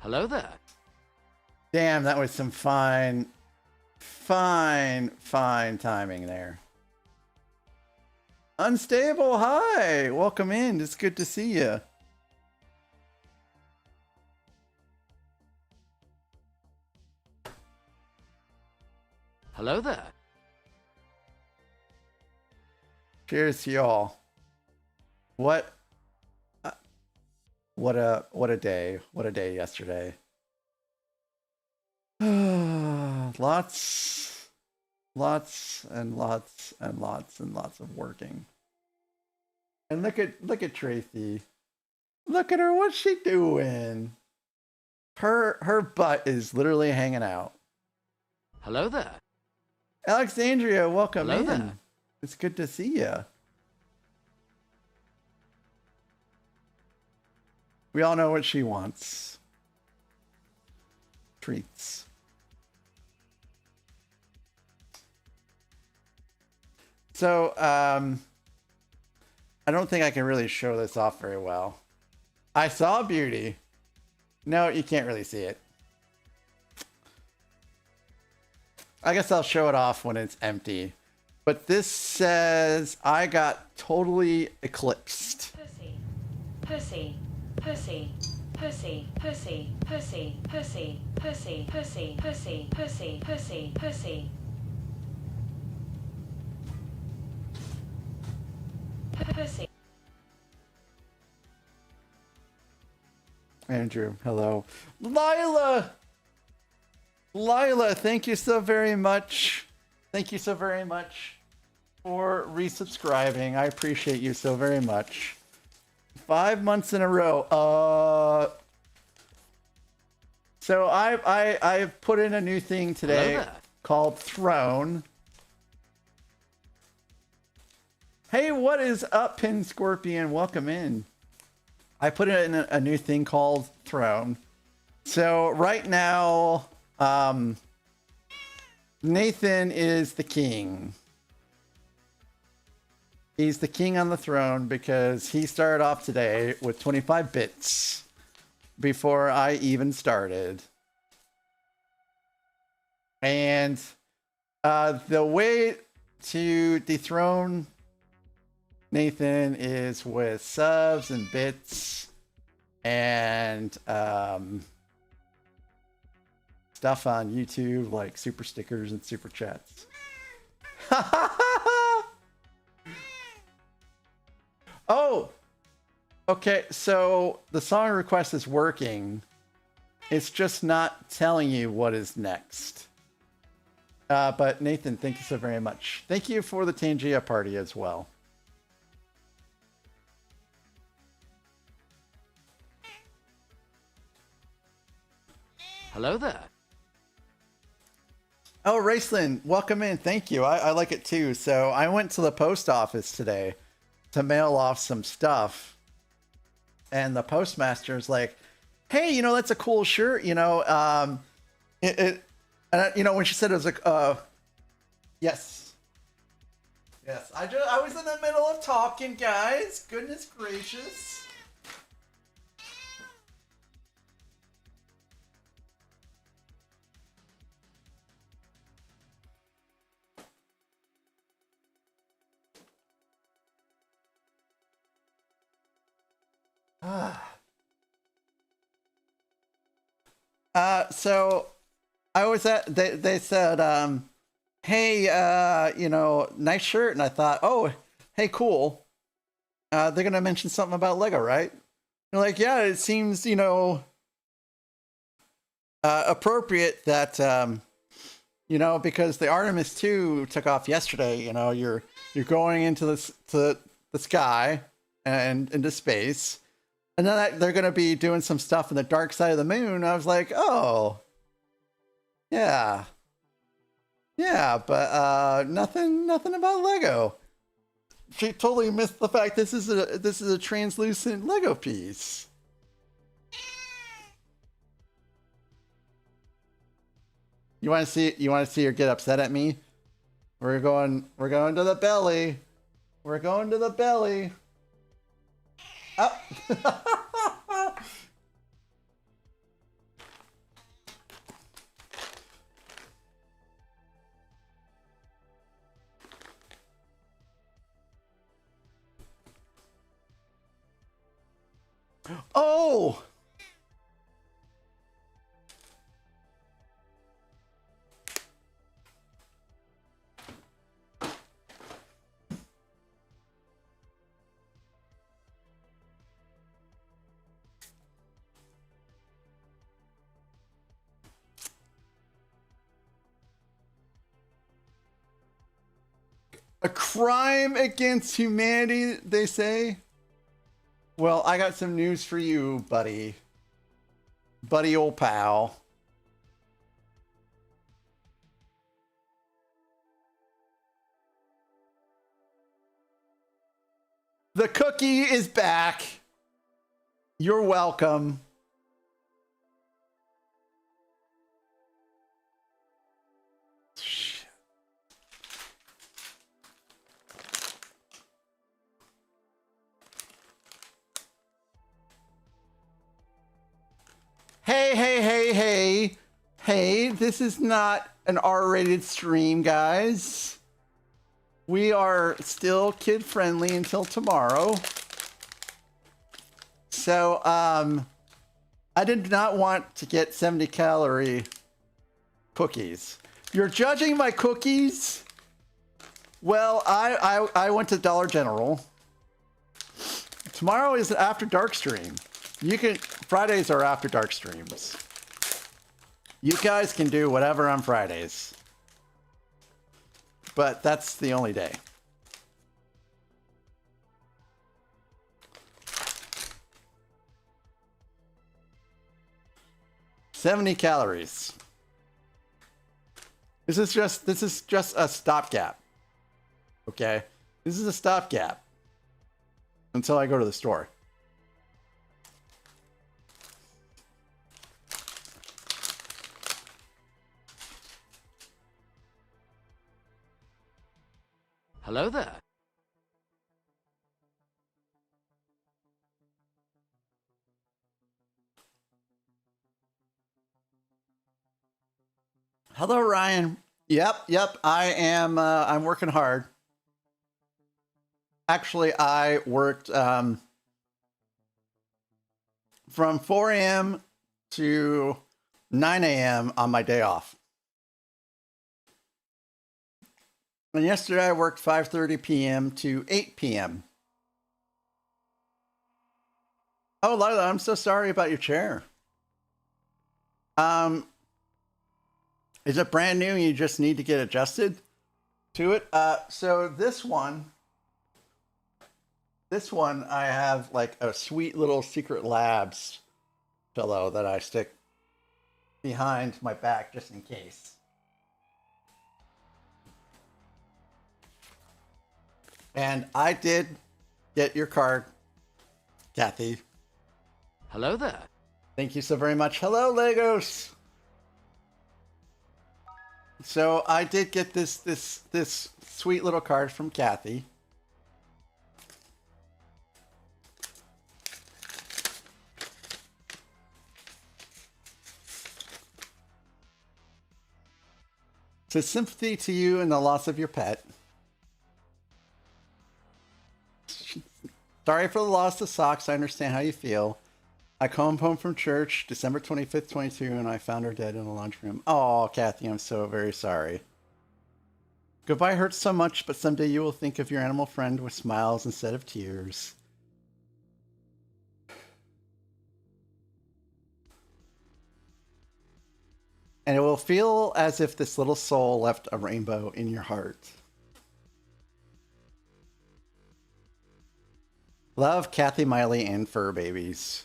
Hello there. Damn, that was some fine timing there. Unstable, hi! Welcome in, it's good to see you. Hello there. Cheers to y'all. What a day. What a day yesterday. lots and lots of working. And look at Tracy. Look at her, what's she doing? Her butt is literally hanging out. Hello there. Alexandria, welcome Hello in. there. It's good to see you. We all know what she wants. Treats. So, I don't think I can really show this off very well. I saw Beauty. No, you can't really see it. I guess I'll show it off when it's empty. But this says I got totally eclipsed. Pussy. Pussy. Pussy. Pussy. Pussy. Pussy. Pussy. Pussy. Pussy. Pussy. Pussy. Pussy. Pussy. Andrew, hello. Lila, thank you so very much. Thank you so very much for resubscribing. I appreciate you so very much. 5 months in a row. So I've put in a new thing today called Throne. Hey, what is up, Pin Scorpion? Welcome in. I put in a new thing called Throne. So right now, Nathan is the king. He's the king on the throne because he started off today with 25 bits before I even started. And the way to dethrone Nathan is with subs and bits and stuff on YouTube like super stickers and super chats. Oh, okay. So the song request is working. It's just not telling you what is next. But Nathan, thank you so very much. Thank you for the Tangia party as well. Hello there. Oh, Raceland, welcome in. Thank you. I like it too. So I went to the post office today to mail off some stuff. And the postmaster's like, hey, you know, that's a cool shirt. You know, and you know, when she said it was like, yes. Yes. I was in the middle of talking, guys. Goodness gracious. So I was at, they said, hey, you know, nice shirt. And I thought, oh, hey, cool. They're going to mention something about Lego, right? They're like, yeah, it seems, you know, appropriate that, you know, because the Artemis 2 took off yesterday, you know, you're going into the sky and into space. And then they're going to be doing some stuff in the dark side of the moon. I was like, oh, yeah. Yeah, but nothing about Lego. She totally missed the fact this is a translucent Lego piece. You want to see her get upset at me? We're going to the belly. We're going to the belly. Oh. Oh! A crime against humanity, they say? Well, I got some news for you, buddy. Buddy old pal. The cookie is back. You're welcome. Hey, this is not an R-rated stream, guys. We are still kid-friendly until tomorrow. So, I did not want to get 70-calorie cookies. You're judging my cookies? Well, I went to Dollar General. Tomorrow is an After Dark stream. Fridays are After Dark streams. You guys can do whatever on Fridays. But that's the only day. $70 calories. This is just a stopgap. Okay? This is a stopgap. Until I go to the store. Hello there. Hello, Ryan. Yep. I am. I'm working hard. Actually, I worked from 4 a.m. to 9 a.m. on my day off. And yesterday I worked 5:30 p.m. to 8 p.m. Oh, Lila, I'm so sorry about your chair. Is it brand new and you just need to get adjusted to it? So this one I have like a sweet little Secret Labs pillow that I stick behind my back just in case. And I did get your card, Kathy. Hello there. Thank you so very much. Hello, Legos. So I did get this sweet little card from Kathy. It says sympathy to you in the loss of your pet. Sorry for the loss of socks. I understand how you feel. I come home from church December 25th, 22, and I found her dead in the laundry room. Oh, Kathy, I'm so very sorry. Goodbye hurts so much, but someday you will think of your animal friend with smiles instead of tears. And it will feel as if this little soul left a rainbow in your heart. Love, Kathy, Miley, and Fur Babies.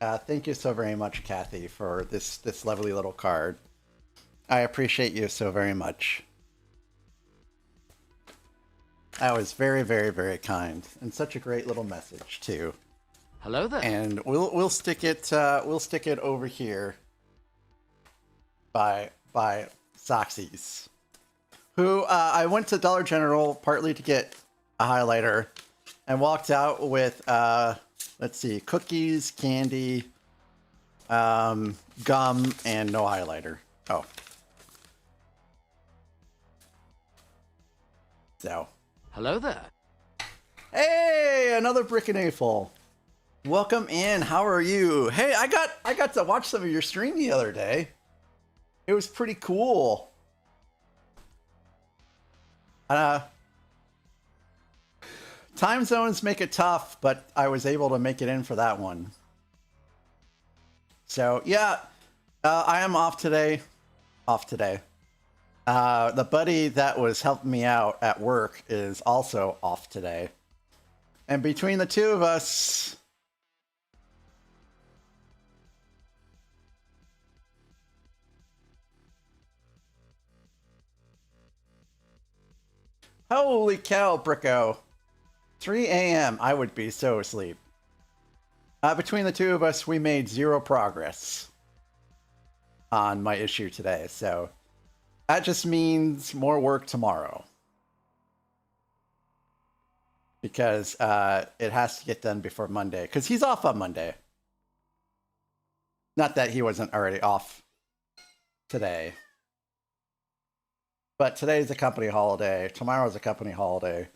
Thank you so very much, Kathy, for this lovely little card. I appreciate you so very much. That was very, very, very kind, and such a great little message too. Hello there. And we'll stick it over here by Soxies, who I went to Dollar General partly to get a highlighter. And walked out with, let's see, cookies, candy, gum, and no highlighter. Oh. So. Hello there. Hey, another brick and A full. Welcome in. How are you? Hey, I got to watch some of your stream the other day. It was pretty cool. Time zones make it tough, but I was able to make it in for that one. So yeah, I am off today. The buddy that was helping me out at work is also off today. And between the two of us, holy cow, Bricko. 3 a.m. I would be so asleep. Between the two of us, we made 0 progress on my issue today. So that just means more work tomorrow. Because it has to get done before Monday. Because he's off on Monday. Not that he wasn't already off today. But today's a company holiday. Tomorrow's a company holiday.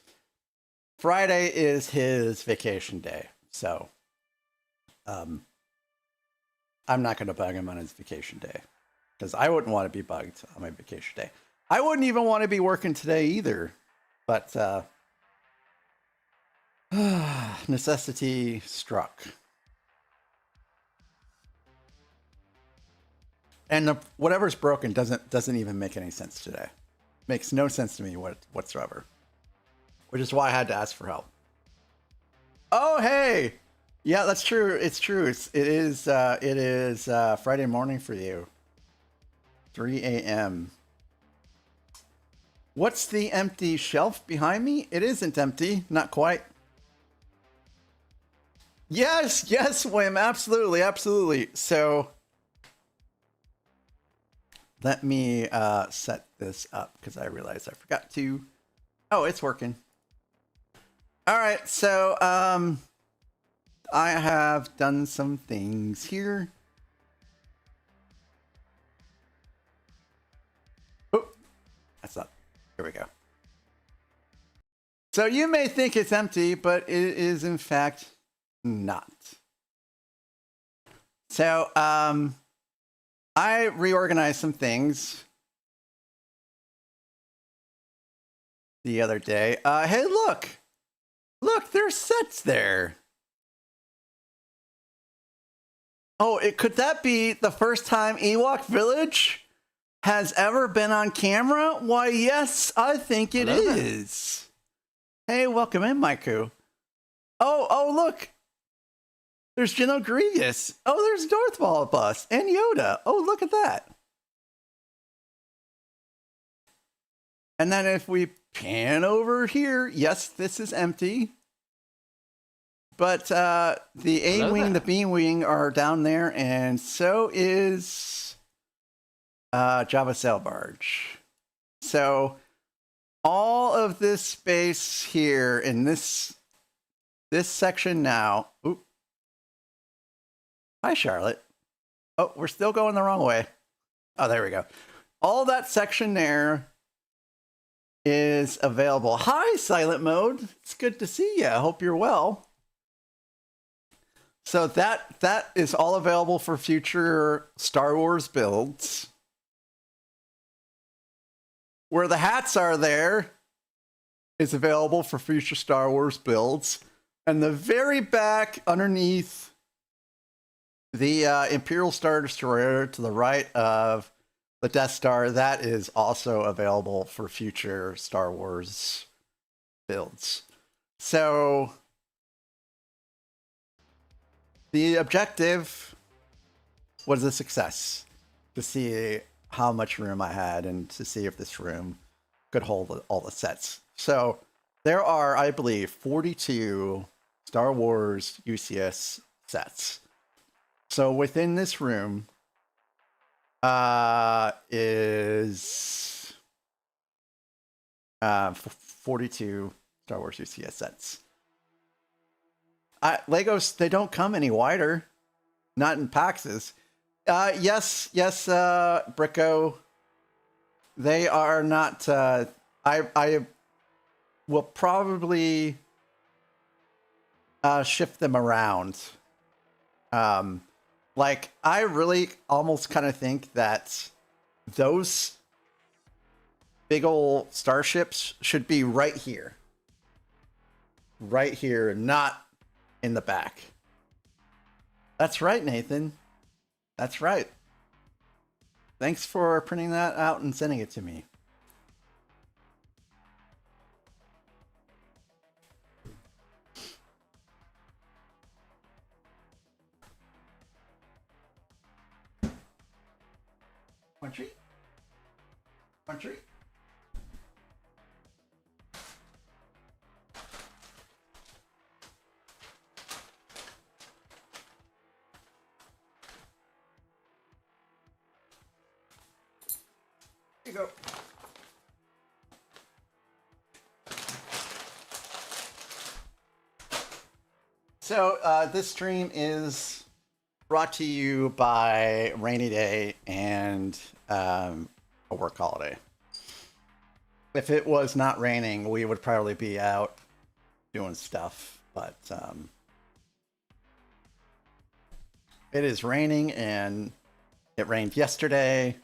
Friday is his vacation day. So I'm not going to bug him on his vacation day. Because I wouldn't want to be bugged on my vacation day. I wouldn't even want to be working today either. But necessity struck. And whatever's broken doesn't even make any sense today. Makes no sense to me whatsoever. Which is why I had to ask for help. Oh, hey! Yeah, that's true. It's true. It is Friday morning for you. 3 a.m. What's the empty shelf behind me? It isn't empty. Not quite. Yes, Wim. Absolutely, absolutely. So let me set this up because I realized I forgot to. Oh, it's working. All right, so I have done some things here. Oh, that's not. Here we go. So you may think it's empty, but it is in fact not. So I reorganized some things the other day. Hey, look, there's sets there. Oh, could that be the first time Ewok Village has ever been on camera? Why, yes, I think it is. Hey, welcome in, Maiku. Oh, look. There's Gino Grievous. Oh, there's Darth Maul Bus and Yoda. Oh, look at that. And then if we pan over here, yes, this is empty. But the A-Wing, the B-Wing are down there, and so is Java Sail Barge. So all of this space here in this section now. Oop. Hi, Charlotte. Oh, we're still going the wrong way. Oh, there we go. All that section there is available. Hi, Silent Mode. It's good to see you. I hope you're well. So that is all available for future Star Wars builds. Where the hats are there is available for future Star Wars builds. And the very back underneath the Imperial Star Destroyer to the right of the Death Star, that is also available for future Star Wars builds. So the objective was a success, to see how much room I had and to see if this room could hold all the sets. So there are, I believe, 42 Star Wars UCS sets. So within this room is 42 Star Wars UCS sets. Legos, they don't come any wider. Not in PAXs. Yes, Bricko. They are not. I will probably shift them around Like, I really almost kind of think that those big old starships should be right here. Right here, not in the back. That's right, Nathan. That's right. Thanks for printing that out and sending it to me. One treat. One treat. Here you go. So this stream is brought to you by Rainy Day and a work holiday. If it was not raining, we would probably be out doing stuff, but it is raining, and it rained yesterday,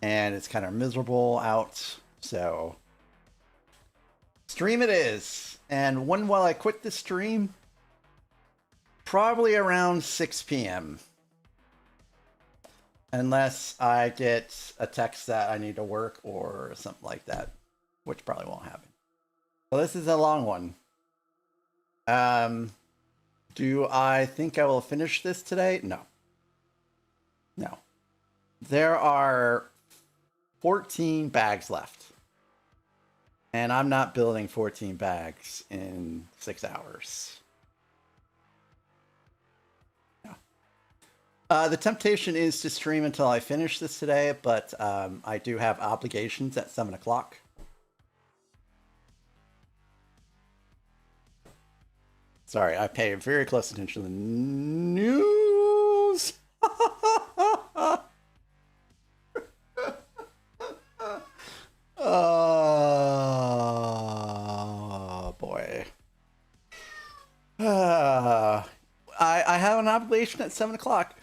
and it's kind of miserable out, so stream it is. And when will I quit the stream? Probably around 6 p.m. Unless I get a text that I need to work or something like that, which probably won't happen. So this is a long one. Do I think I will finish this today? No. No. There are 14 bags left. And I'm not building 14 bags in 6 hours. The temptation is to stream until I finish this today, but I do have obligations at 7 o'clock. Sorry, I pay very close attention to the news. Oh, boy. I have an obligation at 7 o'clock.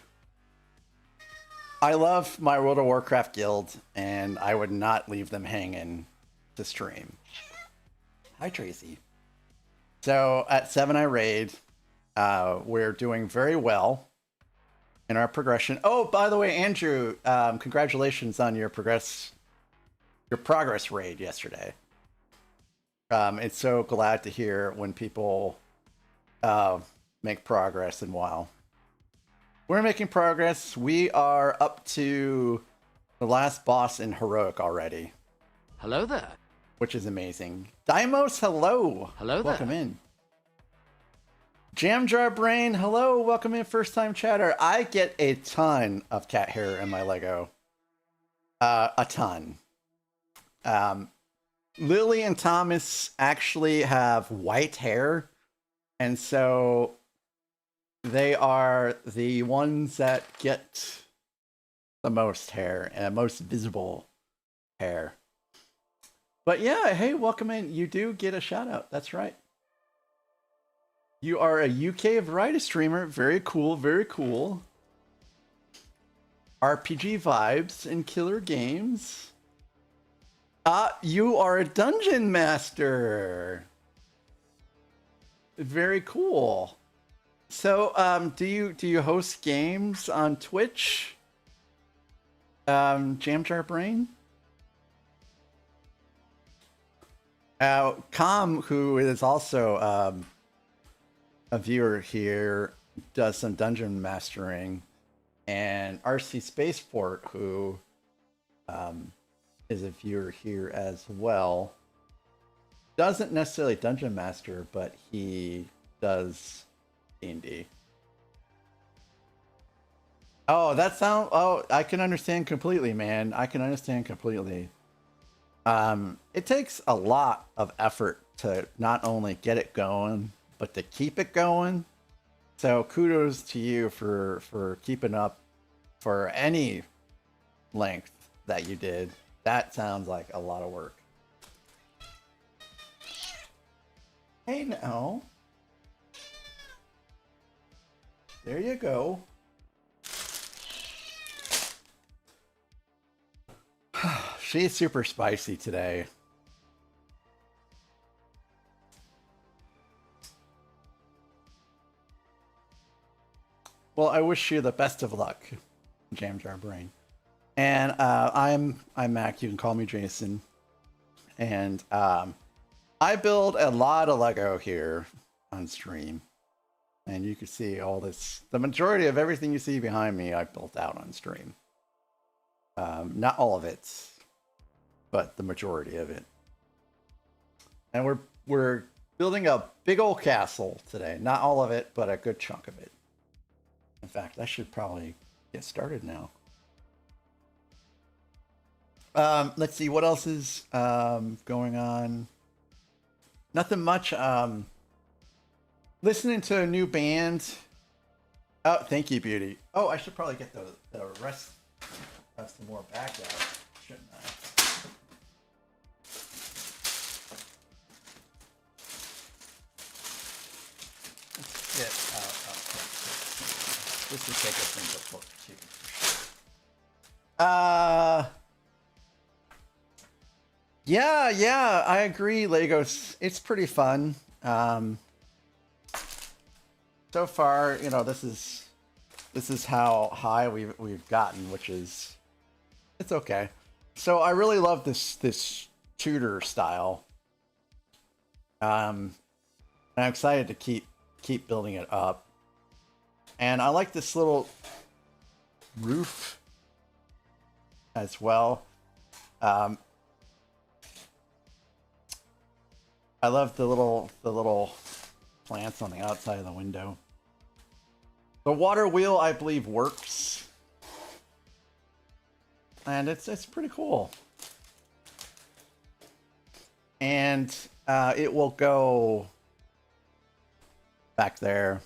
I love my World of Warcraft guild, and I would not leave them hanging to stream. Hi, Tracy. So at 7 I raid. We're doing very well in our progression. Oh, by the way, Andrew, congratulations on your progress raid yesterday. It's so glad to hear when people make progress in WoW. We're making progress. We are up to the last boss in Heroic already. Hello there. Which is amazing. Dimos, hello. Hello there. Welcome in. Jam Jar Brain, hello. Welcome in, first time chatter. I get a ton of cat hair in my Lego. A ton. Lily and Thomas actually have white hair. And so they are the ones that get the most hair and most visible hair. But yeah, hey, welcome in. You do get a shout out. That's right. You are a UK variety streamer. Very cool, very cool. RPG vibes and killer games. You are a dungeon master. Very cool. So, do you host games on Twitch? Jam Jar Brain? Com, who is also a viewer here, does some dungeon mastering, and RC Spaceport, who is a viewer here as well, doesn't necessarily dungeon master, but he does D&D. Oh, that sound. Oh, I can understand completely, man. I can understand completely. It takes a lot of effort to not only get it going, but to keep it going. So kudos to you for keeping up for any length that you did. That sounds like a lot of work. Hey, now. There you go. She's super spicy today. Well, I wish you the best of luck, Jam Jar Brain. And I'm Mac. You can call me Jason. And I build a lot of Lego here on stream. And you can see all this. The majority of everything you see behind me, I built out on stream. Not all of it, but the majority of it. And we're building a big old castle today. Not all of it, but a good chunk of it. In fact, I should probably get started now. Let's see what else is going on. Nothing much. Listening to a new band. Oh, thank you, Beauty. Oh, I should probably get the rest of some more back out, shouldn't I? Let's get this will take us into book 2 for sure. Yeah, I agree, Legos. It's pretty fun. So far, you know, this is how high we've gotten, which is it's okay. So I really love this Tudor style. And I'm excited to keep building it up. And I like this little roof as well. I love the little plants on the outside of the window. The water wheel, I believe, works. And it's pretty cool. And it will go back there.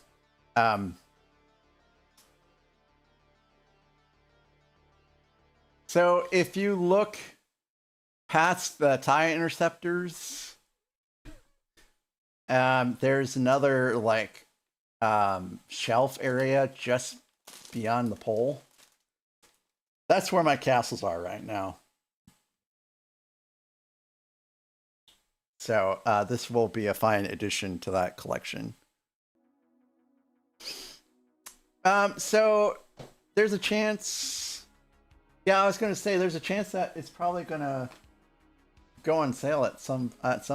So if you look past the TIE interceptors, there's another like shelf area just beyond the pole. That's where my castles are right now. So this will be a fine addition to that collection. So there's a chance. Yeah, I was going to say there's a chance that it's probably going to go on sale at some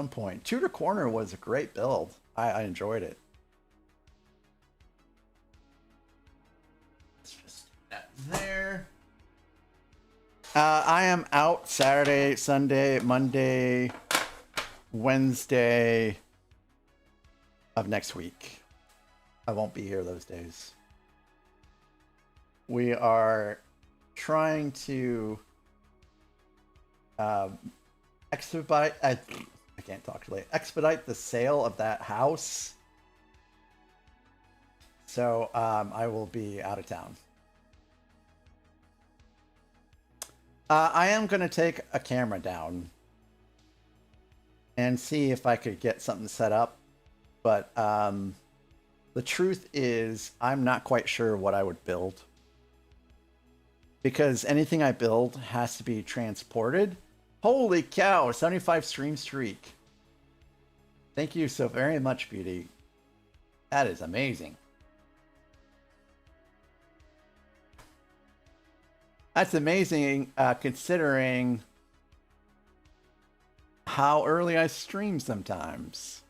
point. Tudor Corner was a great build. I enjoyed it. Let's just do that there. I am out Saturday, Sunday, Monday, Wednesday of next week. I won't be here those days. We are trying to expedite the sale of that house. So I will be out of town. I am going to take a camera down and see if I could get something set up. But the truth is, I'm not quite sure what I would build. Because anything I build has to be transported. Holy cow, 75 stream streak. Thank you so very much, Beauty. That is amazing. That's amazing considering how early I stream sometimes.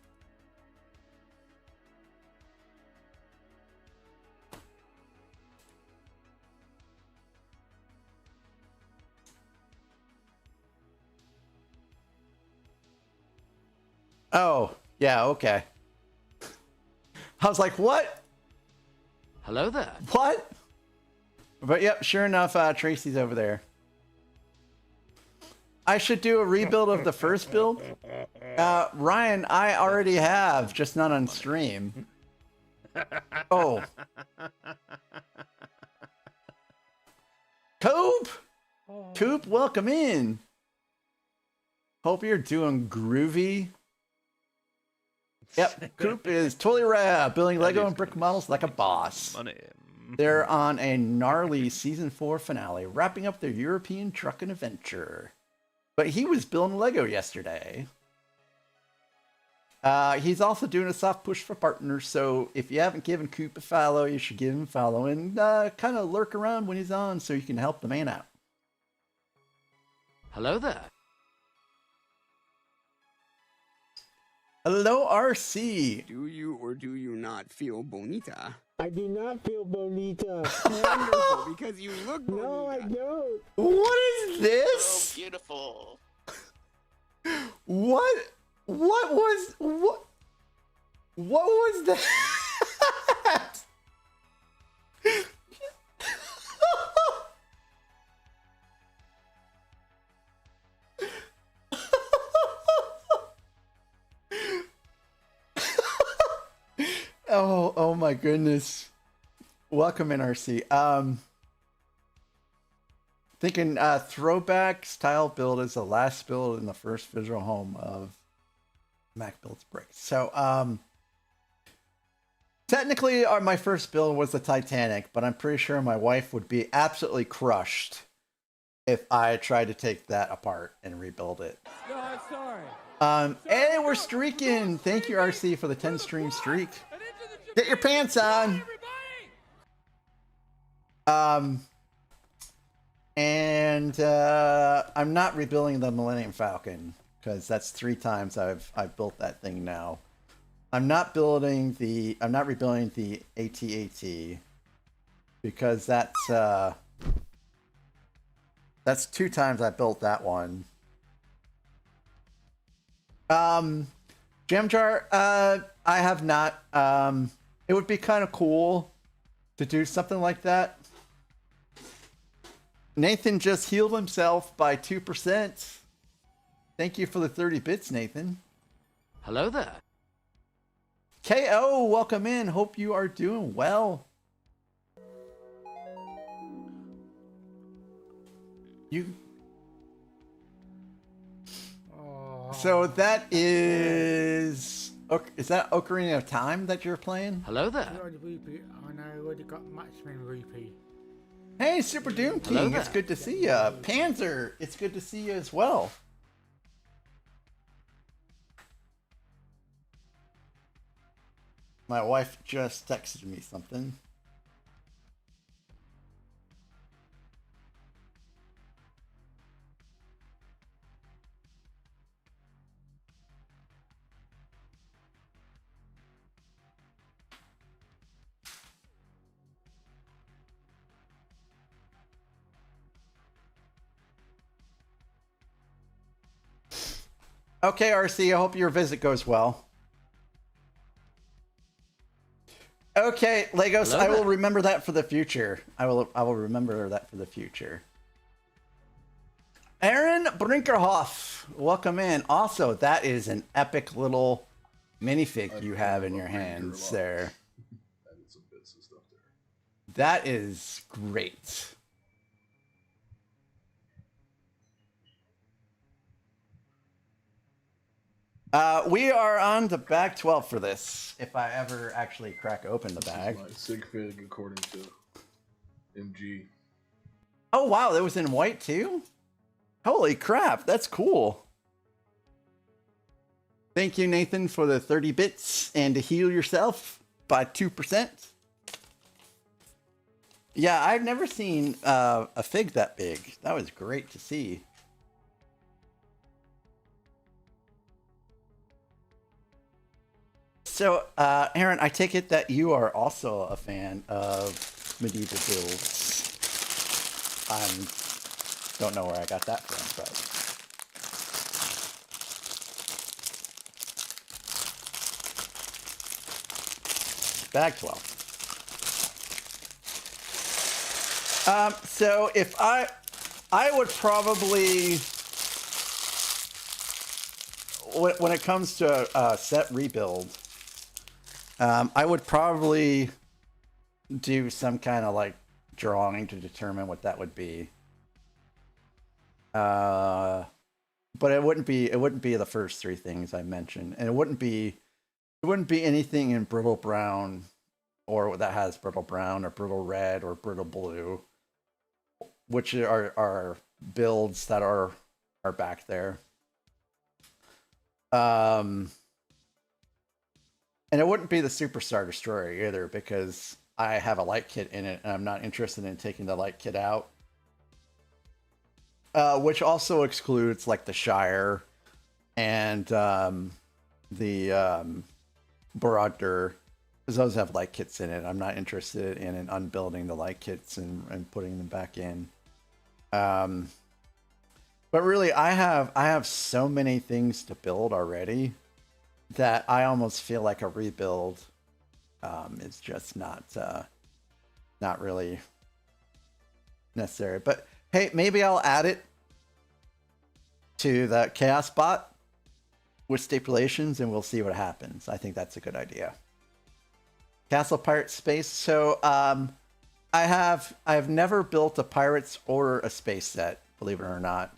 Oh, yeah, okay. I was like, what? Hello there. What? But yep, sure enough, Tracy's over there. I should do a rebuild of the first build. Ryan, I already have, just not on stream. Oh. Coop! Coop, welcome in. Hope you're doing groovy. Yep, Coop is totally rad, building Lego and brick models like a boss. Money. They're on a gnarly season 4 finale, wrapping up their European trucking adventure. But he was building Lego yesterday. He's also doing a soft push for partners, so if you haven't given Coop a follow, you should give him a follow and kind of lurk around when he's on so you can help the man out. Hello there. Hello, RC. Do you or do you not feel bonita? I do not feel bonita. Wonderful, because you look bonita. No, I don't. What is this? Oh, beautiful. What was that? Oh my goodness. Welcome in, RC. Thinking throwback style build is the last build in the first visual home of Mac Builds Breaks. So technically my first build was the Titanic, but I'm pretty sure my wife would be absolutely crushed if I tried to take that apart and rebuild it. No, I'm sorry. Hey, we're streaking. Thank you, RC, for the 10 stream streak. Get your pants on. And I'm not rebuilding the Millennium Falcon because that's 3 times I've built that thing now. I'm not rebuilding the AT-AT because that's 2 times I built that one. Jam Jar, I have not. It would be kind of cool to do something like that. Nathan just healed himself by 2%. Thank you for the 30 bits, Nathan. Hello there. KO, welcome in. Hope you are doing well. So that is that Ocarina of Time that you're playing? Hello there. And I already got Maxman Rupee. Hey, Super Doom Hello King, there. it's good to see you. Panzer, it's good to see you as well. My wife just texted me something. Okay, RC, I hope your visit goes well. Okay, Legos, Hello I will there. remember that for the future. I will remember that for the future. Aaron Brinkerhoff, welcome in. Also, that is an epic little minifig you have in your hands there. Added some bits and stuff there. That is great. We are on the bag 12 for this. If I ever actually crack open the bag. My sig fig according to MG. Oh wow, that was in white too? Holy crap, that's cool. Thank you, Nathan, for the 30 bits and to heal yourself by 2%. Yeah, I've never seen a fig that big. That was great to see. So, Aaron, I take it that you are also a fan of medieval builds. Don't know where I got that from, but bag 12. So if I would probably, when it comes to set rebuild, I would probably do some kind of like drawing to determine what that would be. But it wouldn't be the first 3 things I mentioned, and it wouldn't be It wouldn't be anything in brittle brown, or that has brittle brown or brittle red or brittle blue, which are builds that are back there. And it wouldn't be the Superstar Destroyer either, because I have a light kit in it and I'm not interested in taking the light kit out. Which also excludes like the Shire and the Barad-dur, because those have light kits in it. I'm not interested in unbuilding the light kits and putting them back in. But really, I have so many things to build already that I almost feel like a rebuild is just not really necessary. But hey, maybe I'll add it to the Chaos bot with stipulations, and we'll see what happens. I think that's a good idea. Castle Pirate Space. So I've never built a pirates or a space set, believe it or not.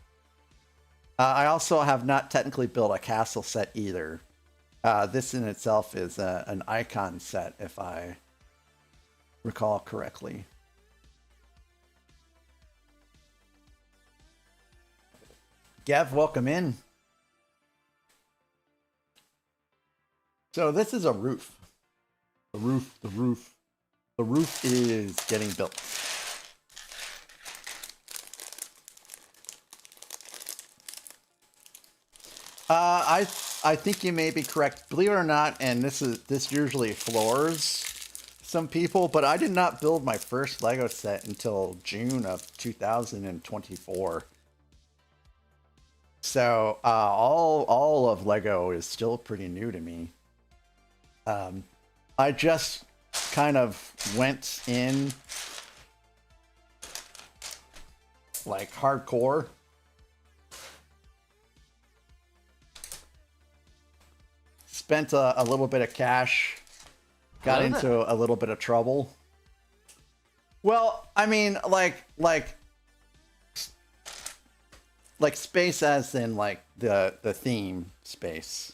I also have not technically built a castle set either. This in itself is an icon set, if I recall correctly. Gav, welcome in. So this is a roof. The roof is getting built. I think you may be correct. Believe it or not, and this usually floors some people, but I did not build my first Lego set until June of 2024. So all of Lego is still pretty new to me. I just kind of went in like hardcore. Spent a little bit of cash, got into a little bit of trouble. Well, I mean, like space as in like the theme space.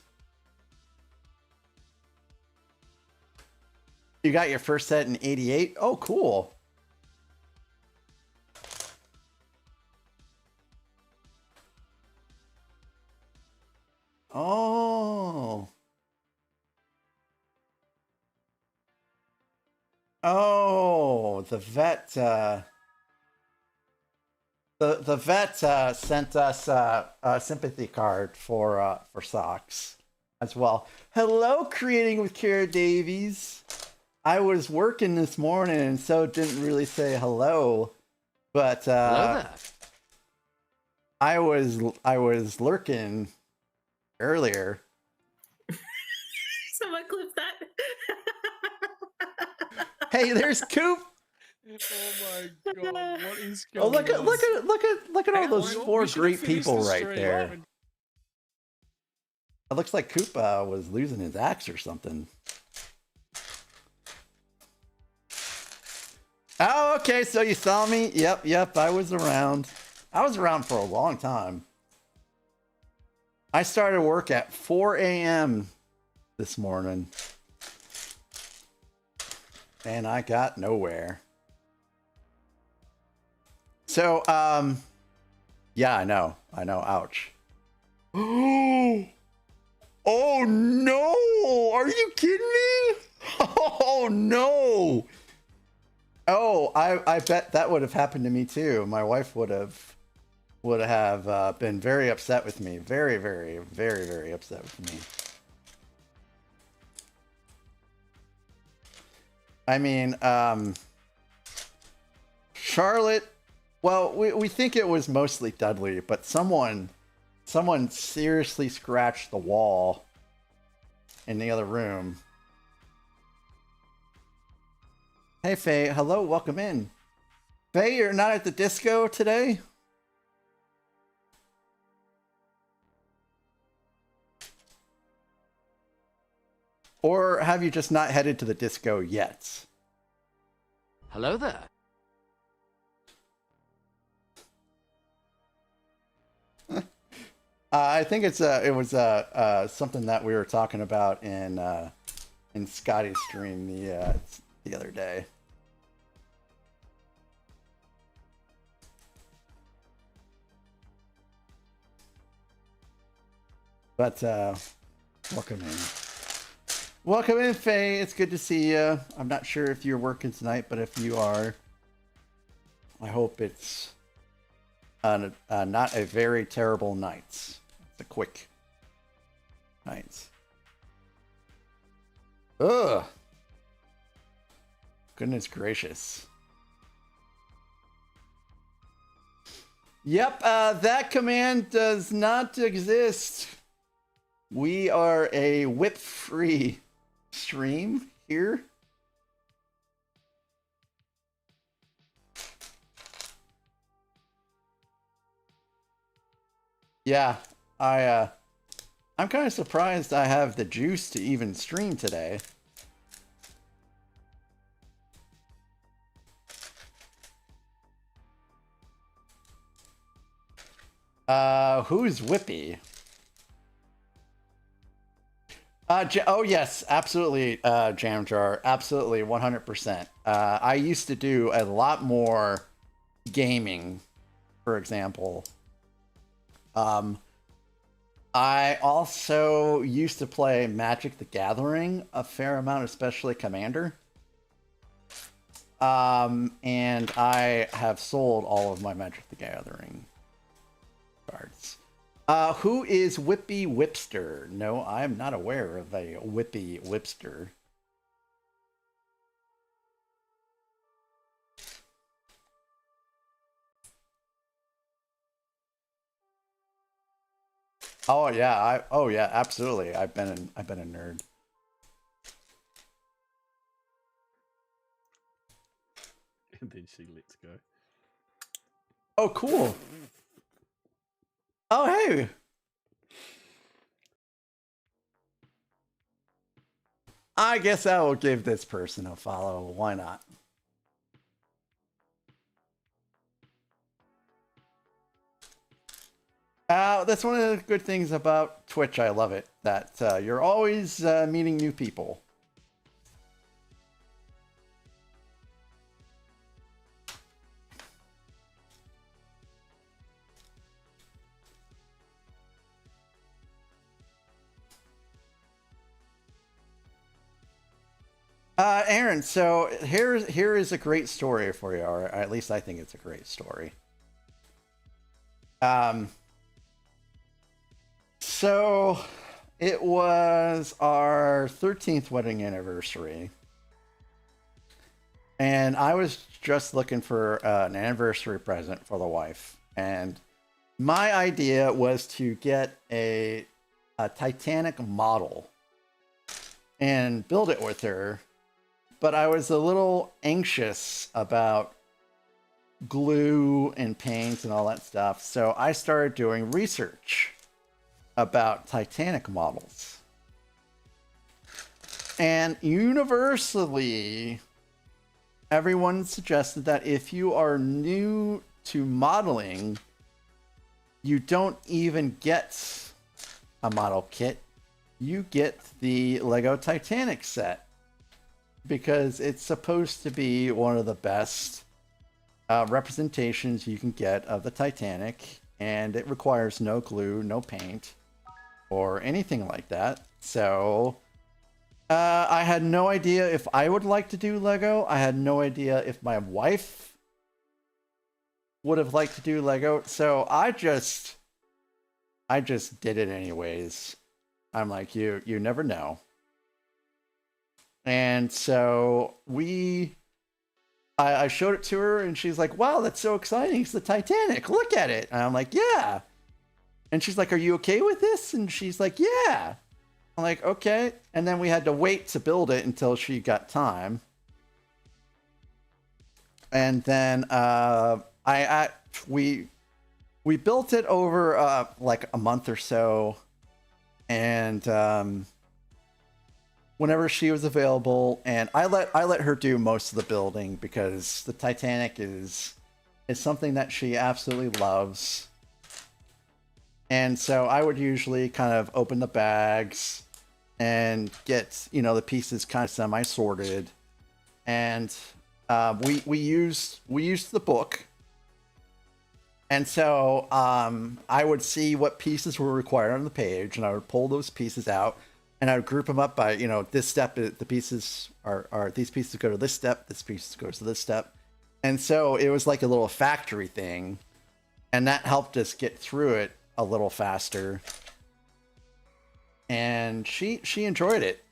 You got your first set in 88? Oh, cool. Oh. Oh, the vet, the vet sent us a sympathy card for socks as well. Hello, Creating with Kara Davies. I was working this morning and so didn't really say hello, but Hello there. I was lurking earlier. Someone clip that. Hey, there's Coop. Oh my god, what is going Oh, on? look at all those We four should have great finished people the right stream. there. It looks like Coop was losing his axe or something. Oh, okay, so you saw me? Yep, I was around. I was around for a long time. I started work at 4 a.m. this morning. And I got nowhere. So, yeah, I know, ouch. Oh no! Are you kidding me? Oh no! Oh, I bet that would have happened to me too. My wife would have been very upset with me. Very, very, very, very upset with me. I mean, Charlotte, well, we think it was mostly Dudley, but someone seriously scratched the wall in the other room. Hey, Faye. Hello, welcome in. Faye, you're not at the disco today? Or have you just not headed to the disco yet? Hello there. I think it was something that we were talking about in in Scotty's stream the other day. But welcome in. Welcome in, Faye. It's good to see you. I'm not sure if you're working tonight, but if you are, I hope it's not a very terrible night. It's a quick night. Ugh. Goodness gracious. Yep, that command does not exist. We are a whip-free stream here. Yeah, I'm kind of surprised I have the juice to even stream today. Who's Whippy? Oh yes, absolutely, Jam Jar, absolutely, 100%. I used to do a lot more gaming, for example. I also used to play Magic the Gathering a fair amount, especially Commander. And I have sold all of my Magic the Gathering cards. Who is Whippy Whipster? No, I'm not aware of a Whippy Whipster. Oh yeah, oh yeah, absolutely. I've been a nerd. And then she lets go. Oh cool. Oh hey. I guess I will give this person a follow. Why not? That's one of the good things about Twitch. I love it. That you're always meeting new people. Aaron, so here is a great story for you, or at least I think it's a great story. So it was our 13th wedding anniversary, and I was just looking for an anniversary present for the wife, and my idea was to get a Titanic model and build it with her. But I was a little anxious about glue and paint and all that stuff. So I started doing research about Titanic models. And universally, everyone suggested that if you are new to modeling, you don't even get a model kit. You get the Lego Titanic set, because it's supposed to be one of the best representations you can get of the Titanic, and it requires no glue, no paint, or anything like that. So I had no idea if I would like to do Lego. I had no idea if my wife would have liked to do Lego. So I just did it anyways. I'm like, you never know. And so I showed it to her, and she's like, wow, that's so exciting. It's the Titanic. Look at it. And I'm like, yeah. And she's like, are you okay with this? And she's like, yeah. I'm like, okay. And then we had to wait to build it until she got time. And then we built it over like a month or so. And whenever she was available, and I let her do most of the building, because the Titanic is something that she absolutely loves. And so I would usually kind of open the bags and get, you know, the pieces kind of semi-sorted. And we used the book. And so I would see what pieces were required on the page, and I would pull those pieces out, and I would group them up by, you know, this step, the pieces are these pieces go to this step, this piece goes to this step. And so it was like a little factory thing, and that helped us get through it a little faster. And she enjoyed it.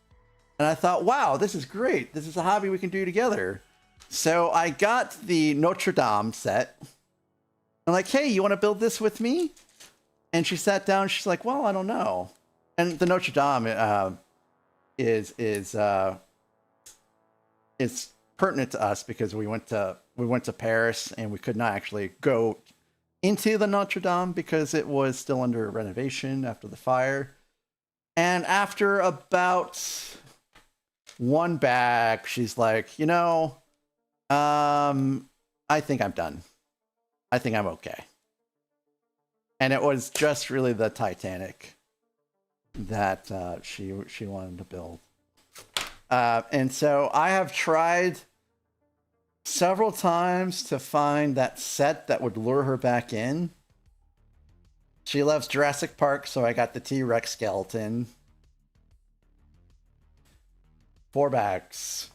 And I thought, wow, this is great. This is a hobby we can do together. So I got the Notre Dame set. I'm like, hey, you want to build this with me? And she sat down. She's like, well, I don't know. And the Notre Dame is pertinent to us because we went to Paris and we could not actually go into the Notre Dame because it was still under renovation after the fire. And after about one bag, she's like, you know, I think I'm done. I think I'm okay. And it was just really the Titanic that she wanted to build. And so I have tried several times to find that set that would lure her back in. She loves Jurassic Park, so I got the T-Rex skeleton. 4 bags.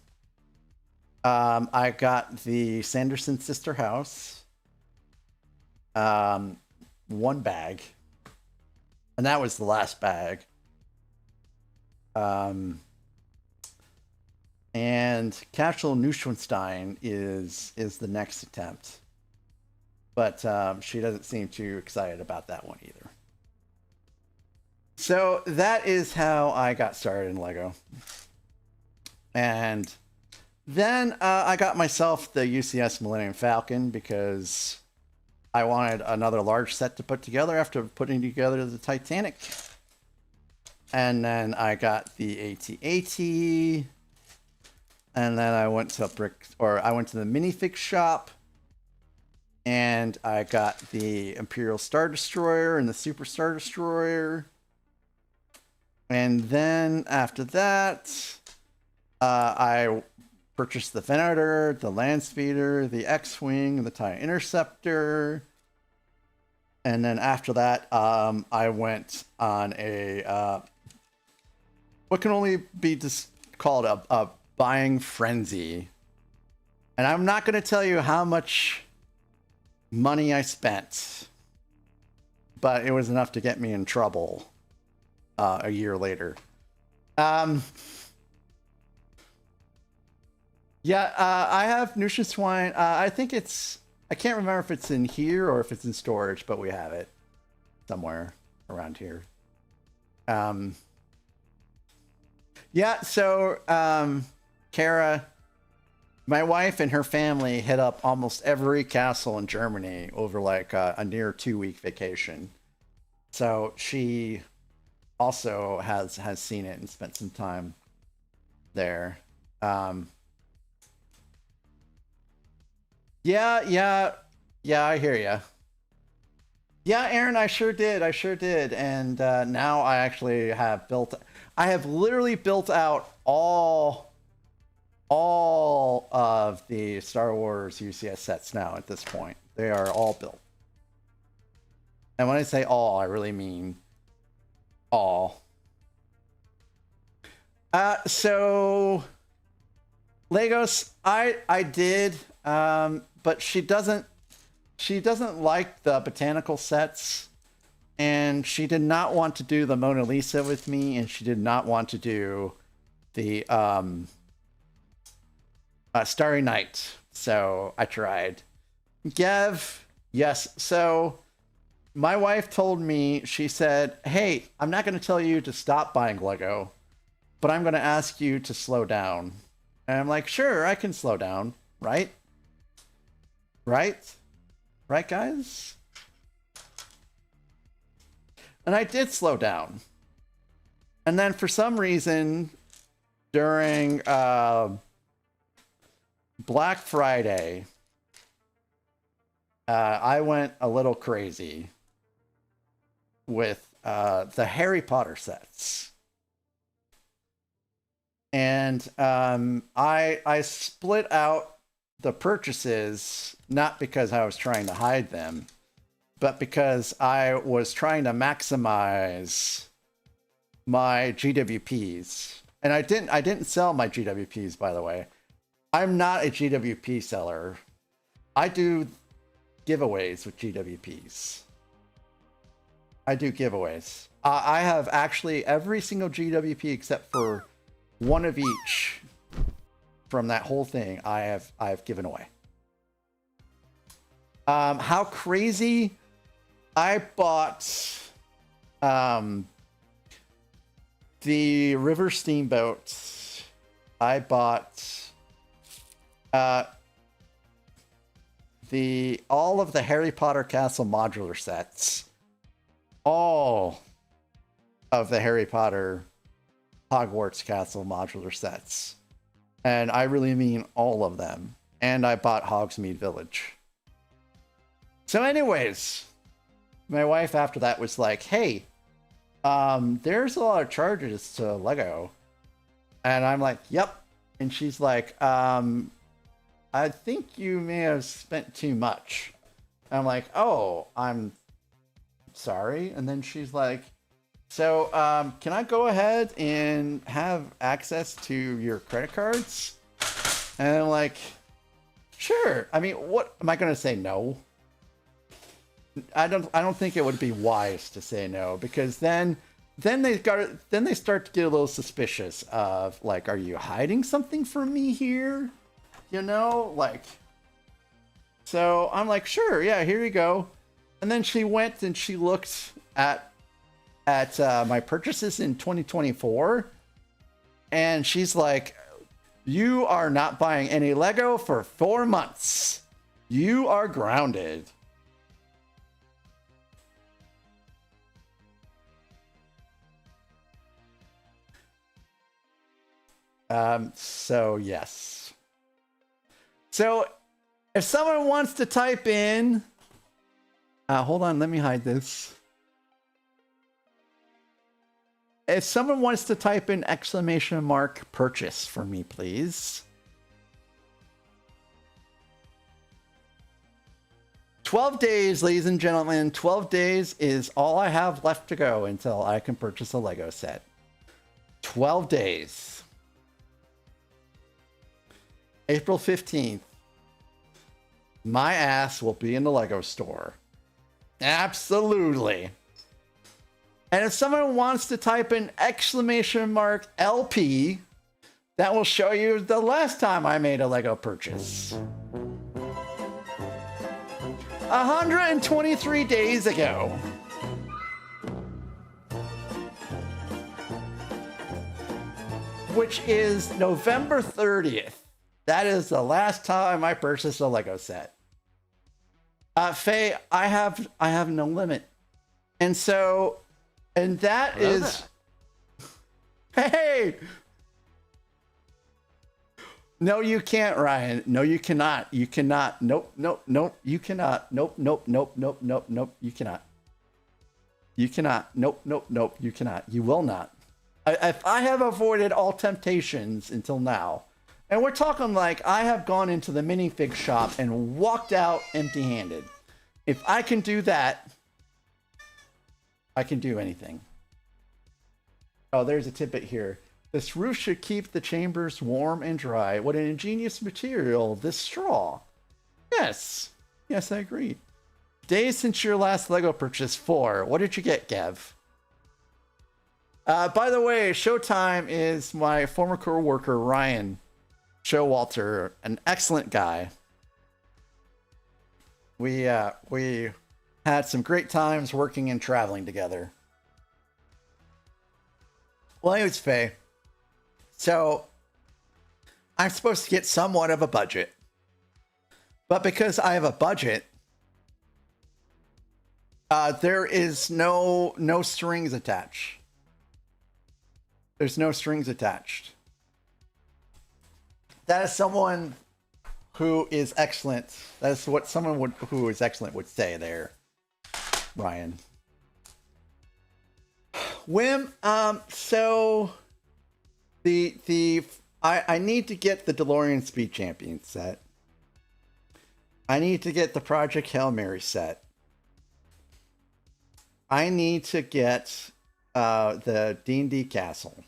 I got the Sanderson sister house. 1 bag. And that was the last bag. And Casual Neuschwanstein is the next attempt. But she doesn't seem too excited about that one either. So that is how I got started in Lego. And then I got myself the UCS Millennium Falcon because I wanted another large set to put together after putting together the Titanic. And then I got the AT-AT. And then I went to the minifig shop. And I got the Imperial Star Destroyer and the Super Star Destroyer. And then after that, I purchased the Venator, the Landspeeder, the X-Wing, the TIE Interceptor. And then after that, I went on a what can only be called a buying frenzy. And I'm not going to tell you how much money I spent, but it was enough to get me in trouble a year later. Yeah, I have Neuschwanstein. I think I can't remember if it's in here or if it's in storage, but we have it somewhere around here. Yeah, so Kara, my wife and her family hit up almost every castle in Germany over like a near 2-week vacation. So she also has seen it and spent some time there. Yeah, I hear ya. Yeah, Aaron, I sure did. And now I actually have literally built out all of the Star Wars UCS sets now at this point. They are all built. And when I say all, I really mean all. So Legos, I did, but she doesn't like the botanical sets, and she did not want to do the Mona Lisa with me, and she did not want to do the Starry Night. So I tried. Gev, yes. So my wife told me, she said, hey, I'm not going to tell you to stop buying Lego, but I'm going to ask you to slow down. And I'm like, sure, I can slow down, right? Right, guys? And I did slow down. And then for some reason, during Black Friday, I went a little crazy with the Harry Potter sets. And I split out the purchases, not because I was trying to hide them, but because I was trying to maximize my GWPs. And I didn't sell my GWPs, by the way. I'm not a GWP seller. I do giveaways with GWPs. I do giveaways. I have actually every single GWP except for one of each from that whole thing I've given away. How crazy! I bought the River Steamboat. I bought all of the Harry Potter Castle modular sets. All of the Harry Potter Hogwarts Castle modular sets. And I really mean all of them. And I bought Hogsmeade Village. So anyways, my wife after that was like, hey, there's a lot of charges to Lego. And I'm like, yep. And she's like, I think you may have spent too much. And I'm like, oh, I'm sorry. And then she's like, so can I go ahead and have access to your credit cards? And I'm like, sure. I mean, what am I going to say no? I don't think it would be wise to say no, because then they start to get a little suspicious of like, are you hiding something from me here? You know, like, so I'm like, sure, yeah, here you go. And then she went and she looked at my purchases in 2024, and she's like, you are not buying any Lego for 4 months. You are grounded. So yes. So if someone wants to type in, hold on, let me hide this. If someone wants to type in ! purchase for me, please. 12 days, ladies and gentlemen. 12 days is all I have left to go until I can purchase a Lego set. 12 days. April 15th. My ass will be in the Lego store. Absolutely. And if someone wants to type in !LP, that will show you the last time I made a Lego purchase. 123 days ago. Which is November 30th. That is the last time I purchased a Lego set. Faye, I have no limit. And so, and that Hello is... Hey! No, you can't, Ryan. No, you cannot. You cannot. Nope, nope, nope. You cannot. Nope, nope, nope, nope, nope, nope. You cannot. You cannot. Nope, nope, nope. You cannot. You will not. I have avoided all temptations until now. And we're talking like I have gone into the minifig shop and walked out empty-handed. If I can do that, I can do anything. Oh, there's a tidbit here. This roof should keep the chambers warm and dry. What an ingenious material, this straw. Yes. Yes, I agree. Days since your last Lego purchase, 4. What did you get, Gav? By the way, Showtime is my former co-worker, Ryan Showalter, an excellent guy. We had some great times working and traveling together. Well, anyways, Faye. So, I'm supposed to get somewhat of a budget. But because I have a budget, there is no strings attached. There's no strings attached. That is someone who is excellent. That's what someone who is excellent would say there, Ryan. Wim, so I need to get the DeLorean Speed Champion set. I need to get the Project Hail Mary set. I need to get the D&D Castle.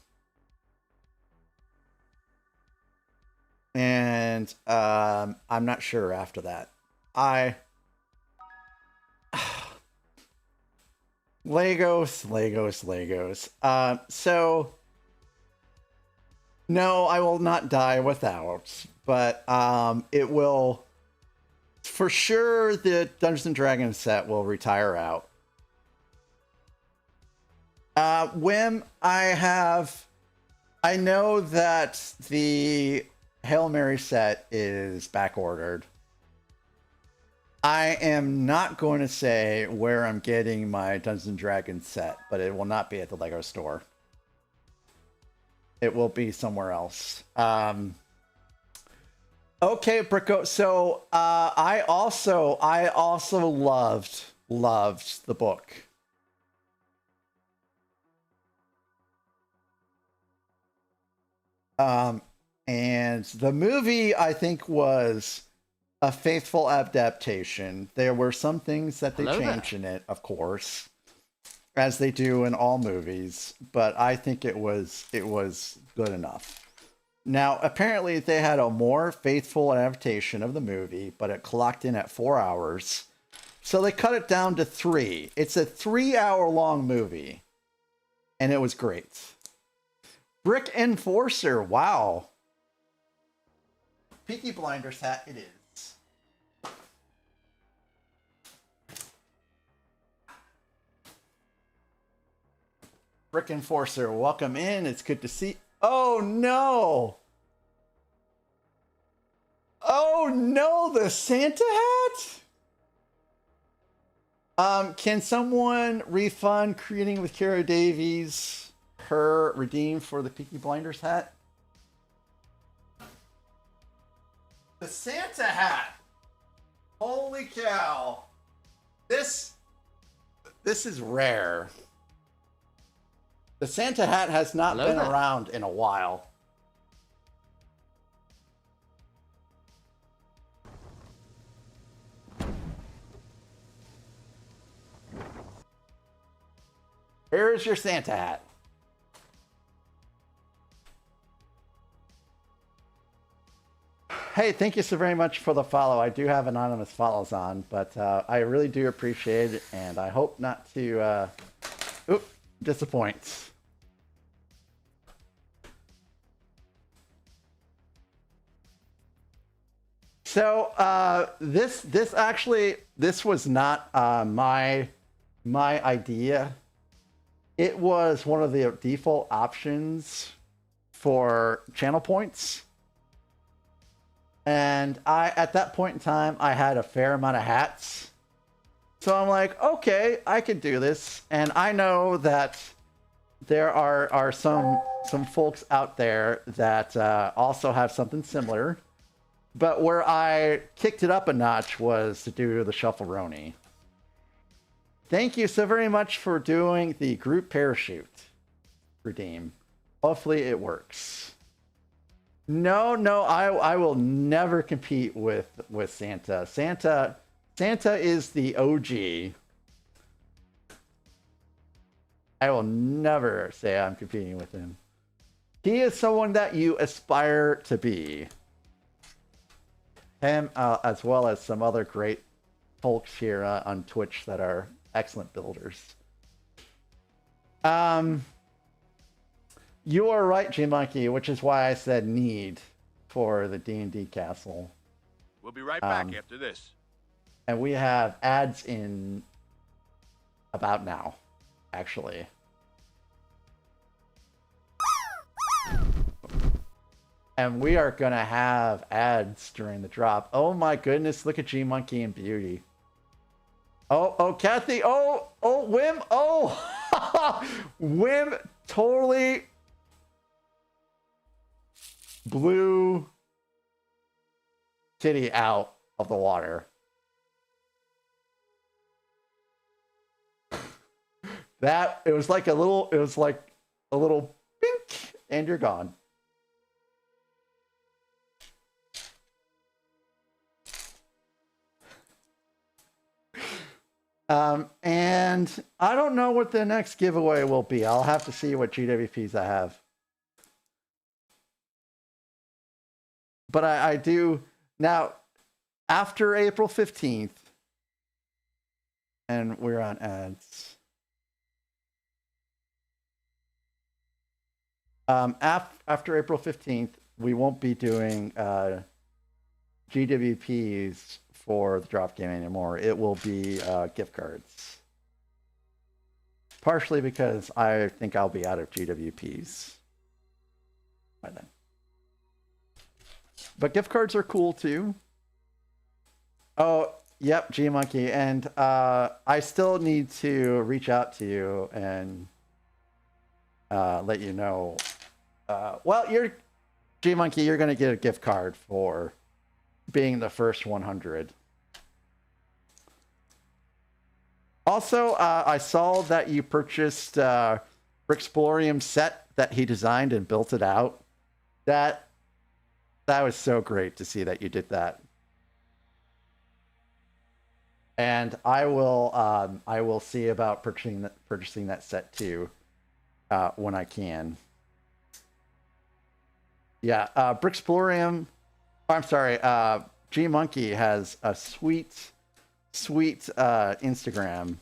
And I'm not sure after that. Legos. So no, I will not die without, but it will for sure. The Dungeons and Dragons set will retire out. Whim, I know that the Hail Mary set is back ordered. I am not going to say where I'm getting my Dungeons and Dragons set, but it will not be at the Lego store. It will be somewhere else. Okay, Bricko. So I also loved the book. And the movie, I think, was a faithful adaptation. There were some things that they changed in it, of course, as they do in all movies, but I think it was good enough. Now, apparently they had a more faithful adaptation of the movie, but it clocked in at 4 hours. So they cut it down to 3. It's a 3-hour-long movie, and it was great. Brick Enforcer, wow. Peaky Blinders hat it is. Brick Enforcer, welcome in. It's good to see. Oh no! Oh no, the Santa hat? Can someone refund Creating with Kara Davies her redeem for the Peaky Blinders hat? The Santa hat! Holy cow! This is rare. The Santa hat has not been around in a while. Here's your Santa hat. Hey, thank you so very much for the follow. I do have anonymous follows on, but I really do appreciate it, and I hope not to disappoint. So this was not my idea. It was one of the default options for channel points. And at that point in time, I had a fair amount of hats. So I'm like, okay, I can do this. And I know that there are some folks out there that also have something similar. But where I kicked it up a notch was to do the Shuffle-Roni. Thank you so very much for doing the group parachute redeem. Hopefully it works. No, I will never compete with Santa. Santa is the OG. I will never say I'm competing with him. He is someone that you aspire to be. Him, as well as some other great folks here on Twitch that are excellent builders. You are right, G-Monkey, which is why I said need for the D&D castle. We'll be right back after this. And we have ads in about now, actually. And we are going to have ads during the drop. Oh my goodness, look at G-Monkey and Beauty. Oh, Kathy. Oh, Whim. Oh, Whim totally blew Kitty out of the water. It was like a little bink, and you're gone. And I don't know what the next giveaway will be. I'll have to see what GWPs I have. But I do now after April 15th, and we're on ads. After April 15th, we won't be doing GWPs for the drop game anymore. It will be gift cards. Partially because I think I'll be out of GWPs by then. But gift cards are cool too. Oh, yep, G-Monkey. And I still need to reach out to you and let you know. Well, you're G-Monkey, you're going to get a gift card for being the first 100. Also, I saw that you purchased Brixplorium's set that he designed and built it out. That was so great to see that you did that. And I will see about purchasing that set too when I can. Yeah, Brixplorium. I'm sorry, G-Monkey has a sweet Instagram.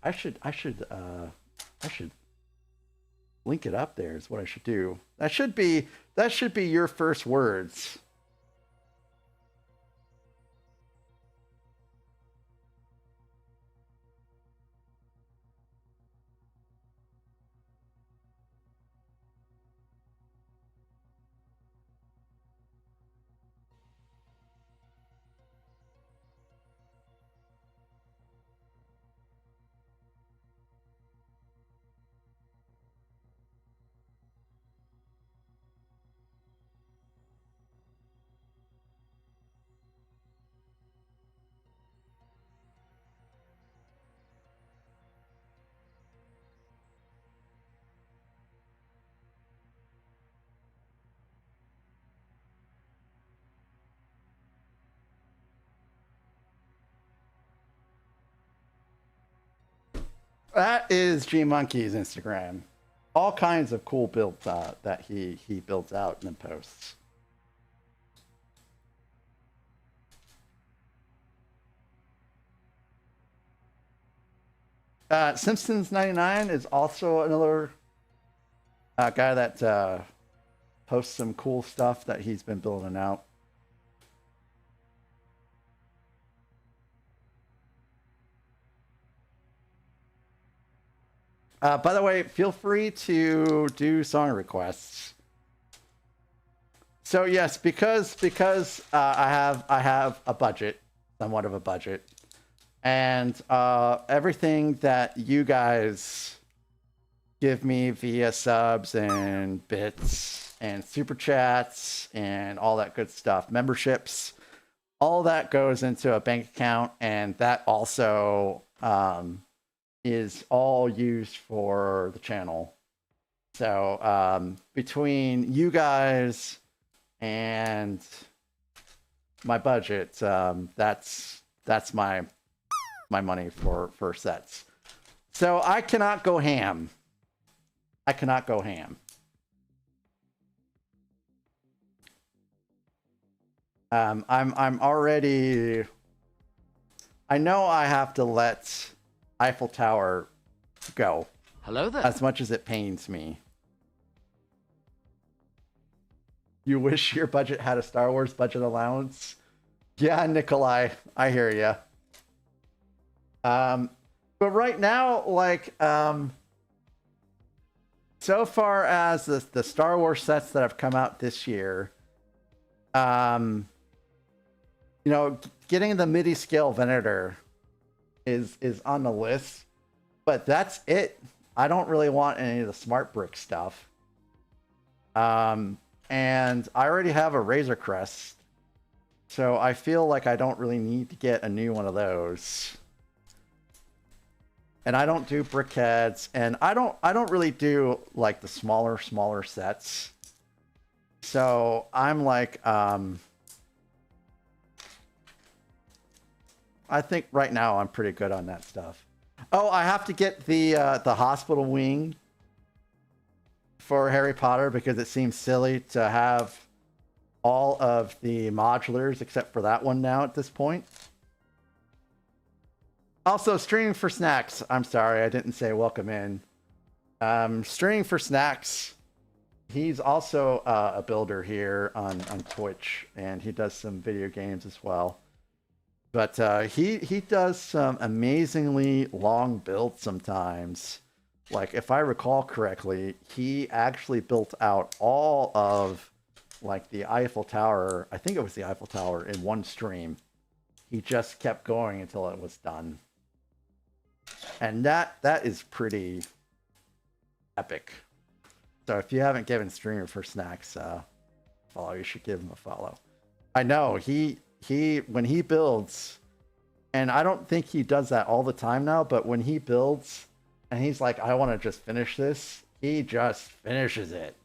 I should link it up there is what I should do. That should be your first words. That is G-Monkey's Instagram. All kinds of cool builds that he builds out and then posts. Simpsons 99 is also another guy that posts some cool stuff that he's been building out. By the way, feel free to do song requests. So yes, because I have a budget, somewhat of a budget, and everything that you guys give me via subs and bits and super chats and all that good stuff, memberships, all that goes into a bank account, and that also is all used for the channel. So between you guys and my budget, that's my money for sets. So I cannot go ham. I'm already. I know I have to let Eiffel Tower go. Hello there. As much as it pains me. You wish your budget had a Star Wars budget allowance? Yeah, Nikolai, I hear ya. But right now, like, so far as the Star Wars sets that have come out this year, you know, getting the MIDI scale Venator is on the list, but that's it. I don't really want any of the smart brick stuff. And I already have a Razor Crest, so I feel like I don't really need to get a new one of those. And I don't do brickheads, and I don't really do like the smaller sets. So I'm like I think right now I'm pretty good on that stuff. Oh, I have to get the hospital wing for Harry Potter because it seems silly to have all of the modulars except for that one now at this point. Also, streaming for snacks. I'm sorry, I didn't say welcome in. Streaming for snacks. He's also a builder here on Twitch, and he does some video games as well. But he does some amazingly long builds sometimes. Like, if I recall correctly, he actually built out all of, like, the Eiffel Tower. I think it was the Eiffel Tower in one stream. He just kept going until it was done. And that is pretty epic. So if you haven't given Streamer for Snacks a follow, you should give him a follow. I know, he when he builds, and I don't think he does that all the time now, but when he builds and he's like, I want to just finish this, he just finishes it.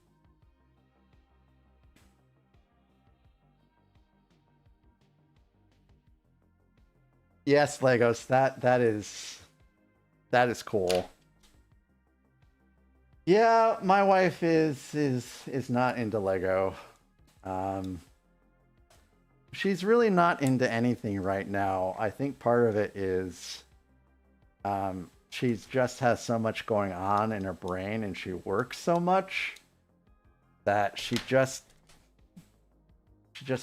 Yes, Legos, that is cool. Yeah, my wife is not into Lego. She's really not into anything right now. I think part of it is she just has so much going on in her brain and she works so much that she just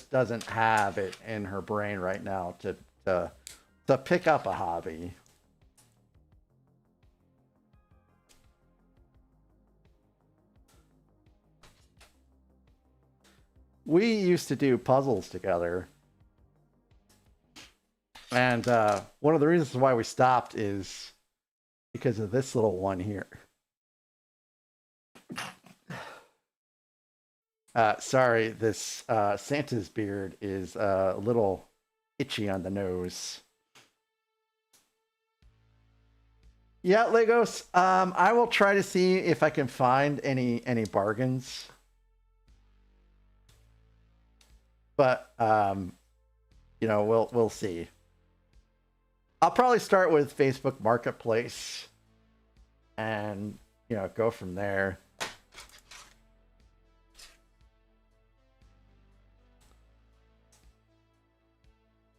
doesn't have it in her brain right now to pick up a hobby. We used to do puzzles together. And one of the reasons why we stopped is because of this little one here. Sorry, this Santa's beard is a little itchy on the nose. Yeah, Legos, I will try to see if I can find any bargains. But you know, we'll see. I'll probably start with Facebook Marketplace and, you know, go from there.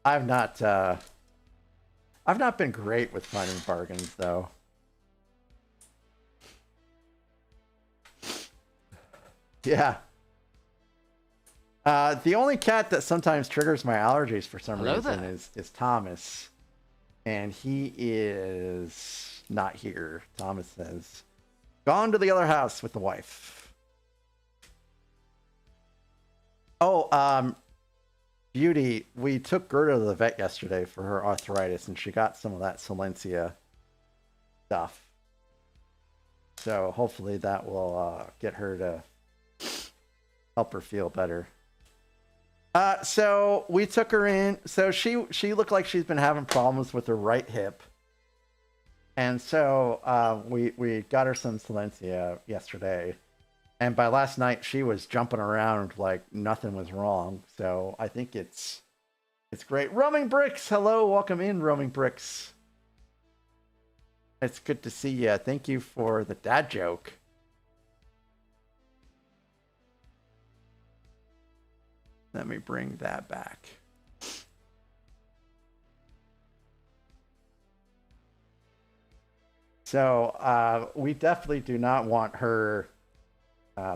I've not been great with finding bargains though. Yeah. The only cat that sometimes triggers my allergies for some reason is Thomas. And he is not here. Thomas has gone to the other house with the wife. Oh, Beauty, we took Gerda to the vet yesterday for her arthritis, and she got some of that Silencia stuff. So hopefully that will get her to help her feel better. So we took her in. So she looked like she's been having problems with her right hip. And so we got her some Silencia yesterday. And by last night, she was jumping around like nothing was wrong. So I think it's great. Roaming Bricks, hello, welcome in, Roaming Bricks. It's good to see you. Thank you for the dad joke. Let me bring that back. So we definitely do not want her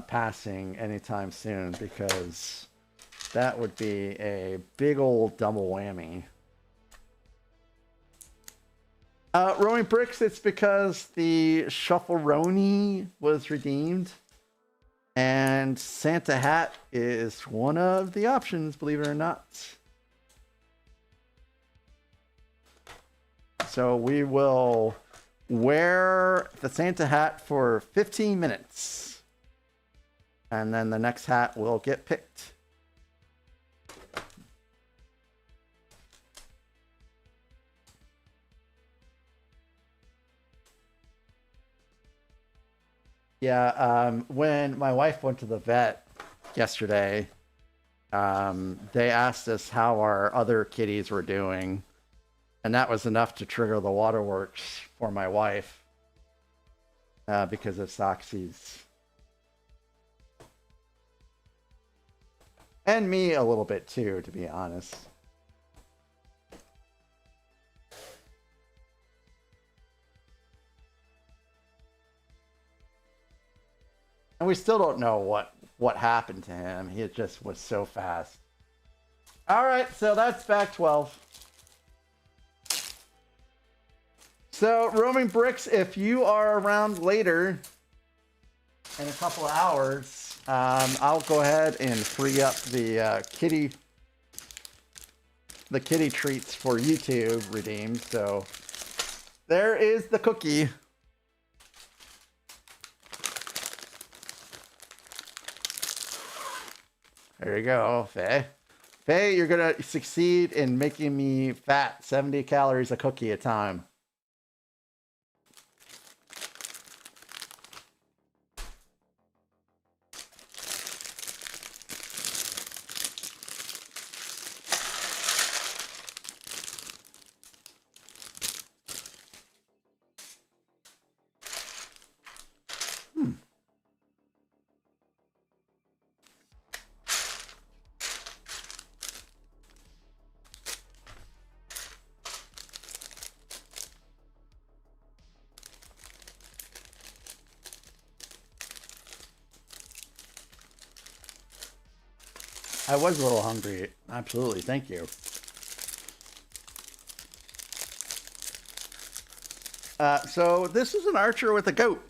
passing anytime soon, because that would be a big old double whammy. Roaming Bricks, it's because the Shuffleroni was redeemed. And Santa hat is one of the options, believe it or not. So we will wear the Santa hat for 15 minutes. And then the next hat will get picked. Yeah, when my wife went to the vet yesterday, they asked us how our other kitties were doing. And that was enough to trigger the waterworks for my wife because of Soxy's. And me a little bit too, to be honest. And we still don't know what happened to him. He just was so fast. All right, so that's back 12. So, Roaming Bricks, if you are around later in a couple of hours, I'll go ahead and free up the kitty treats for you to redeem. So, there is the cookie. There you go, Faye. Faye, you're going to succeed in making me fat. 70 calories a cookie a time. I was a little hungry. Absolutely. Thank you. So this is an archer with a goat.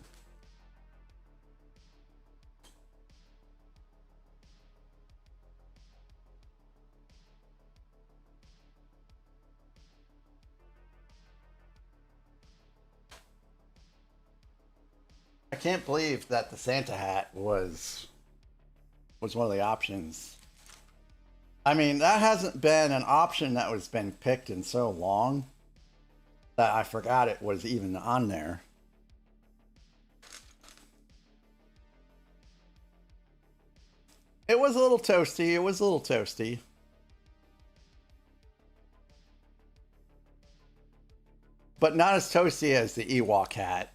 I can't believe that the Santa hat was one of the options. I mean, that hasn't been an option that was been picked in so long that I forgot it was even on there. It was a little toasty. It was a little toasty. But not as toasty as the Ewok hat.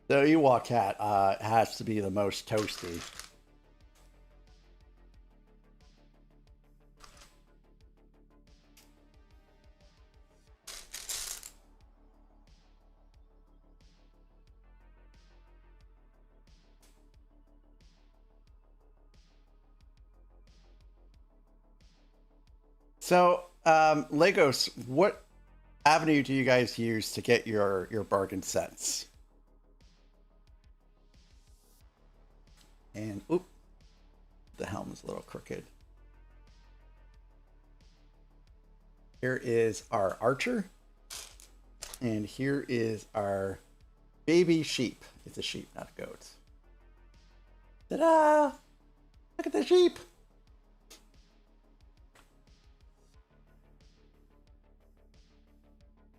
The Ewok hat has to be the most toasty. So, Legos, what avenue do you guys use to get your bargain sets? And, oop, the helm is a little crooked. Here is our archer. And here is our baby sheep. It's a sheep, not a goat. Ta-da! Look at the sheep!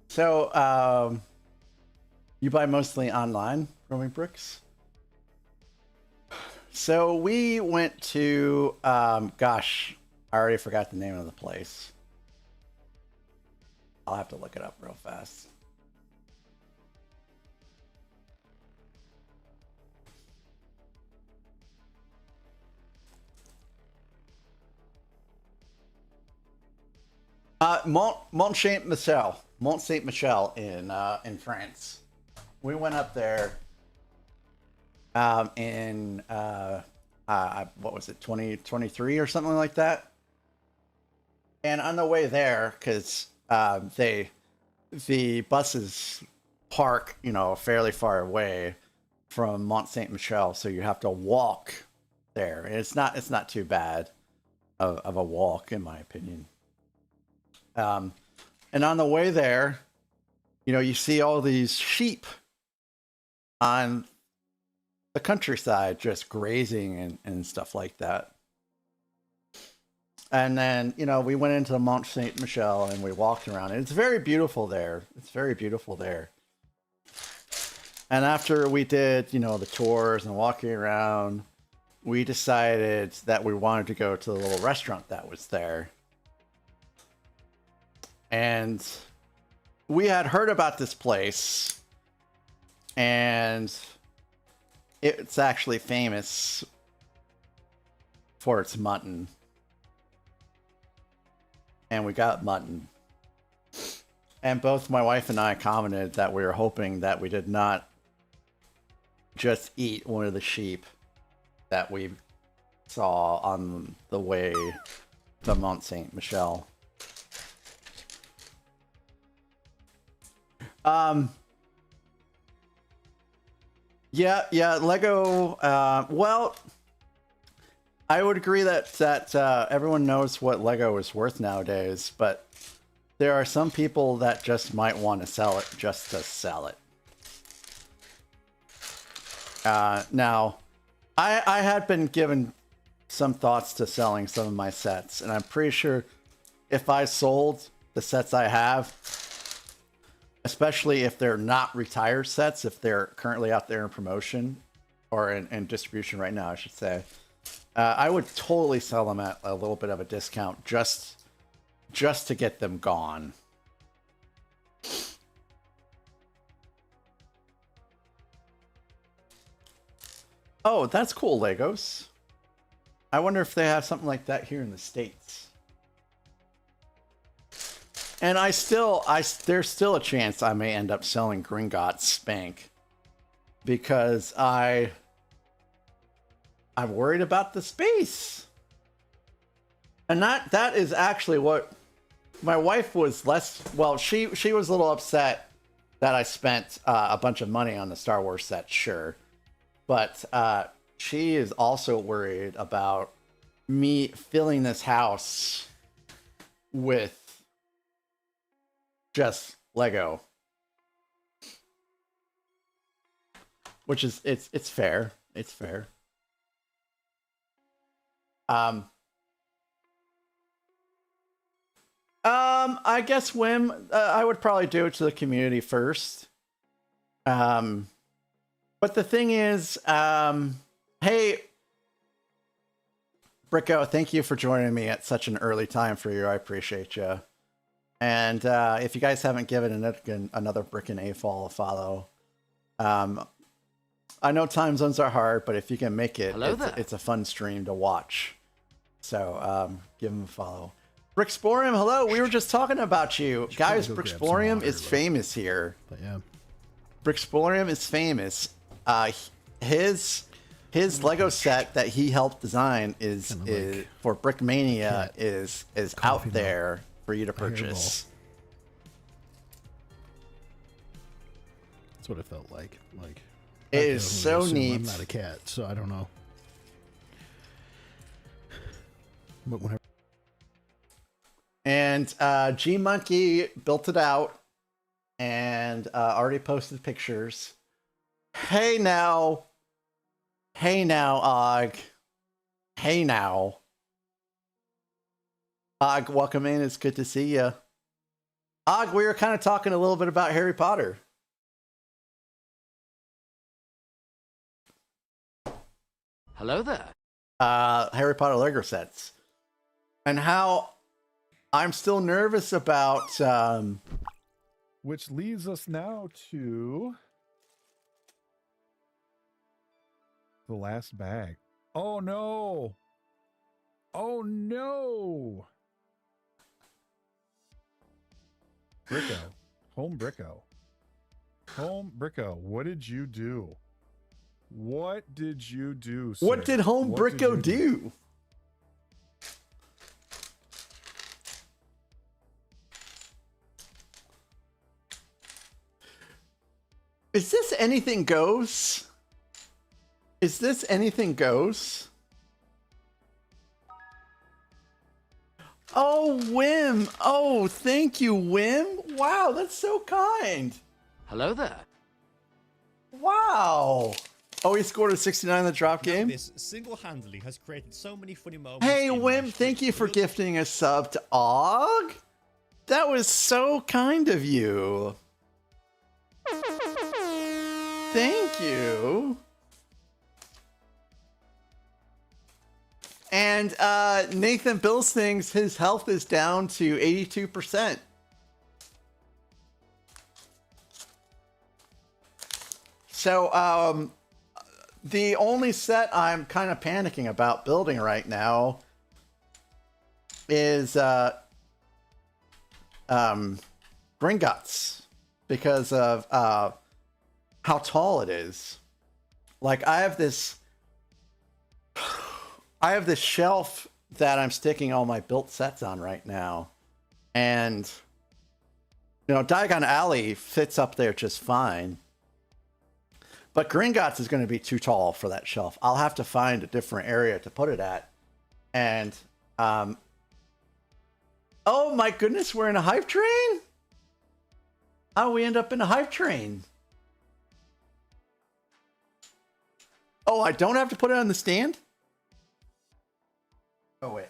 So, you buy mostly online, Roaming Bricks? So we went to, gosh, I already forgot the name of the place. I'll have to look it up real fast. Mont Saint Michel in France. We went up there. In what was it, 2023 or something like that. And on the way there, because the buses park, you know, fairly far away from Mont Saint Michel, so you have to walk there. And it's not too bad of a walk, in my opinion. And on the way there, you know, you see all these sheep on the countryside just grazing and stuff like that. And then, you know, we went into Mont Saint Michel and we walked around. And it's very beautiful there. It's very beautiful there. And after we did, you know, the tours and walking around, we decided that we wanted to go to the little restaurant that was there. And we had heard about this place, and it's actually famous for its mutton. And we got mutton. And both my wife and I commented that we were hoping that we did not just eat one of the sheep that we saw on the way to Mont Saint Michel. Yeah, Lego. Well, I would agree that everyone knows what Lego is worth nowadays, but there are some people that just might want to sell it just to sell it. Now, I had been given some thoughts to selling some of my sets, and I'm pretty sure if I sold the sets I have, especially if they're not retired sets, if they're currently out there in promotion or in distribution right now, I should say, I would totally sell them at a little bit of a discount just to get them gone. Oh, that's cool, Legos. I wonder if they have something like that here in the States. And there's still a chance I may end up selling Gringotts Spank because I'm worried about the space. And that is actually what my wife was she was a little upset that I spent a bunch of money on the Star Wars set, sure. But she is also worried about me filling this house with just Lego. Which is it's fair. It's fair. I guess Wim, I would probably do it to the community first. But the thing is, hey, Bricko, thank you for joining me at such an early time for you. I appreciate you. And if you guys haven't given another Brickin' A-Fall a follow, I know time zones are hard, but if you can make it, it's a fun stream to watch. So give him a follow. Brixporium, hello. We were just talking about you. Guys, Brixporium is famous here. But yeah. Brixporium is famous. His Lego set that he helped design is for Brickmania is out there for you to purchase. That's what it felt like. It is so neat. I'm not a cat, so I don't know. But whenever. And G Monkey built it out and already posted pictures. Hey now, Og. Hey now, Og. Welcome in. It's good to see you, Og. We were kind of talking a little bit about Harry Potter. Hello there. Harry Potter Lego sets, and how I'm still nervous about. Which leads us now to the last bag. Oh no! Oh no! Bricko. Home Bricko. Home Bricko. What did you do? What did you do, sir? What did Home Bricko do? Is this Anything Goes? Is this Anything Goes? Oh, Wim. Oh, thank you, Wim. Wow, that's so kind. Hello there. Wow. Oh, he scored a 69 in the drop game? This single-handedly has created so many funny moments. Hey, Wim, thank you for gifting a sub to Og. That was so kind of you. Thank you. And Nathan Bills thinks his health is down to 82%. So the only set I'm kind of panicking about building right now is Gringotts, because of how tall it is. Like I have this shelf that I'm sticking all my built sets on right now. And, you know, Diagon Alley fits up there just fine. But Gringotts is going to be too tall for that shelf. I'll have to find a different area to put it at. And, oh my goodness, we're in a hype train? How do we end up in a hype train? Oh, I don't have to put it on the stand? Oh, wait.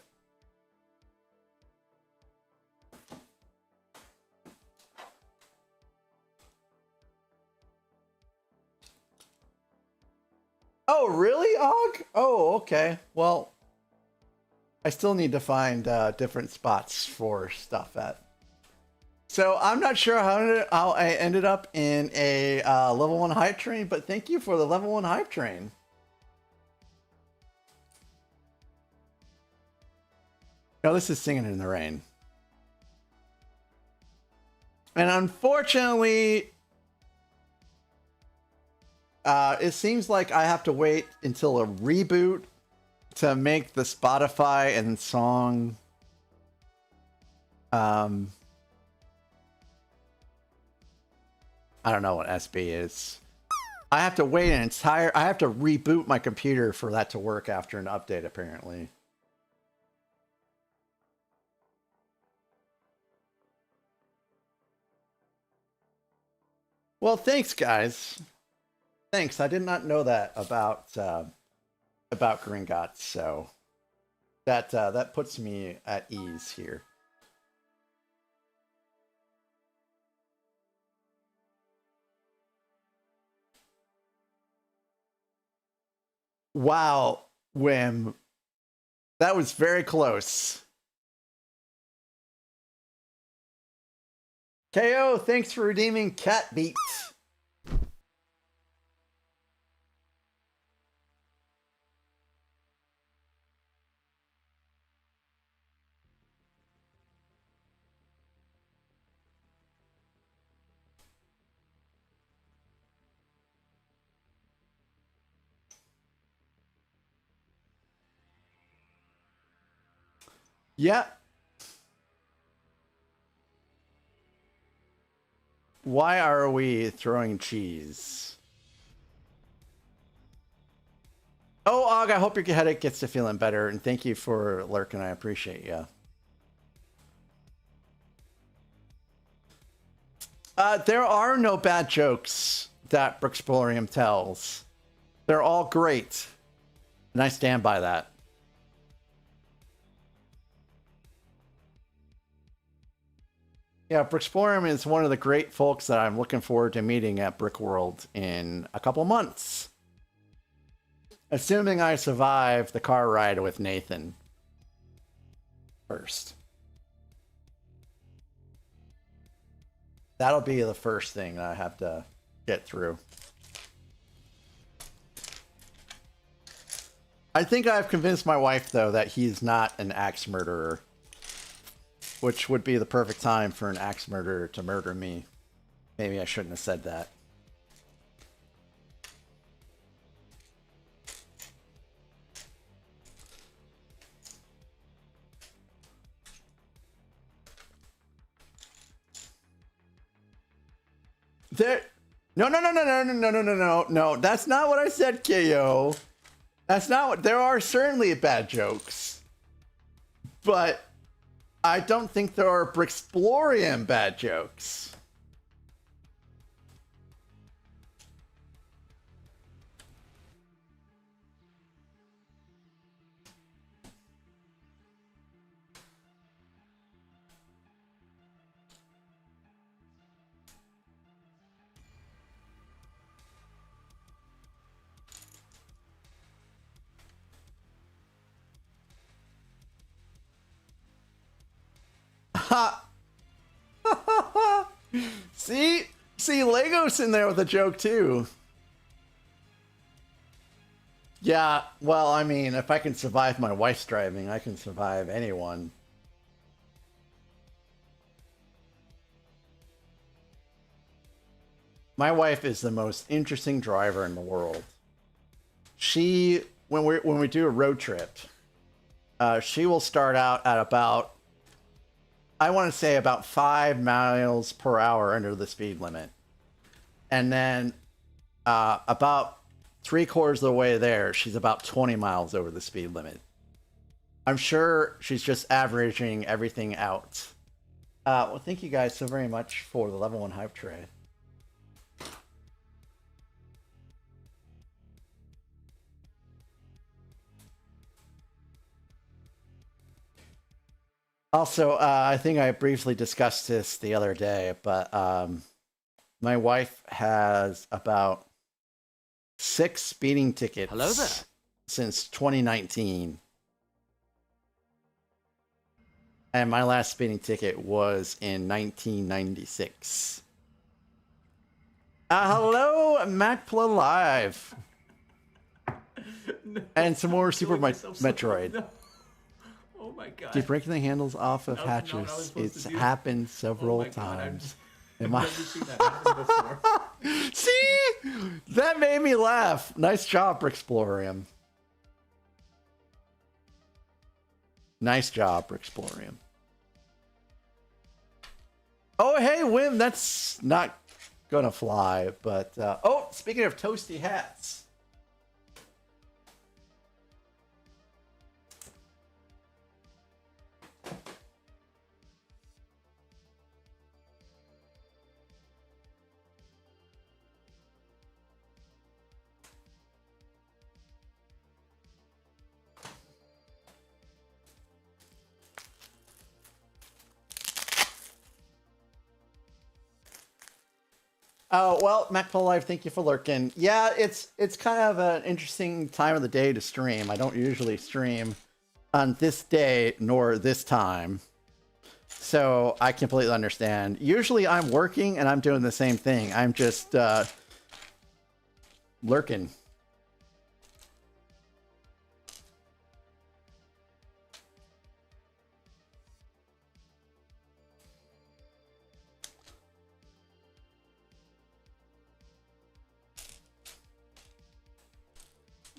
Oh, really, Og? Oh, okay. Well, I still need to find different spots for stuff at. So I'm not sure how I ended up in a level 1 hype train, but thank you for the level 1 hype train. No, this is Singing in the Rain. And unfortunately, it seems like I have to wait until a reboot to make the Spotify and song I don't know what SB is. I have to wait I have to reboot my computer for that to work after an update, apparently. Well, thanks, guys. Thanks. I did not know that about Gringotts, so that puts me at ease here. Wow, Wim. That was very close. KO, thanks for redeeming Cat Beat. Yeah. Why are we throwing cheese? Oh, Og, I hope your headache gets to feeling better, and thank you for lurking. I appreciate you. There are no bad jokes that Brixpolium tells. They're all great, and I stand by that. Yeah, Brixpolium is one of the great folks that I'm looking forward to meeting at Brickworld in a couple months. Assuming I survive the car ride with Nathan first. That'll be the first thing that I have to get through. I think I've convinced my wife, though, that he's not an axe murderer. Which would be the perfect time for an axe murderer to murder me. Maybe I shouldn't have said that. No. That's not what I said, KO. That's not what. There are certainly bad jokes, but I don't think there are Brixpolium bad jokes. See, Legos in there with a joke too. Yeah, well, I mean, if I can survive my wife's driving, I can survive anyone. My wife is the most interesting driver in the world. She, when we do a road trip, she will start out at about, I want to say about 5 miles per hour under the speed limit. And then about 3/4 of the way there, she's about 20 miles over the speed limit. I'm sure she's just averaging everything out. Well, thank you guys so very much for the level 1 hype tray. Also, I think I briefly discussed this the other day, but my wife has about 6 speeding tickets Hello there. since 2019. And my last speeding ticket was in 1996. Hello, MacPla Live. And some more Super Metroid. No. Oh my god. Keep breaking the handles off of That was not what I hatches. was supposed It's to do. happened several Oh my God, times. I've never seen that happen before. See? That made me laugh. Nice job, Brixplorium. Nice job, Brixplorium. Oh, hey, Wim, that's not gonna fly, but... oh, speaking of toasty hats. Oh, well, MacPaul Live, thank you for lurking. Yeah, it's kind of an interesting time of the day to stream. I don't usually stream on this day nor this time. So I completely understand. Usually I'm working and I'm doing the same thing. I'm just lurking.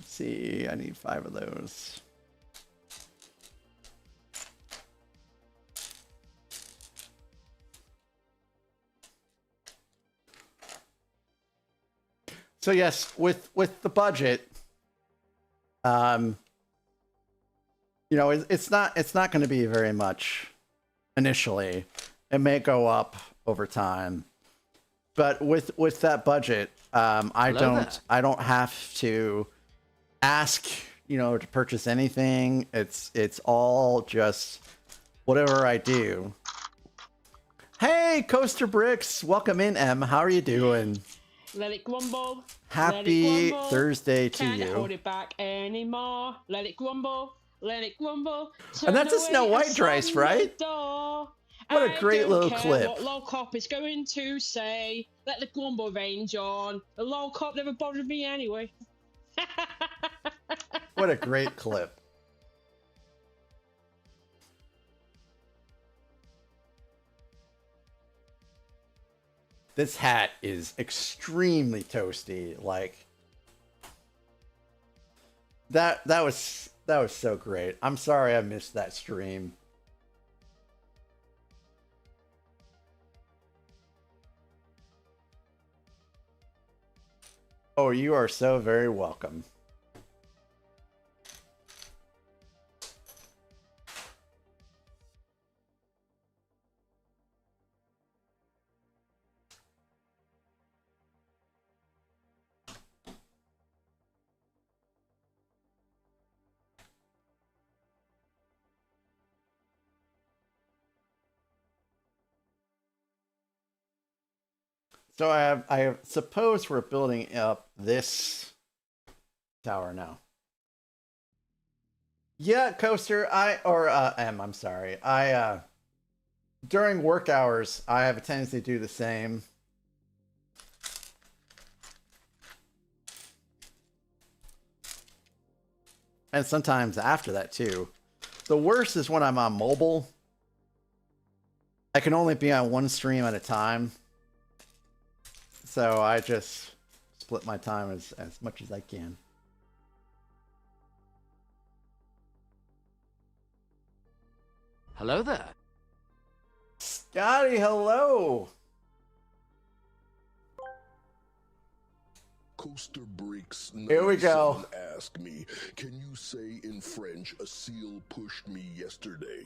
See, I need 5 of those. So yes, with the budget, you know, it's not going to be very much initially. It may go up over time, but with that budget, I don't have to ask, you know, to purchase anything. It's all just whatever I do. Hey, Coaster Bricks, welcome in, M. How are you doing? Let it grumble. Happy Let it grumble. Thursday to Can't you. hold it back anymore. Let it grumble. Let it grumble. And that's a Turn Snow away White and Drice, slam right? the door. What a great I little don't care clip. What low cop is going to say? Let the grumble range on. The low cop never bothered me anyway. What a great clip. This hat is extremely toasty. Like that was so great. I'm sorry I missed that stream. Oh, you are so very welcome. So I suppose we're building up this tower now. Yeah, Coaster, M, I'm sorry. during work hours, I have a tendency to do the same. And sometimes after that too. The worst is when I'm on mobile. I can only be on one stream at a time. So I just split my time as much as I can. Hello there. Scotty, hello. Coaster Breaks. Here we go. Ask me, can you say in French, a seal pushed me yesterday?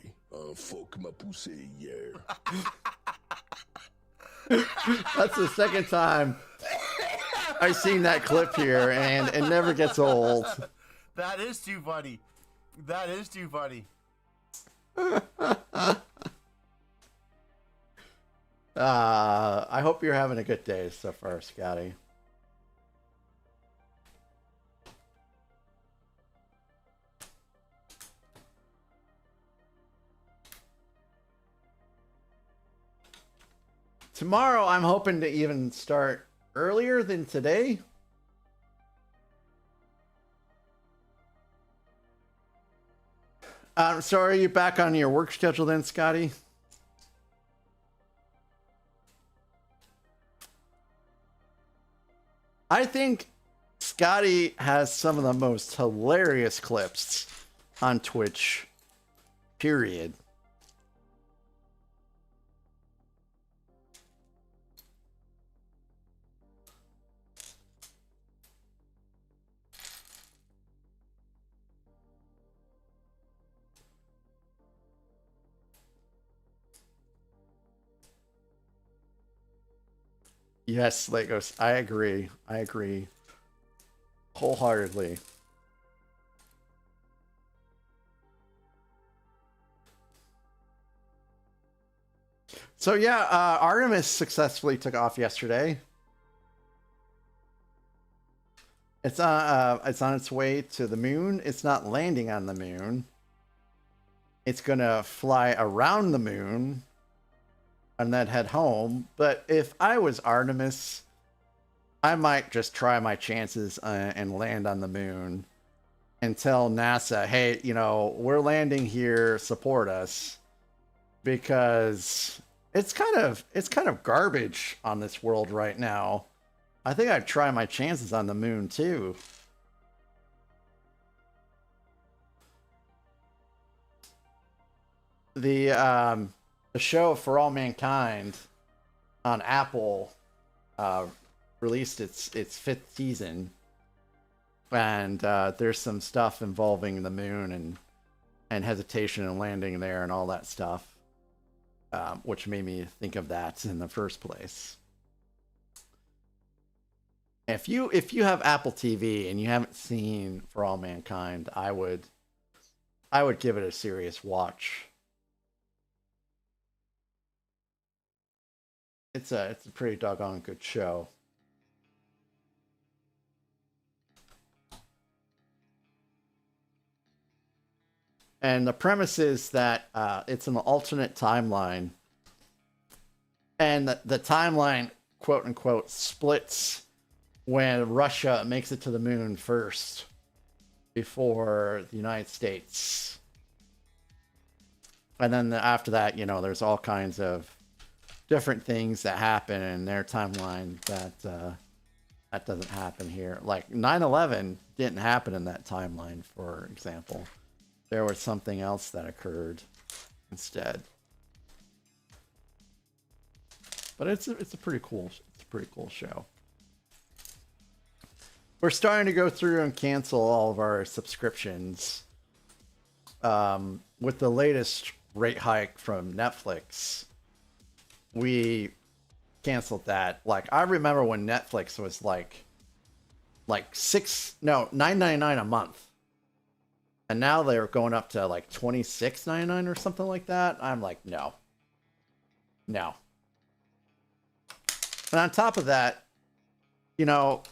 Fuck ma poussé hier. That's the second time I've seen that clip here, and it never gets old. That is too funny. That is too funny. I hope you're having a good day so far, Scotty. Tomorrow, I'm hoping to even start earlier than today. So are you back on your work schedule then, Scotty? I think Scotty has some of the most hilarious clips on Twitch, period. Yes, Legos. I agree. I agree. Wholeheartedly. So yeah, Artemis successfully took off yesterday. It's on its way to the moon. It's not landing on the moon. It's gonna fly around the moon and then head home. But if I was Artemis, I might just try my chances and land on the moon and tell NASA, hey, you know, we're landing here, support us, because it's kind of garbage on this world right now. I think I'd try my chances on the moon too. The show For All Mankind on Apple released its 5th season, and there's some stuff involving the moon and hesitation and landing there and all that stuff, which made me think of that in the first place. If you have Apple TV and you haven't seen For All Mankind, I would give it a serious watch. It's a pretty doggone good show. And the premise is that it's an alternate timeline. And the timeline, quote unquote, splits when Russia makes it to the moon first before the United States. And then after that, you know, there's all kinds of different things that happen in their timeline that doesn't happen here. Like 9/11 didn't happen in that timeline, for example. There was something else that occurred instead. But it's a pretty cool show. We're starting to go through and cancel all of our subscriptions. With the latest rate hike from Netflix, we canceled that. Like, I remember when Netflix was like $9.99 a month. And now they're going up to like $26.99 or something like that. I'm like, no. No. And on top of that, you know,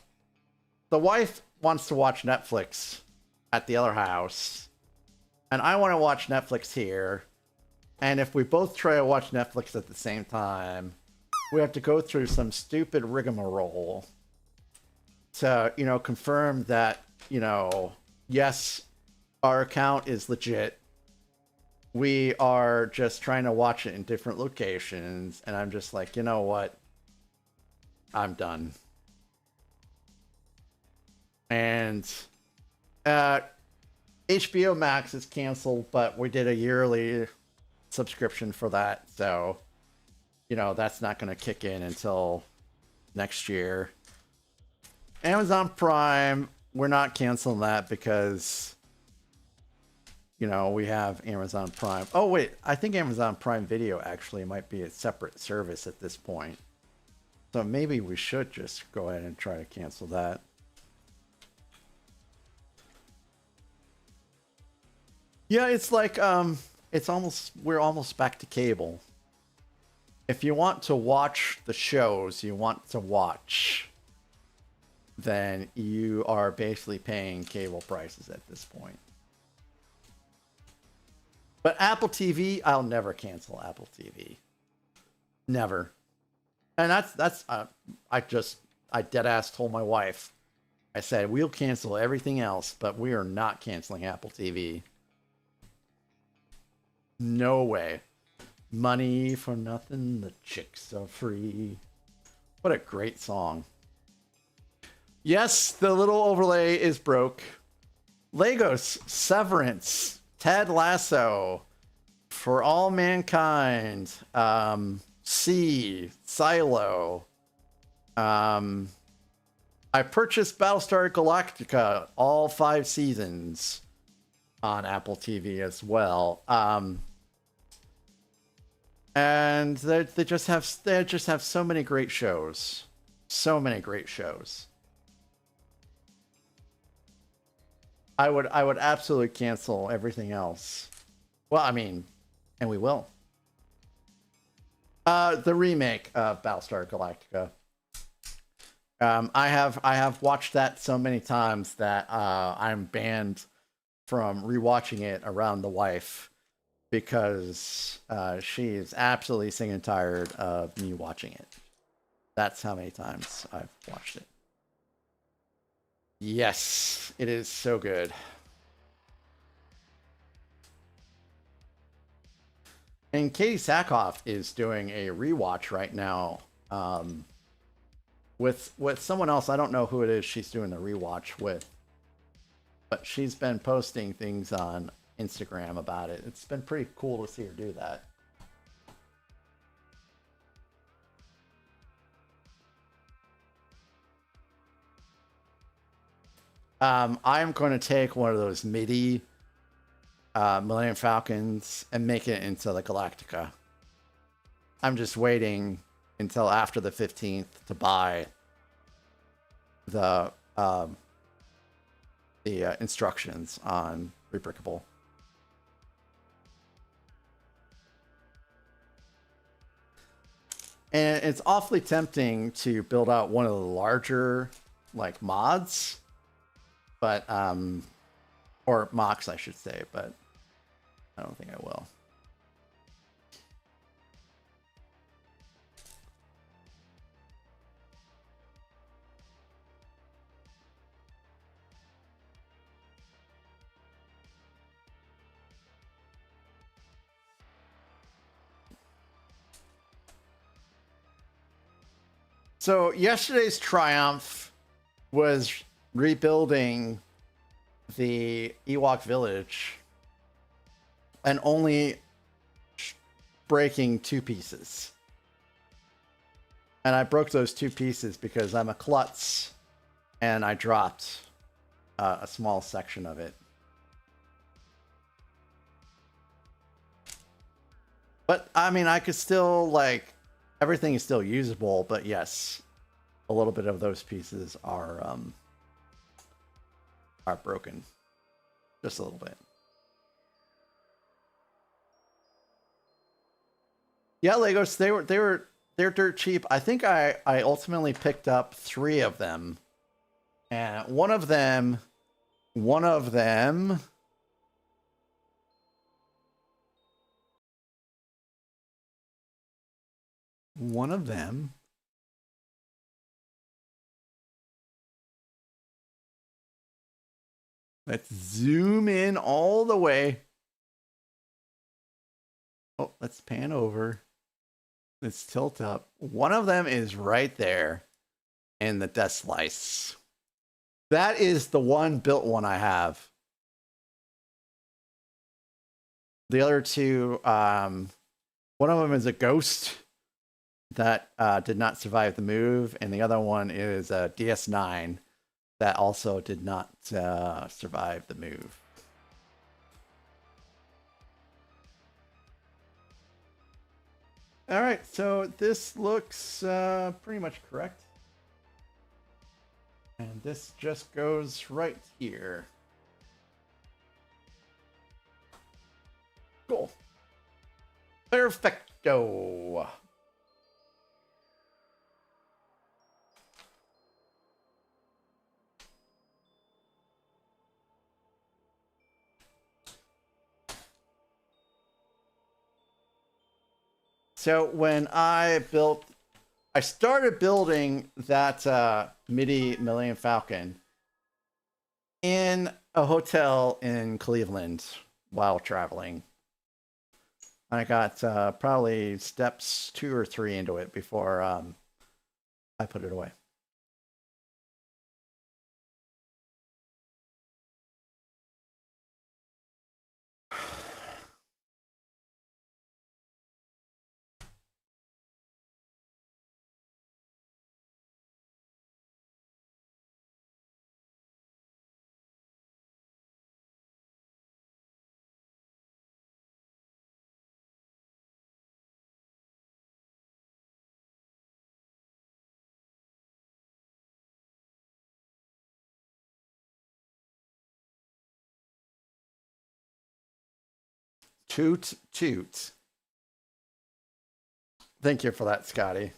the wife wants to watch Netflix at the other house, and I want to watch Netflix here. And if we both try to watch Netflix at the same time, we have to go through some stupid rigmarole to, you know, confirm that, you know, yes, our account is legit. We are just trying to watch it in different locations. And I'm just like, you know what? I'm done. And HBO Max is canceled, but we did a yearly subscription for that. So, you know, that's not going to kick in until next year. Amazon Prime, we're not canceling that because, you know, we have Amazon Prime. Oh, wait, I think Amazon Prime Video actually might be a separate service at this point. So maybe we should just go ahead and try to cancel that. Yeah, it's like, we're almost back to cable. If you want to watch the shows you want to watch, then you are basically paying cable prices at this point. But Apple TV, I'll never cancel Apple TV. Never. And I dead ass told my wife, I said, we'll cancel everything else, but we are not canceling Apple TV. No way. Money for nothing, the chicks are free. What a great song. Yes, the little overlay is broke. Legos, Severance, Ted Lasso, For All Mankind, C, Silo. I purchased Battlestar Galactica, all 5 seasons on Apple TV as well. And they just have so many great shows. So many great shows. I would absolutely cancel everything else. Well, I mean, and we will. The remake of Battlestar Galactica. I have watched that so many times that I'm banned from rewatching it around the wife because she is absolutely sick and tired of me watching it. That's how many times I've watched it. Yes, it is so good. And Katie Sackhoff is doing a rewatch right now with someone else. I don't know who it is she's doing the rewatch with, but she's been posting things on Instagram about it. It's been pretty cool to see her do that. I'm going to take one of those MIDI Millennium Falcons and make it into the Galactica. I'm just waiting until after the 15th to buy the instructions on Rebrickable. And it's awfully tempting to build out one of the larger like mods, but or mocks I should say, but I don't think I will. So yesterday's triumph was rebuilding the Ewok village and only breaking 2 pieces. And I broke those 2 pieces because I'm a klutz and I dropped a small section of it. But I mean, I could still, like, everything is still usable, but yes, a little bit of those pieces are broken. Just a little bit. Yeah, Legos, they're dirt cheap. I think I ultimately picked up 3 of them. And one of them one of them. Let's zoom in all the way. Oh, let's pan over. Let's tilt up. One of them is right there in the death slice. That is the one built one I have. The other two, one of them is a ghost that did not survive the move, and the other one is a DS9 that also did not survive the move. All right, so this looks pretty much correct. And this just goes right here. Cool. Perfecto. So when I started building that MIDI Millennium Falcon in a hotel in Cleveland while traveling. I got probably steps 2 or 3 into it before I put it away. Toot toot. Thank you for that, Scotty.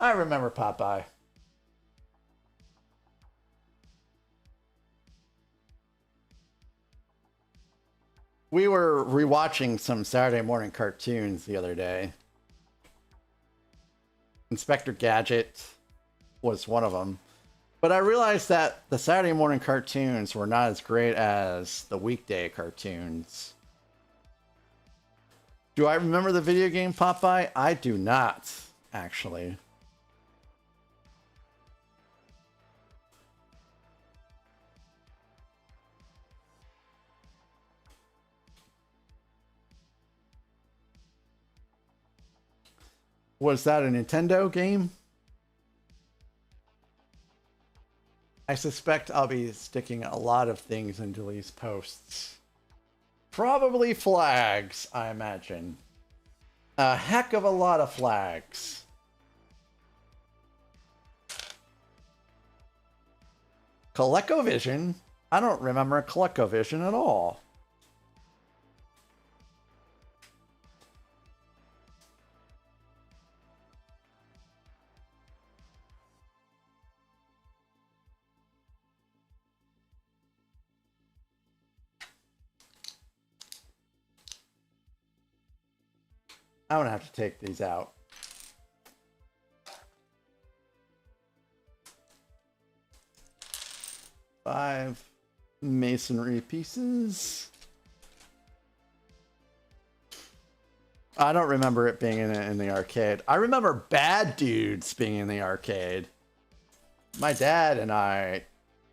I remember Popeye. We were rewatching some Saturday morning cartoons the other day. Inspector Gadget was one of them. But I realized that the Saturday morning cartoons were not as great as the weekday cartoons. Do I remember the video game Popeye? I do not, actually. Was that a Nintendo game? I suspect I'll be sticking a lot of things into these posts. Probably flags, I imagine. A heck of a lot of flags. ColecoVision? I don't remember ColecoVision at all. I'm gonna have to take these out. Five masonry pieces. I don't remember it being in the arcade. I remember Bad Dudes being in the arcade. My dad and I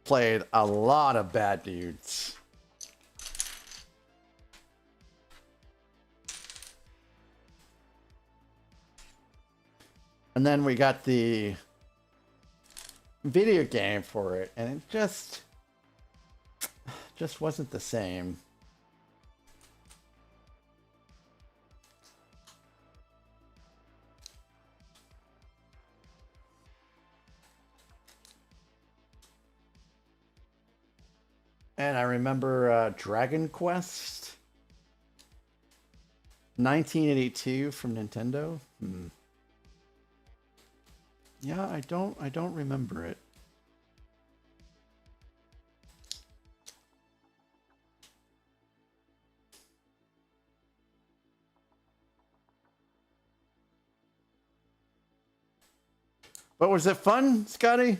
played a lot of Bad Dudes. And then we got the video game for it, and it just wasn't the same. And I remember Dragon Quest 1982 from Nintendo. Yeah, I don't remember it. But was it fun, Scotty?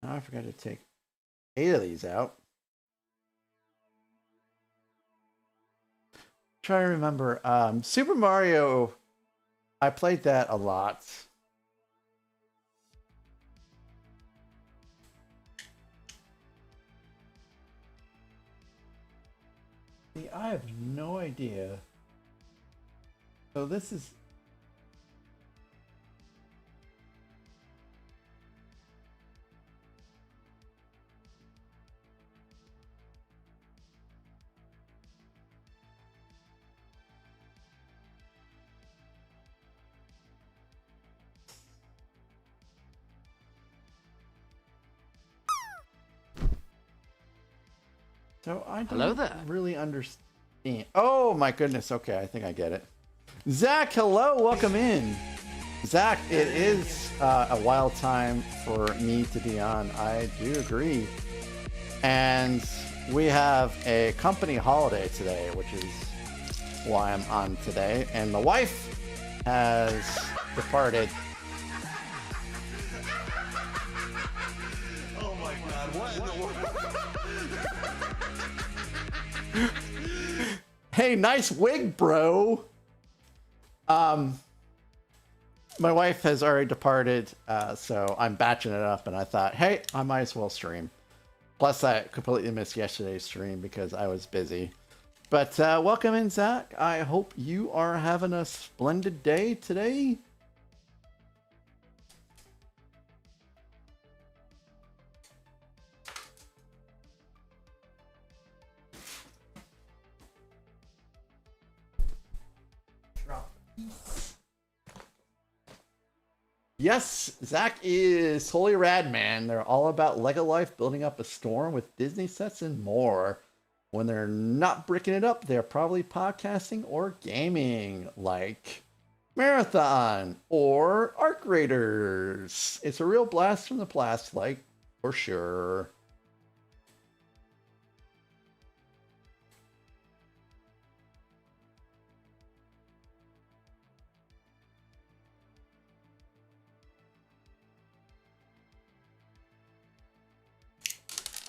Oh, I forgot to take 8 of these out. Try to remember. Super Mario, I played that a lot. See, I have no idea. So this is... So I don't really understand. Oh my goodness. Okay, I think I get it. Zach, hello, welcome in. Zach, it is a wild time for me to be on. I do agree. And we have a company holiday today, which is why I'm on today. And the wife has departed. Oh my god, what in the world? Hey, nice wig, bro. My wife has already departed, so I'm batching it up, and I thought, hey, I might as well stream. Plus, I completely missed yesterday's stream because I was busy. But welcome in, Zach. I hope you are having a splendid day today. Yes, Zach is totally rad, man. They're all about Lego life, building up a storm with Disney sets and more. When they're not bricking it up, they're probably podcasting or gaming, like Marathon or Arc Raiders. It's a real blast from the past, like, for sure.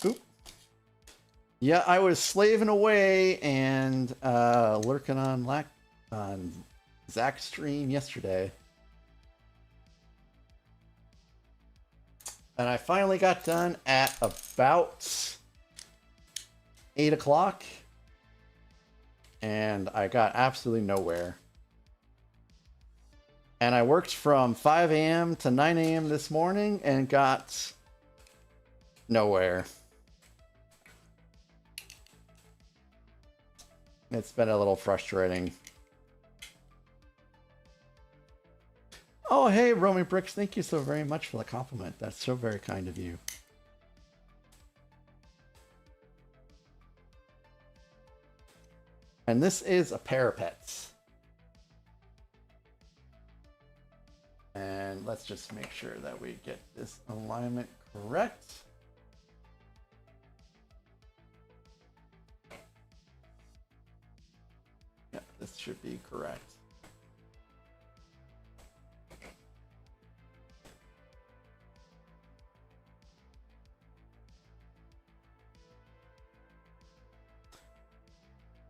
Oop. Yeah, I was slaving away and lurking on Zach's stream yesterday. And I finally got done at about 8 o'clock. And I got absolutely nowhere. And I worked from 5 a.m. to 9 a.m. this morning and got nowhere. It's been a little frustrating. Oh, hey, Romy Bricks, thank you so very much for the compliment. That's so very kind of you. And this is a parapet. And let's just make sure that we get this alignment correct. Yeah, this should be correct.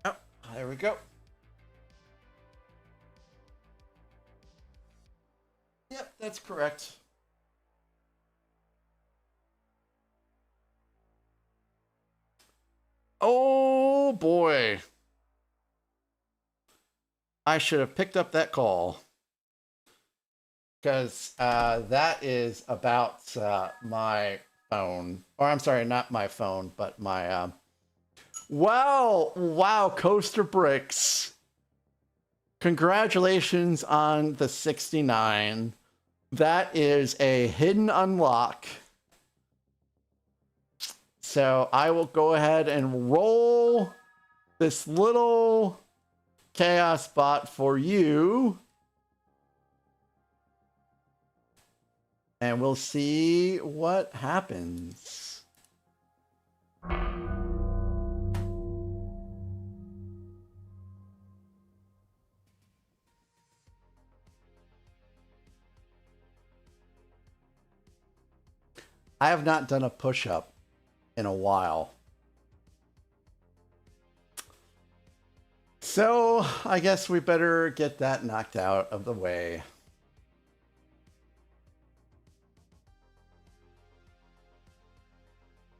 Oh, there we go. Yep, that's correct. I should have picked up that call. Because that is about my phone. Or I'm sorry, not my phone, but my... Wow, Coaster Bricks. Congratulations on the 69. That is a hidden unlock. So I will go ahead and roll this little chaos bot for you. And we'll see what happens. I have not done a push-up in a while. So I guess we better get that knocked out of the way.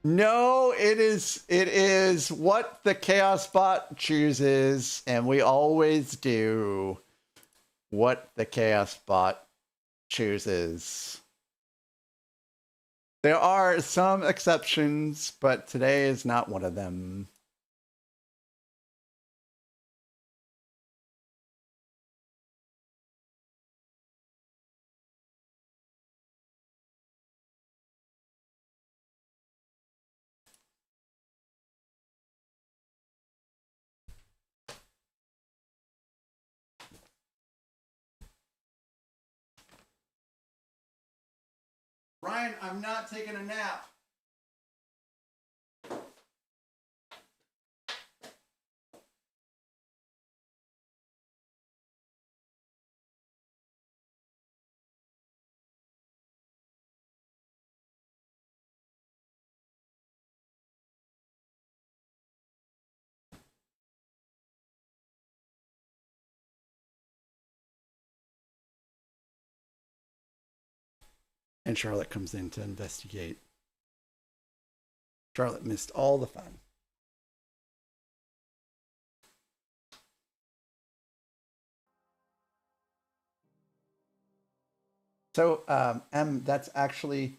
No, it is what the Chaos Bot chooses, and we always do what the Chaos Bot chooses. There are some exceptions, but today is not one of them. Ryan, I'm not taking a nap. And Charlotte comes in to investigate. Charlotte missed all the fun. So, that's actually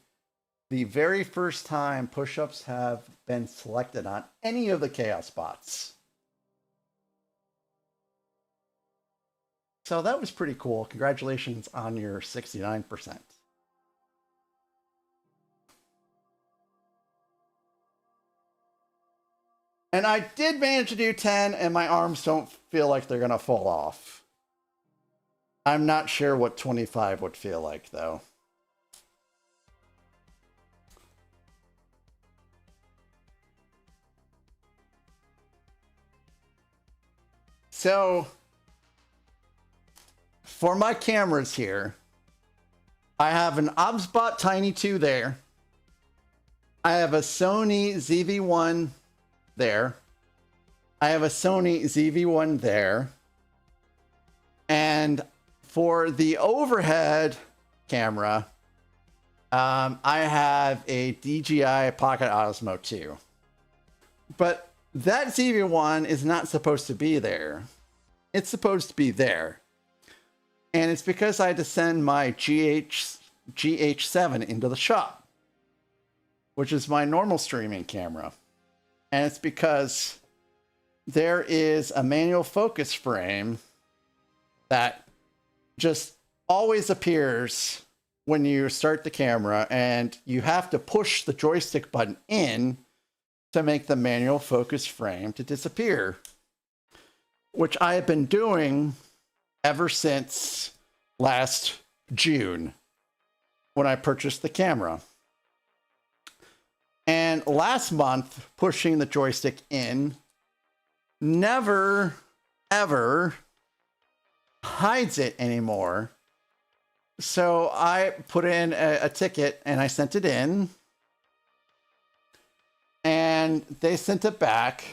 the very first time push-ups have been selected on any of the Chaos Bots. So that was pretty cool. Congratulations on your 69%. And I did manage to do 10, and my arms don't feel like they're going to fall off. I'm not sure what 25 would feel like, though. So, for my cameras here, I have an OBSBot Tiny 2 there. I have a Sony ZV-1 there. I have a Sony ZV-1 there. And for the overhead camera, I have a DJI Pocket Osmo 2. But that ZV-1 is not supposed to be there. It's supposed to be there. And it's because I had to send my GH7 into the shop, which is my normal streaming camera. And it's because there is a manual focus frame that just always appears when you start the camera, and you have to push the joystick button in to make the manual focus frame to disappear, which I have been doing ever since last June when I purchased the camera. And last month, pushing the joystick in never, ever hides it anymore. So I put in a ticket and I sent it in. And they sent it back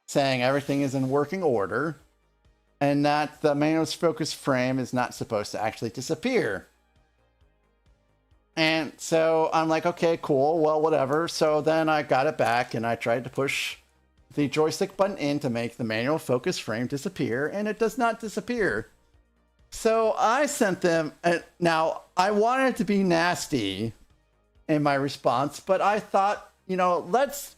saying everything is in working order and that the manual focus frame is not supposed to actually disappear. And so I'm like, okay, cool, well, whatever. So then I got it back and I tried to push the joystick button in to make the manual focus frame disappear, and it does not disappear. So I sent them, now I wanted to be nasty in my response, but I thought, you know, let's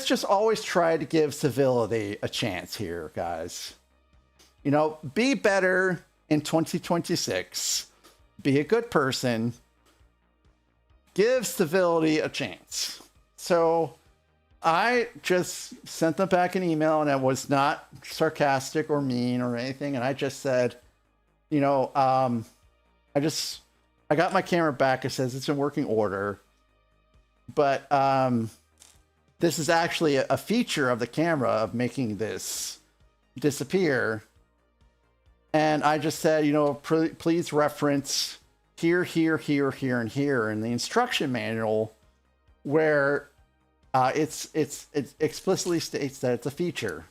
just always try to give civility a chance here, guys. You know, be better in 2026. Be a good person. Give civility a chance. So I just sent them back an email, and it was not sarcastic or mean or anything. And I just said, you know, I got my camera back. It says it's in working order. But this is actually a feature of the camera of making this disappear. And I just said, you know, please reference here, here, here, here, and here in the instruction manual, where it explicitly states that it's a feature.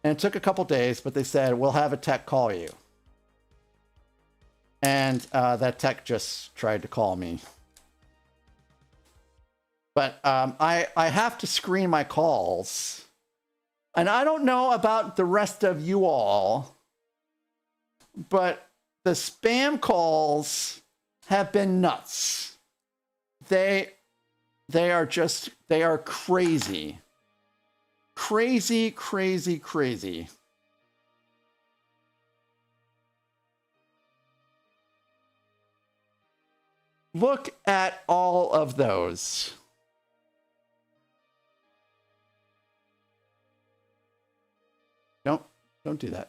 And it took a couple days, but they said, we'll have a tech call you. And that tech just tried to call me. But I have to screen my calls. And I don't know about the rest of you all, but the spam calls have been nuts. They are crazy. Crazy, crazy, crazy. Look at all of those. Don't do that.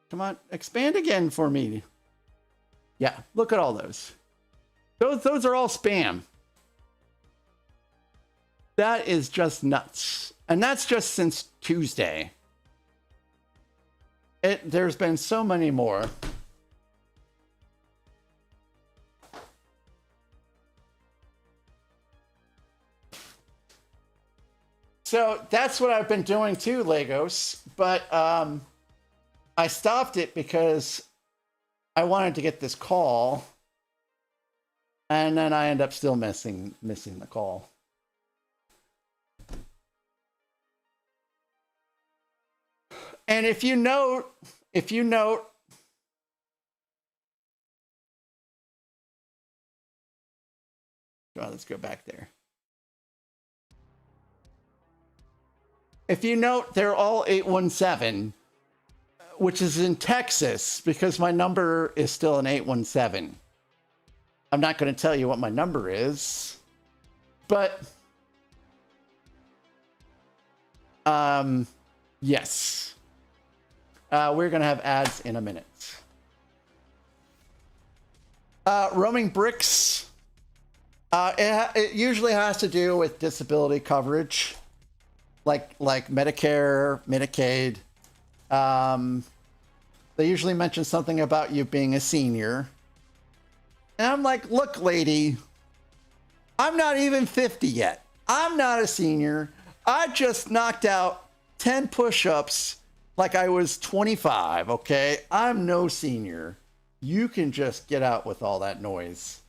Come on, expand again for me. Yeah, look at all those. Those are all spam. That is just nuts. And that's just since Tuesday. There's been so many more. So that's what I've been doing too, Legos. But I stopped it because I wanted to get this call. And then I end up still missing the call. And if you note, oh, let's go back there. If you note, they're all 817, which is in Texas because my number is still an 817. I'm not going to tell you what my number is, but yes. We're going to have ads in a minute. Roaming bricks. It usually has to do with disability coverage, like Medicare, Medicaid. They usually mention something about you being a senior. And I'm like, look, lady, I'm not even 50 yet. I'm not a senior. I just knocked out 10 push-ups like I was 25, okay? I'm no senior. You can just get out with all that noise.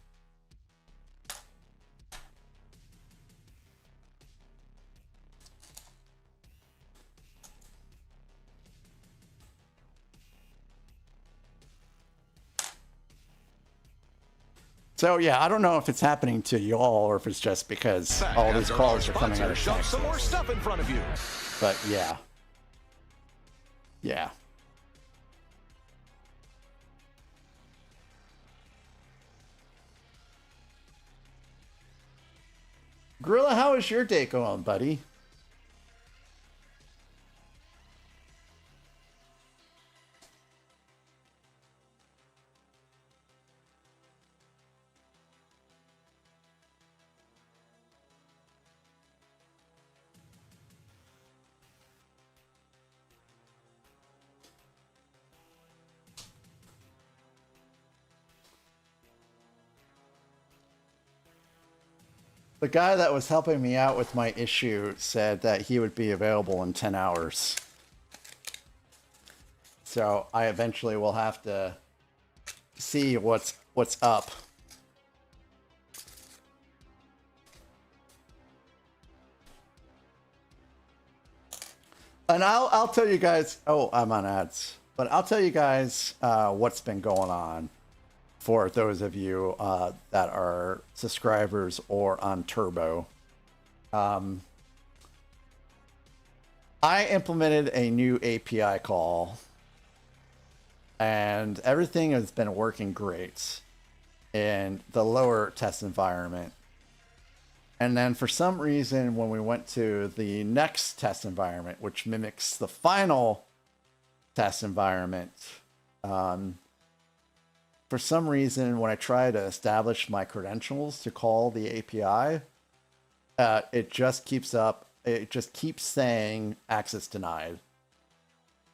So yeah, I don't know if it's happening to you all or if it's just because all these calls are coming out of Texas. Some more stuff in front of you. But yeah. Yeah. Gorilla, how is your day going, buddy? The guy that was helping me out with my issue said that he would be available in 10 hours. So I eventually will have to see what's up. And I'll tell you guys. Oh, I'm on ads, but I'll tell you guys what's been going on for those of you that are subscribers or on Turbo. I implemented a new API call, and everything has been working great in the lower test environment. And then for some reason, when we went to the next test environment, which mimics the final test environment, for some reason, when I try to establish my credentials to call the API, it just keeps saying access denied.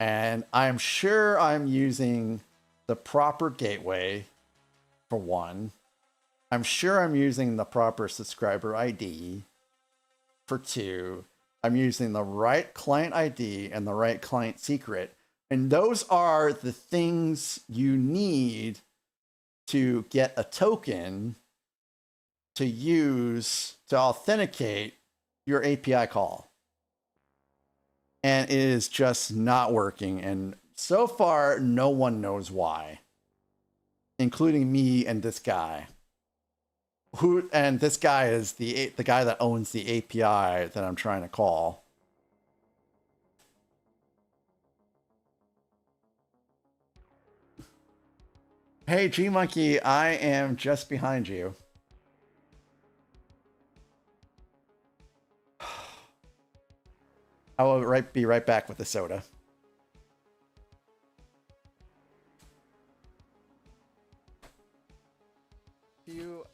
And I'm sure I'm using the proper gateway, for one. I'm sure I'm using the proper subscriber ID, for two. I'm using the right client ID and the right client secret. And those are the things you need to get a token to use to authenticate your API call. And it is just not working. And so far, no one knows why, including me and this guy. And this guy is the guy that owns the API that I'm trying to call. Hey, G Monkey, I am just behind you. I will be right back with the soda. You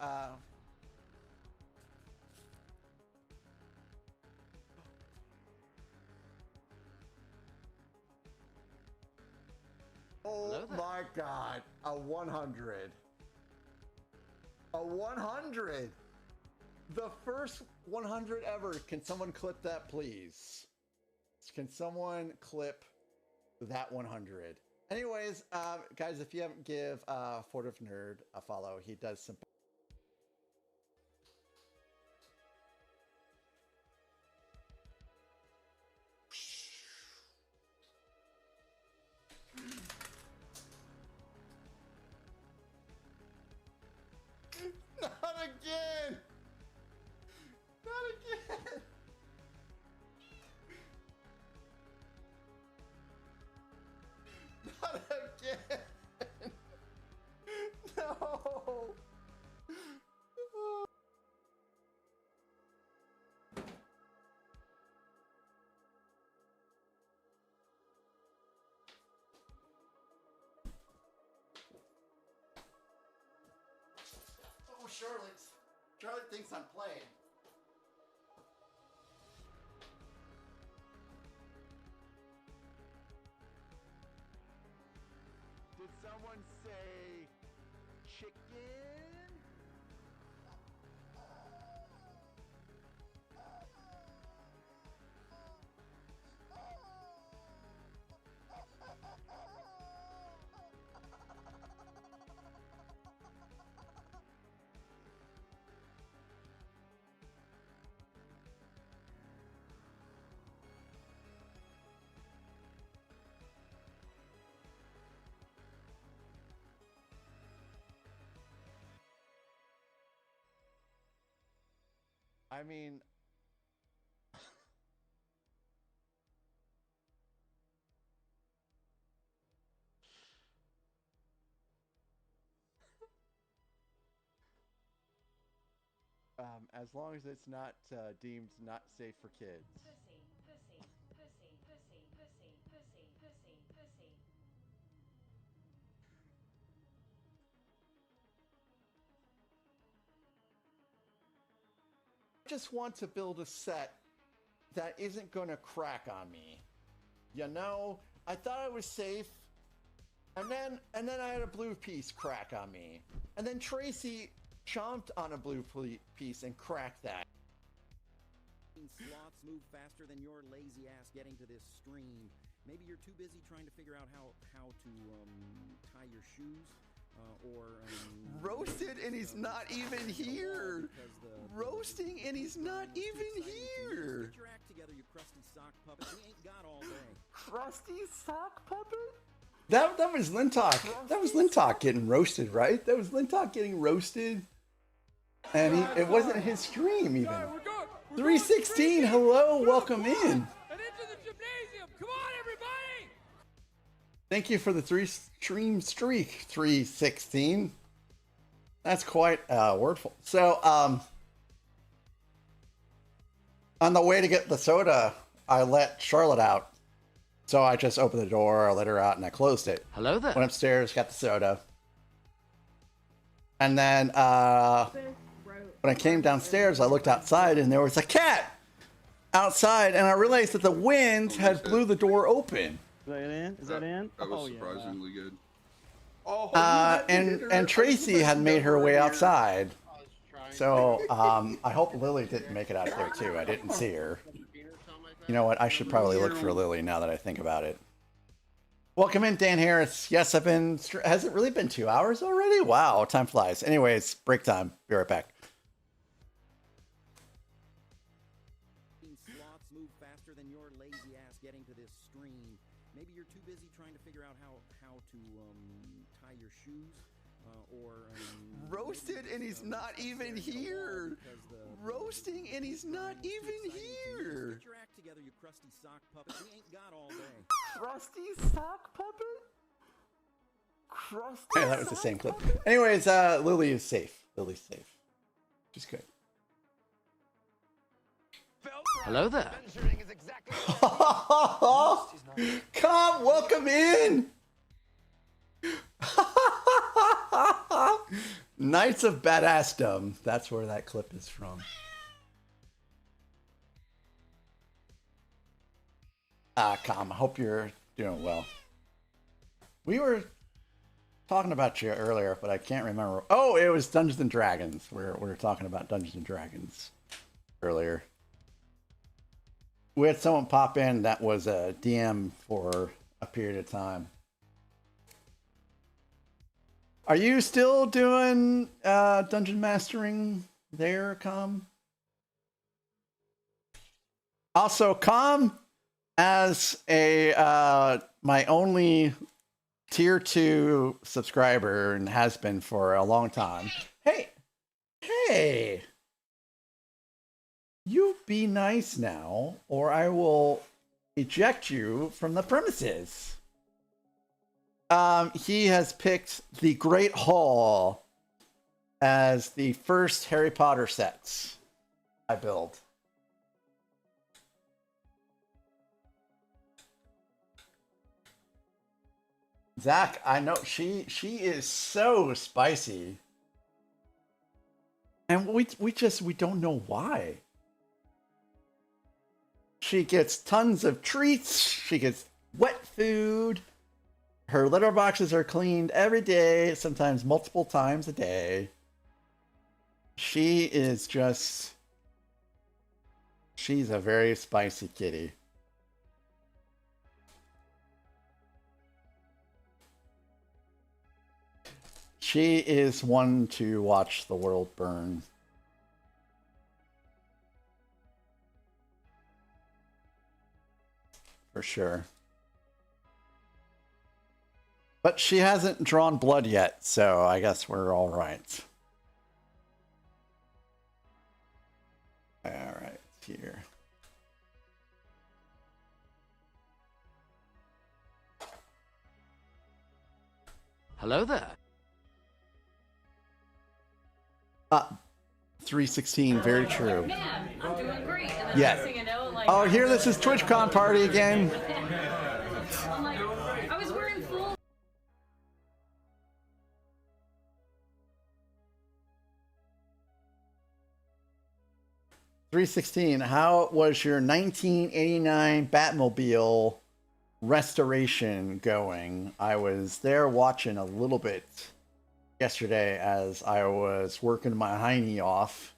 Oh my god, a 100. A 100. The first 100 ever. Can someone clip that, please? Can someone clip that 100? Anyways, guys, if you haven't give Fortive Nerd a follow, he does some. Not again! Not again! Not again! No! Oh, Charlotte thinks I'm playing. Did someone say chicken? I mean, as long as it's not deemed not safe for kids. Pussy, pussy, pussy, pussy, pussy, pussy, pussy, pussy. I just want to build a set that isn't going to crack on me. You know, I thought I was safe, and then I had a blue piece crack on me, and then Tracy chomped on a blue piece and cracked that. Sloths move faster than your lazy ass getting to this stream. Maybe you're too busy trying to figure out how to tie your shoes. Roasted and he's not even here. Roasting and he's not even here. Get your act together, you crusty sock puppet. We ain't got all day. Crusty sock puppet? That was Lintalk. That was Lintalk getting roasted, right? That was Lintalk getting roasted. And it wasn't his stream even. 316, hello, welcome in. And into the gymnasium. Come on, everybody! Thank you for the 3-stream streak, 316. That's quite wordful. So, on the way to get the soda, I let Charlotte out. So I just opened the door, I let her out, and I closed it. Hello there. Went upstairs, got the soda. And then when I came downstairs, I looked outside, and there was a cat outside, and I realized that the wind had blew the door open. Is that in? Is that in? That was Oh, yeah. surprisingly good. And Tracy had made her way outside. So I hope Lily didn't make it out there too. I didn't see her. You know what? I should probably look for Lily now that I think about it. Welcome in, Dan Harris. Yes, I've been... Has it really been 2 hours already? Wow, time flies. Anyways, break time. Be right back. Sloths move faster than your lazy ass getting to this stream. Maybe you're too busy trying to figure out how to tie your shoes or Roasted and he's not even here. Roasting and he's not even here. Get your act together, you crusty sock puppet. We ain't got all day. Crusty sock puppet? Crusty Hey, that was the same clip. Anyways, Lily is safe. Lily's safe. She's good. Hello there. Come, welcome in. Knights of Badassdom. That's where that clip is from. Com, I hope you're doing well. We were talking about you earlier, but I can't remember. Oh, it was Dungeons and Dragons. We were talking about Dungeons and Dragons earlier. We had someone pop in that was a DM for a period of time. Are you still doing dungeon mastering there, Com? Also, Com, as a my only tier 2 subscriber and has been for a long time. Hey, you be nice now, or I will eject you from the premises. He has picked the Great Hall as the first Harry Potter sets I build. Zach, I know she is so spicy. And we don't know why. She gets tons of treats, she gets wet food. Her litter boxes are cleaned every day, sometimes multiple times a day. She is just... She's a very spicy kitty. She is one to watch the world burn. For sure. But she hasn't drawn blood yet, so I guess we're all right. All right, here. Hello there. 316, very true. Man, I'm doing great. And then Yeah. next thing you know, like, Oh, here, this is TwitchCon party again. I'm like, I was wearing full. 316, how was your 1989 Batmobile restoration going? I was there watching a little bit yesterday as I was working my hiney off.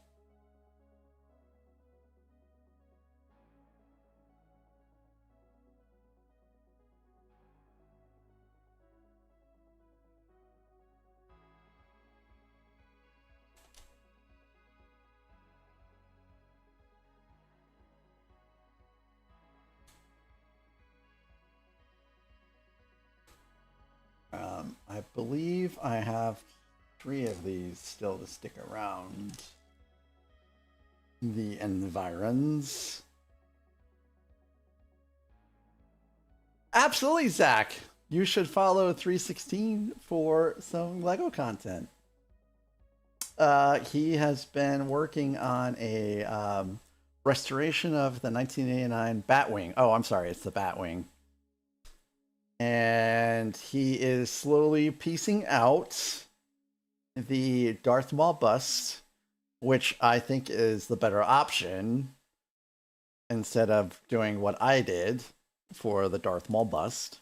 I believe I have 3 of these still to stick around the environs. Absolutely, Zach. You should follow 316 for some Lego content. He has been working on a restoration of the 1989 Batwing. Oh, I'm sorry, it's the Batwing. And he is slowly piecing out the Darth Maul bust, which I think is the better option instead of doing what I did for the Darth Maul bust.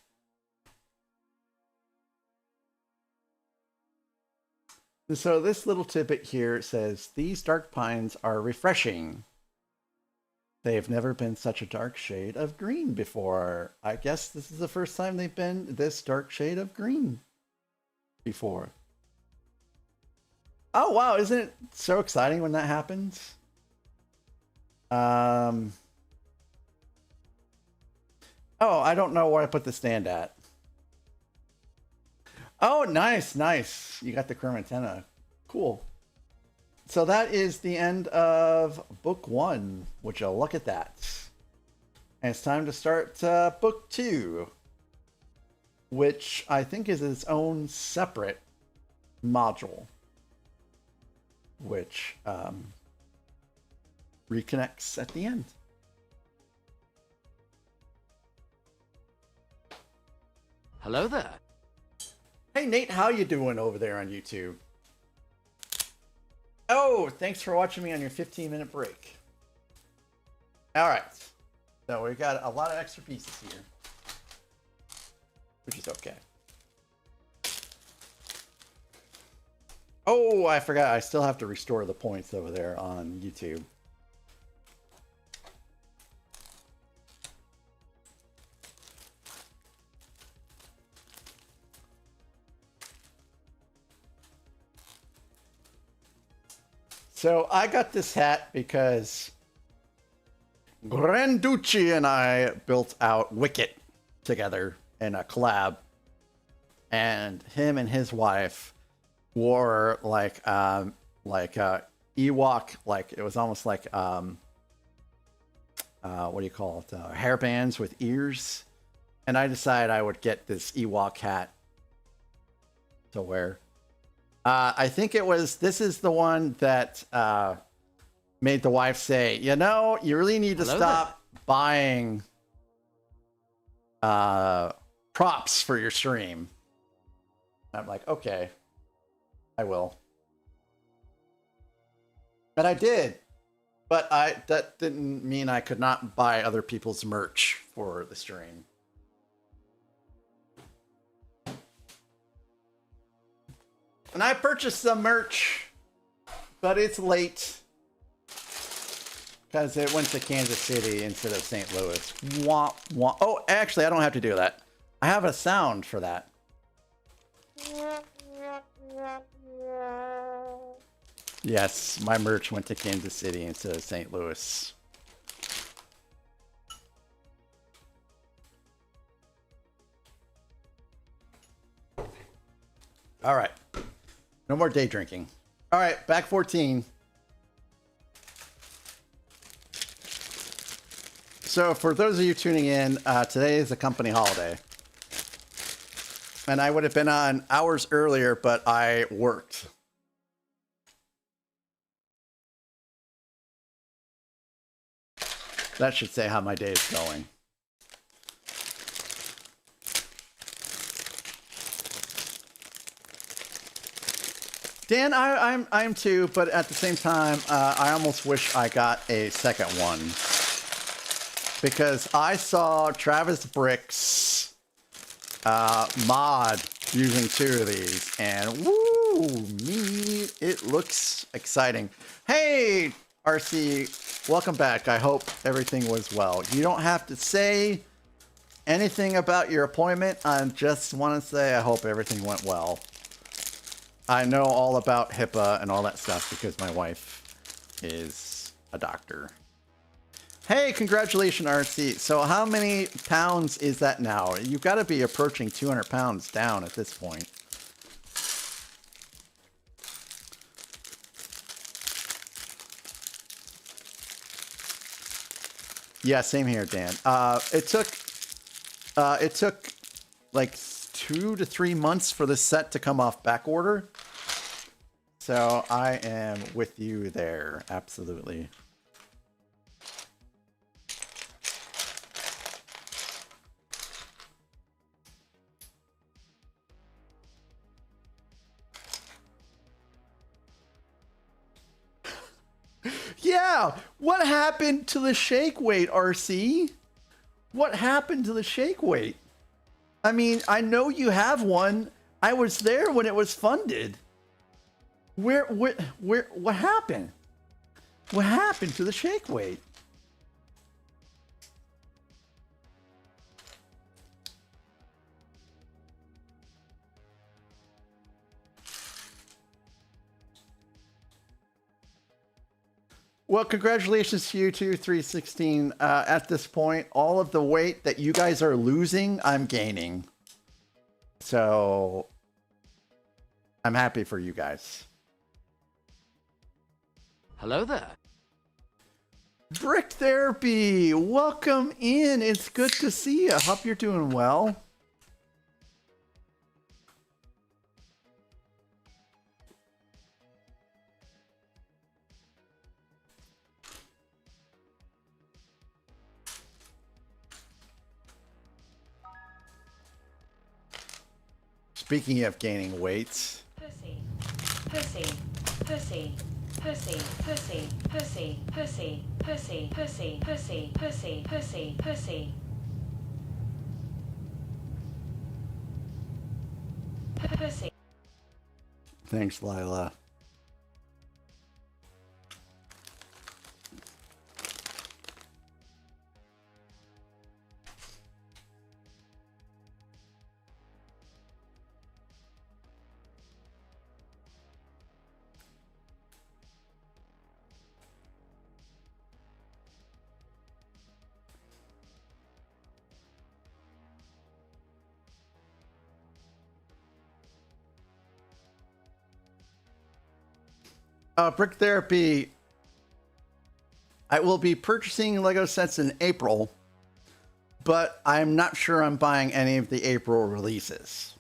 So this little tidbit here says, these dark pines are refreshing. They've never been such a dark shade of green before. I guess this is the first time they've been this dark shade of green before. Oh, wow. Isn't it so exciting when that happens? Oh, I don't know where I put the stand at. Oh, nice, nice. You got the chrome antenna. Cool. So that is the end of book 1. Would you look at that? And it's time to start book 2, which I think is its own separate module, which reconnects at the end. Hello there. Hey Nate, how you doing over there on YouTube? Oh, thanks for watching me on your 15-minute break. All right, so we got a lot of extra pieces here, which is okay. Oh, I forgot. I still have to restore the points over there on YouTube. So I got this hat because Granducci and I built out Wicket together in a collab, and him and his wife wore like Ewok, like it was almost like what do you call it, hairbands with ears, and I decided I would get this Ewok hat to wear. I think it was, this is the one that made the wife say, you know, you really need to stop buying props for your stream. I'm like, okay, I will. And I did, but that didn't mean I could not buy other people's merch for the stream. And I purchased some merch, but it's late because it went to Kansas City instead of St. Louis. Wah, wah. Oh, actually, I don't have to do that. I have a sound for that. Yes, my merch went to Kansas City instead of St. Louis. All right. No more day drinking. All right, back 14. So for those of you tuning in, today is a company holiday. And I would have been on hours earlier, but I worked. That should say how my day is going. Dan, I'm too, but at the same time, I almost wish I got a second one. Because I saw Travis Brick's mod using 2 of these, and woo, me, it looks exciting. Hey, RC, welcome back. I hope everything was well. You don't have to say anything about your appointment. I just want to say I hope everything went well. I know all about HIPAA and all that stuff because my wife is a doctor. Hey, congratulations, RC. So how many pounds is that now? You've got to be approaching 200 pounds down at this point. Yeah, same here, Dan. It took like 2 to 3 months for the set to come off back order. So I am with you there, absolutely. Yeah, what happened to the shake weight, RC? What happened to the shake weight? I mean, I know you have one. I was there when it was funded. What happened? What happened to the shake weight? Well, congratulations to you too, 316. At this point, all of the weight that you guys are losing, I'm gaining. So I'm happy for you guys. Hello there. Brick Therapy, welcome in. It's good to see you. Hope you're doing well. Speaking of gaining weights. Pussy. Pussy. Pussy. Pussy. Pussy. Pussy. Pussy. Pussy. Pussy. Pussy. Pussy. Pussy. Pussy. Pussy. Thanks, Lila. Brick Therapy. I will be purchasing Lego sets in April, but I'm not sure I'm buying any of the April releases.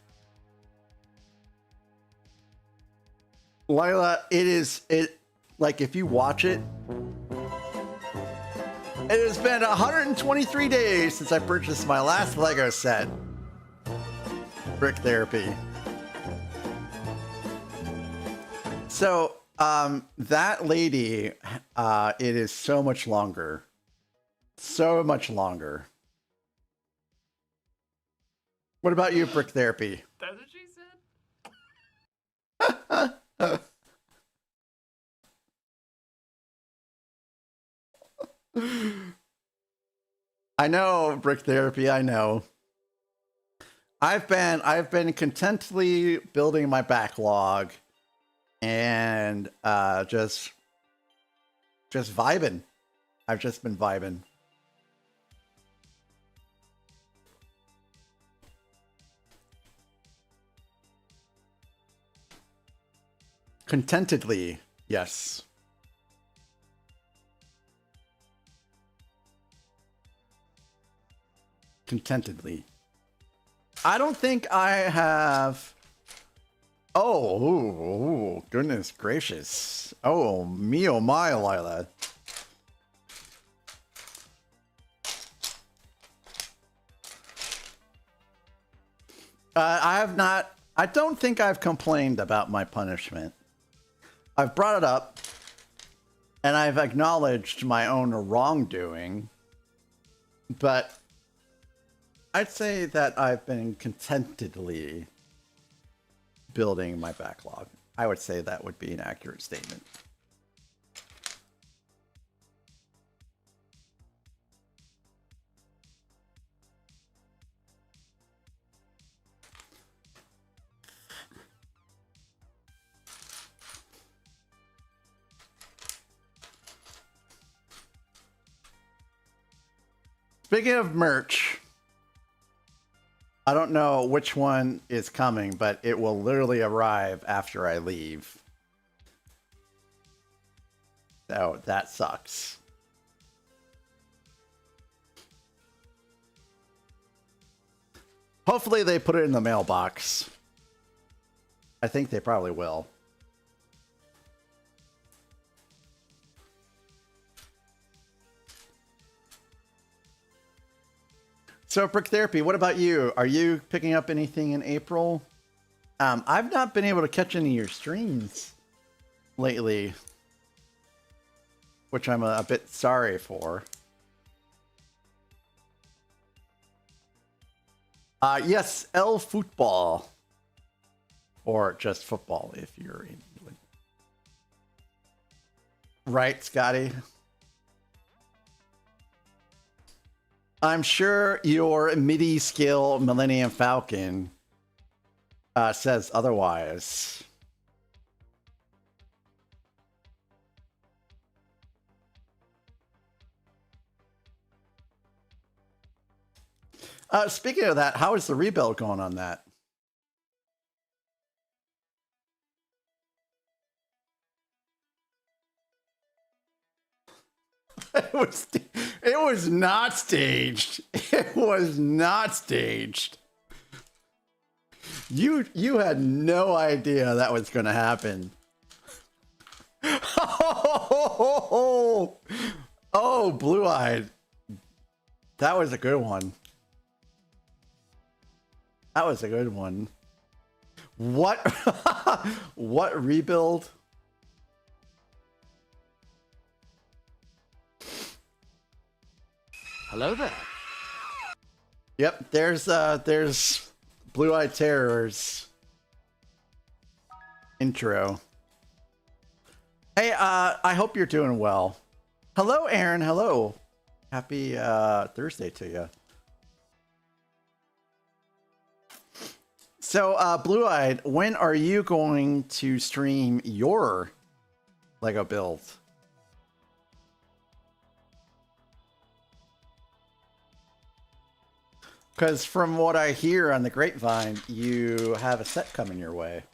Lila, like if you watch it, it has been 123 days since I purchased my last Lego set. Brick Therapy. So, that lady, it is so much longer. So much longer. What about you, Brick Therapy? That's what she said. I know, Brick Therapy, I know. I've been contentedly building my backlog and just vibing. I've just been vibing. Contentedly, yes. Contentedly. I don't think I have... Oh, goodness gracious. Oh, me oh my, Lila. I don't think I've complained about my punishment. I've brought it up, and I've acknowledged my own wrongdoing, but I'd say that I've been contentedly building my backlog. I would say that would be an accurate statement. Speaking of merch, I don't know which one is coming, but it will literally arrive after I leave. So that sucks. Hopefully they put it in the mailbox. I think they probably will. So, Brick Therapy, what about you? Are you picking up anything in April? I've not been able to catch any of your streams lately, which I'm a bit sorry for. Yes, El Football. Or just football if you're in England. Right, Scotty? I'm sure your MIDI skill Millennium Falcon says otherwise. Speaking of that, how is the rebuild going on that? It was not staged. It was not staged. You had no idea that was going to happen. Oh, blue-eyed. That was a good one. That was a good one. What? What rebuild? Hello there. Yep, there's Blue-Eyed Terror's intro. Hey, I hope you're doing well. Hello, Aaron. Hello. Happy Thursday to you. So, Blue-Eyed, when are you going to stream your Lego build? Because from what I hear on the grapevine, you have a set coming your way.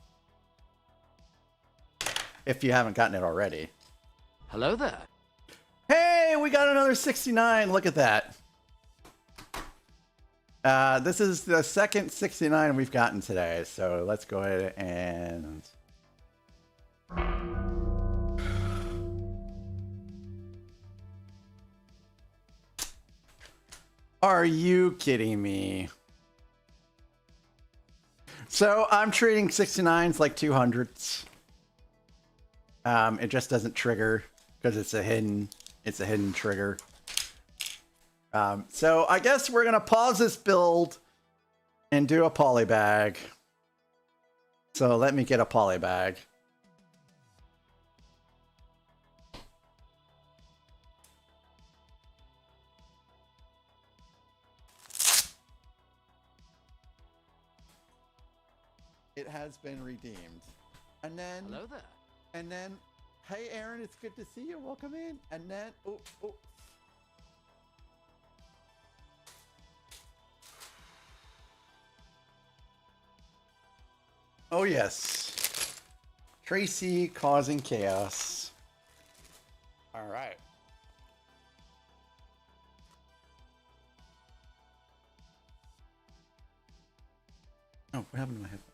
If you haven't gotten it already. Hello there. Hey, we got another 69. Look at that. This is the second 69 we've gotten today. So let's go ahead and... Are you kidding me? So I'm treating 69s like 200s. It just doesn't trigger because it's a hidden trigger. So I guess we're gonna pause this build and do a poly bag. So let me get a poly bag. It has been redeemed. And then... Hello there. And then... Hey, Aaron, it's good to see you. Welcome in. And then... Oh, oh. Oh, yes. Tracy causing chaos. All right. Oh, what happened to my headphone?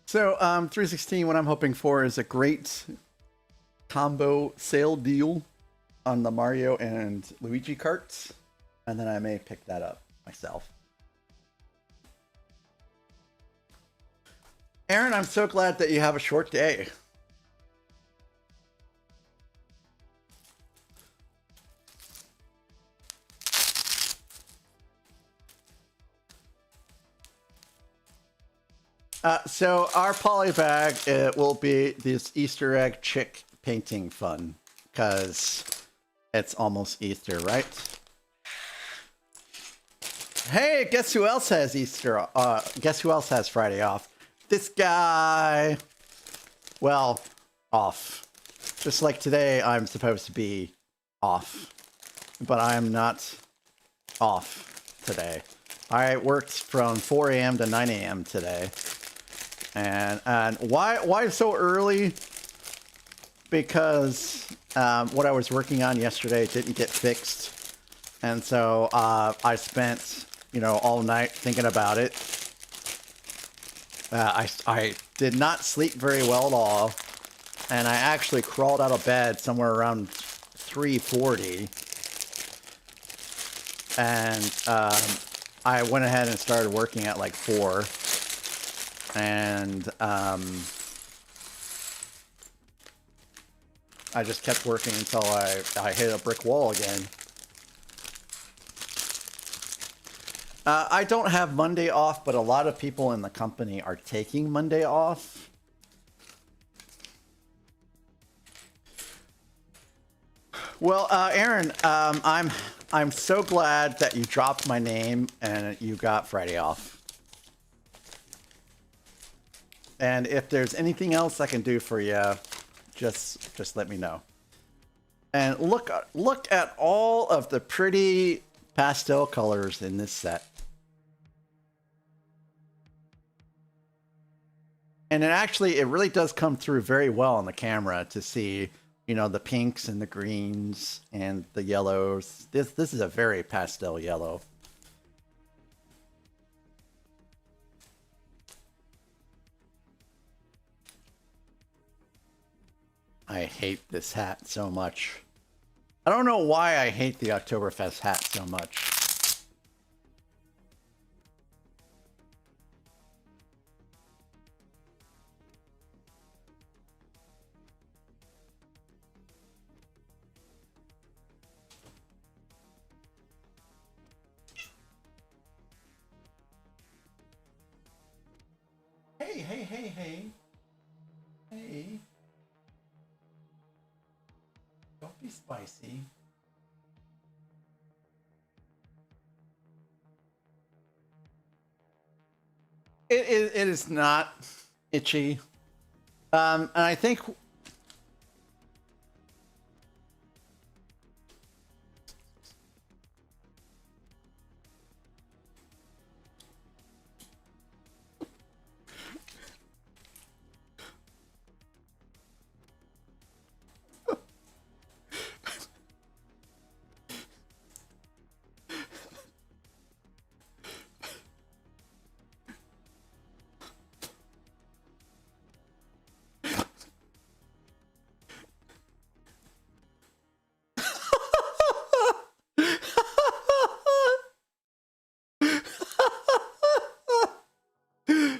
So, 316, what I'm hoping for is a great combo sale deal on the Mario and Luigi carts. And then I may pick that up myself. Aaron, I'm so glad that you have a short day. So our poly bag, it will be this Easter egg chick painting fun, because it's almost Easter, right? Hey, guess who else has Easter? Guess who else has Friday off? This guy. Well, off. Just like today, I'm supposed to be off, but I am not off today. I worked from 4 a.m. to 9 a.m. today. And why so early? because what I was working on yesterday didn't get fixed, and so I spent, you know, all night thinking about it. I did not sleep very well at all, and I actually crawled out of bed somewhere around 3:40, and I went ahead and started working at like 4, and I just kept working until I hit a brick wall again. I don't have Monday off, but a lot of people in the company are taking Monday off. Well, Aaron, I'm so glad that you dropped my name and you got Friday off. And if there's anything else I can do for you, just let me know. And look at all of the pretty pastel colors in this set. And it really does come through very well on the camera to see, you know, the pinks and the greens and the yellows. This is a very pastel yellow. I hate this hat so much. I don't know why I hate the Oktoberfest hat so much. Hey. Hey. Don't be spicy. It is not itchy. And I think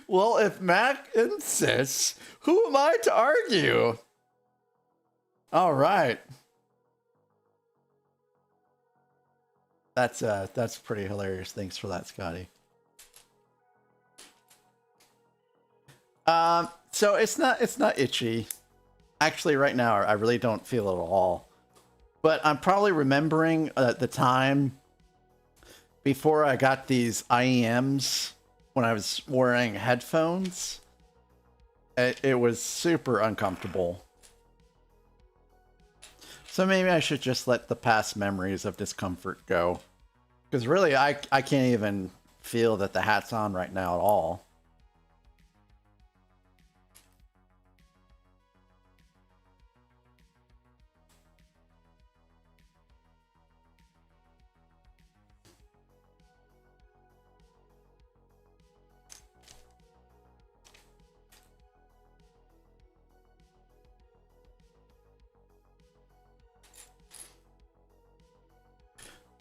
well, if Mac insists, who am I to argue? All right. That's pretty hilarious. Thanks for that, Scotty. So it's not itchy. Actually, right now, I really don't feel it at all. But I'm probably remembering the time before I got these IEMs when I was wearing headphones. It was super uncomfortable. So maybe I should just let the past memories of discomfort go. Because really, I can't even feel that the hat's on right now at all.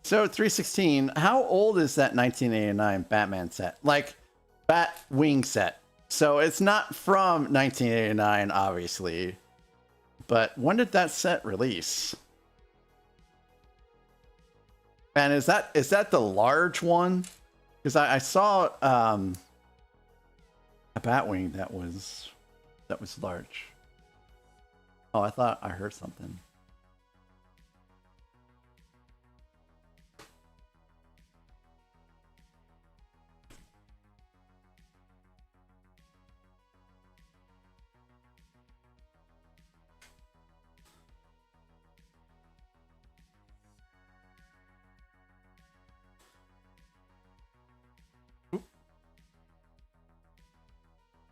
So 316, how old is that 1989 Batman set? Like, Batwing set. So it's not from 1989, obviously. But when did that set release? And is that the large one? Because I saw a Batwing that was large. Oh, I thought I heard something.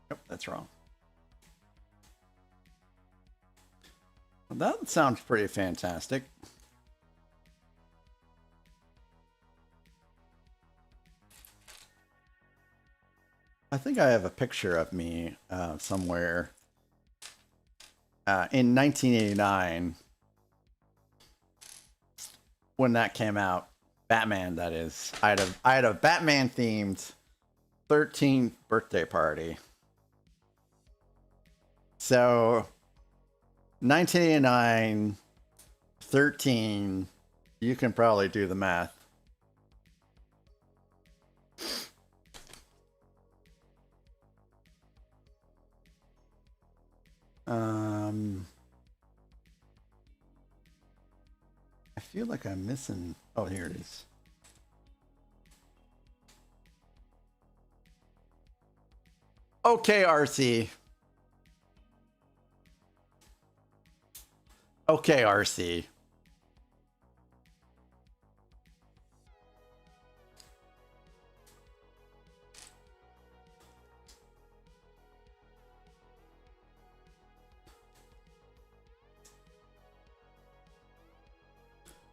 Nope, that's wrong. Well, that sounds pretty fantastic. I think I have a picture of me somewhere in 1989 when that came out. Batman, that is. I had a Batman themed 13th birthday party. So 1989, 13, you can probably do the math. I feel like I'm missing. Oh, here it is. Okay, RC. Okay, RC.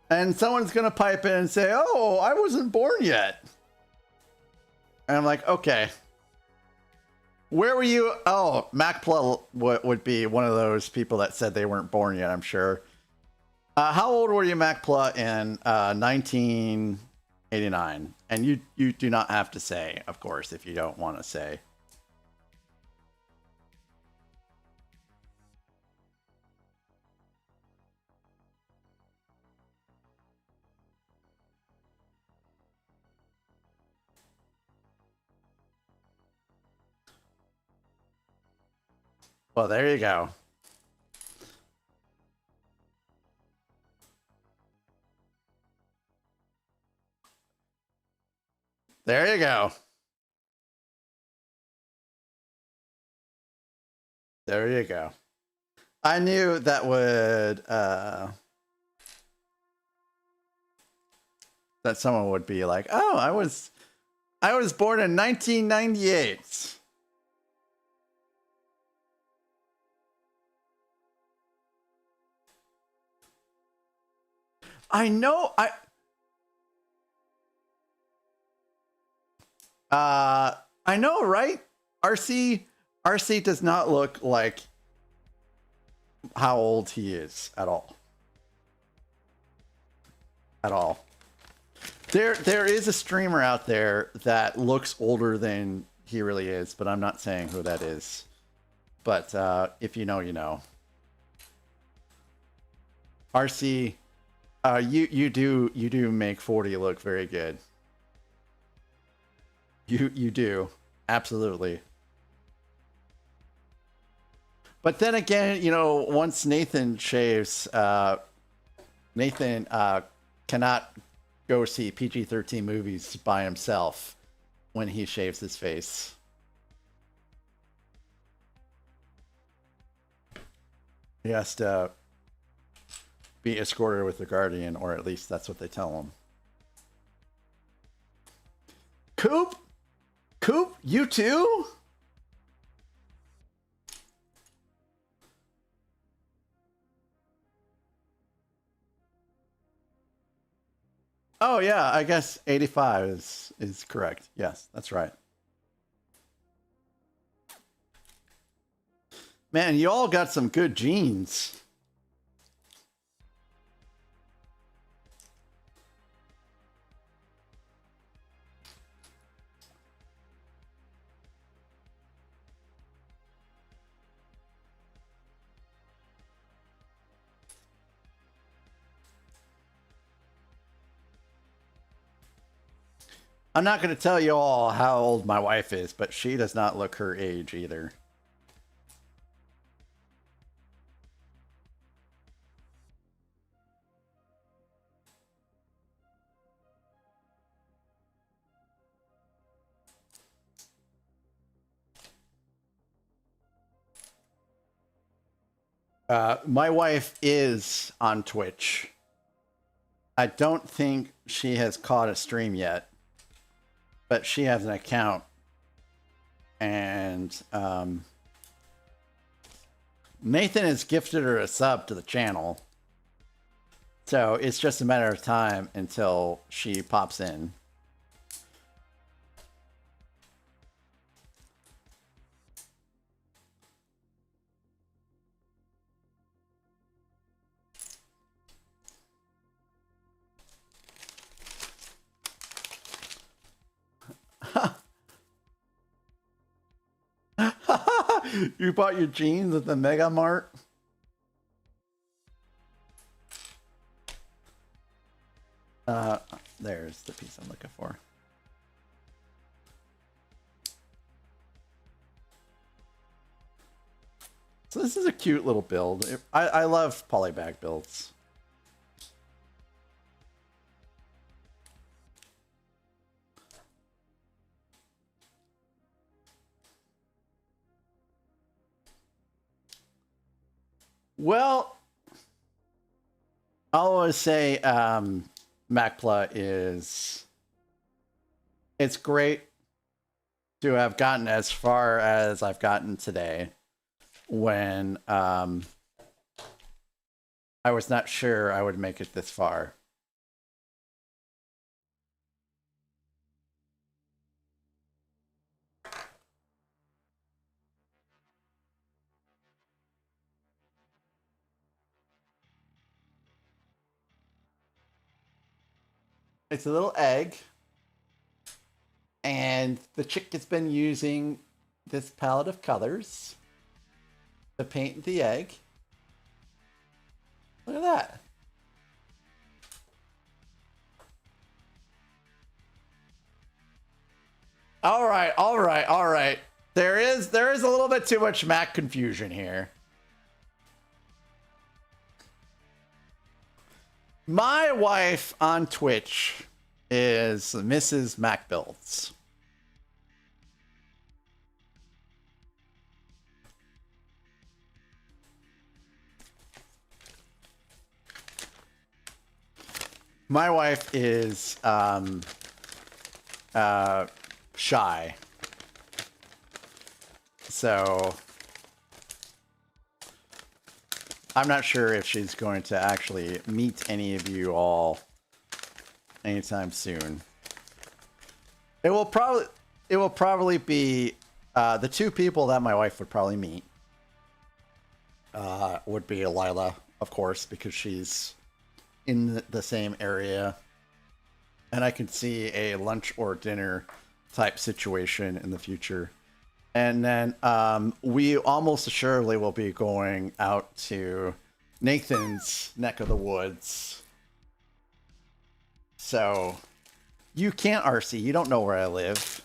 And someone's going to pipe in and say, oh, I wasn't born yet. And I'm like, okay. Where were you? Oh, MacPla would be one of those people that said they weren't born yet, I'm sure. How old were you, MacPla, in 1989? And you do not have to say, of course, if you don't want to say. Well, there you go. There you go. There you go. I knew that would that someone would be like, "Oh, I was born in 1998." I know. I know, right? RC does not look like how old he is at all. At all. There is a streamer out there that looks older than he really is, but I'm not saying who that is. But if you know, you know. RC, you do make 40 look very good. You do. Absolutely. But then again, you know, once Nathan shaves, Nathan cannot go see PG-13 movies by himself when he shaves his face. He has to be escorted with the Guardian, or at least that's what they tell him. Coop? Coop, you too? Oh yeah, I guess 85 is correct. Yes, that's right. Man, you all got some good genes. I'm not going to tell you all how old my wife is, but she does not look her age either. My wife is on Twitch. I don't think she has caught a stream yet, but she has an account. And Nathan has gifted her a sub to the channel. So it's just a matter of time until she pops in. You bought your jeans at the Mega Mart? There's the piece I'm looking for. So this is a cute little build. I love polybag builds. Well, I'll always say MacPla is, it's great to have gotten as far as I've gotten today when I was not sure I would make it this far. It's a little egg, and the chick has been using this palette of colors to paint the egg. Look at that. All right, all right, all right. There is a little bit too much Mac confusion here. My wife on Twitch is Mrs. Mac Builds. My wife is shy. So I'm not sure if she's going to actually meet any of you all anytime soon. It will probably be the two people that my wife would probably meet would be Lila, of course, because she's in the same area, and I can see a lunch or dinner type situation in the future. And then we almost assuredly will be going out to Nathan's neck of the woods. So you can't RC. You don't know where I live.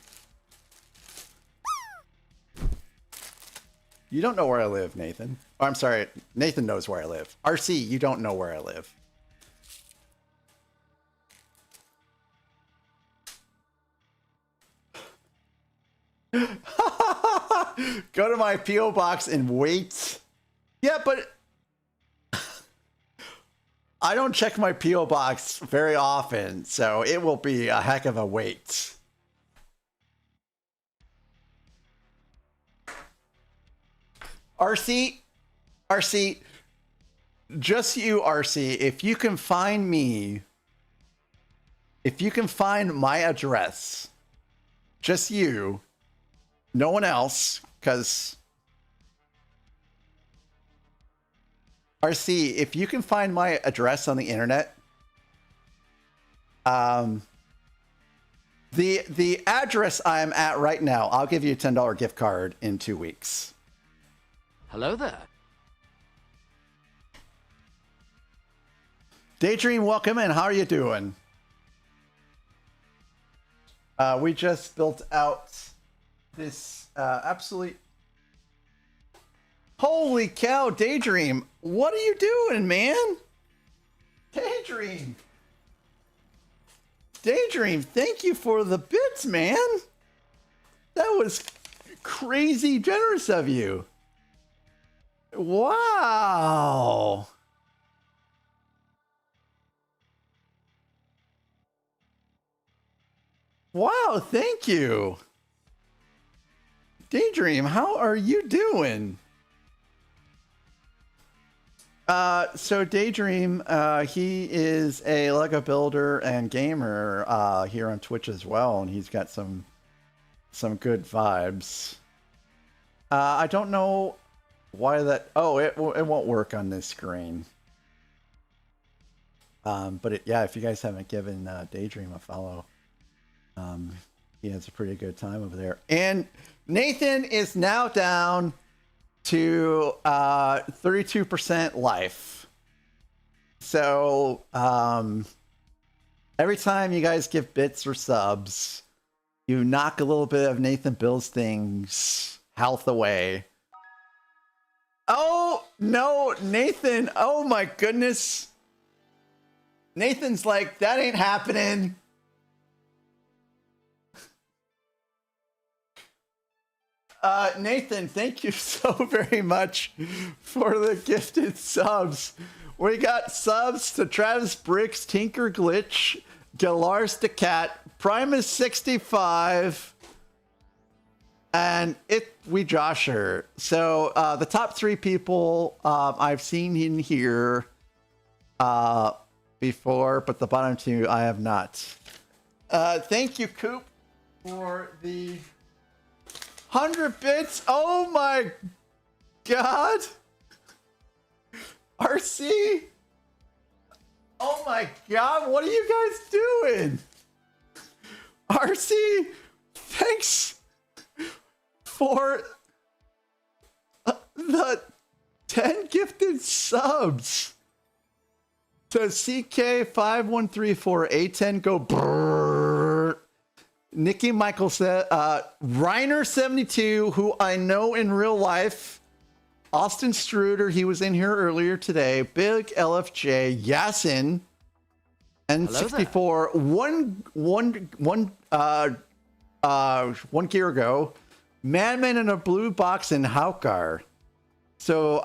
You don't know where I live, Nathan. Oh, I'm sorry. Nathan knows where I live. RC, you don't know where I live. Go to my P.O. box and wait. Yeah, but I don't check my P.O. box very often, so it will be a heck of a wait. RC, just you, RC, if you can find me, if you can find my address, just you, no one else, because RC, if you can find my address on the internet, the address I'm at right now, I'll give you a $10 gift card in 2 weeks. Hello there. Daydream, welcome in. How are you doing? We just built out this absolutely... Holy cow, Daydream. What are you doing, man? Daydream. Daydream, thank you for the bits, man. That was crazy generous of you. Wow. Wow, thank you. Daydream, how are you doing? So Daydream, he is a Lego builder and gamer here on Twitch as well, and he's got some good vibes. I don't know why that. Oh, it won't work on this screen. But yeah, if you guys haven't given Daydream a follow, he has a pretty good time over there. And Nathan is now down to 32% life. So every time you guys give bits or subs, you knock a little bit of Nathan Builds Things health away. Oh no, Nathan! Oh my goodness! Nathan's like, that ain't happening. Nathan, thank you so very much for the gifted subs. We got subs to Travis Bricks, Tinker Glitch, Galars the Cat, Primus65, and we Josher. So the top 3 people I've seen in here before, but the bottom 2 I have not. Thank you, Coop, for the 100 bits. Oh my god. RC. Oh my god, what are you guys doing? RC, thanks for the 10 gifted subs. So CK5134 A10 go brrrr. Nikki Michael said, Reiner72, who I know in real life, Austin Struder, he was in here earlier today, Big LFJ, Yasin, and 64, one year ago, Madman in a Blue Box and Haukar. So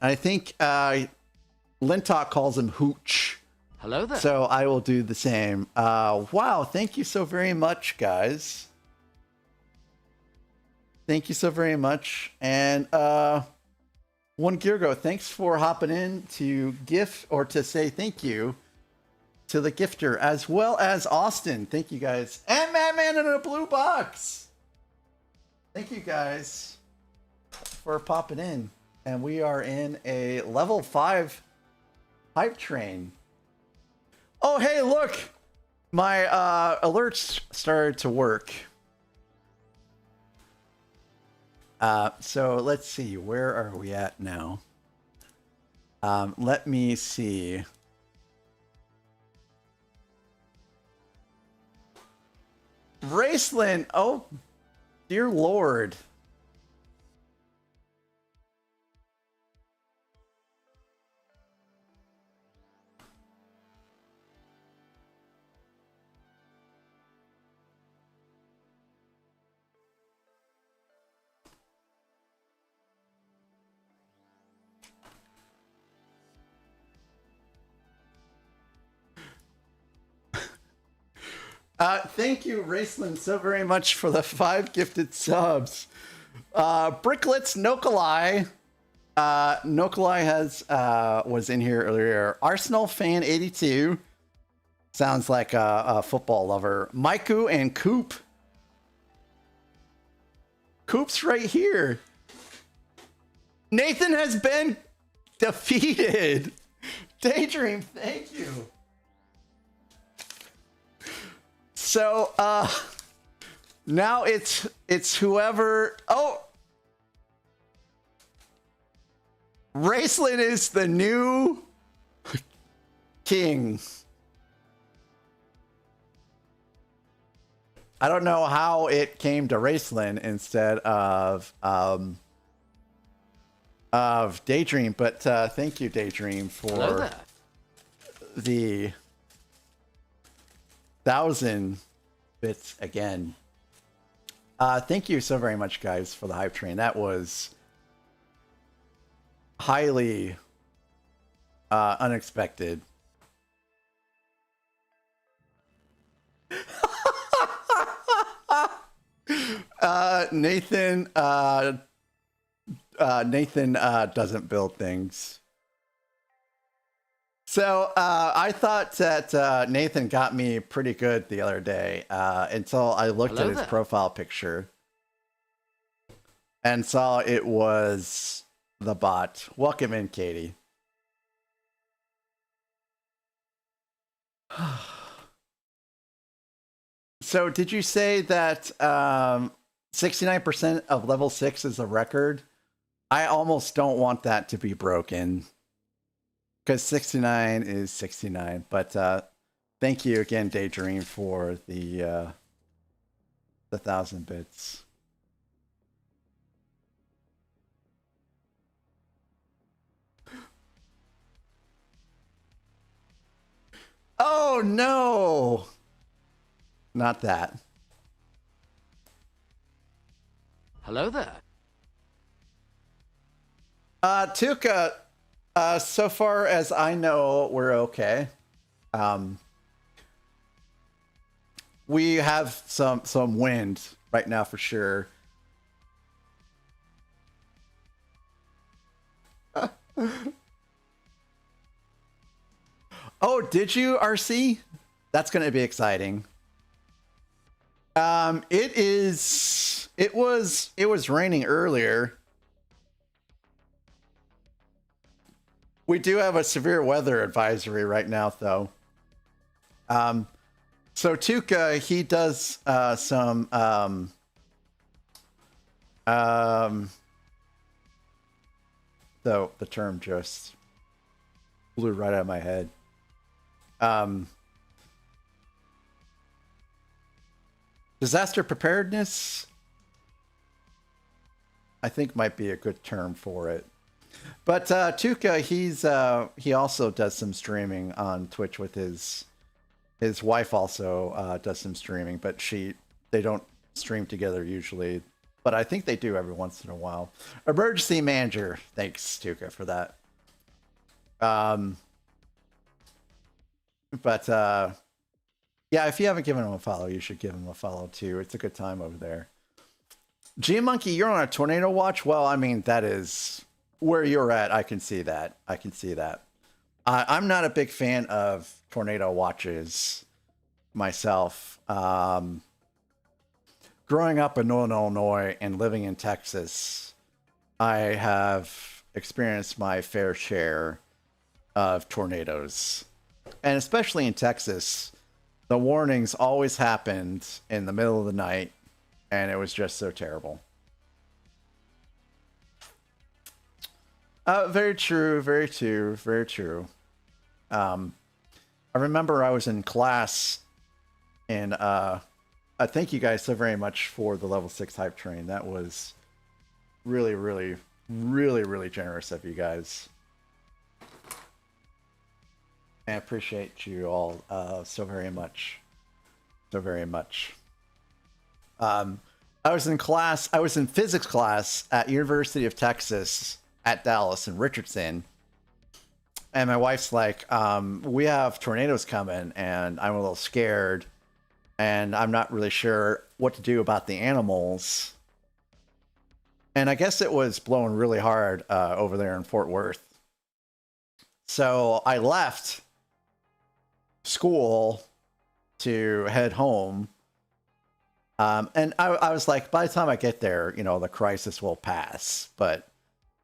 I think Lintok calls him Hooch. Hello there. So I will do the same. Wow, thank you so very much, guys. Thank you so very much. And 1 year ago, thanks for hopping in to gift or to say thank you to the gifter, as well as Austin. Thank you guys. And Madman in a Blue Box. Thank you guys for popping in. And we are in a level 5 hype train. Oh, hey, look! My alerts started to work. So let's see, where are we at now? Let me see. Raceland, oh, dear Lord. Thank you, Raceland, so very much for the 5 gifted subs. Bricklets Nokolai. Nokolai has was in here earlier. Arsenal fan 82. Sounds like a football lover. Maiku and Coop. Coop's right here. Nathan has been defeated. Daydream, thank you. So now it's whoever. Oh, Raceland is the new king. I don't know how it came to Raceland instead of Daydream, but thank you, Daydream, for the 1,000 bits again. Thank you so very much, guys, for the hype train. That was highly unexpected. Nathan doesn't build things. So I thought that Nathan got me pretty good the other day until I looked Hello at his there. profile picture and saw it was the bot. Welcome in, Katie. So did you say that 69% of level 6 is a record? I almost don't want that to be broken. Because 69 is 69. But thank you again, Daydream, for the 1,000 bits. Oh no! Not that. Hello there. Tuka, so far as I know, we're okay. We have some wind right now for sure. Oh, did you, RC? That's going to be exciting. It was raining earlier. We do have a severe weather advisory right now, though. So Tuka, he does some the term just blew right out of my head. Disaster preparedness, I think, might be a good term for it. But Tuka, he also does some streaming on Twitch with his wife. Also does some streaming, but they don't stream together usually. But I think they do every once in a while. Emergency manager, thanks Tuka for that. But yeah, if you haven't given him a follow, you should give him a follow too. It's a good time over there. G Monkey, you're on a tornado watch. Well, I mean, that is where you're at. I can see that. I can see that. I'm not a big fan of tornado watches myself. Growing up in Northern Illinois and living in Texas, I have experienced my fair share of tornadoes. And especially in Texas, the warnings always happened in the middle of the night, and it was just so terrible. Very true, very true, very true. I remember I was in class, and I thank you guys so very much for the level 6 hype train. That was really, really, really, really generous of you guys. I appreciate you all so very much. So very much. I was in class, I was in physics class at University of Texas at Dallas in Richardson. And my wife's like, we have tornadoes coming and I'm a little scared. And I'm not really sure what to do about the animals. And I guess it was blowing really hard over there in Fort Worth. So I left school to head home. And I was like, by the time I get there, you know, the crisis will pass. But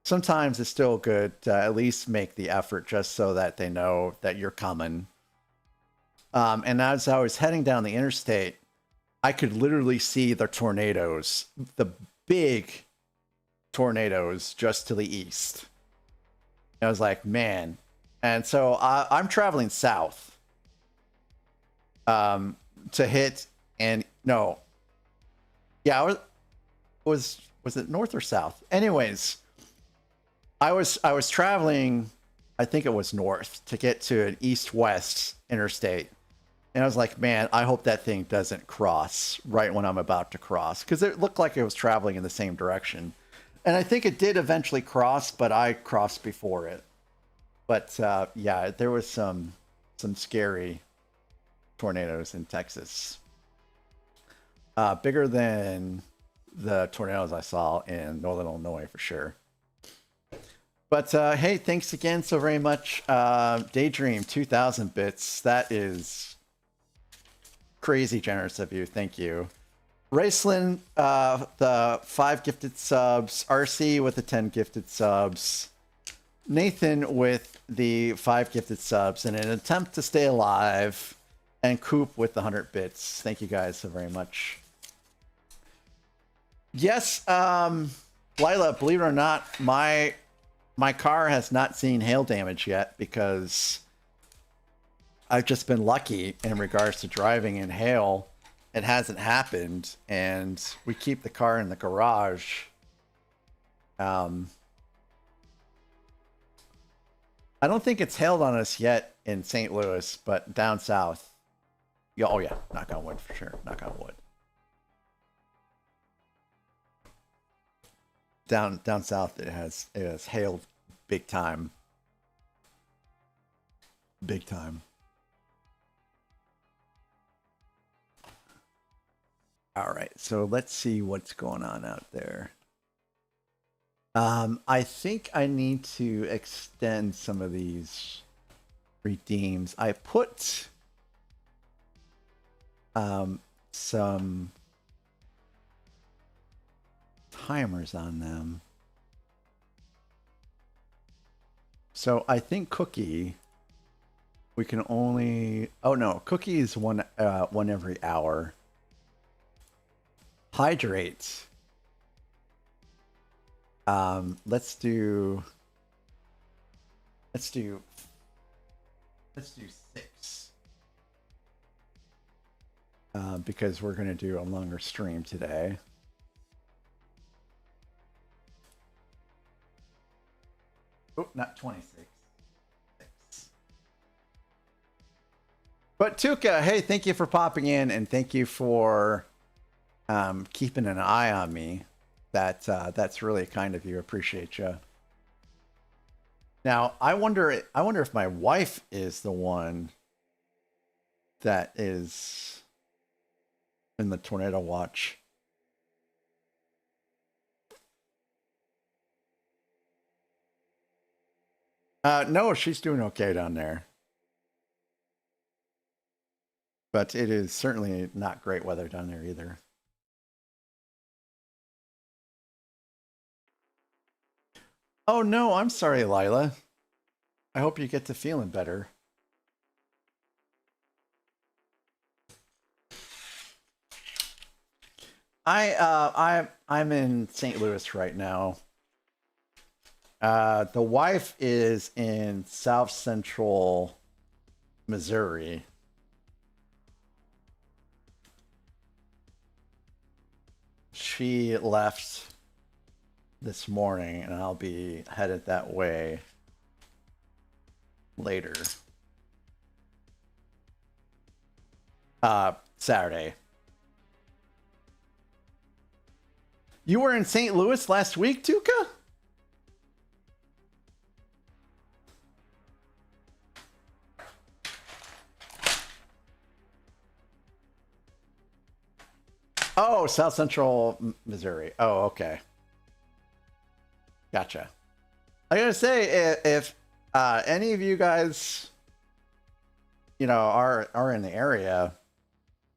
sometimes it's still good to at least make the effort just so that they know that you're coming. And as I was heading down the interstate, I could literally see the tornadoes, the big tornadoes just to the east. And I was like, man. And so I'm traveling south to hit, and no. Yeah, was it north or south? Anyways, I was traveling, I think it was north, to get to an east-west interstate. And I was like, man, I hope that thing doesn't cross right when I'm about to cross. Because it looked like it was traveling in the same direction. And I think it did eventually cross, but I crossed before it. But yeah, there was some scary tornadoes in Texas. Bigger than the tornadoes I saw in Northern Illinois, for sure. But hey, thanks again so very much, Daydream 2000 bits. That is crazy generous of you. Thank you. Raceland, the 5 gifted subs. RC with the 10 gifted subs. Nathan with the 5 gifted subs in an attempt to stay alive. And Coop with the 100 bits. Thank you guys so very much. Yes, Lila, believe it or not, my car has not seen hail damage yet because I've just been lucky in regards to driving in hail. It hasn't happened, and we keep the car in the garage. I don't think it's hailed on us yet in St. Louis, but down south. Yeah, oh yeah, knock on wood for sure. Knock on wood. Down south, it has hailed big time. Big time. All right, so let's see what's going on out there. I think I need to extend some of these redeems. I put some timers on them. So I think Cookie, we can only, oh no, Cookie is one every hour. Hydrate. Let's do 6. Because we're going to do a longer stream today. Oh, not 26. 6. But Tuka, hey, thank you for popping in and thank you for keeping an eye on me. That's really kind of you. Appreciate you. Now, I wonder if my wife is the one that is in the tornado watch. No, she's doing okay down there. But it is certainly not great weather down there either. Oh no, I'm sorry, Lila. I hope you get to feeling better. I'm in St. Louis right now. The wife is in South Central Missouri. She left this morning, and I'll be headed that way later. Saturday. You were in St. Louis last week, Tuka? Oh, South Central Missouri. Oh, okay. Gotcha. I gotta say, if any of you guys, you know, are in the area,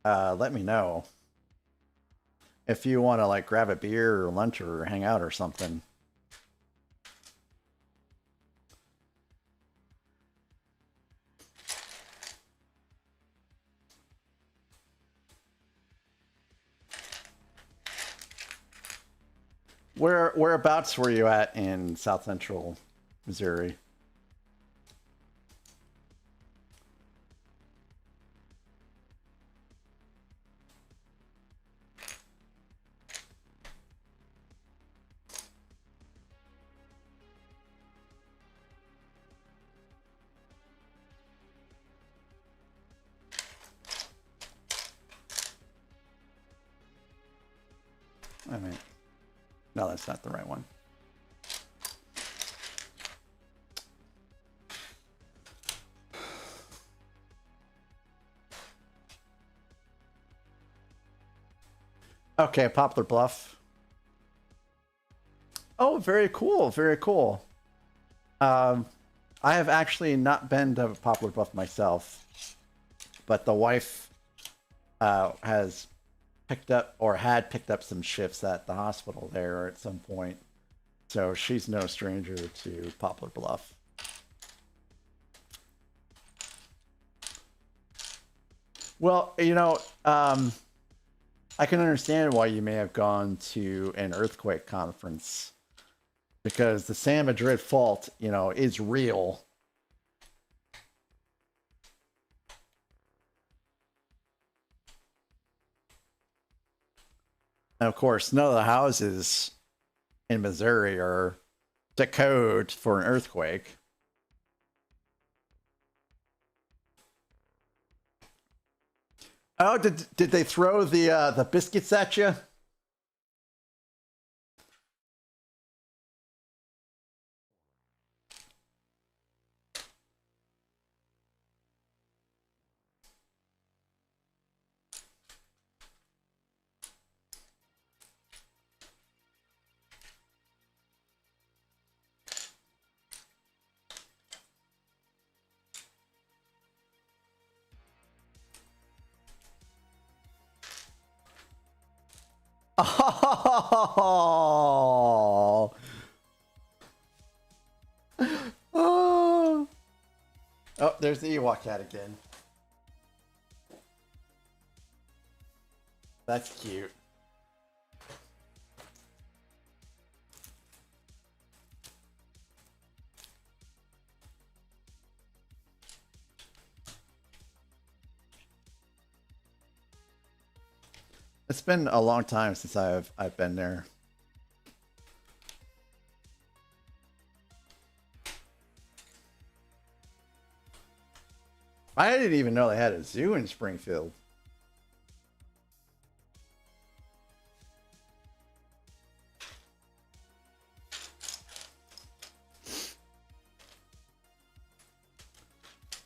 let me know. If you want to like grab a beer or lunch or hang out or something. Whereabouts were you at in South Central Missouri? I mean, no, that's not the right one. Okay, Poplar Bluff. Oh, very cool, very cool. I have actually not been to Poplar Bluff myself, but the wife has picked up or had picked up some shifts at the hospital there at some point, so she's no stranger to Poplar Bluff. Well, you know, I can understand why you may have gone to an earthquake conference, because the San Madrid fault, you know, is real. And of course, none of the houses in Missouri are to code for an earthquake. Oh, did they throw the biscuits at you? Oh. Oh. Oh, there's the Ewok cat again. That's cute. It's been a long time since I've been there. I didn't even know they had a zoo in Springfield.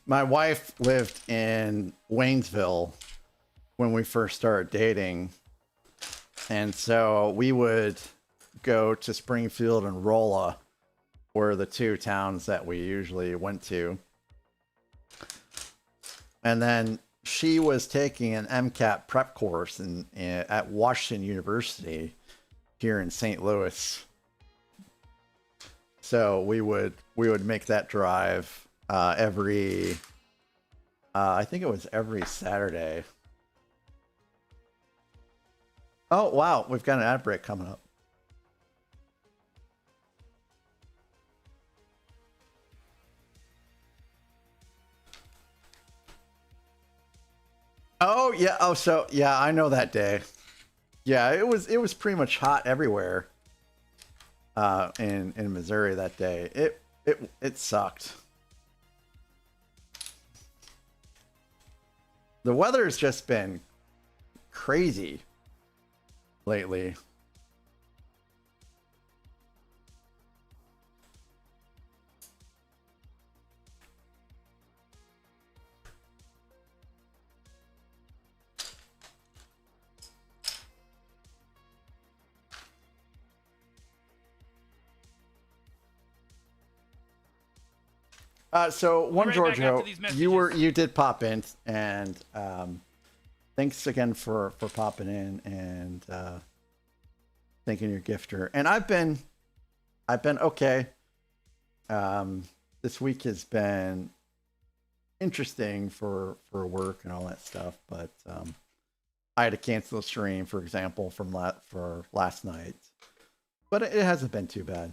My wife lived in Waynesville when we first started dating, and so we would go to Springfield and Rolla, were the two towns that we usually went to. And then she was taking an MCAT prep course at Washington University here in St. Louis. So we would make that drive every I think it was every Saturday. Oh wow, we've got an ad break coming up. Oh yeah. Oh, so yeah, I know that day. Yeah, it was pretty much hot everywhere. In Missouri that day. It sucked. The weather's just been crazy lately. So one Giorgio, you did pop in, and thanks again for popping in and thanking your gifter. And I've been okay. This week has been interesting for work and all that stuff, but I had to cancel a stream, for example, for last night, but it hasn't been too bad.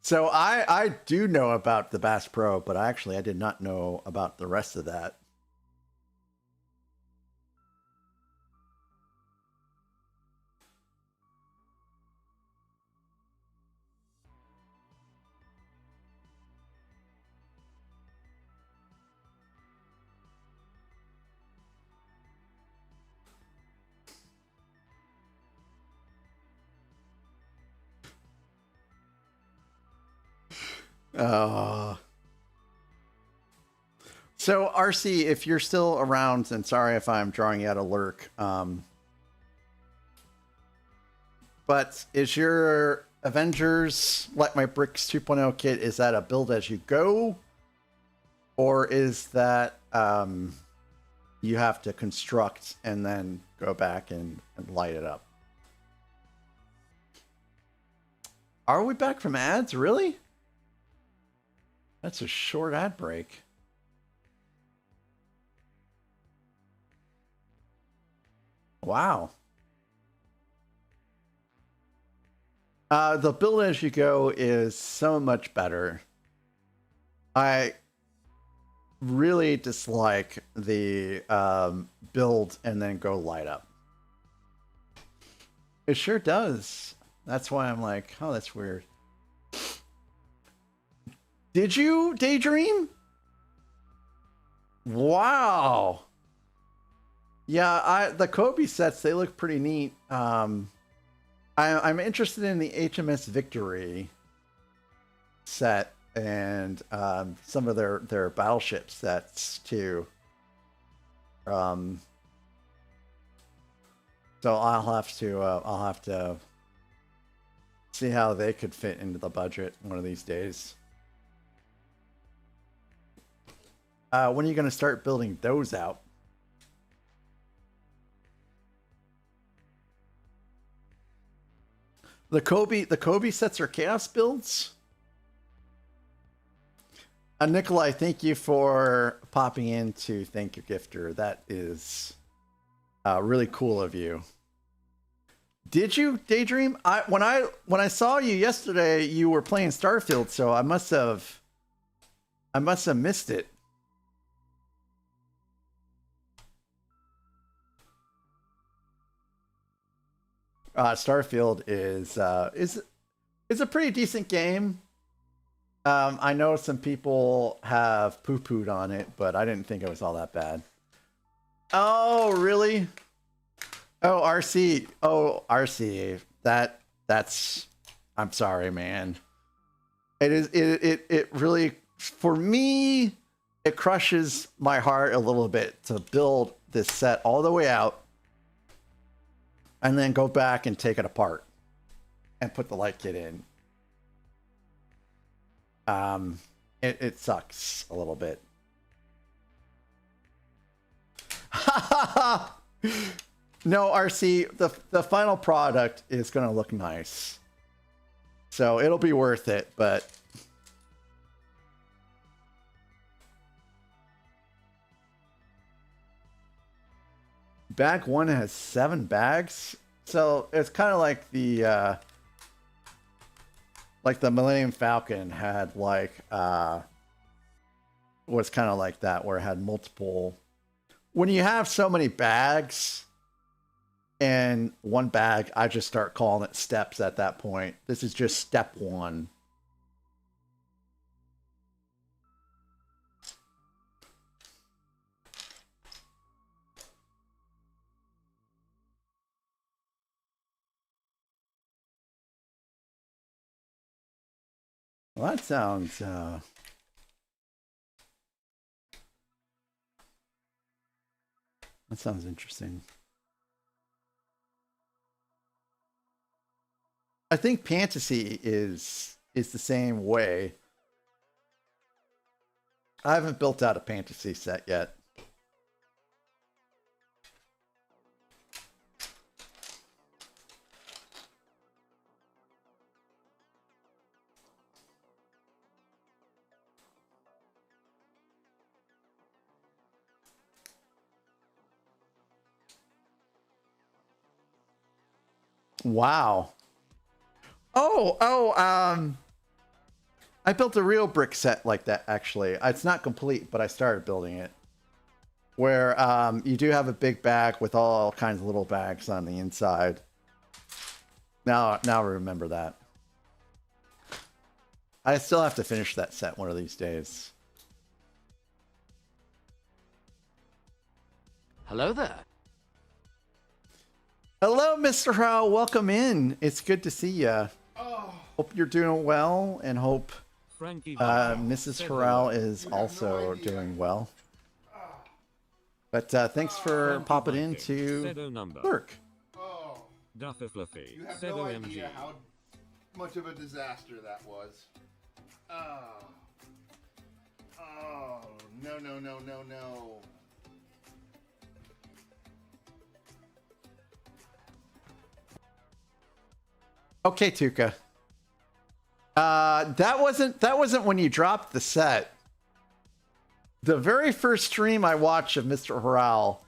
So I do know about the Bass Pro, but I did not know about the rest of that. So RC, if you're still around, and sorry if I'm drawing you out of lurk, But is your Avengers Light My Bricks 2.0 kit, is that a build as you go? Or is that you have to construct and then go back and light it up? Are we back from ads? Really? That's a short ad break. Wow. The build as you go is so much better. I really dislike the build and then go light up. It sure does. That's why I'm like, oh, that's weird. Did you daydream? Wow. Yeah, the Kobe sets, they look pretty neat. I'm interested in the HMS Victory set and some of their battleship sets too. So I'll have to see how they could fit into the budget one of these days. When are you going to start building those out? The Kobe sets are chaos builds. Nikolai, thank you for popping in to thank your gifter. That is really cool of you. Did you daydream? When I saw you yesterday, you were playing Starfield, so I must have missed it. Starfield is a pretty decent game. I know some people have poo-pooed on it, but I didn't think it was all that bad. Oh, really? Oh, RC. Oh, RC. That's. I'm sorry, man. It really, for me, it crushes my heart a little bit to build this set all the way out and then go back and take it apart and put the light kit in. It sucks a little bit. No, RC, the final product is going to look nice. So it'll be worth it, but bag 1 has 7 bags. So it's kind of like the Millennium Falcon had was kind of like that, where it had multiple. When you have so many bags in one bag, I just start calling it steps at that point. This is just step 1. Well, that sounds interesting. I think Fantasy is the same way. I haven't built out a Fantasy set yet. Wow. I built a real brick set like that, actually. It's not complete, but I started building it. Where you do have a big bag with all kinds of little bags on the inside. Now I remember that. I still have to finish that set one of these days. Hello there. Hello, Mr. Howe. Welcome in. It's good to see you. Hope you're doing well, and hope Mrs. Harrell is also doing well. But thanks for popping in to work. Duffer Fluffy. You have Said no OMG. idea how much of a disaster that was. Oh. Oh, no, no, no, no, no. Okay, Tuka. That wasn't when you dropped the set. The very first stream I watched of Mr. Horal,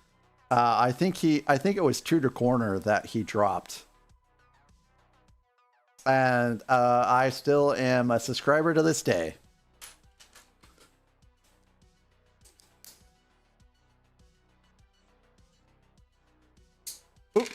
I think it was True to Corner that he dropped. And I still am a subscriber to this day. Oop.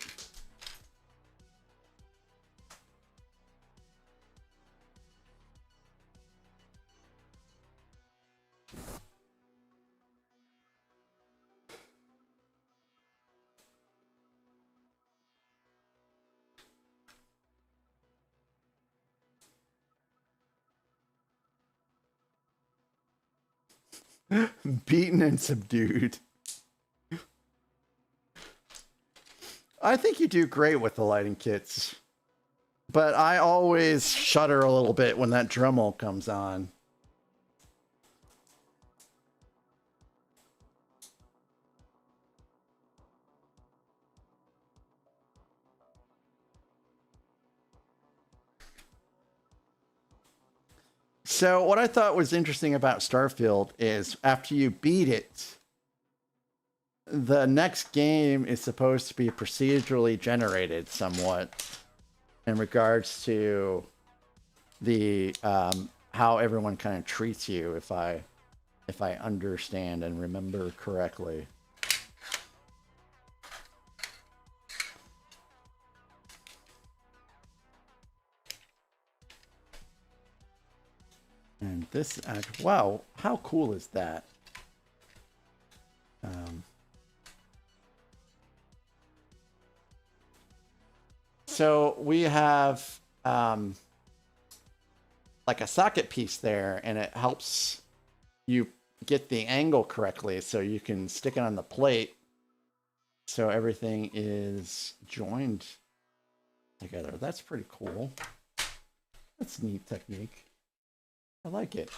Beaten and subdued. I think you do great with the lighting kits. But I always shudder a little bit when that Dremel comes on. So what I thought was interesting about Starfield is after you beat it, the next game is supposed to be procedurally generated somewhat in regards to the how everyone kind of treats you, if I understand and remember correctly. And this, wow, how cool is that? So we have like a socket piece there, and it helps you get the angle correctly so you can stick it on the plate so everything is joined together. That's pretty cool. That's a neat technique. I like it.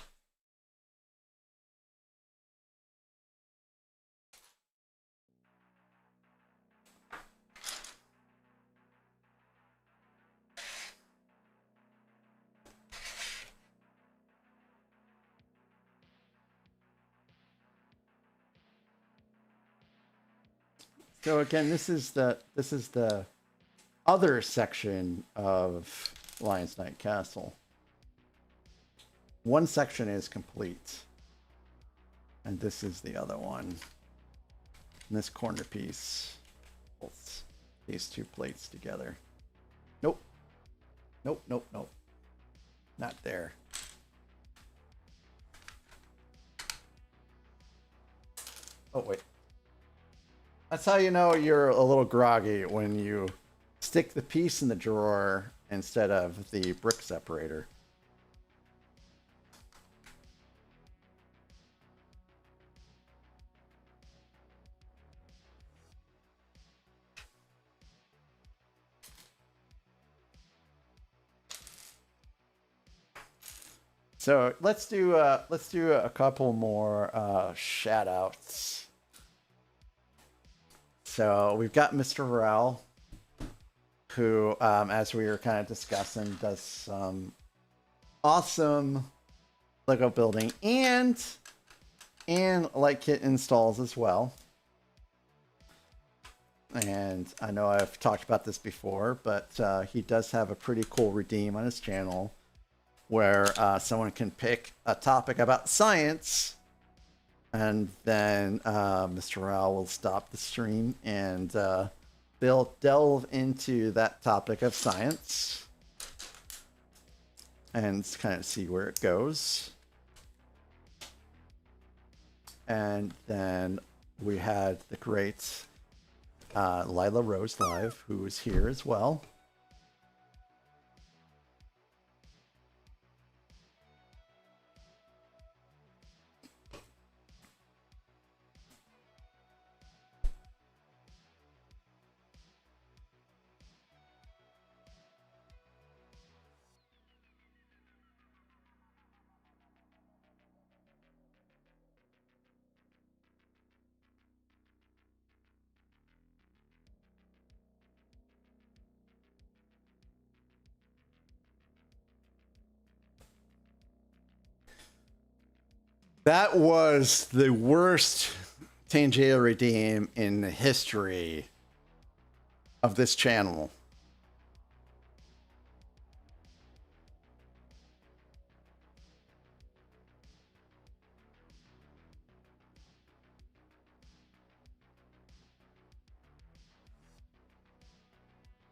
So again, this is the other section of Lion's Night Castle. One section is complete, and this is the other one. And this corner piece holds these two plates together. Nope. Nope, nope, nope. Not there. Oh, wait. That's how you know you're a little groggy, when you stick the piece in the drawer instead of the brick separator. So let's do a couple more shout outs. So we've got Mr. Varel, who, as we were kind of discussing, does some awesome Lego building and light kit installs as well. And I know I've talked about this before, but he does have a pretty cool redeem on his channel where someone can pick a topic about science, and then Mr. Rao will stop the stream and they'll delve into that topic of science and kind of see where it goes. And then we had the great Lila Rose Live, who was here as well. That was the worst Tangela redeem in the history of this channel.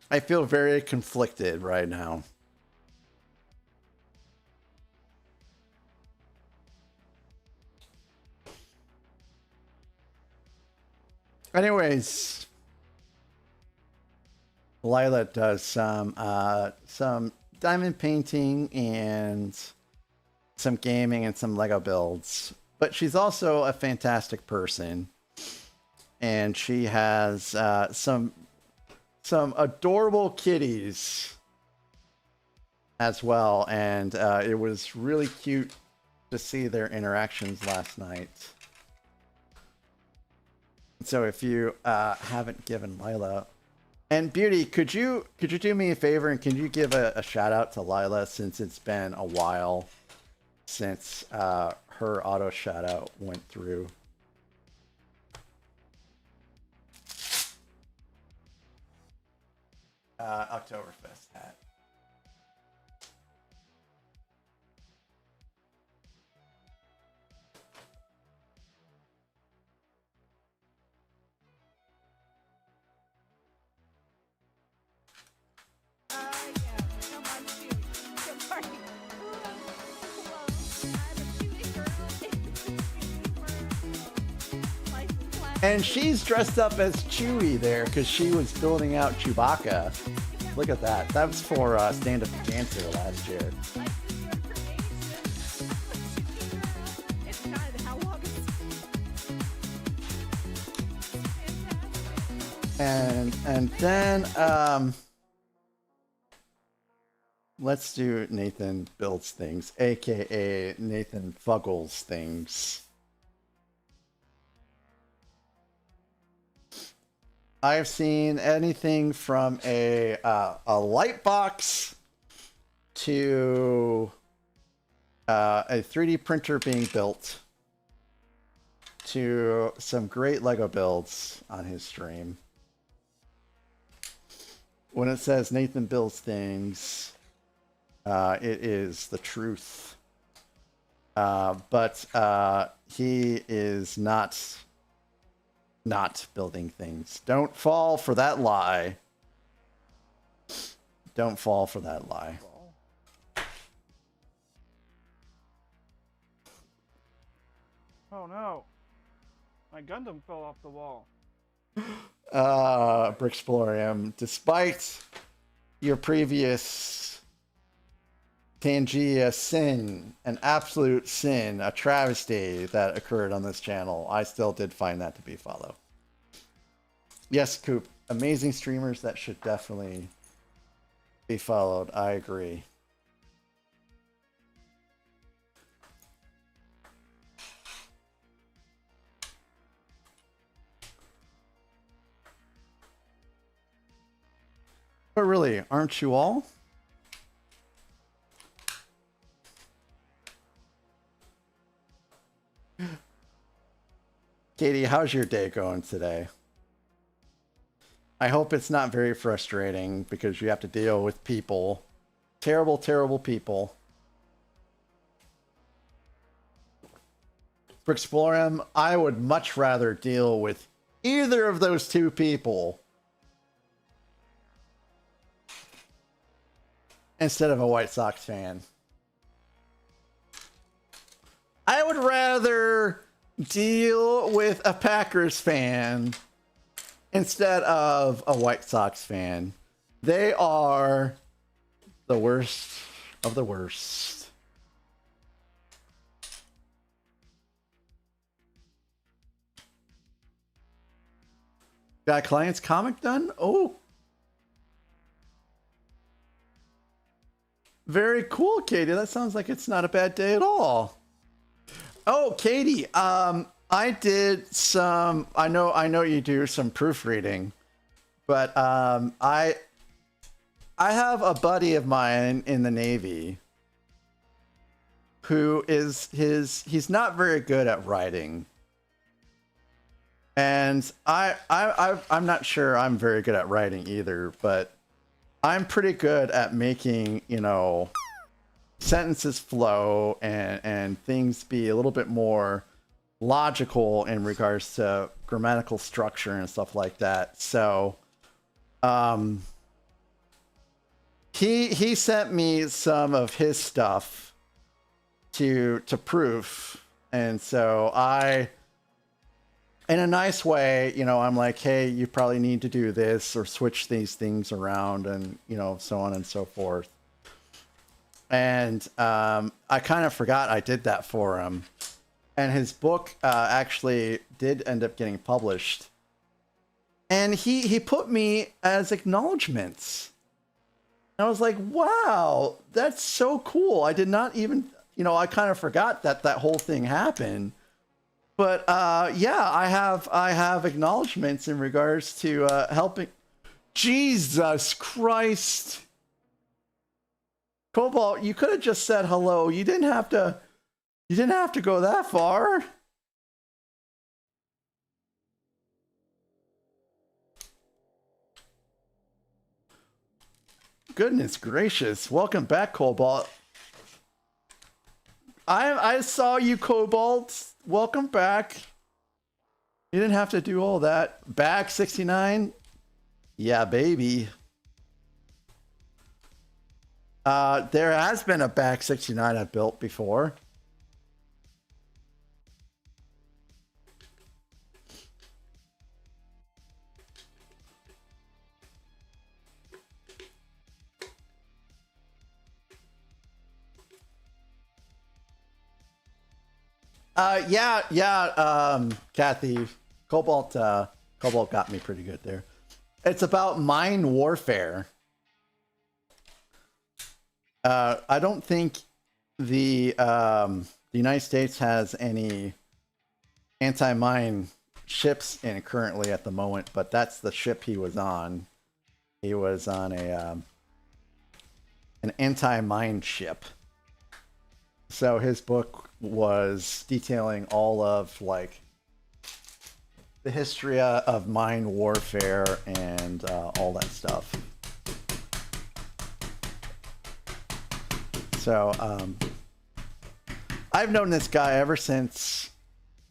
I feel very conflicted right now. Anyways, Lila does some diamond painting and some gaming and some Lego builds, but she's also a fantastic person, and she has some adorable kitties as well, and it was really cute to see their interactions last night. So if you haven't given Lila, and Beauty, could you do me a favor and can you give a shout out to Lila, since it's been a while since her auto shout out went through. Oktoberfest hat. And she's dressed up as Chewie there because she was building out Chewbacca. Look at that. That was for Stand Up Dancer last year. And then let's do Nathan Builds Things, aka Nathan Fuggles Things. I've seen anything from a light box to a 3D printer being built to some great Lego builds on his stream. When it says Nathan Builds Things, it is the truth. But he is not building things. Don't fall for that lie. Don't fall for that lie. Oh no. My Gundam fell off the wall. Brixplorium, despite your previous Pangea sin, an absolute sin, a travesty that occurred on this channel, I still did find that to be follow. Yes, Coop, amazing streamers that should definitely be followed. I agree. But really, aren't you all? Katie, how's your day going today? I hope it's not very frustrating because you have to deal with people. Terrible, terrible people. Brixplorium, I would much rather deal with either of those two people instead of a White Sox fan. I would rather deal with a Packers fan instead of a White Sox fan. They are the worst of the worst. Got a client's comic done? Oh. Very cool, Katie. That sounds like it's not a bad day at all. Oh, Katie, I did some, I know you do some proofreading, but I have a buddy of mine in the Navy who is he's not very good at writing. And I'm not sure I'm very good at writing either, but I'm pretty good at making, you know, sentences flow and things be a little bit more logical in regards to grammatical structure and stuff like that. So he sent me some of his stuff to proof, and so I, in a nice way, you know, I'm like, hey, you probably need to do this or switch these things around, and you know, so on and so forth. And I kind of forgot I did that for him. And his book actually did end up getting published. And he put me as acknowledgments. And I was like, wow, that's so cool. I did not even, you know, I kind of forgot that whole thing happened. But yeah, I have acknowledgments in regards to helping. Jesus Christ. Cobalt, you could have just said hello. You didn't have to go that far. Goodness gracious. Welcome back, Cobalt. I saw you, Cobalt. Welcome back. You didn't have to do all that. Back 69? Yeah, baby. There has been a back 69 I built before. Kathy, Cobalt got me pretty good there. It's about mind warfare. I don't think the United States has any anti-mine ships in currently at the moment, but that's the ship he was on. He was on an anti-mine ship. So his book was detailing all of like the history of mine warfare and all that stuff. So I've known this guy ever since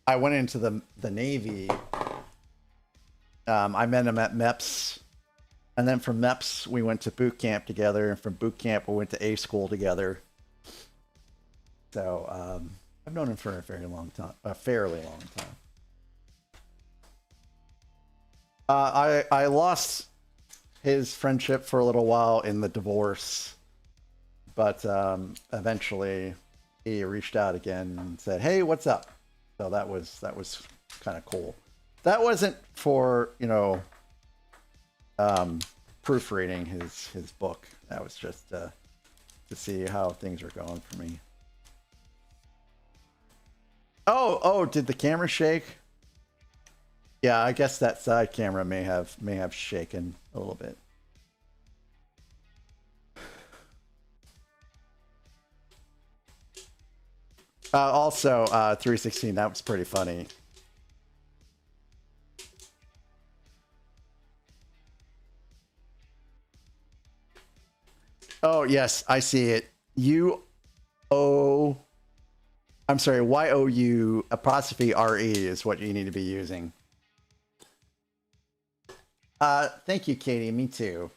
I went into the Navy. I met him at MEPS, and then from MEPS we went to boot camp together, and from boot camp we went to A school together. So I've known him for a very long time, a fairly long time. I lost his friendship for a little while in the divorce, but eventually he reached out again and said, "Hey, what's up?" So that was kind of cool. That wasn't for, you know, proofreading his book. That was just to see how things are going for me. Oh, did the camera shake? Yeah, I guess that side camera may have shaken a little bit. Also, 316, that was pretty funny. Oh, yes, I see it. I'm sorry, YOU apostrophe RE is what you need to be using. Thank you, Katie. Me too.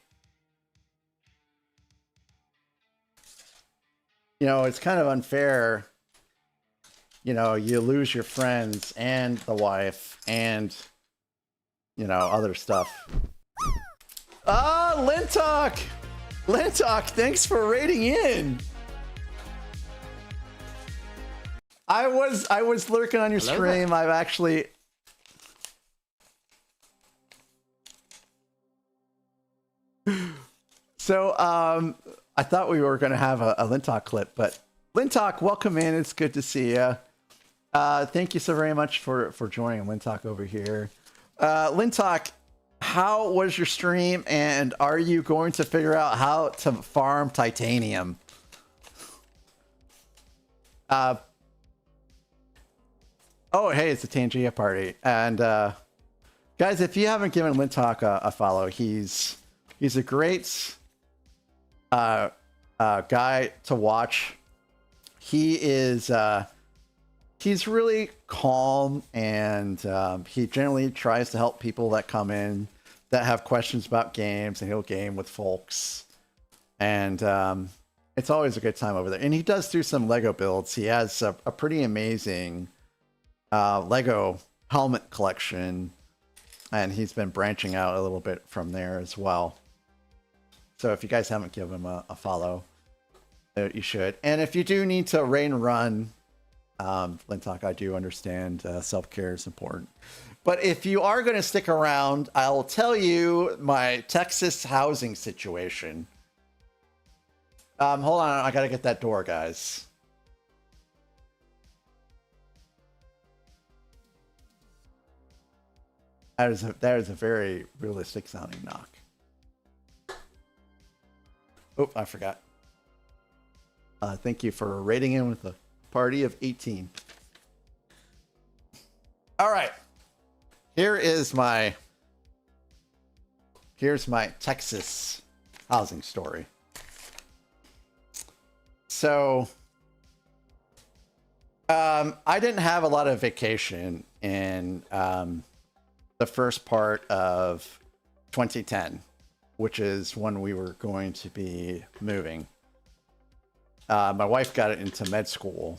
You know, it's kind of unfair. You know, you lose your friends and the wife and, you know, other stuff. Lintalk! Lintalk, thanks for raiding in. I was lurking on your stream. I've actually... So, I thought we were going to have a Lintalk clip, but Lintalk, welcome in. It's good to see you. Thank you so very much for joining Lintalk over here. Lintalk, how was your stream, and are you going to figure out how to farm titanium? Oh, hey, it's the Tangia party. And guys, if you haven't given Lintalk a follow, he's a great guy to watch. He is he's really calm, and he generally tries to help people that come in that have questions about games, and he'll game with folks. And it's always a good time over there. And he does do some Lego builds. He has a pretty amazing Lego helmet collection, and he's been branching out a little bit from there as well. So if you guys haven't given him a follow, you should. And if you do need to raid and run, Lintalk, I do understand self-care is important. But if you are going to stick around, I'll tell you my Texas housing situation. Hold on, I gotta get that door, guys. That is a very realistic sounding knock. Oh, I forgot. Thank you for raiding in with a party of 18. All right. Here's my Texas housing story. So, I didn't have a lot of vacation in the first part of 2010, which is when we were going to be moving. My wife got into med school,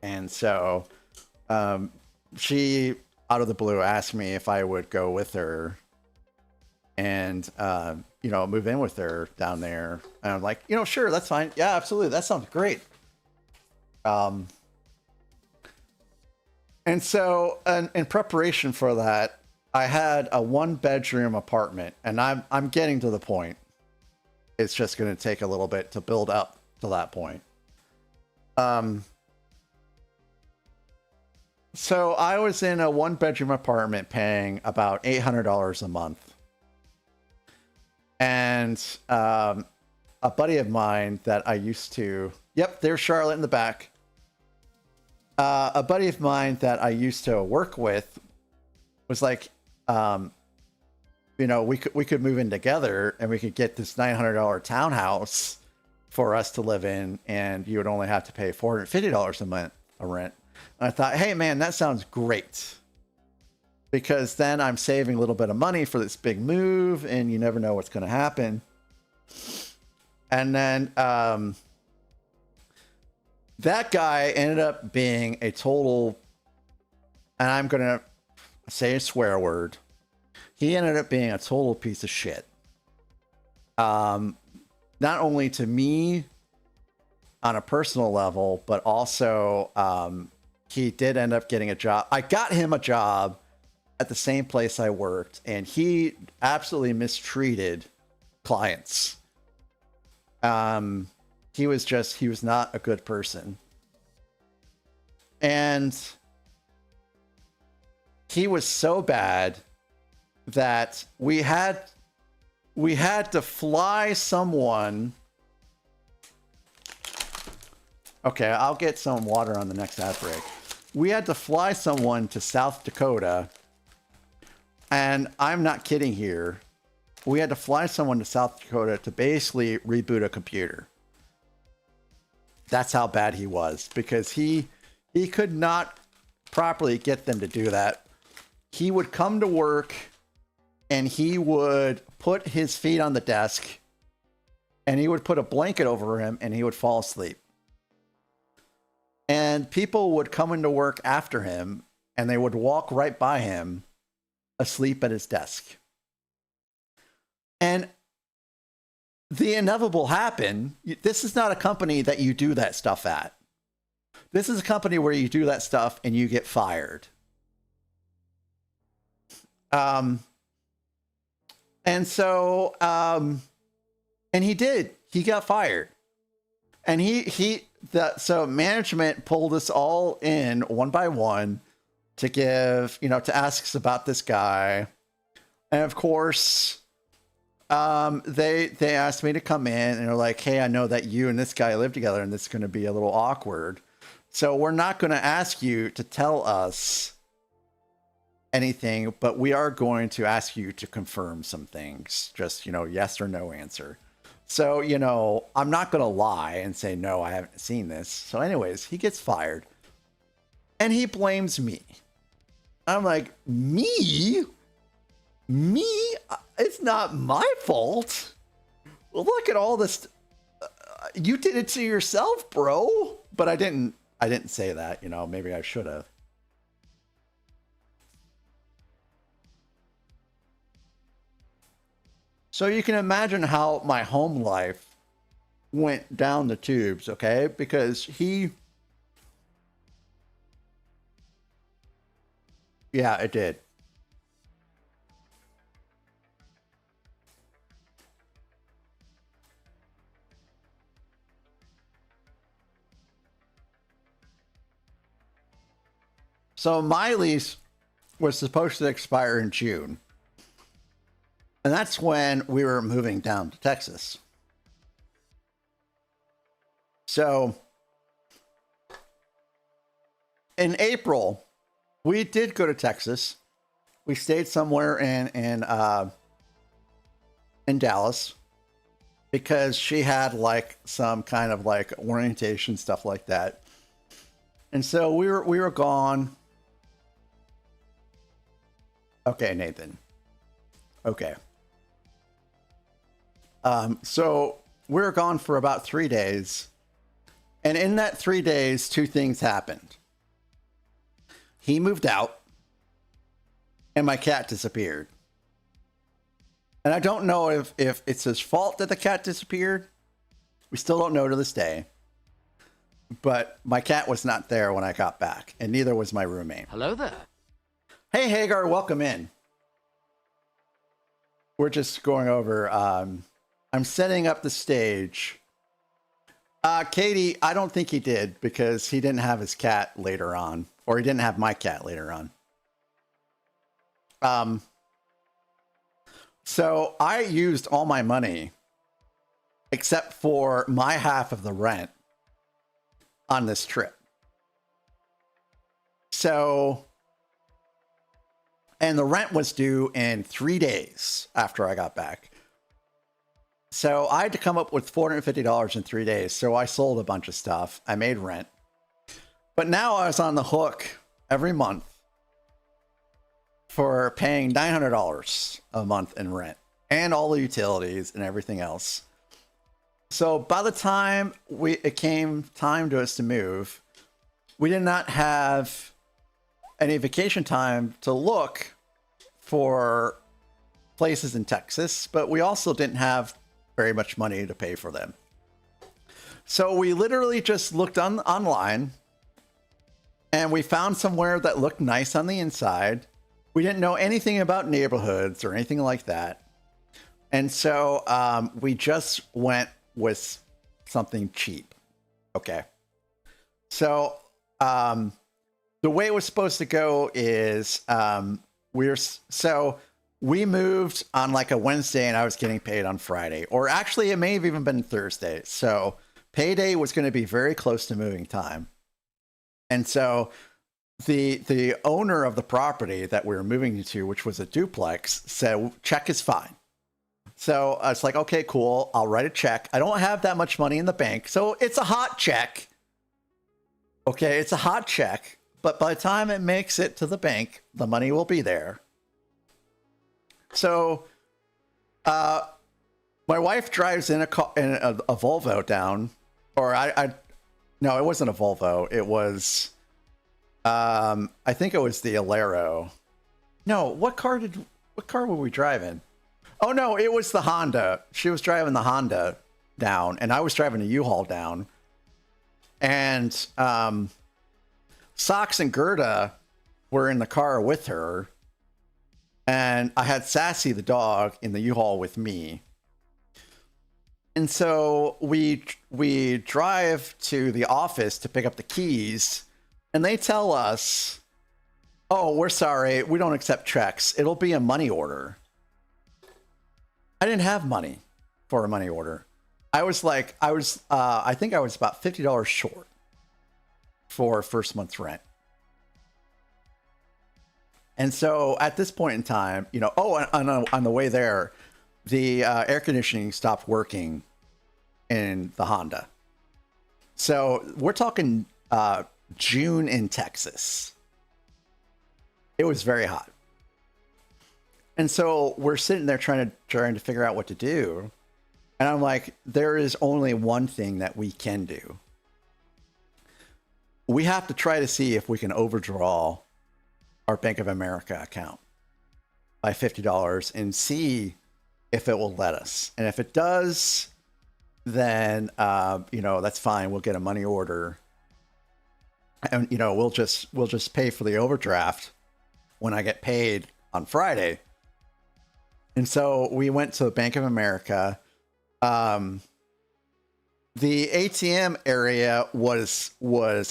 and so she, out of the blue, asked me if I would go with her and move in with her down there. And I'm like, sure, that's fine. Yeah, absolutely. That sounds great. And so in preparation for that, I had a 1-bedroom apartment, and I'm getting to the point. It's just going to take a little bit to build up to that point. So I was in a 1-bedroom apartment paying about $800 a month. And a buddy of mine that I used to... Yep, there's Charlotte in the back. A buddy of mine that I used to work with was like, we could move in together, and we could get this $900 townhouse for us to live in, and you would only have to pay $450 a month of rent. And I thought, hey man, that sounds great, because then I'm saving a little bit of money for this big move, and you never know what's going to happen. And then that guy ended up being a total, and I'm going to say a swear word, he ended up being a total piece of shit. Not only to me on a personal level, but also he did end up getting a job. I got him a job at the same place I worked, and he absolutely mistreated clients. He was not a good person. And he was so bad that we had to fly someone. Okay, I'll get some water on the next ad break. We had to fly someone to South Dakota, and I'm not kidding here. We had to fly someone to South Dakota to basically reboot a computer. That's how bad he was, because he could not properly get them to do that. He would come to work, and he would put his feet on the desk, and he would put a blanket over him, and he would fall asleep. And people would come into work after him, and they would walk right by him asleep at his desk. And the inevitable happened. This is not a company that you do that stuff at. This is a company where you do that stuff and you get fired. And so, and he did. He got fired. And so management pulled us all in one by one to give, to ask us about this guy. And of course, They asked me to come in, and they're like, hey, I know that you and this guy live together, and this is going to be a little awkward. So we're not going to ask you to tell us anything, but we are going to ask you to confirm some things. Just, yes or no answer. So, I'm not going to lie and say, no, I haven't seen this. So anyways, he gets fired. And he blames me. I'm like, me? Me? It's not my fault. Look at all this. You did it to yourself, bro. But I didn't say that, maybe I should have. So you can imagine how my home life went down the tubes, okay? Because yeah, it did. So my lease was supposed to expire in June. And that's when we were moving down to Texas. So in April, we did go to Texas. We stayed somewhere in Dallas because she had like some kind of like orientation stuff like that. And so we were gone. Okay, Nathan. Okay. So we were gone for about 3 days. And in that 3 days, two things happened. He moved out and my cat disappeared. And I don't know if it's his fault that the cat disappeared. We still don't know to this day. But my cat was not there when I got back, and neither was my roommate. Hello there. Hey, Hagar, welcome in. We're just going over. I'm setting up the stage. Katie, I don't think he did because he didn't have his cat later on, or he didn't have my cat later on. So I used all my money except for my half of the rent on this trip. So, and the rent was due in 3 days after I got back. So I had to come up with $450 in 3 days. So I sold a bunch of stuff. I made rent. But now I was on the hook every month for paying $900 a month in rent and all the utilities and everything else. So by the time it came time to us to move, we did not have any vacation time to look for places in Texas, but we also didn't have very much money to pay for them. So we literally just looked online and we found somewhere that looked nice on the inside. We didn't know anything about neighborhoods or anything like that. And so we just went with something cheap. Okay. So the way it was supposed to go is we moved on like a Wednesday and I was getting paid on Friday, or actually it may have even been Thursday. So payday was going to be very close to moving time. And so the owner of the property that we were moving to, which was a duplex, said check is fine. So I was like, okay, cool. I'll write a check. I don't have that much money in the bank, so it's a hot check. Okay, it's a hot check. But by the time it makes it to the bank, the money will be there. So my wife drives in a Volvo down, or no, it wasn't a Volvo. It was, I think it was the Alero. No, what car were we driving? Oh no, it was the Honda. She was driving the Honda down, and I was driving a U-Haul down. And Socks and Gerda were in the car with her, and I had Sassy the dog in the U-Haul with me. And so we drive to the office to pick up the keys, and they tell us, "Oh, we're sorry, we don't accept checks. It'll be a money order." I didn't have money for a money order. I think I was about $50 short for first month's rent. And so at this point in time, you know, on the way there, the air conditioning stopped working in the Honda. So we're talking June in Texas. It was very hot. And so we're sitting there trying to figure out what to do. And I'm like, there is only one thing that we can do. We have to try to see if we can overdraw our Bank of America account by $50 and see if it will let us. And if it does, then, you know, that's fine. We'll get a money order. And, you know, we'll just pay for the overdraft when I get paid on Friday. And so we went to the Bank of America. The ATM area was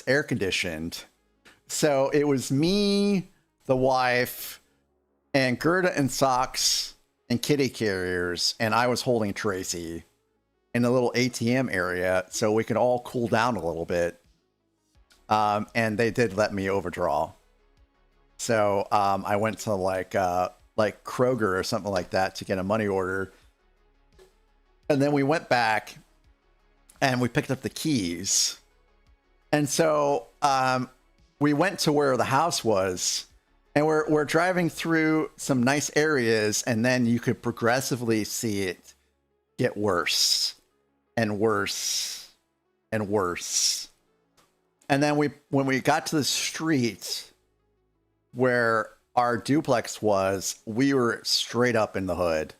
air conditioned. So it was me, the wife, and Gerda and Socks and kitty carriers, and I was holding Tracy in the little ATM area so we could all cool down a little bit. And they did let me overdraw. So I went to like Kroger or something like that to get a money order. And then we went back and we picked up the keys. And so we went to where the house was, and we're driving through some nice areas, and then you could progressively see it get worse and worse and worse. And then when we got to the street where our duplex was, we were straight up in the hood.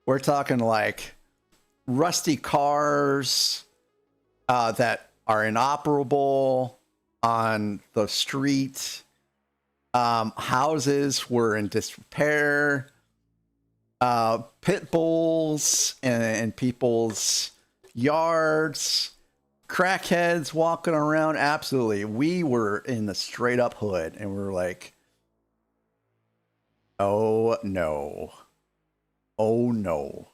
We're talking like rusty cars that are inoperable on the street. Houses were in disrepair. Pit bulls in people's yards. Crackheads walking around. Absolutely. We were in the straight up hood, and we were like, oh no. Oh no.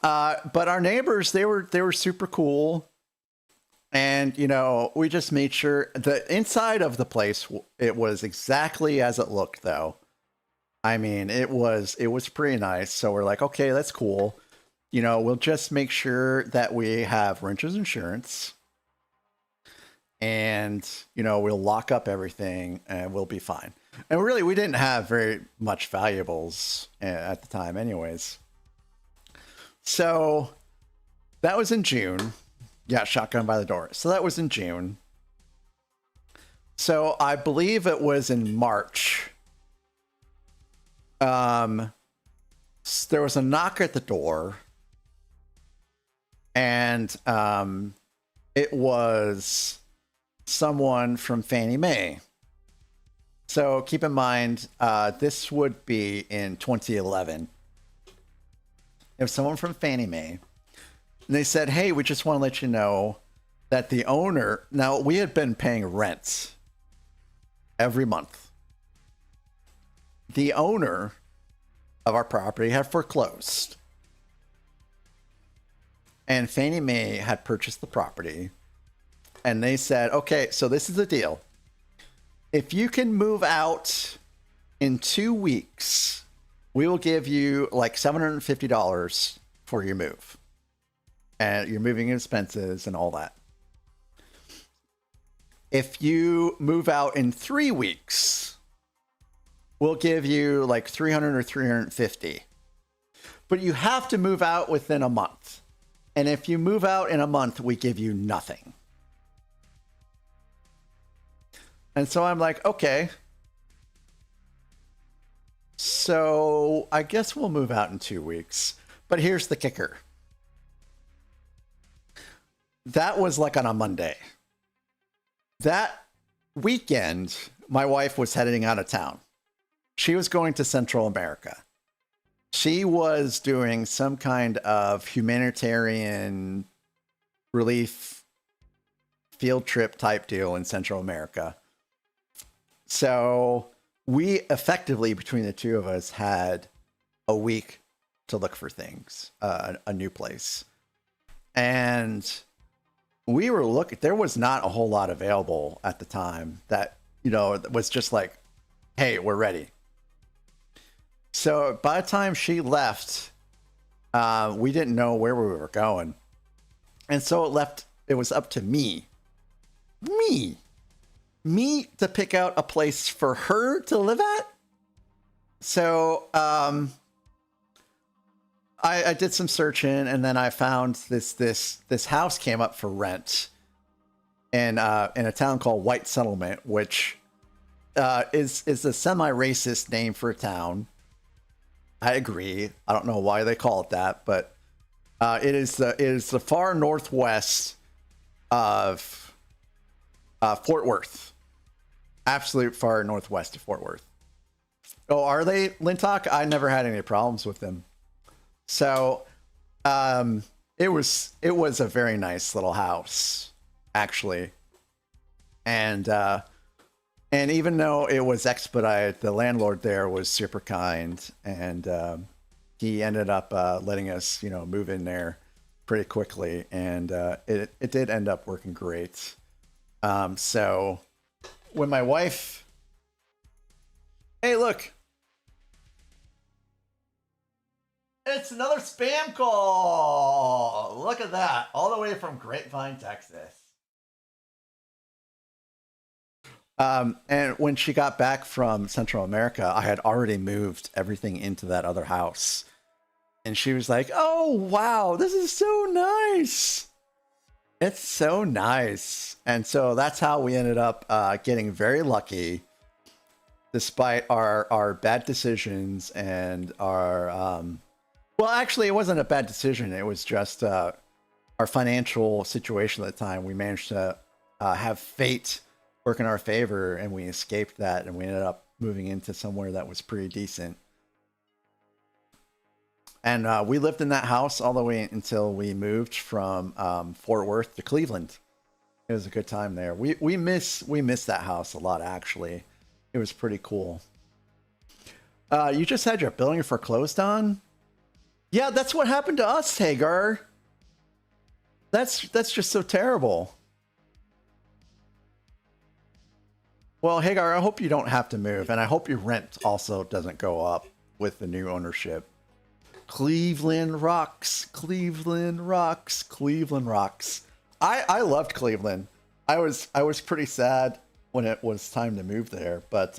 But our neighbors, they were super cool. And, you know, we just made sure the inside of the place, it was exactly as it looked, though. I mean, it was pretty nice. So we're like, okay, that's cool. You know, we'll just make sure that we have renter's insurance. And, you know, we'll lock up everything and we'll be fine. And really, we didn't have very much valuables at the time anyways. So that was in June. Yeah, shotgun by the door. So that was in June. So I believe it was in March. There was a knock at the door. And it was someone from Fannie Mae. So keep in mind, this would be in 2011. It was someone from Fannie Mae. And they said, hey, we just want to let you know that the owner... Now, we had been paying rent every month. The owner of our property had foreclosed. And Fannie Mae had purchased the property. And they said, okay, so this is the deal. If you can move out in 2 weeks, we will give you like $750 for your move. And your moving expenses and all that. If you move out in 3 weeks, we'll give you like $300 or $350. But you have to move out within a month. And if you move out in a month, we give you nothing. And so I'm like, okay. So I guess we'll move out in 2 weeks. But here's the kicker. That was like on a Monday. That weekend, my wife was heading out of town. She was going to Central America. She was doing some kind of humanitarian relief field trip type deal in Central America. So we effectively, between the two of us, had a week to look for things, a new place. And we were looking, there was not a whole lot available at the time that, you know, was just like, hey, we're ready. So by the time she left, we didn't know where we were going. And so it was up to me to pick out a place for her to live at. So, I did some searching, and then I found this house came up for rent in a town called White Settlement, which is a semi-racist name for a town. I agree. I don't know why they call it that, but it is the far northwest of Fort Worth. Absolute far northwest of Fort Worth. Oh, are they, Lintock? I never had any problems with them. So, it was a very nice little house, actually. And even though it was expedited, the landlord there was super kind, and he ended up letting us, you know, move in there pretty quickly, and it did end up working great. So when my wife, hey, look. It's another spam call. Look at that. All the way from Grapevine, Texas. And when she got back from Central America, I had already moved everything into that other house. And she was like, oh, wow, this is so nice. It's so nice. And so that's how we ended up getting very lucky, despite our bad decisions and our... well, actually, it wasn't a bad decision. It was just our financial situation at the time. We managed to have fate work in our favor, and we escaped that, and we ended up moving into somewhere that was pretty decent. And we lived in that house all the way until we moved from Fort Worth to Cleveland. It was a good time there. We miss that house a lot, actually. It was pretty cool. You just had your building foreclosed on? Yeah, that's what happened to us, Hagar. That's just so terrible. Well, Hagar, I hope you don't have to move, and I hope your rent also doesn't go up with the new ownership. Cleveland rocks, Cleveland rocks, Cleveland rocks. I loved Cleveland. I was pretty sad when it was time to move there, but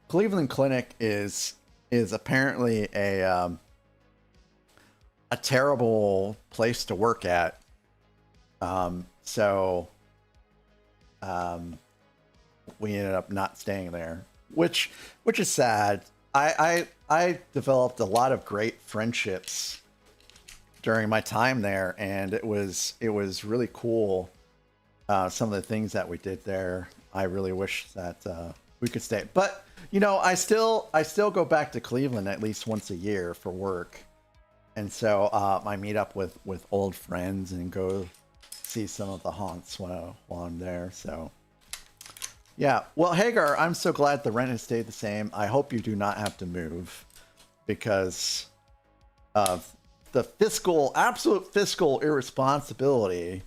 Cleveland Clinic is apparently a terrible place to work at. So we ended up not staying there, which is sad. I developed a lot of great friendships during my time there, and it was really cool. Some of the things that we did there, I really wish that we could stay. But you know, I still go back to Cleveland at least once a year for work. And so I meet up with old friends and go see some of the haunts while I'm there. So, yeah. Well, Hagar, I'm so glad the rent has stayed the same. I hope you do not have to move because of the absolute fiscal irresponsibility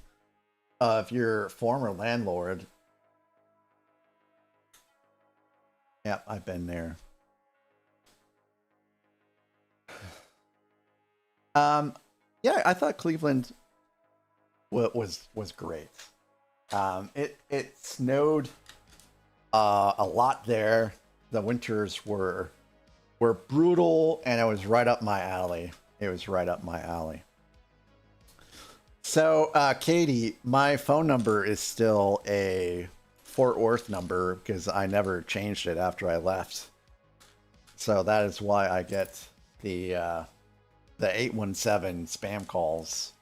of your former landlord. Yep, I've been there. Yeah, I thought Cleveland was great. It snowed a lot there. The winters were brutal, and it was right up my alley. So, Katie, my phone number is still a Fort Worth number because I never changed it after I left. So that is why I get the 817 spam calls.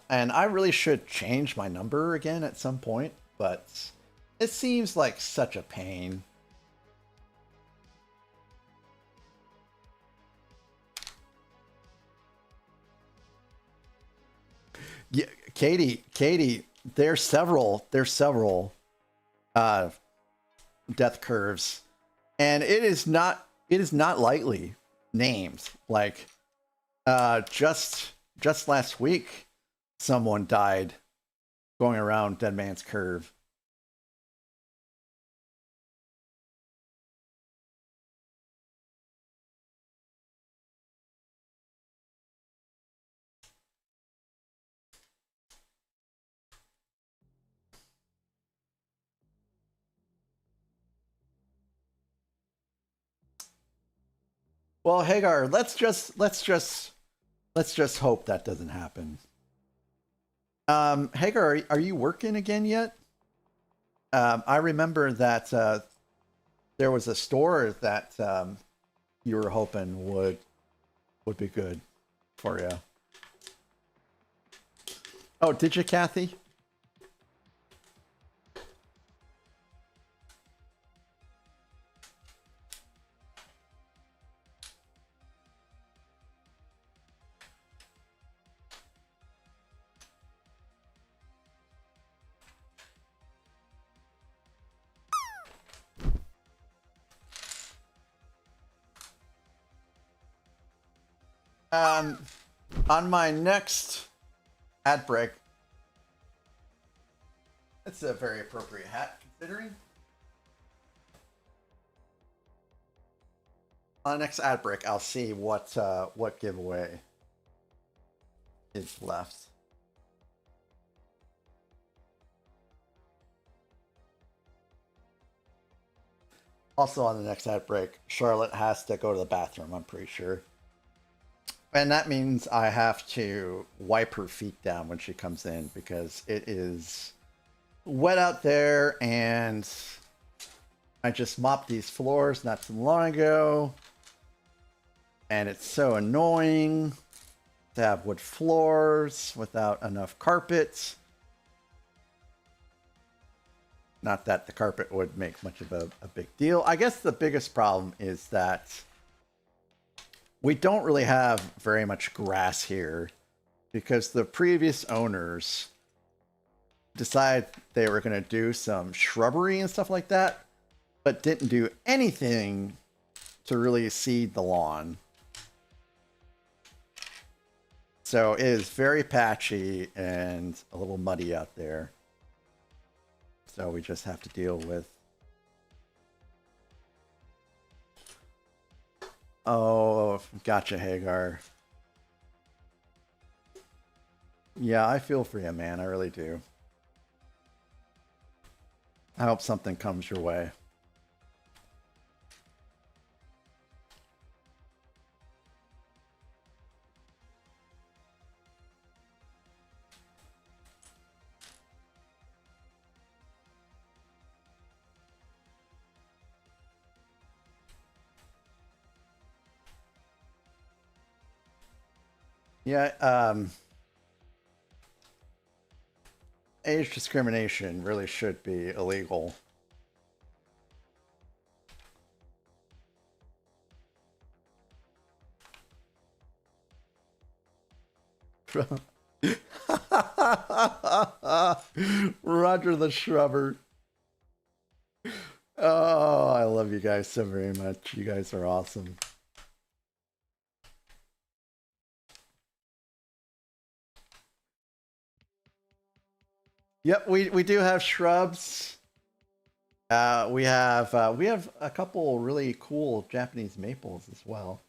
And I really should change my number again at some point, but it seems like such a pain. Yeah, Katie, there's several death curves, and it is not it is not lightly named. Like, just last week, someone died going around Dead Man's Curve. Well, Hagar, let's just hope that doesn't happen. Hagar, are you working again yet? I remember that there was a store that you were hoping would be good for you. Oh, did you, Kathy? On my next ad break, that's a very appropriate hat, considering. On the next ad break, I'll see what giveaway is left. Also, on the next ad break, Charlotte has to go to the bathroom, I'm pretty sure. And that means I have to wipe her feet down when she comes in because it is wet out there, and I just mopped these floors not too long ago. And it's so annoying to have wood floors without enough carpet. Not that the carpet would make much of a big deal. I guess the biggest problem is that we don't really have very much grass here because the previous owners decided they were going to do some shrubbery and stuff like that, but didn't do anything to really seed the lawn. So it is very patchy and a little muddy out there. So we just have to deal with. Oh, gotcha, Hagar. Yeah, I feel for you, man. I really do. I hope something comes your way. Yeah, age discrimination really should be illegal. Roger the Shrubber. Oh, I love you guys so very much. You guys are awesome. Yep, we do have shrubs. We have a couple really cool Japanese maples as well.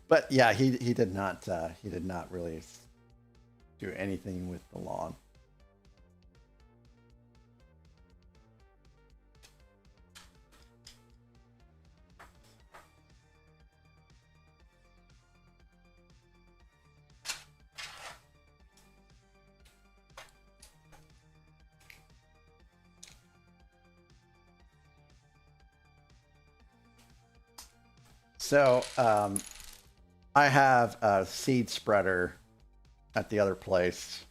But yeah, he did not really do anything with the lawn. So, I have a seed spreader at the other place.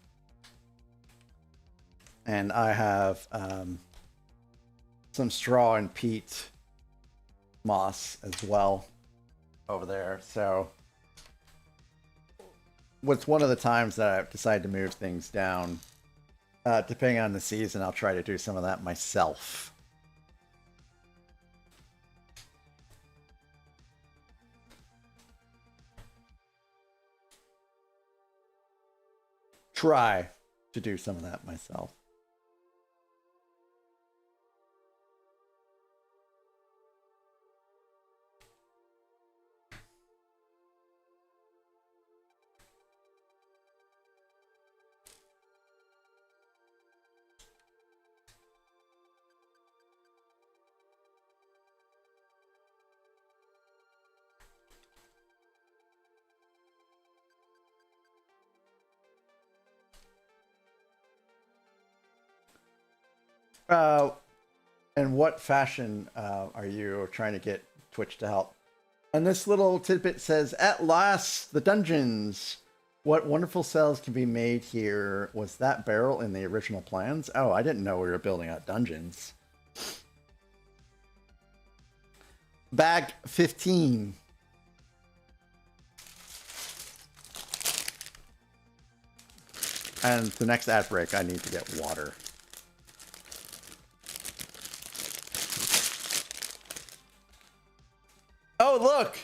And I have some straw and peat moss as well over there. So was one of the times that I've decided to move things down. Depending on the season, I'll try to do some of that myself. Try to do some of that myself. In what fashion are you trying to get Twitch to help? And this little tidbit says, at last, the dungeons. What wonderful cells can be made here. Was that barrel in the original plans? Oh, I didn't know we were building out dungeons. Bag 15. And the next ad break, I need to get water. Oh, look!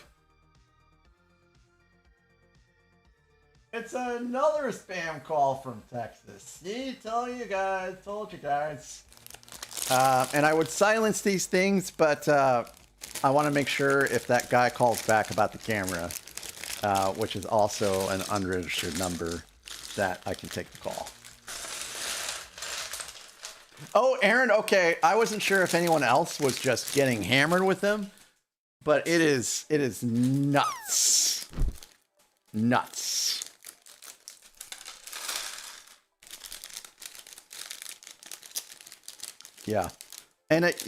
It's another spam call from Texas. See, told you guys. And I would silence these things, but I want to make sure if that guy calls back about the camera, which is also an unregistered number, that I can take the call. Oh, Aaron, okay. I wasn't sure if anyone else was just getting hammered with them. But it is nuts. Nuts. Yeah. And it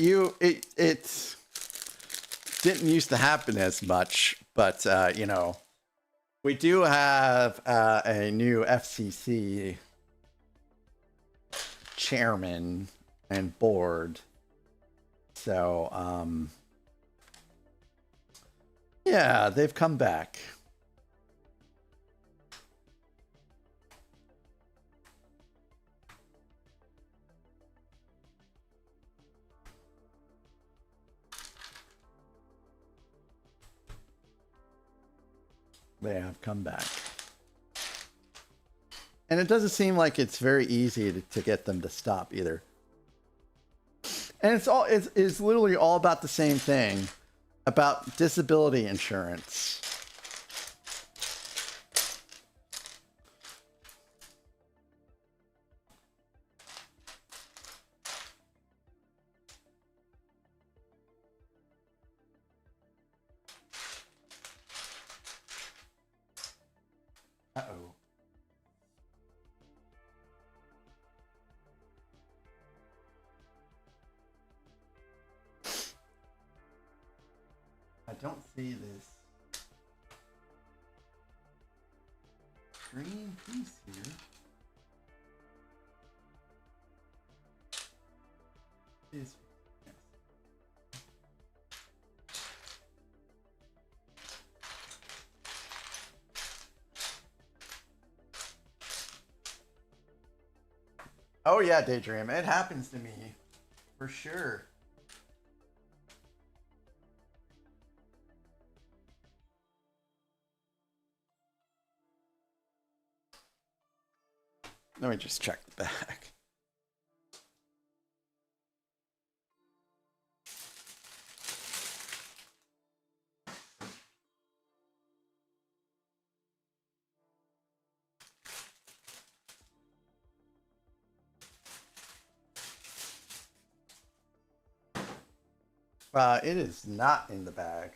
didn't used to happen as much, but you know, we do have a new FCC chairman and board. So, yeah, they've come back. They have come back. And it doesn't seem like it's very easy to get them to stop either. And it's literally all about the same thing. About disability insurance. Uh-oh. I don't see this green piece here. Yes. Oh yeah, Daydream. It happens to me. For sure. Let me just check the back. It is not in the bag.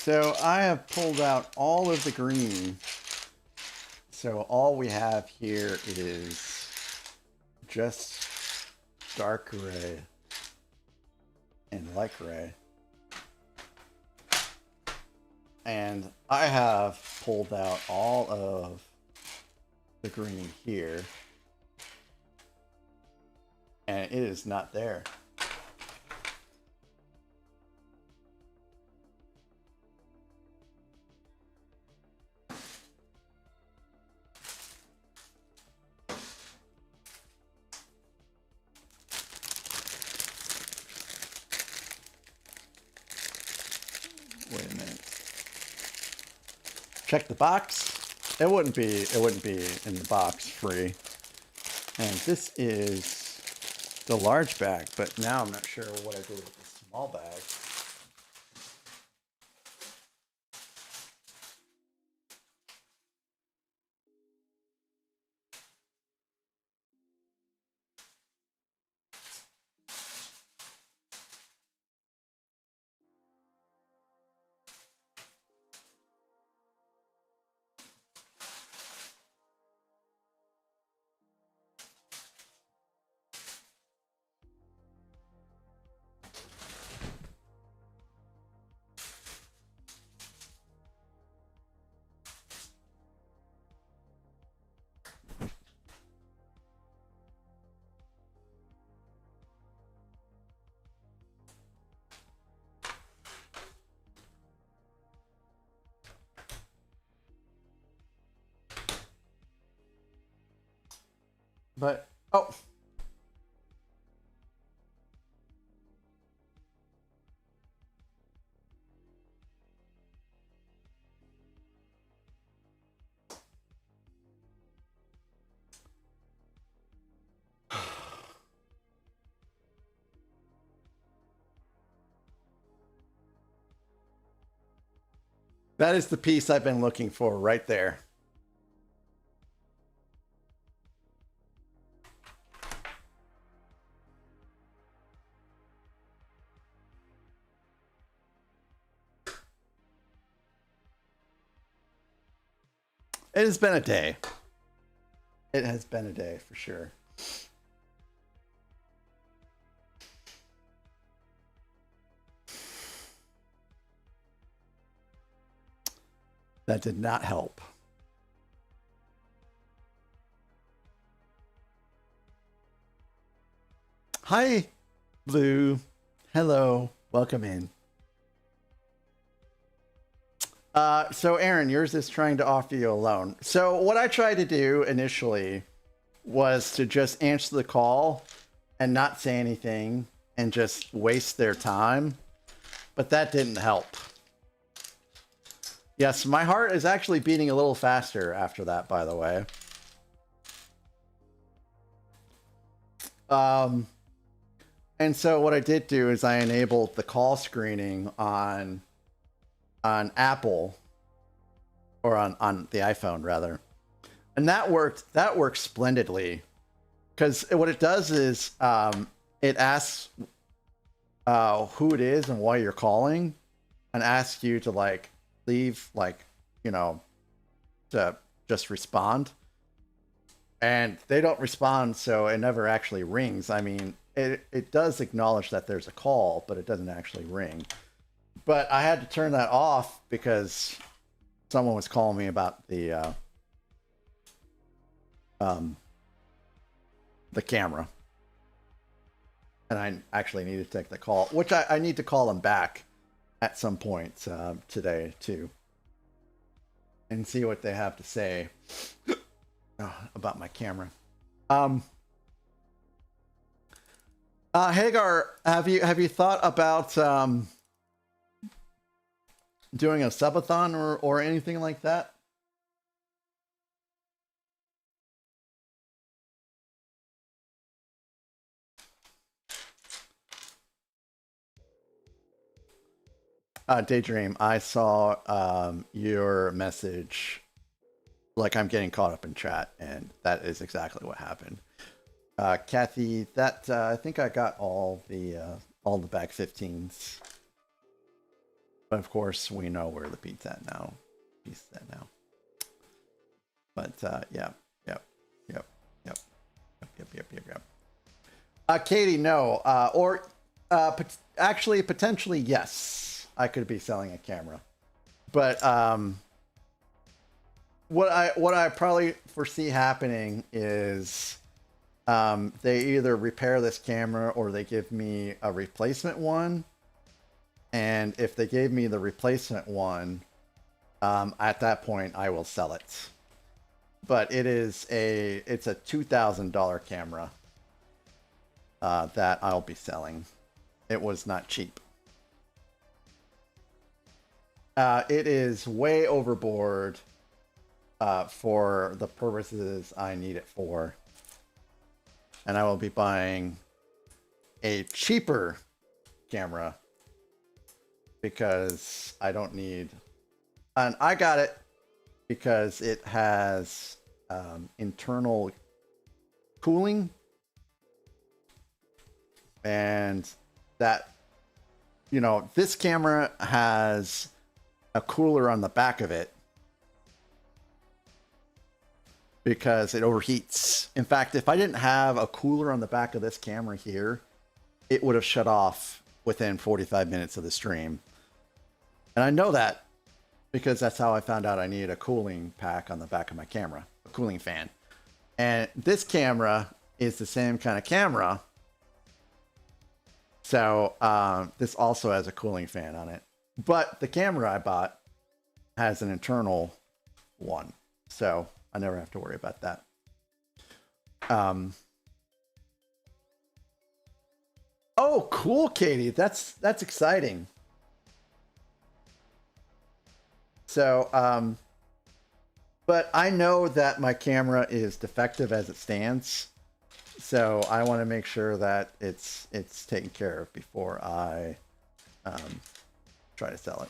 So I have pulled out all of the green. So all we have here is just dark gray and light gray. And I have pulled out all of the green here. And it is not there. Wait a minute. Check the box. It wouldn't be in the box free. And this is the large bag, but now I'm not sure what I did with the small bag. But, oh. That is the piece I've been looking for right there. It has been a day. It has been a day for sure. That did not help. Hi, Blue. Hello. Welcome in. So Aaron, yours is trying to offer you a loan. So what I tried to do initially was to just answer the call and not say anything and just waste their time. But that didn't help. Yes, my heart is actually beating a little faster after that, by the way. And so what I did do is I enabled the call screening on Apple, or on the iPhone rather. And that worked splendidly. Because what it does is it asks who it is and why you're calling, and asks you to like leave, like, you know, to just respond. And they don't respond, so it never actually rings. I mean, it does acknowledge that there's a call, but it doesn't actually ring. But I had to turn that off because someone was calling me about the camera. And I actually need to take the call, which I need to call them back at some point today too, and see what they have to say about my camera. Hagar, have you thought about doing a subathon or anything like that? Daydream, I saw your message. Like, I'm getting caught up in chat, and that is exactly what happened. Kathy, that I think I got all the bag 15s. But of course, we know where the beat's at now. But yeah, yep. Katie, no. Actually, potentially, yes. I could be selling a camera. But what I probably foresee happening is they either repair this camera or they give me a replacement one. And if they gave me the replacement one, at that point I will sell it. But it's a $2,000 camera that I'll be selling. It was not cheap. It is way overboard for the purposes I need it for. And I will be buying a cheaper camera because I don't need... And I got it because it has internal cooling. And that, you know, this camera has a cooler on the back of it because it overheats. In fact, if I didn't have a cooler on the back of this camera here, it would have shut off within 45 minutes of the stream. And I know that because that's how I found out I needed a cooling pack on the back of my camera, a cooling fan. And this camera is the same kind of camera. So this also has a cooling fan on it. But the camera I bought has an internal one. So I never have to worry about that. Oh, cool, Katie. That's exciting. So, but I know that my camera is defective as it stands. So I want to make sure that it's taken care of before I try to sell it.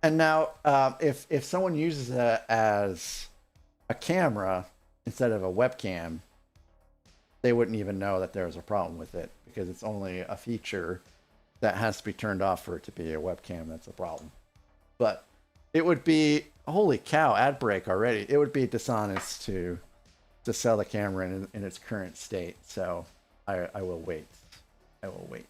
And now, if someone uses it as a camera instead of a webcam, they wouldn't even know that there's a problem with it because it's only a feature that has to be turned off for it to be a webcam. That's a problem. But it would be, holy cow, ad break already. It would be dishonest to sell the camera in its current state. So I will wait. I will wait.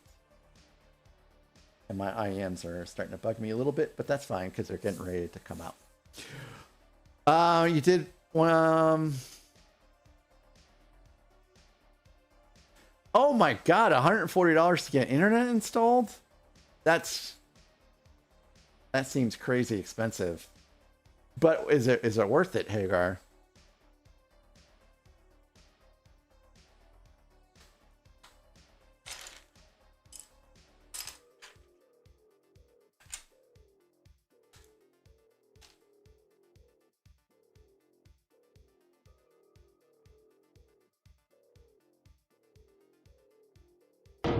And my IMs are starting to bug me a little bit, but that's fine because they're getting ready to come out. You did oh my god, $140 to get internet installed? That seems crazy expensive. But is it worth it, Hagar?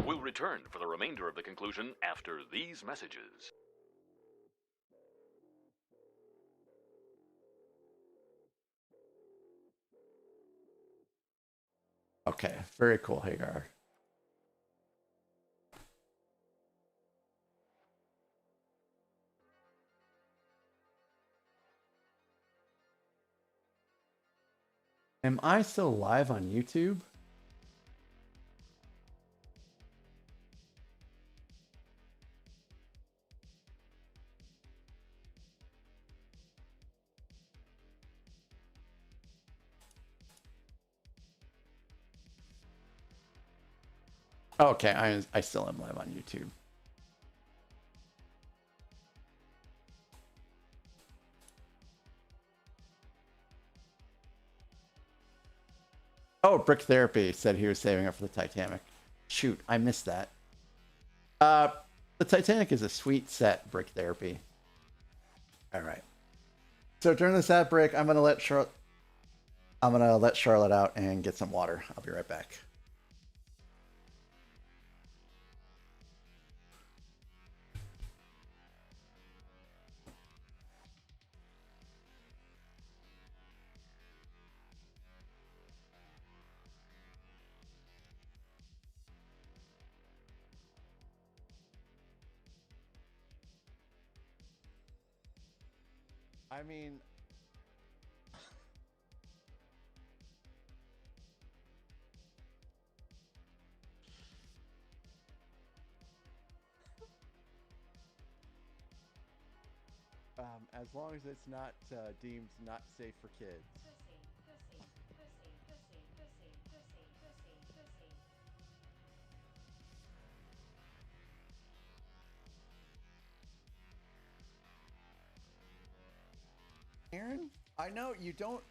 We'll return for the remainder of the conclusion after these messages. Okay, very cool, Hagar. Am I still live on YouTube? Okay, I still am live on YouTube. Oh, Brick Therapy said he was saving up for the Titanic. Shoot, I missed that. The Titanic is a sweet set, Brick Therapy. All right. So during this ad break, I'm gonna let Charlotte out and get some water. I'll be right back. I mean, as long as it's not deemed not safe for kids. Pussy, pussy, pussy, pussy, pussy, pussy, pussy, pussy. Aaron, I know you don't.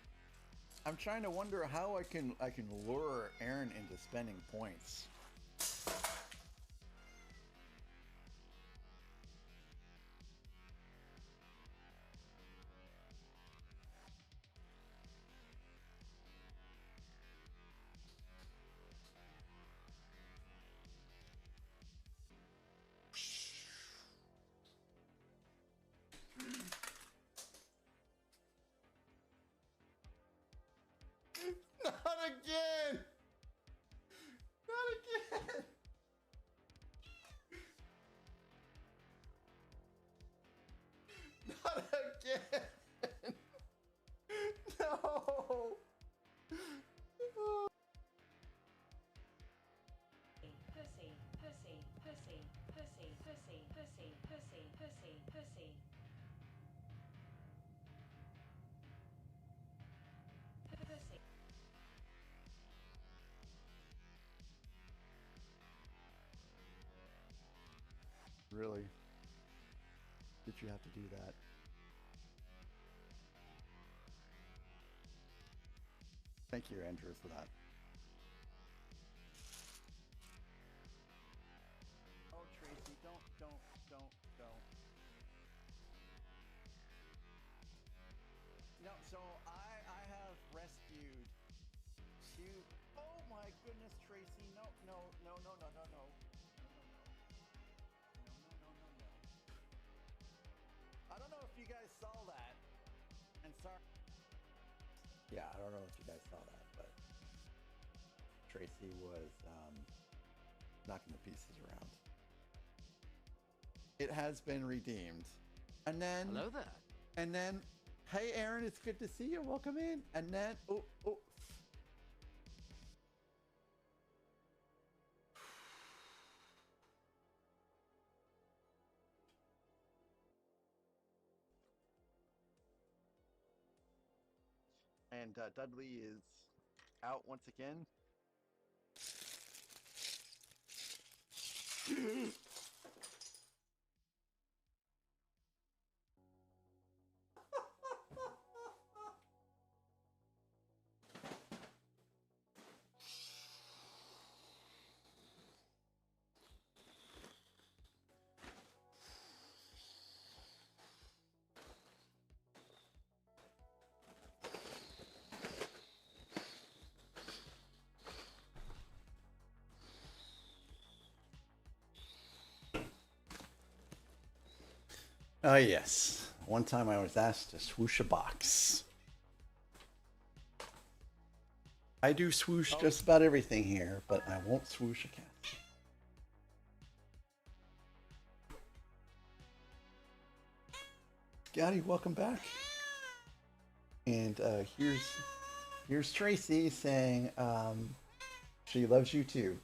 I'm trying to wonder how I can lure Aaron into spending points. Not again! Not again! Not again! No! Pussy, pussy, pussy, pussy, pussy, pussy, pussy, pussy, pussy. Pussy. Really? Did you have to do that? Thank you, Andrew, for that. Oh, Tracy, don't. No, so I have rescued two. Oh my goodness, Tracy, no. I don't know if you guys saw that. And sorry. Yeah, I don't know if you guys saw that, but Tracy was knocking the pieces around. It has been redeemed. And then Hello there. And then, hey Aaron, it's good to see you. Welcome in. And then oh. And Dudley is out once again. Oh yes. One time I was asked to swoosh a box. I do swoosh just about everything here, but I won't swoosh a cat. Scotty, welcome back. And here's Tracy saying she loves you too.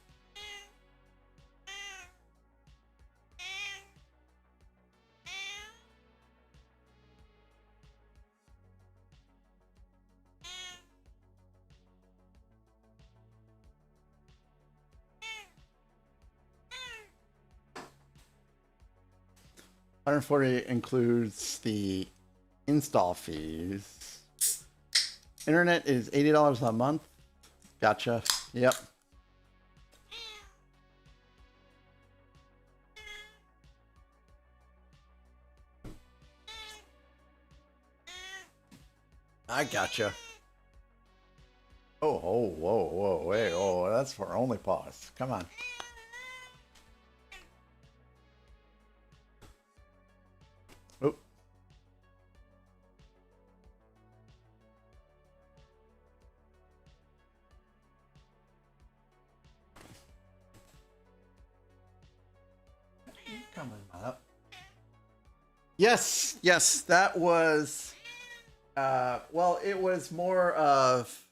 $140 includes the install fees. Internet is $80 a month. Gotcha. Yep. I gotcha. Whoa, wait, that's for only pause. Come on. Oh. Coming up. Yes, that was Well, it was more of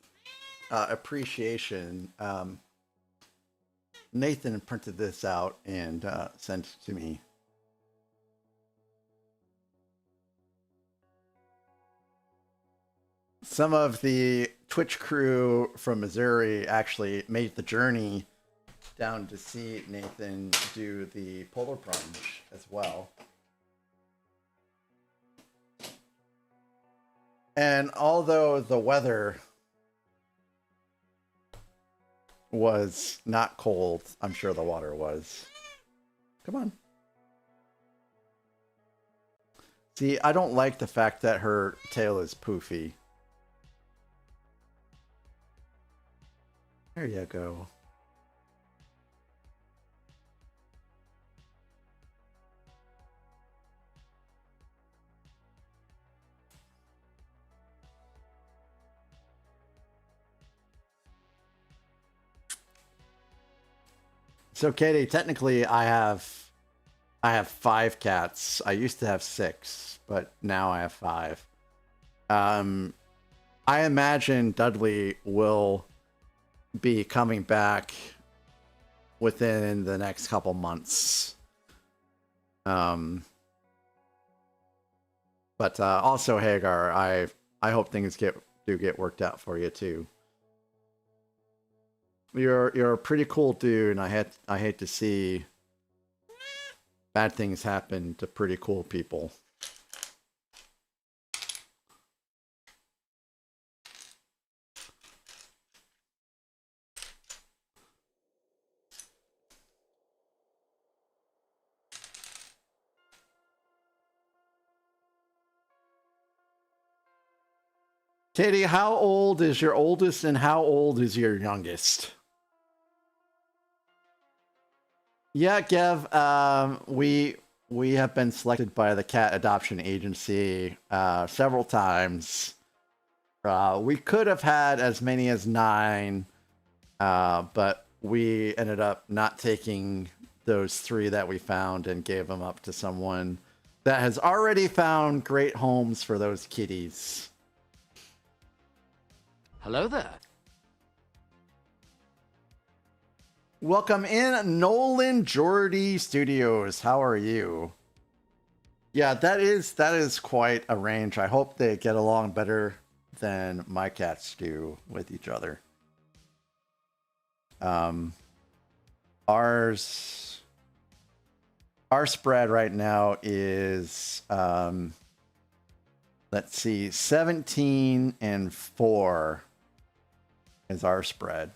appreciation. Nathan printed this out and sent it to me. Some of the Twitch crew from Missouri actually made the journey down to see Nathan do the polar plunge as well. And although the weather was not cold, I'm sure the water was. Come on. See, I don't like the fact that her tail is poofy. There you go. So, Katie, technically I have 5 cats. I used to have 6, but now I have 5. I imagine Dudley will be coming back within the next couple months. But also Hagar, I hope things do get worked out for you too. You're a pretty cool dude, and I hate to see bad things happen to pretty cool people. Katie, how old is your oldest and how old is your youngest? Yeah, Gev, we have been selected by the cat adoption agency several times. We could have had as many as 9, but we ended up not taking those 3 that we found and gave them up to someone that has already found great homes for those kitties. Hello there. Welcome in, Nolan Jordy Studios. How are you? Yeah, that is quite a range. I hope they get along better than my cats do with each other. Our spread right now is let's see, 17 and 4 is our spread.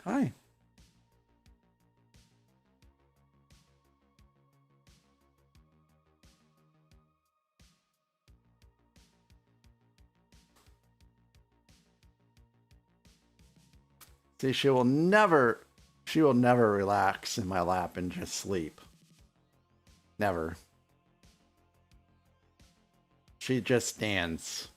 Hi. See, she will never relax in my lap and just sleep. Never. She just stands.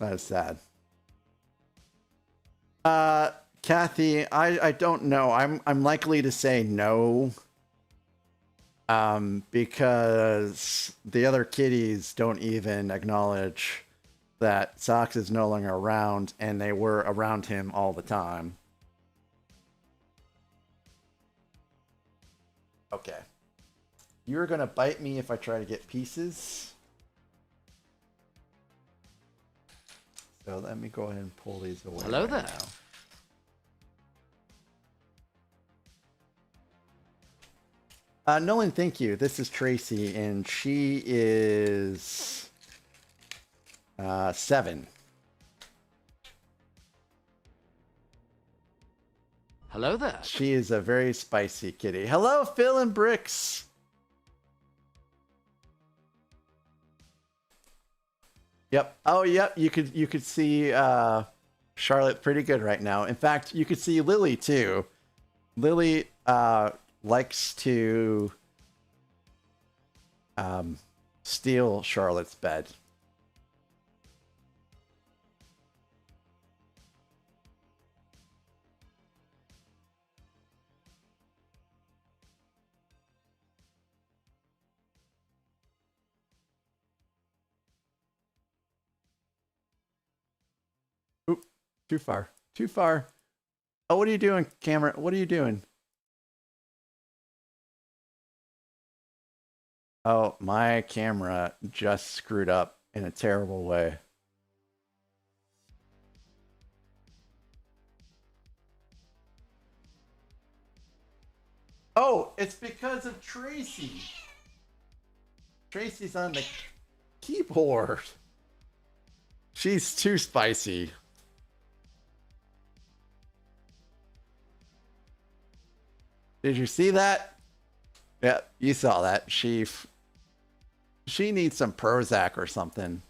That is sad. Kathy, I don't know. I'm likely to say no. Because the other kitties don't even acknowledge that Socks is no longer around, and they were around him all the time. Okay. You're gonna bite me if I try to get pieces. So let me go ahead and pull these away. Hello there. Nolan, thank you. This is Tracy, and she is 7. Hello there. She is a very spicy kitty. Hello, Phil and Bricks. Yep. Oh, yep. You could see Charlotte pretty good right now. In fact, you could see Lily too. Lily likes to steal Charlotte's bed. Oop, too far. Too far. Oh, what are you doing, camera? What are you doing? Oh, my camera just screwed up in a terrible way. Oh, it's because of Tracy. Tracy's on the keyboard. She's too spicy. Did you see that? Yeah, you saw that. She needs some Prozac or something.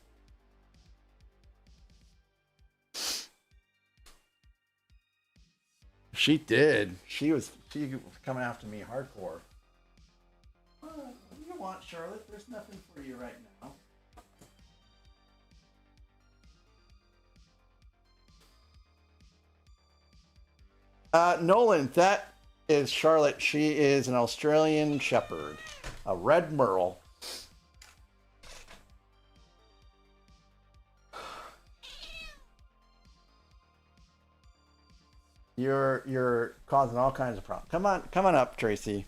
She did. She was coming after me hardcore. What do you want, Charlotte? There's nothing for you right now. Nolan, that is Charlotte. She is an Australian Shepherd, a red merle. You're causing all kinds of problems. Come on up, Tracy.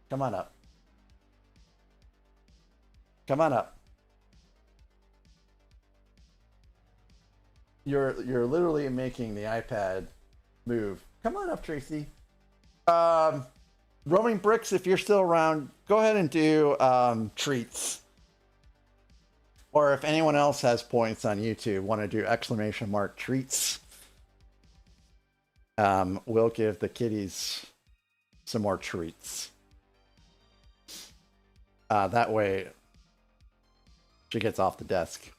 Come on up. Come on up. You're literally making the iPad move. Come on up, Tracy. Roaming Bricks, if you're still around, go ahead and do treats. Or if anyone else has points on YouTube, want to do ! treats. We'll give the kitties some more treats. That way she gets off the desk.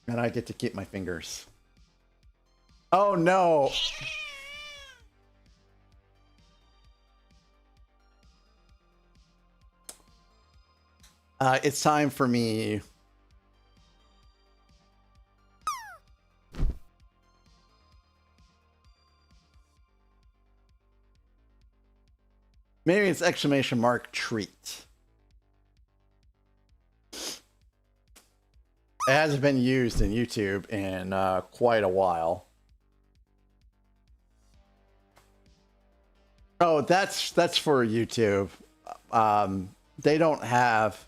And I get to keep my fingers. Oh no! It's time for me. Maybe it's ! treat. It hasn't been used in YouTube in quite a while. Oh, that's for YouTube. They don't have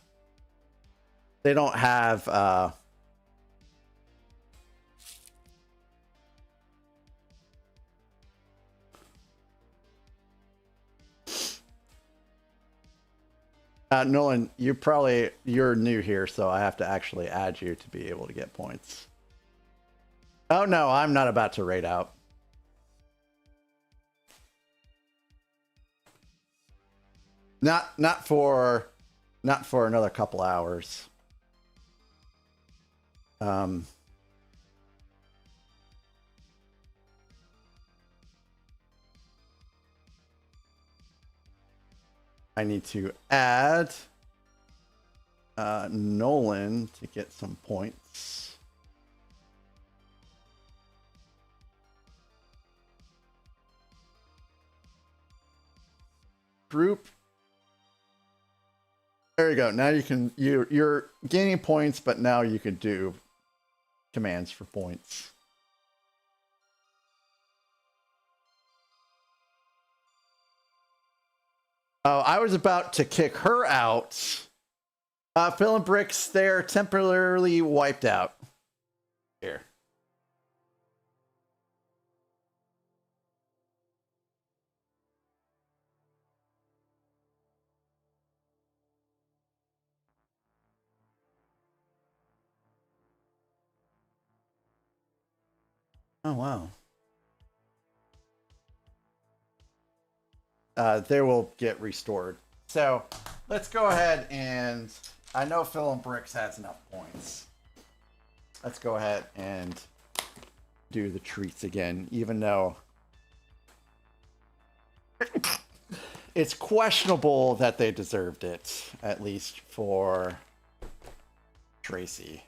Nolan, you're new here, so I have to actually add you to be able to get points. Oh no, I'm not about to raid out. Not for another couple hours. I need to add Nolan to get some points. Group. There you go. Now you can you're gaining points, but now you can do commands for points. Oh, I was about to kick her out. Phil and Bricks, they're temporarily wiped out. Here. Oh, wow. They will get restored. So let's go ahead and I know Phil and Bricks has enough points. Let's go ahead and do the treats again, even though it's questionable that they deserved it, at least for Tracy.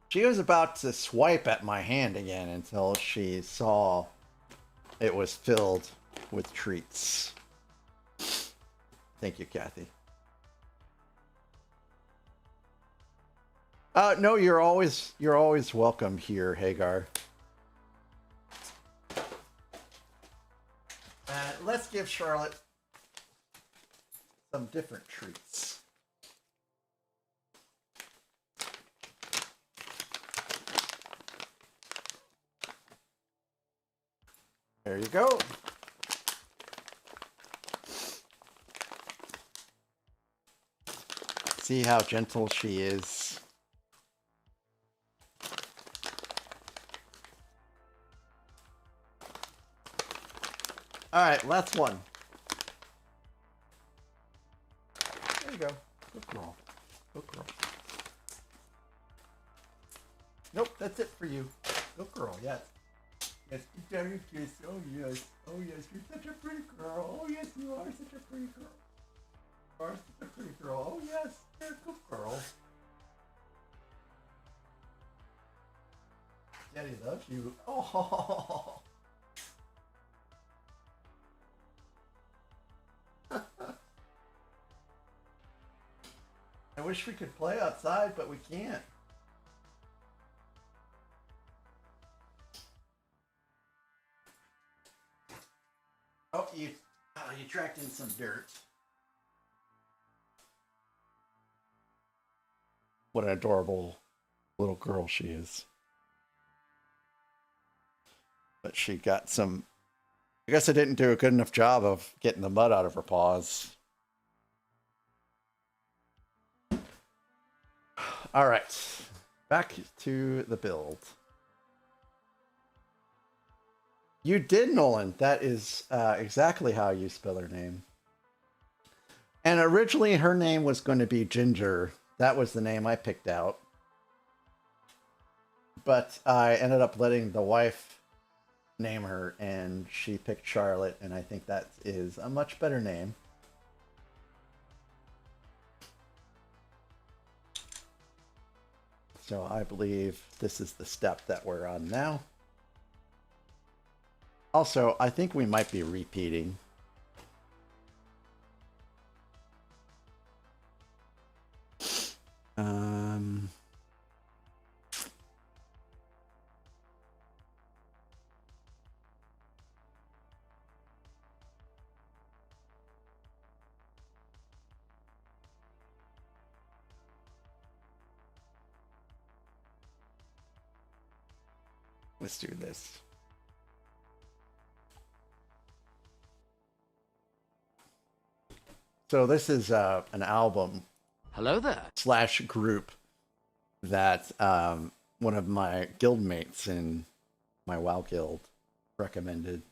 She was about to swipe at my hand again until she saw it was filled with treats. Thank you, Kathy. No, you're always welcome here, Hagar. Let's give Charlotte some different treats. There you go. See how gentle she is. All right, last one. There you go. Good girl. Good girl. Nope, that's it for you. Good girl, yes. Yes, very kiss. Oh yes. Oh yes, you're such a pretty girl. Oh yes, you are such a pretty girl. You are such a pretty girl. Oh yes, you're a good girl. Daddy loves you. Oh. I wish we could play outside, but we can't. Oh, you tracked in some dirt. What an adorable little girl she is. But she got some... I guess I didn't do a good enough job of getting the mud out of her paws. All right. Back to the build. You did, Nolan. That is exactly how you spell her name. And originally her name was going to be Ginger. That was the name I picked out. But I ended up letting the wife name her, and she picked Charlotte, and I think that is a much better name. So I believe this is the step that we're on now. Also, I think we might be repeating. Let's do this. So this is an album. Hello there. / group that one of my guildmates in my WoW guild recommended.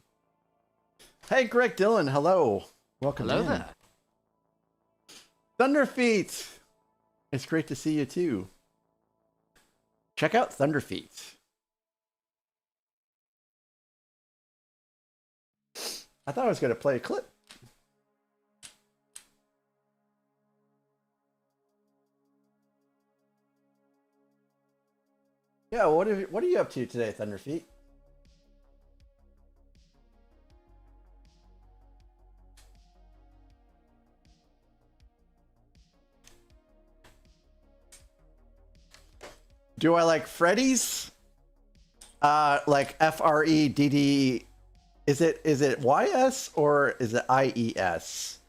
Hey, Greg Dillon. Hello. Welcome Hello in. there. Thunderfeet. It's great to see you too. Check out Thunderfeet. I thought I was going to play a clip. Yeah, what are you up to today, Thunderfeet? Do I like Freddy's? Like F-R-E-D-D. Is it Y-S or is it I-E-S?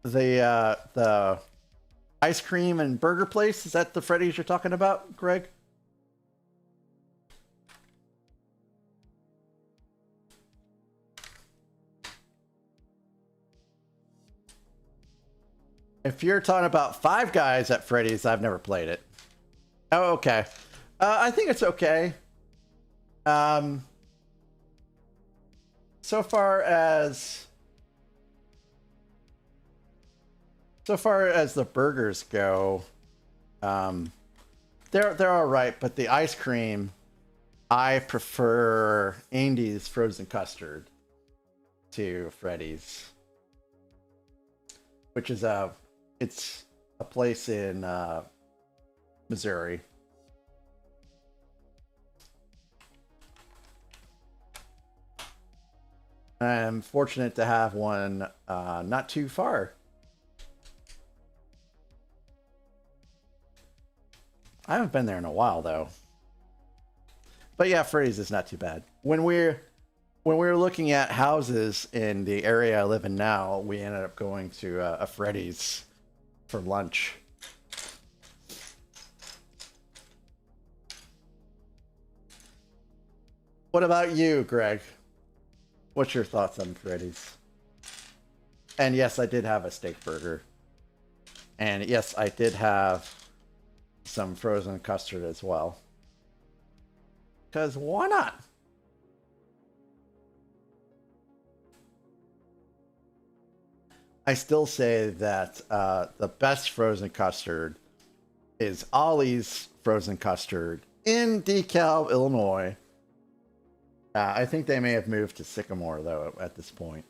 The ice cream and burger place? Is that the Freddy's you're talking about, Greg? If you're talking about Five Guys at Freddy's, I've never played it. Oh, okay. I think it's okay. So far as the burgers go, they're all right. But the ice cream, I prefer Andy's frozen custard. to Freddy's, which is it's a place in Missouri. I'm fortunate to have one not too far. I haven't been there in a while though. But yeah, Freddy's is not too bad. When we were looking at houses in the area I live in now, we ended up going to a Freddy's for lunch. What about you, Greg? What's your thoughts on Freddy's? And yes, I did have a steak burger. And yes, I did have some frozen custard as well. Because why not? I still say that the best frozen custard is Ollie's frozen custard in DeKalb, Illinois. I think they may have moved to Sycamore, though, at this point.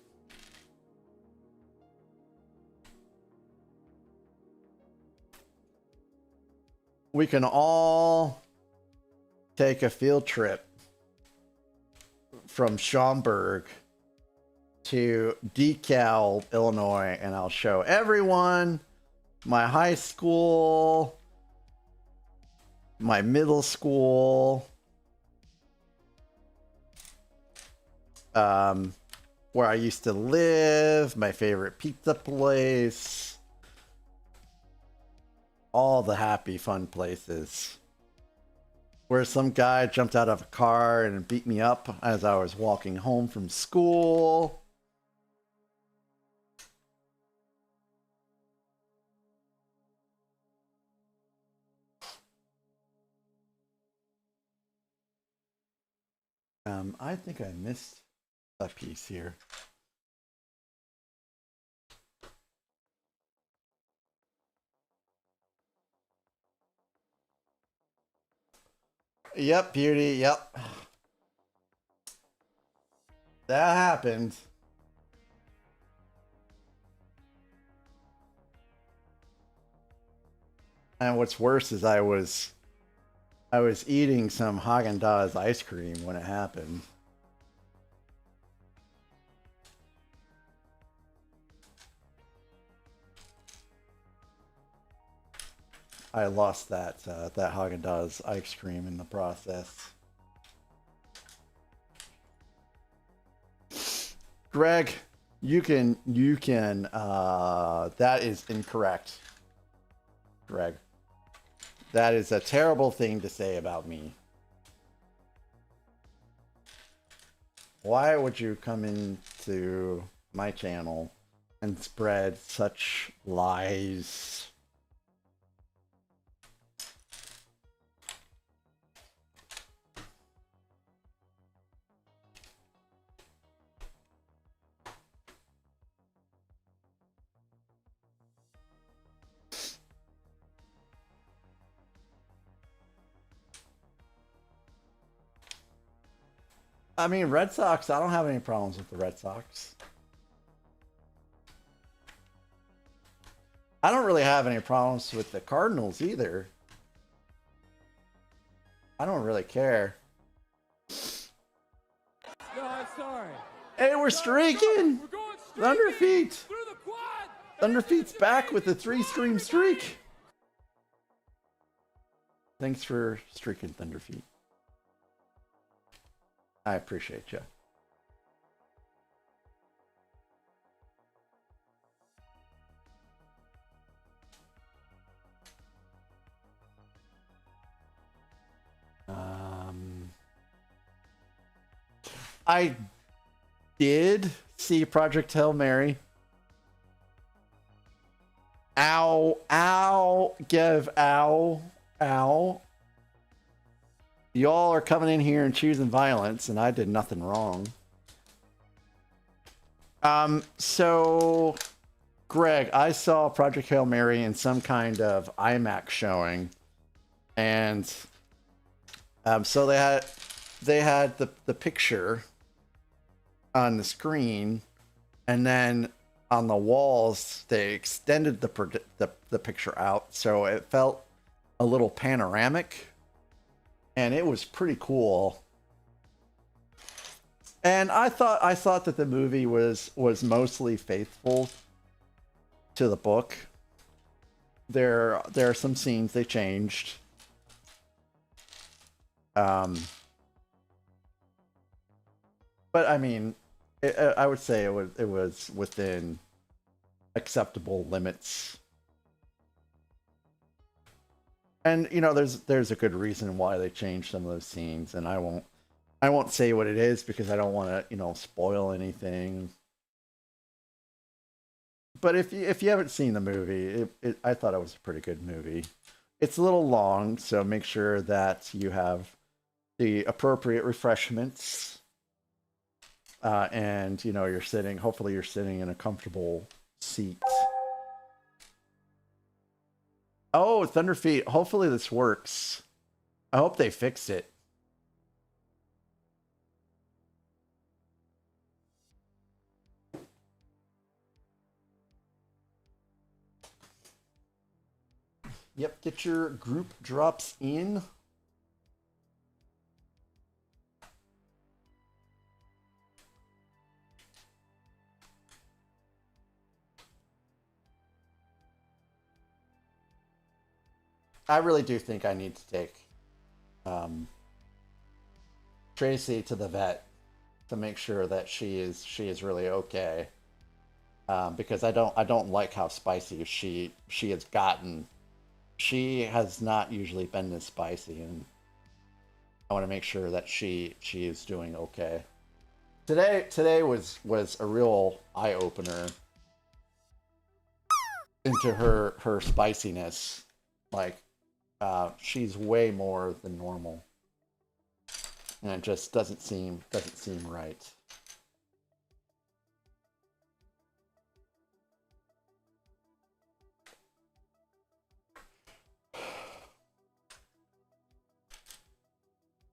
We can all take a field trip from Schaumburg to DeKalb, Illinois, and I'll show everyone my high school, my middle school, where I used to live, my favorite pizza place, all the happy, fun places. Where some guy jumped out of a car and beat me up as I was walking home from school. I think I missed a piece here. Yep, beauty, yep. That happened. And what's worse is I was eating some Haagen-Dazs ice cream when it happened. I lost that that Haagen-Dazs ice cream in the process. Greg, you can that is incorrect. Greg. That is a terrible thing to say about me. Why would you come into my channel and spread such lies? I mean, Red Sox, I don't have any problems with the Red Sox. I don't really have any problems with the Cardinals either. I don't really care. No, I'm sorry. Hey, we're streaking! We're going Thunderfeet! through the quad. Thunderfeet's back with a 3-stream streak! Thanks for streaking, Thunderfeet. I appreciate you. I did see Project Hail Mary. Ow, ow, Gev, ow, ow. Y'all are coming in here and choosing violence, and I did nothing wrong. So, Greg, I saw Project Hail Mary in some kind of IMAX showing, and so they had the picture on the screen and then on the walls they extended the picture out, so it felt a little panoramic, and it was pretty cool. And I thought that the movie was mostly faithful to the book. There are some scenes they changed. But I mean, I would say it was within acceptable limits. And you know, there's a good reason why they changed some of those scenes, and I won't say what it is because I don't want to, you know, spoil anything. But if you haven't seen the movie, I thought it was a pretty good movie. It's a little long, so make sure that you have the appropriate refreshments, and you know hopefully you're sitting in a comfortable seat. Oh, Thunderfeet! Hopefully this works. I hope they fixed it. Yep, get your group drops in. I really do think I need to take Tracy to the vet to make sure that she is really okay. Because I don't like how spicy she has gotten. She has not usually been this spicy, and I want to make sure that she is doing okay. Today was a real eye opener into her spiciness. Like, she's way more than normal, and it just doesn't seem right.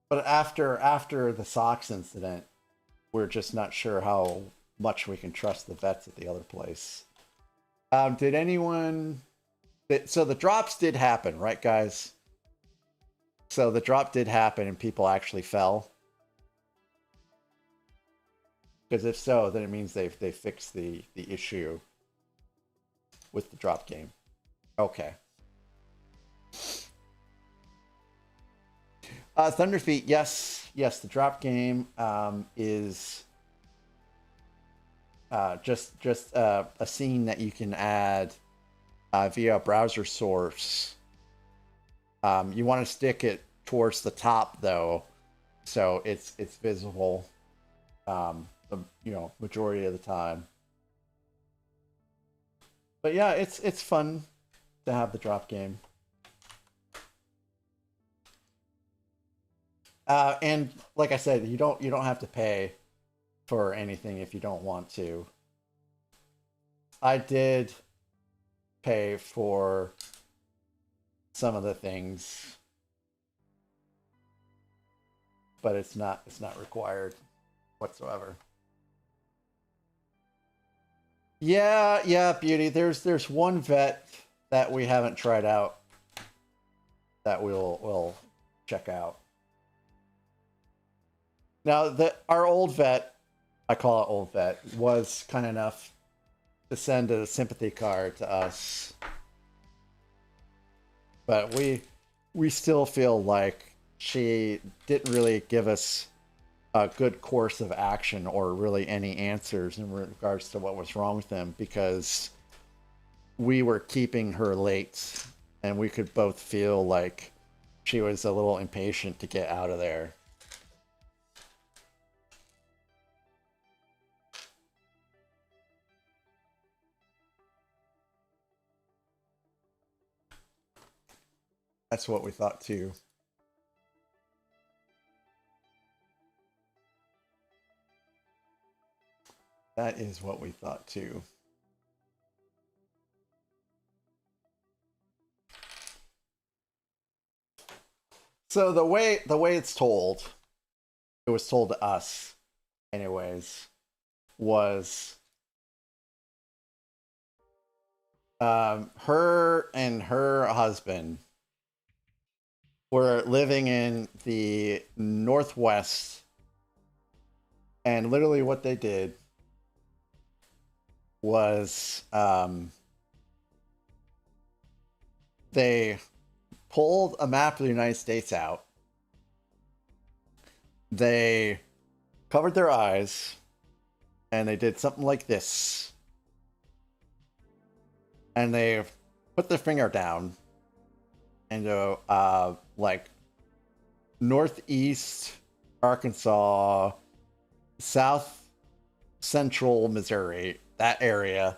But after the socks incident, we're just not sure how much we can trust the vets at the other place. Did anyone... So the drops did happen, right, guys? So the drop did happen and people actually fell. Because if so, then it means they fixed the issue with the drop game. Okay. Thunderfeet, yes, the drop game is just a scene that you can add via a browser source. You want to stick it towards the top though, so it's visible, the majority of the time. But yeah, it's fun to have the drop game. And like I said, you don't have to pay for anything if you don't want to. I did pay for some of the things, but it's not required whatsoever. Yeah, Beauty. There's one vet that we haven't tried out that we'll check out. Now, our old vet, I call it old vet, was kind enough to send a sympathy card to us. But we still feel like she didn't really give us a good course of action or really any answers in regards to what was wrong with them, because we were keeping her late and we could both feel like she was a little impatient to get out of there. That's what we thought too. That is what we thought too. So the way it's told, it was told to us anyways, was her and her husband were living in the Northwest, and literally what they did was they pulled a map of the United States out. They covered their eyes, and they did something like this. And they put their finger down into like northeast Arkansas, south central Missouri, that area.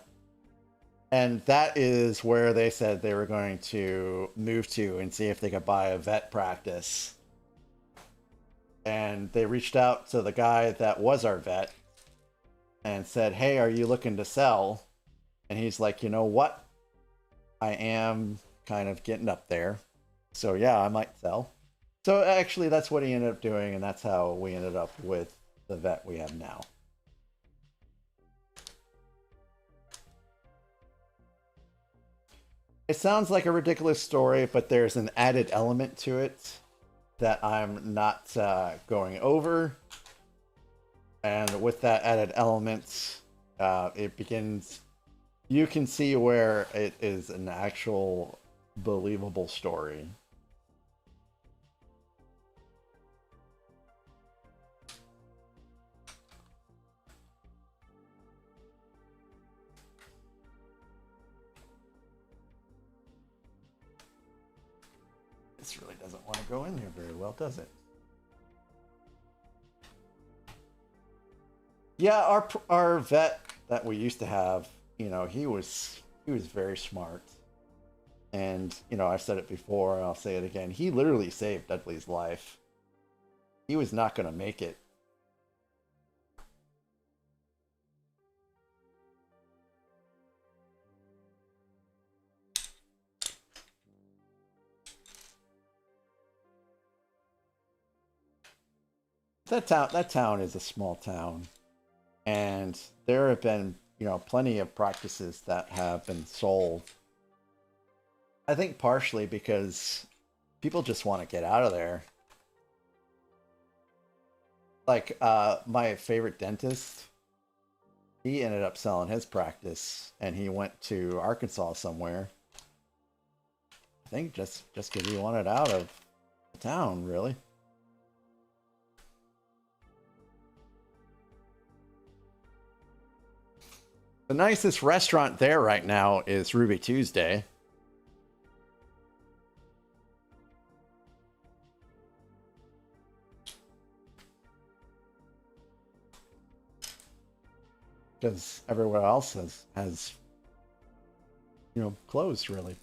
And that is where they said they were going to move to and see if they could buy a vet practice. And they reached out to the guy that was our vet and said, "Hey, are you looking to sell?" And he's like, "You know what? I am kind of getting up there. So yeah, I might sell." So actually that's what he ended up doing, and that's how we ended up with the vet we have now. It sounds like a ridiculous story, but there's an added element to it that I'm not going over. And with that added element, it begins... You can see where it is an actual believable story. This really doesn't want to go in there very well, does it? Yeah, our vet that we used to have, you know, he was very smart. And, you know, I've said it before, and I'll say it again. He literally saved Dudley's life. He was not going to make it. That town is a small town. And there have been, you know, plenty of practices that have been sold. I think partially because people just want to get out of there. Like, my favorite dentist, he ended up selling his practice, and he went to Arkansas somewhere. I think just because he wanted out of the town, really. The nicest restaurant there right now is Ruby Tuesday. Because everywhere else has, you know, closed, really.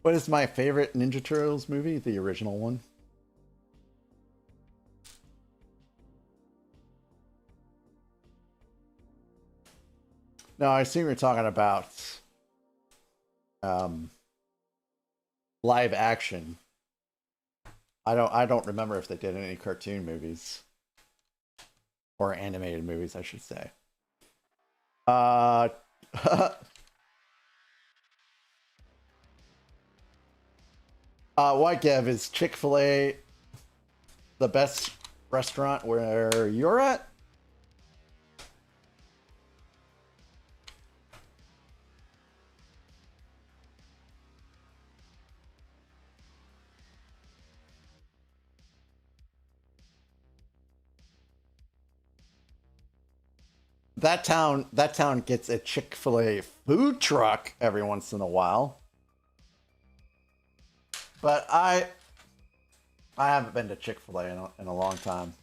What is my favorite Ninja Turtles movie? The original one. No, I assume you're talking about live action. I don't remember if they did any cartoon movies or animated movies, I should say. White Gav, is Chick-fil-A the best restaurant where you're at? That town gets a Chick-fil-A food truck every once in a while. But I haven't been to Chick-fil-A in a long time.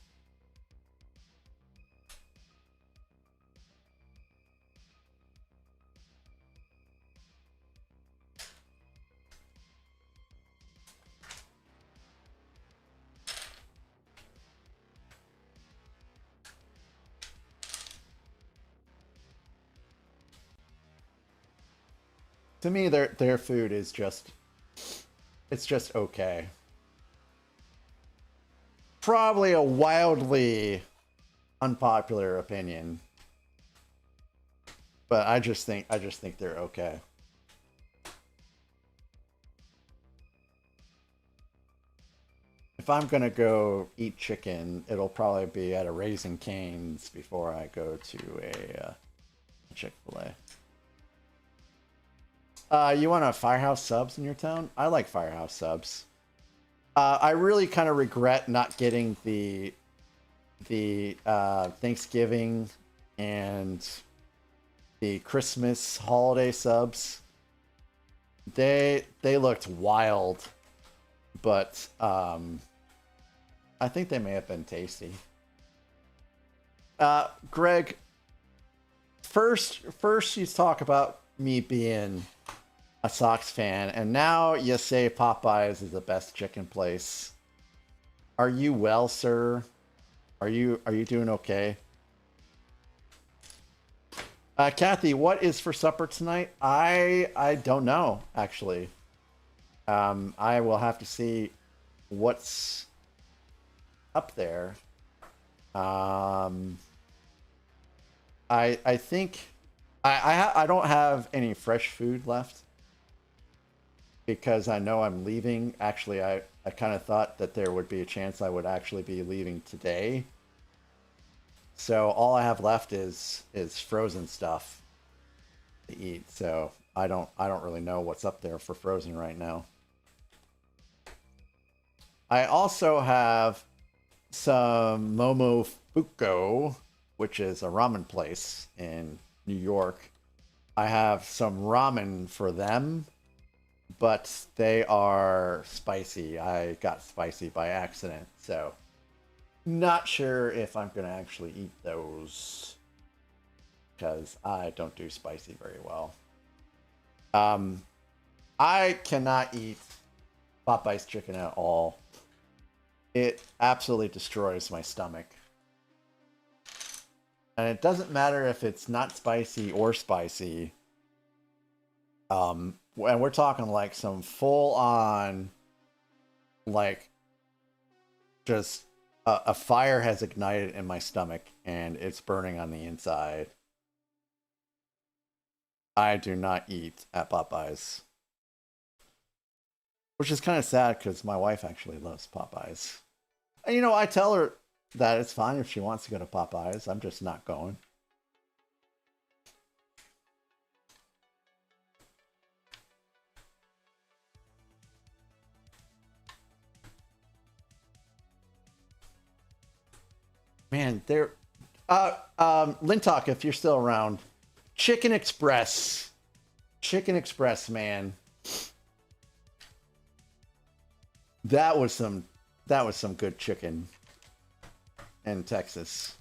To me, their food is just It's just okay. Probably a wildly unpopular opinion, but I just think they're okay. If I'm gonna go eat chicken, it'll probably be at a Raising Cane's before I go to a Chick-fil-A. You want a Firehouse Subs in your town? I like Firehouse Subs. I really kind of regret not getting the Thanksgiving and the Christmas holiday subs. They looked wild, but I think they may have been tasty. Greg, first you talk about me being a Sox fan, and now you say Popeyes is the best chicken place. Are you well, sir? Are you doing okay? Kathy, what is for supper tonight? I don't know, actually. I will have to see what's up there. I think I don't have any fresh food left because I know I'm leaving. Actually, I kind of thought that there would be a chance I would actually be leaving today. So all I have left is frozen stuff to eat. So I don't really know what's up there for frozen right now. I also have some Momofuku, which is a ramen place in New York. I have some ramen for them, but they are spicy. I got spicy by accident, so not sure if I'm going to actually eat those because I don't do spicy very well. I cannot eat Popeye's chicken at all. It absolutely destroys my stomach. And it doesn't matter if it's not spicy or spicy. And we're talking like some full on, like, just a fire has ignited in my stomach and it's burning on the inside. I do not eat at Popeyes. Which is kind of sad because my wife actually loves Popeyes. And, you know, I tell her that it's fine if she wants to go to Popeyes. I'm just not going. Man, they're... Lintalk, if you're still around. Chicken Express. Chicken Express, man. That was some good chicken in Texas.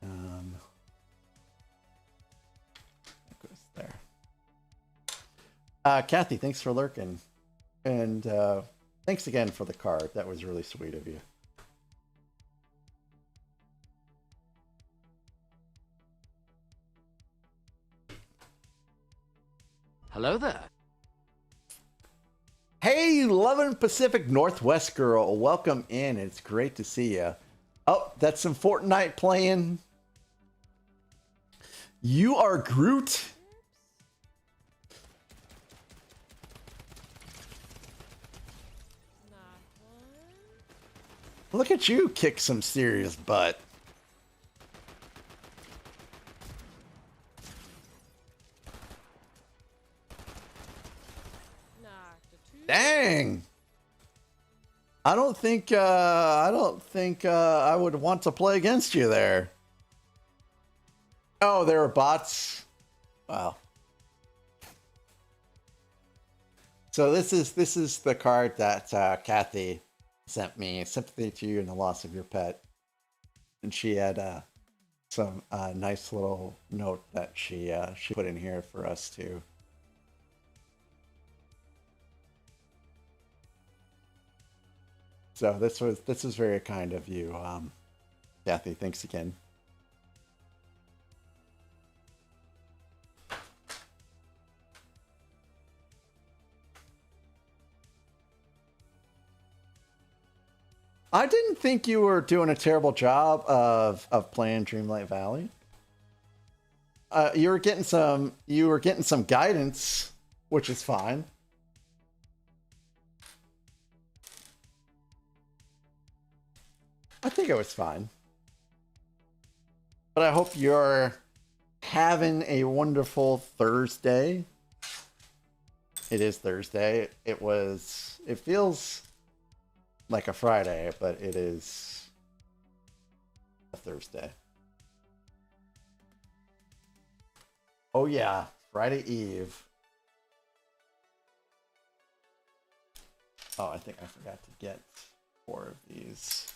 That goes there. Kathy, thanks for lurking. And thanks again for the card. That was really sweet of you. Hello there. Hey, Loving Pacific Northwest girl. Welcome in. It's great to see you. Oh, that's some Fortnite playing. You are Groot. Look at you kick some serious butt. Dang. I don't think I would want to play against you there. Oh, there are bots. Wow. So this is the card that Kathy sent me. Sympathy to you in the loss of your pet. And she had some nice little note that she put in here for us too. So this was very kind of you, Kathy. Thanks again. I didn't think you were doing a terrible job of playing Dreamlight Valley. You were getting some guidance, which is fine. I think it was fine. But I hope you're having a wonderful Thursday. It is Thursday. It feels like a Friday, but it is a Thursday. Oh yeah, Friday Eve. Oh, I think I forgot to get 4 of these.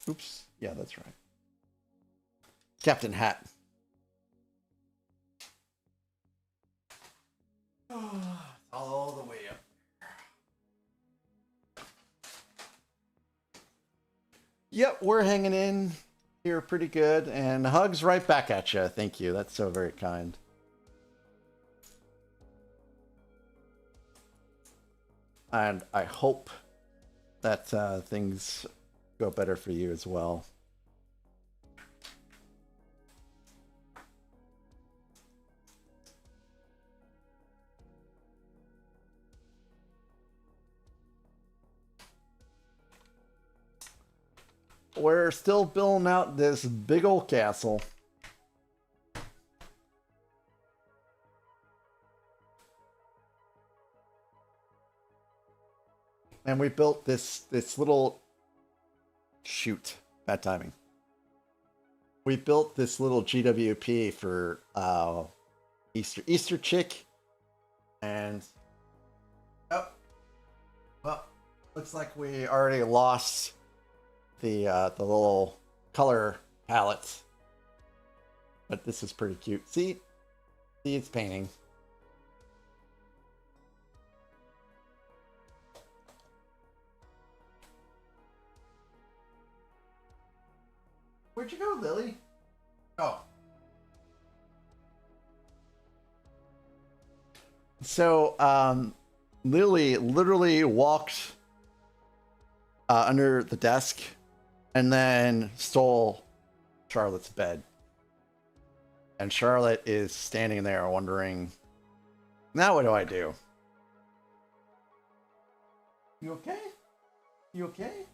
Oops. Yeah, that's right. Captain Hat. All the way up. Yep, we're hanging in here pretty good, and hugs right back at you. Thank you. That's so very kind. And I hope that things go better for you as well. We're still building out this big old castle. And we built this little... Shoot. Bad timing. We built this little GWP for Easter Chick. And... Oh. Well, looks like we already lost the little color palette. But this is pretty cute. See, it's painting. Where'd you go, Lily? Oh. So, Lily literally walked under the desk and then stole Charlotte's bed. And Charlotte is standing there wondering, now what do I do? You okay? You okay?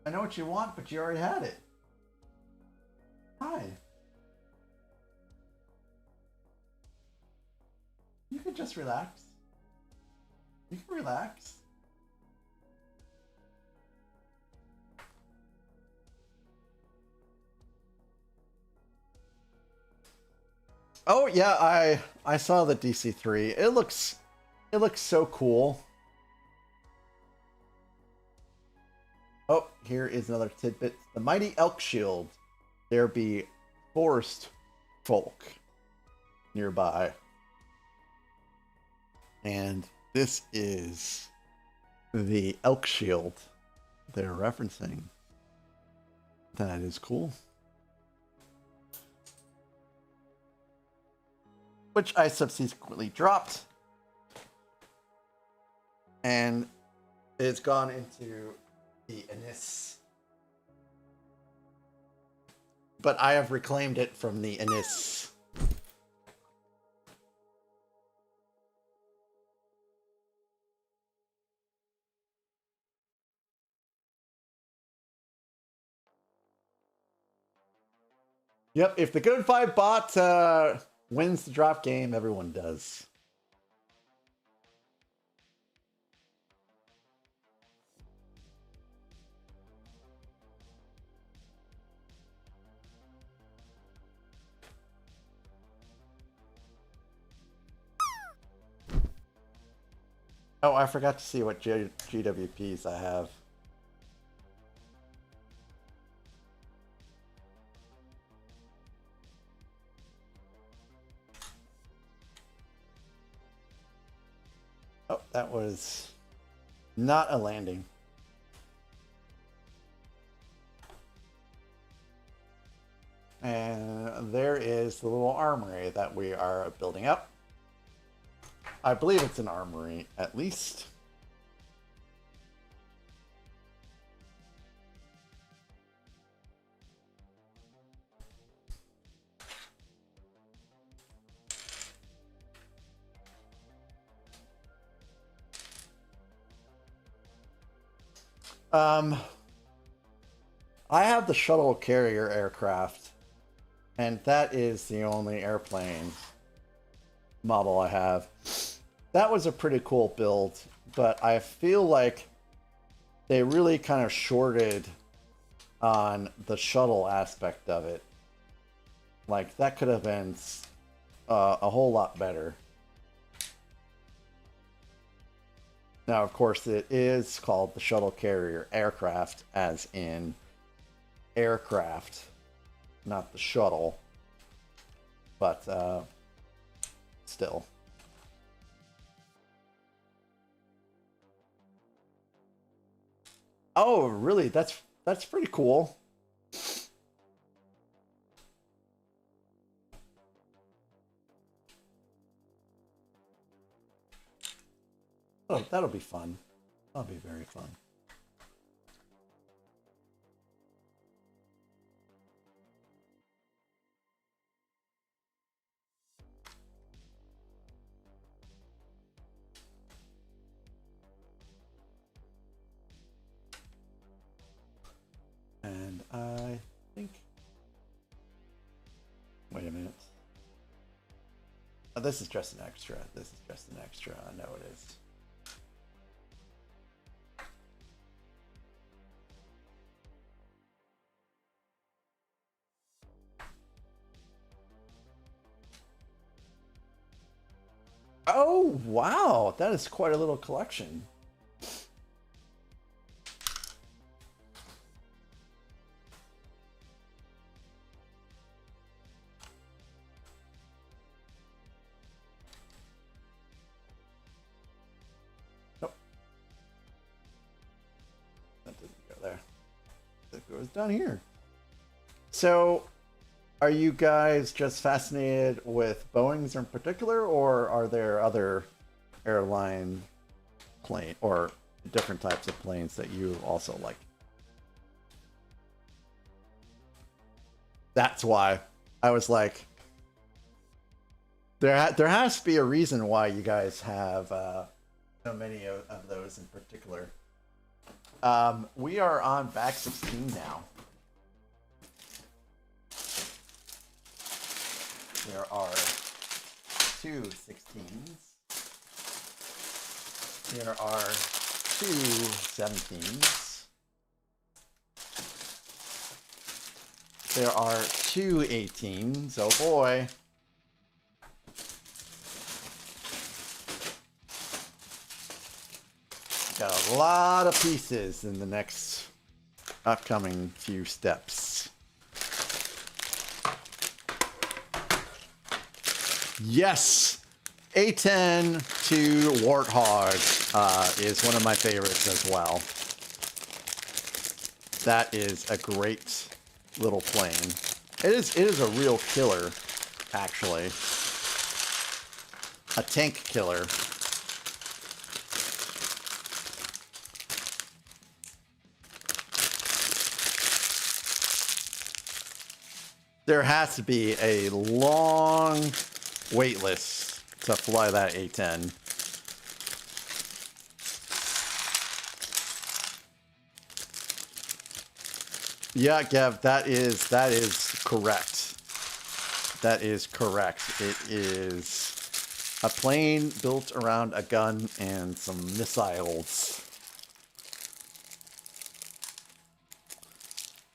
I know what you want, but you already had it. Hi. You can just relax. You can relax. Oh yeah, I saw the DC3. It looks so cool. Oh, here is another tidbit. The mighty elk shield. There be forest folk nearby. And this is the elk shield they're referencing. That is cool. Which I subsequently dropped. And it's gone into the Anis. But I have reclaimed it from the Anis. Yep, if the Good 5 bot wins the drop game, everyone does. Oh, I forgot to see what GWPs I have. Oh, that was Not a landing. And there is the little armory that we are building up. I believe it's an armory, at least. I have the shuttle carrier aircraft, and that is the only airplane model I have. That was a pretty cool build, but I feel like they really kind of shorted on the shuttle aspect of it. Like, that could have been a whole lot better. Now, of course, it is called the shuttle carrier aircraft, as in aircraft, not the shuttle. But still. Oh, really? That's pretty cool. Oh, that'll be fun. That'll be very fun. And I think... Wait a minute. Oh, this is just an extra. This is just an extra. I know it is. Oh, wow. That is quite a little collection. Nope. That doesn't go there. That goes down here. So, are you guys just fascinated with Boeings in particular, or are there other airline plane or different types of planes that you also like? That's why I was like, there has to be a reason why you guys have so many of those in particular. We are on back 16 now. There are 2 16s. There are 2 17s. There are 2 18s. Oh boy. Got a lot of pieces in the next upcoming few steps. Yes, A10 to Warthog is one of my favorites as well. That is a great little plane. It is a real killer, actually. A tank killer. There has to be a long wait list to fly that A10. Yeah, Gav, that is correct. That is correct. It is a plane built around a gun and some missiles.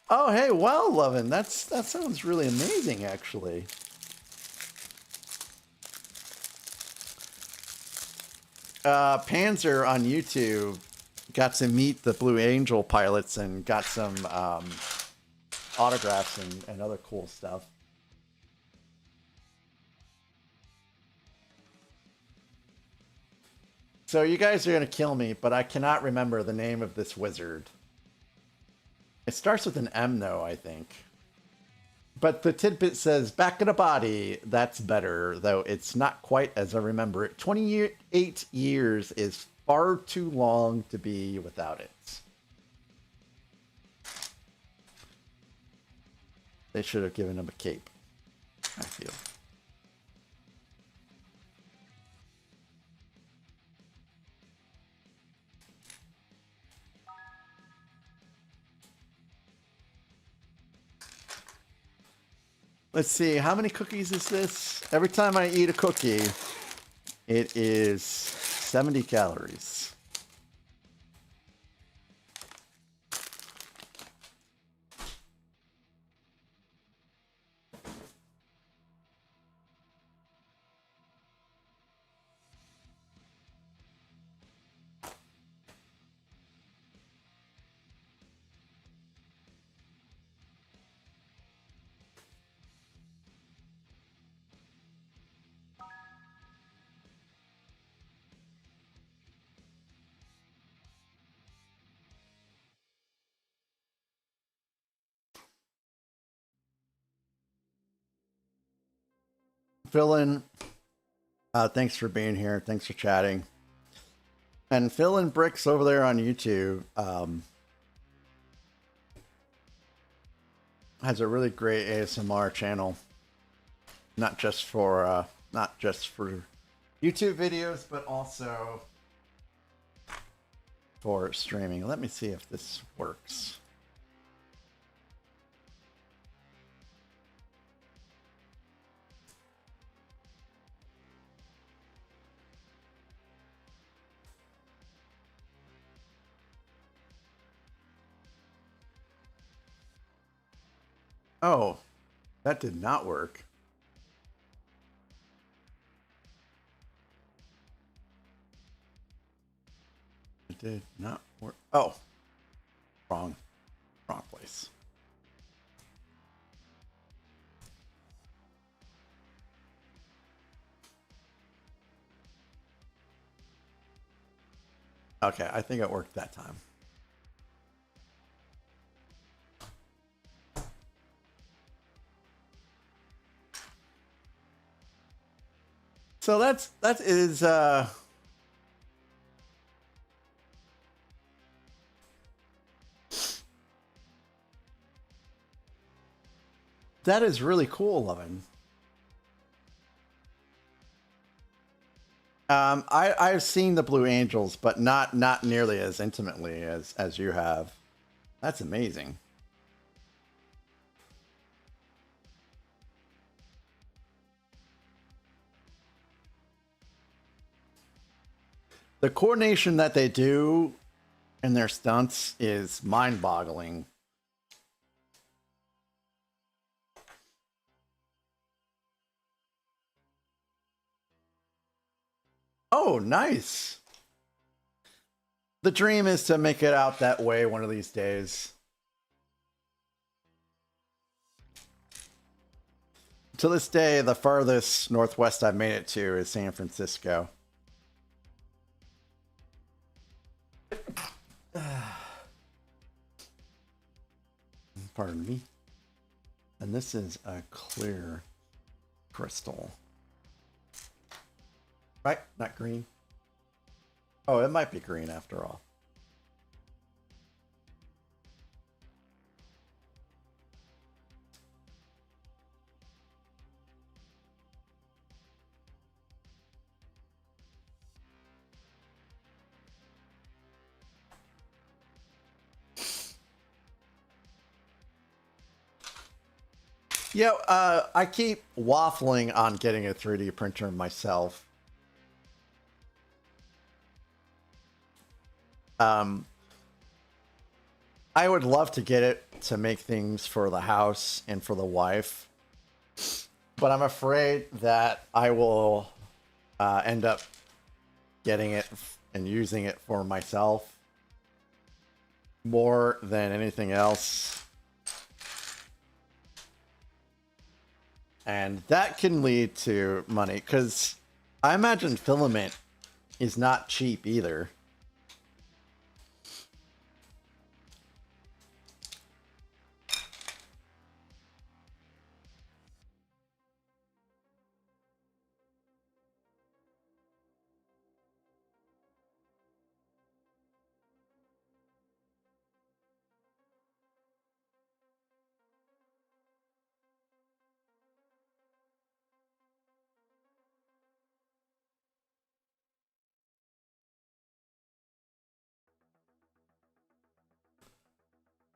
Oh, hey, wow, Lovin', that sounds really amazing, actually. Panzer on YouTube got to meet the Blue Angel pilots and got some autographs and other cool stuff. So you guys are going to kill me, but I cannot remember the name of this wizard. It starts with an M, though, I think. But the tidbit says, back in a body, that's better, though it's not quite as I remember it. 28 years is far too long to be without it. They should have given him a cape, I feel. Let's see, how many cookies is this? Every time I eat a cookie, it is 70 calories. Phil in, thanks for being here. Thanks for chatting. And Phil and Bricks over there on YouTube has a really great ASMR channel. Not just for YouTube videos, but also for streaming. Let me see if this works. Oh, that did not work. It did not work. Oh, wrong place. Okay, I think it worked that time. So that is that is really cool, Lovin. I've seen the Blue Angels, but not nearly as intimately as you have. That's amazing. The coordination that they do in their stunts is mind-boggling. Oh, nice. The dream is to make it out that way one of these days. To this day, the farthest northwest I've made it to is San Francisco. Pardon me. And this is a clear crystal. Right? Not green. Oh, it might be green after all. Yeah, I keep waffling on getting a 3D printer myself. I would love to get it to make things for the house and for the wife, but I'm afraid that I will end up getting it and using it for myself more than anything else. And that can lead to money, because I imagine filament is not cheap either.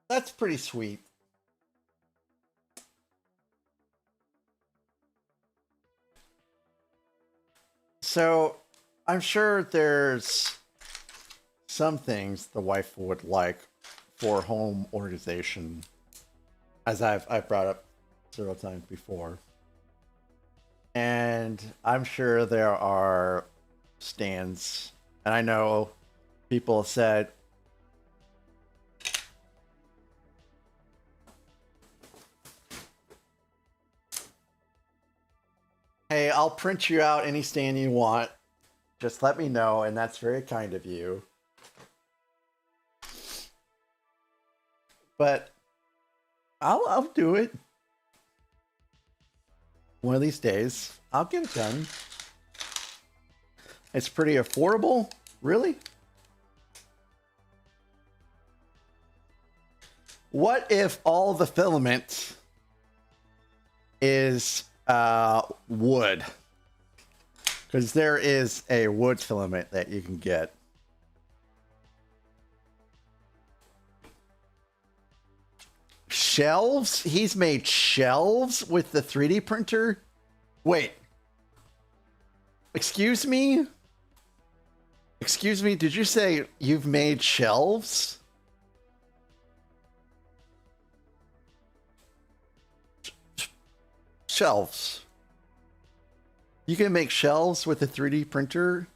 That's pretty sweet. So, I'm sure there's some things the wife would like for home organization, as I've brought up several times before. And I'm sure there are stands, and I know people said, hey, I'll print you out any stand you want. Just let me know, and that's very kind of you. But I'll do it. One of these days, I'll get it done. It's pretty affordable, really. What if all the filament is wood? Because there is a wood filament that you can get. Shelves? He's made shelves with the 3D printer? Wait. Excuse me? Excuse me, did you say you've made shelves? Shelves. You can make shelves with a 3D printer?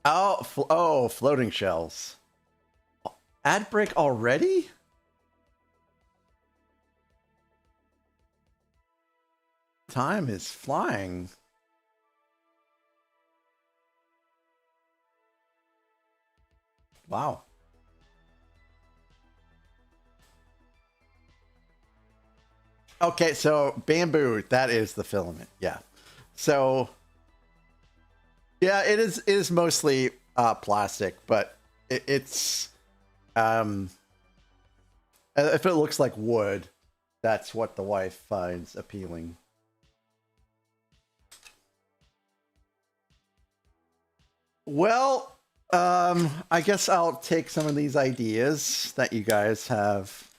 Oh, floating shelves. Ad break already? Time is flying. Wow. Okay, so bamboo, that is the filament. Yeah. So yeah, it is mostly plastic, but it's if it looks like wood, that's what the wife finds appealing. Well, I guess I'll take some of these ideas that you guys have,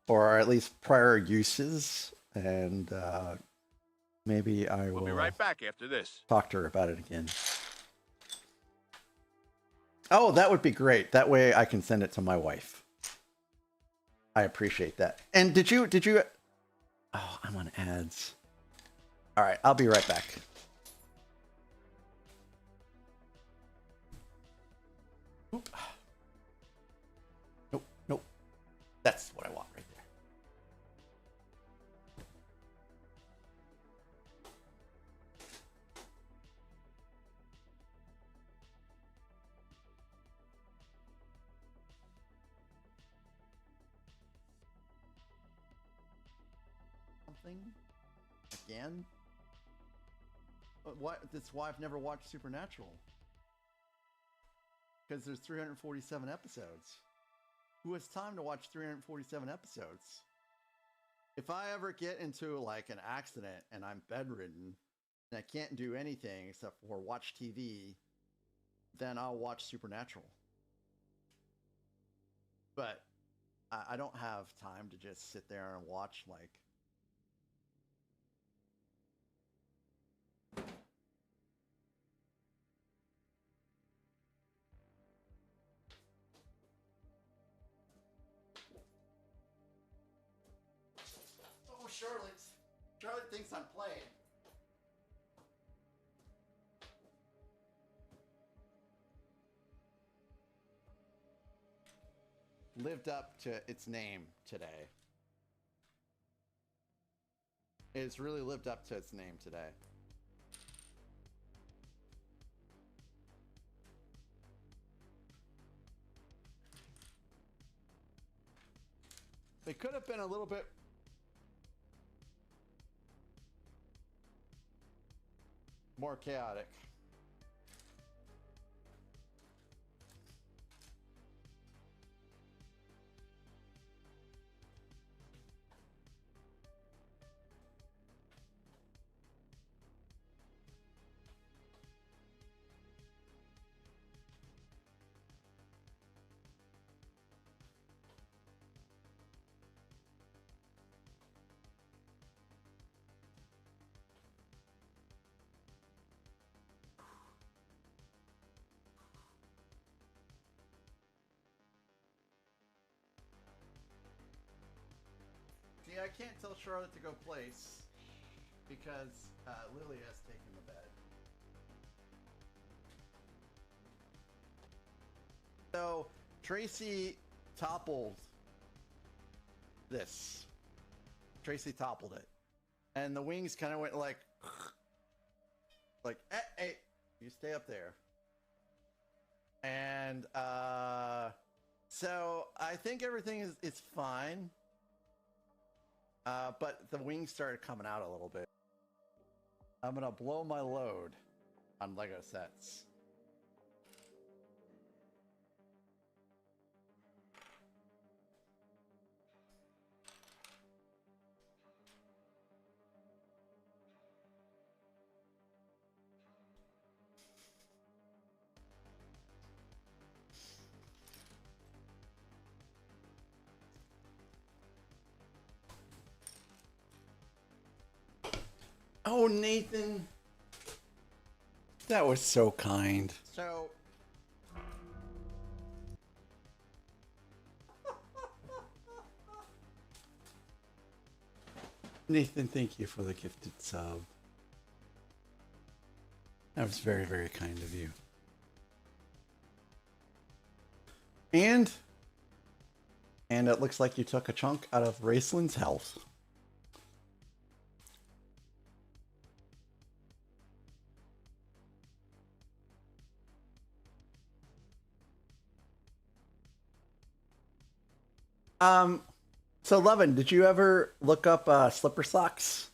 or at least prior uses, and maybe I will We'll be right back after this. talk to her about it again. Oh, that would be great. That way I can send it to my wife. I appreciate that. And did you oh, I'm on ads. All right, I'll be right back. Oop. Nope. That's what I want right there. Something again? But what? That's why I've never watched Supernatural. Because there's 347 episodes. Who has time to watch 347 episodes? If I ever get into like an accident and I'm bedridden and I can't do anything except for watch TV, then I'll watch Supernatural. But I don't have time to just sit there and watch like Charlotte thinks I'm playing. Lived up to its name today. It's really lived up to its name today. They could have been a little bit more chaotic. See, I can't tell Charlotte to go place because Lily has taken the bed. So Tracy toppled this. Tracy toppled it, and the wings kind of went like, hey, you stay up there. And so I think everything is fine. But the wings started coming out a little bit. I'm gonna blow my load on Lego sets. Oh, Nathan. That was so kind. So Nathan, thank you for the gifted sub. That was very, very kind of you. And it looks like you took a chunk out of Raceland's health. So Levin, did you ever look up slipper socks?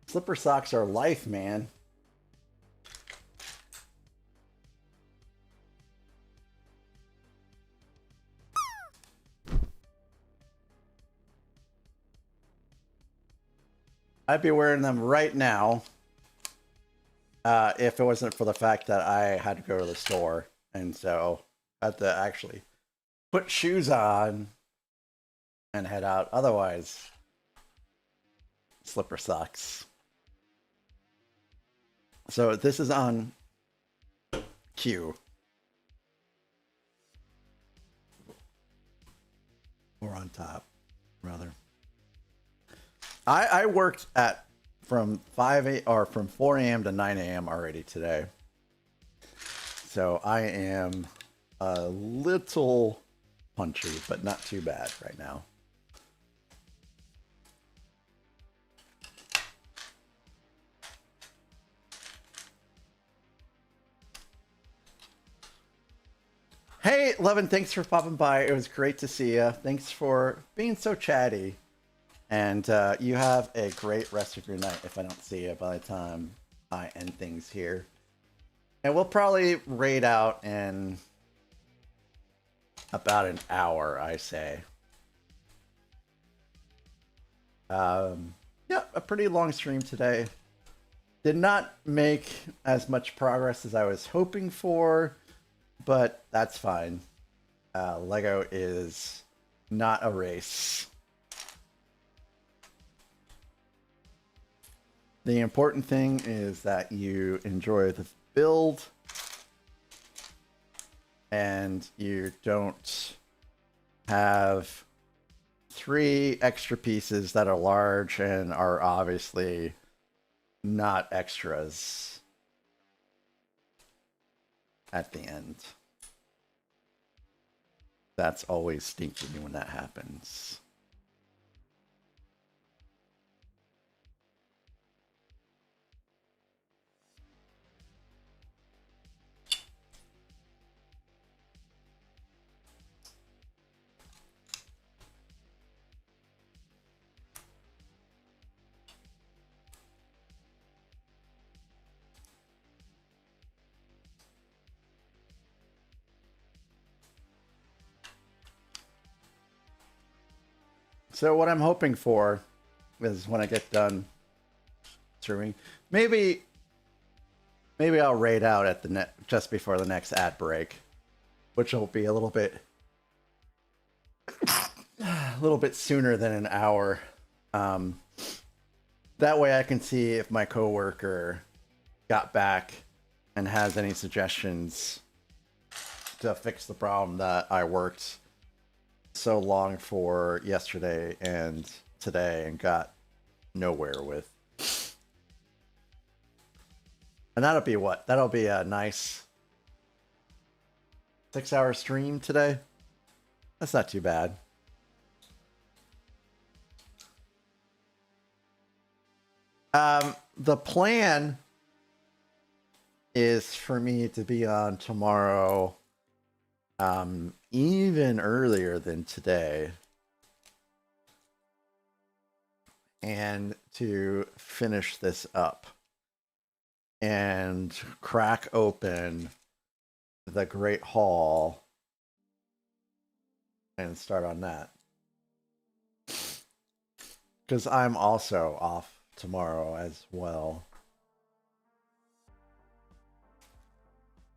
Slipper socks are life, man. I'd be wearing them right now if it wasn't for the fact that I had to go to the store, and so I had to actually put shoes on and head out. Otherwise, slipper socks. So this is on cue. Or on top, rather. I worked from 4 a.m. to 9 a.m. already today. So I am a little punchy, but not too bad right now. Hey, Levin, thanks for popping by. It was great to see you. Thanks for being so chatty. And you have a great rest of your night if I don't see you by the time I end things here. And we'll probably raid out in about an hour, I say. Yeah, a pretty long stream today. Did not make as much progress as I was hoping for, but that's fine. Lego is not a race. The important thing is that you enjoy the build and you don't have 3 extra pieces that are large and are obviously not extras at the end. That's always stinky when that happens. So what I'm hoping for is when I get done streaming, maybe I'll raid out at the just before the next ad break, which will be a little bit sooner than an hour. That way I can see if my coworker got back and has any suggestions to fix the problem that I worked so long for yesterday and today and got nowhere with. And that'll be what? That'll be a nice 6-hour stream today. That's not too bad. The plan is for me to be on tomorrow even earlier than today and to finish this up and crack open the Great Hall and start on that. Because I'm also off tomorrow as well.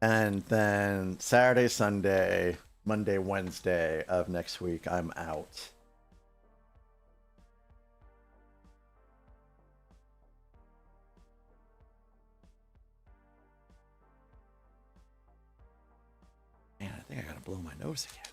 And then Saturday, Sunday, Monday, Wednesday of next week, I'm out. Man, I think I gotta blow my nose again.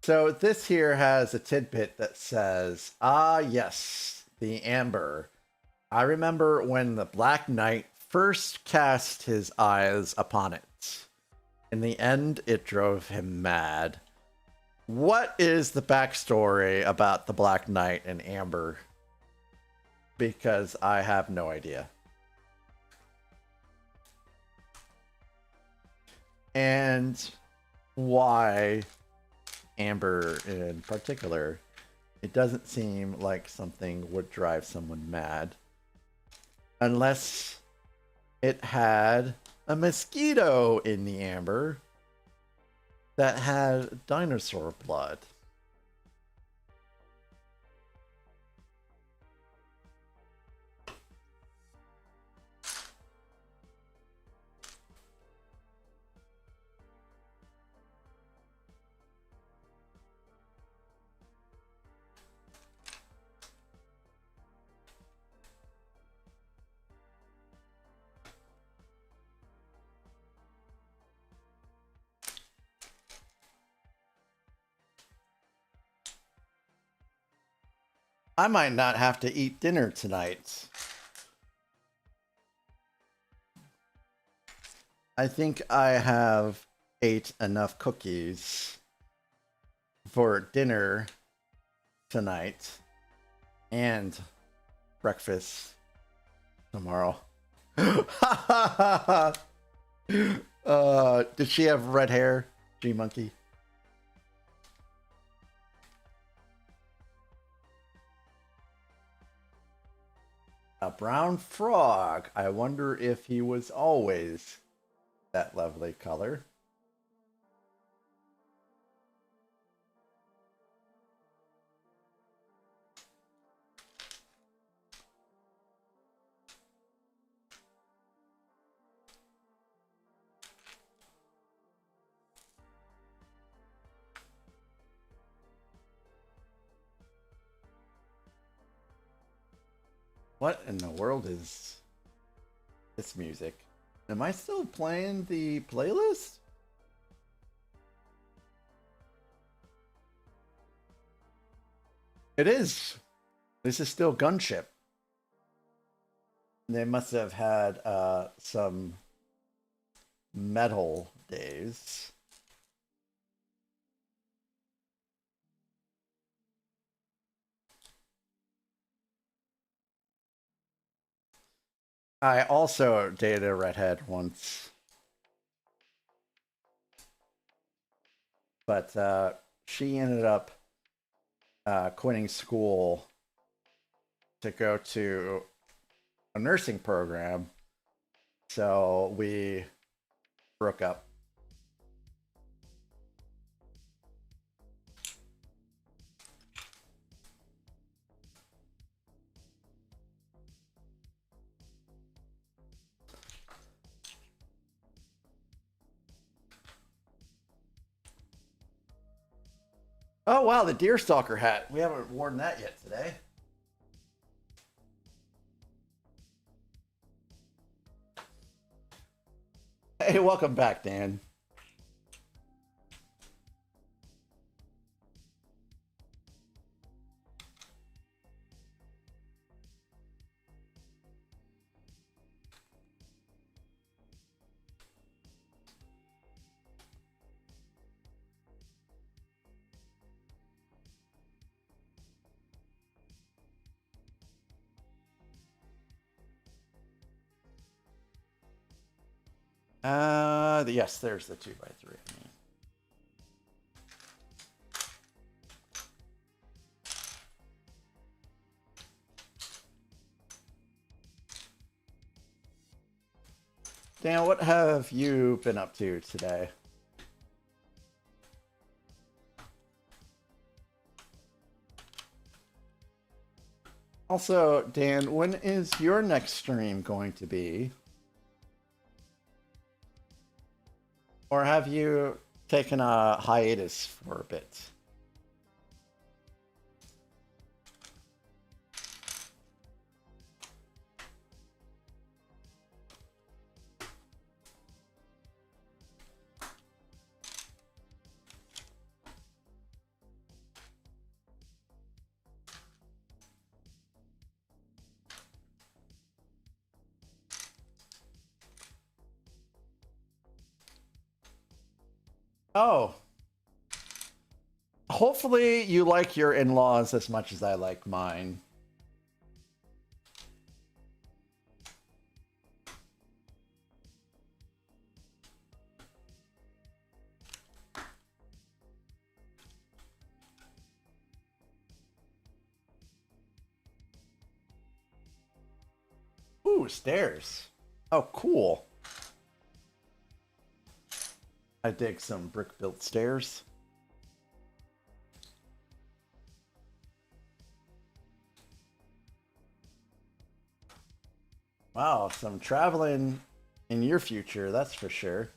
So this here has a tidbit that says, ah, yes, the amber. I remember when the Black Knight first cast his eyes upon it. In the end, it drove him mad. What is the backstory about the Black Knight and amber? Because I have no idea. And why amber in particular? It doesn't seem like something would drive someone mad unless it had a mosquito in the amber that had dinosaur blood. I might not have to eat dinner tonight. I think I have ate enough cookies for dinner tonight and breakfast tomorrow. Did she have red hair, G-Monkey? A brown frog. I wonder if he was always that lovely color. What in the world is this music? Am I still playing the playlist? It is. This is still Gunship. They must have had some metal days. I also dated a redhead once. But she ended up quitting school to go to a nursing program. So we broke up. Oh, wow, the Deerstalker hat. We haven't worn that yet today. Hey, welcome back, Dan. Yes, there's the 2x3. Dan, what have you been up to today? Also, Dan, when is your next stream going to be? Or have you taken a hiatus for a bit? Oh. Hopefully you like your in-laws as much as I like mine. Ooh, stairs. Oh, cool. I dig some brick-built stairs. Wow, some traveling in your future, that's for sure.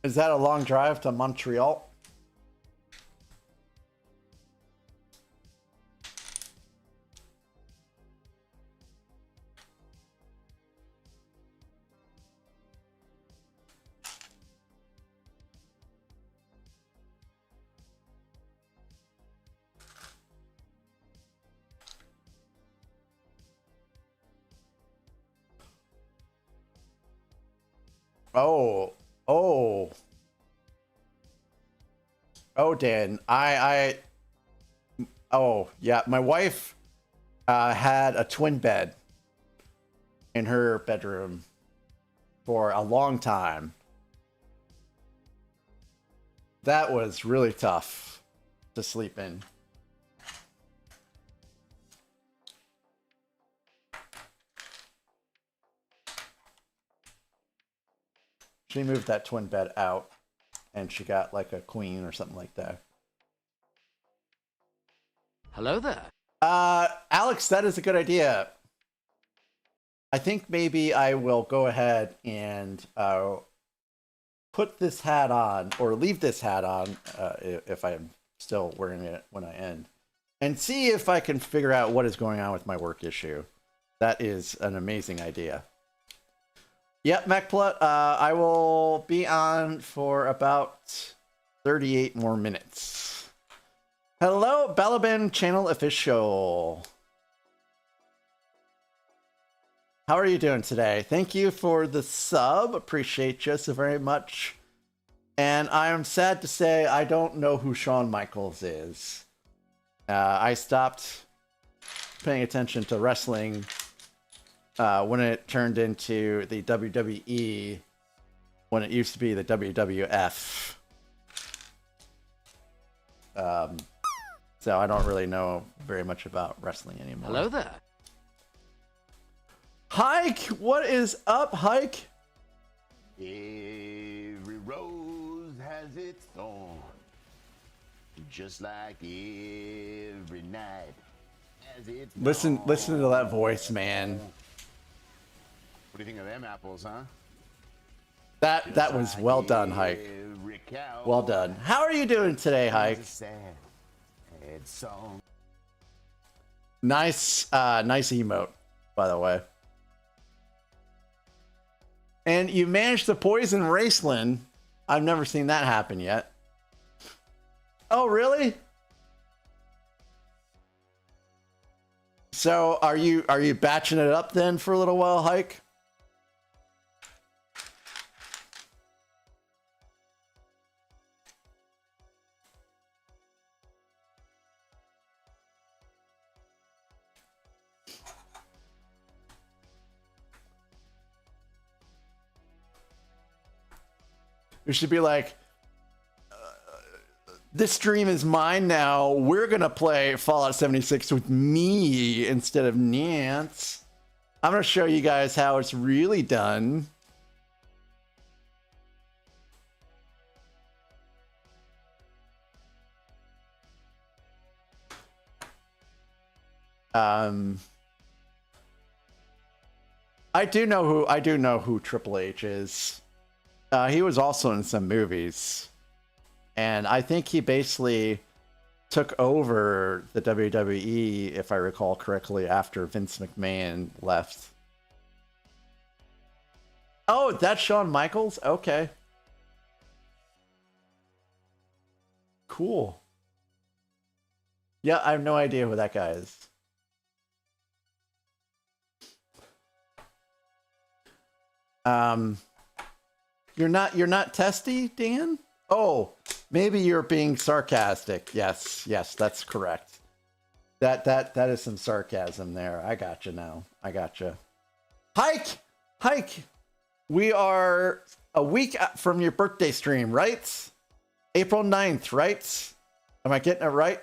Is that a long drive to Montreal? Oh, oh. Oh, Dan, oh, yeah, my wife had a twin bed in her bedroom for a long time. That was really tough to sleep in. She moved that twin bed out and she got like a queen or something like that. Hello there. Alex, that is a good idea. I think maybe I will go ahead and put this hat on, or leave this hat on if I'm still wearing it when I end, and see if I can figure out what is going on with my work issue. That is an amazing idea. Yep, MacPlut, I will be on for about 38 more minutes. Hello, Balaban Channel Official. How are you doing today? Thank you for the sub. Appreciate you so very much. And I'm sad to say I don't know who Shawn Michaels is. I stopped paying attention to wrestling when it turned into the WWE, when it used to be the WWF. So I don't really know very much about wrestling anymore. Hello there. Hike, what is up, Hike? Every rose has its thorn, just like every night has its Listen to that voice, man. What do you think of them apples, huh? That was well done, Hike. Well done. How are you doing today, Hike? Nice, nice emote, by the way. And you managed to poison Raceland. I've never seen that happen yet. Oh, really? So are you batching it up then for a little while, Hike? It should be like, this stream is mine now. We're going to play Fallout 76 with me instead of Nance. I'm going to show you guys how it's really done. I do know who Triple H is. He was also in some movies, and I think he basically took over the WWE, if I recall correctly, after Vince McMahon left. Oh, that's Shawn Michaels? Okay. Cool. Yeah, I have no idea who that guy is. You're not testy, Dan? Oh, maybe you're being sarcastic. Yes, that's correct. That is some sarcasm there. I got you now. I got you. Hike. We are a week from your birthday stream, right? April 9th, right? Am I getting it right?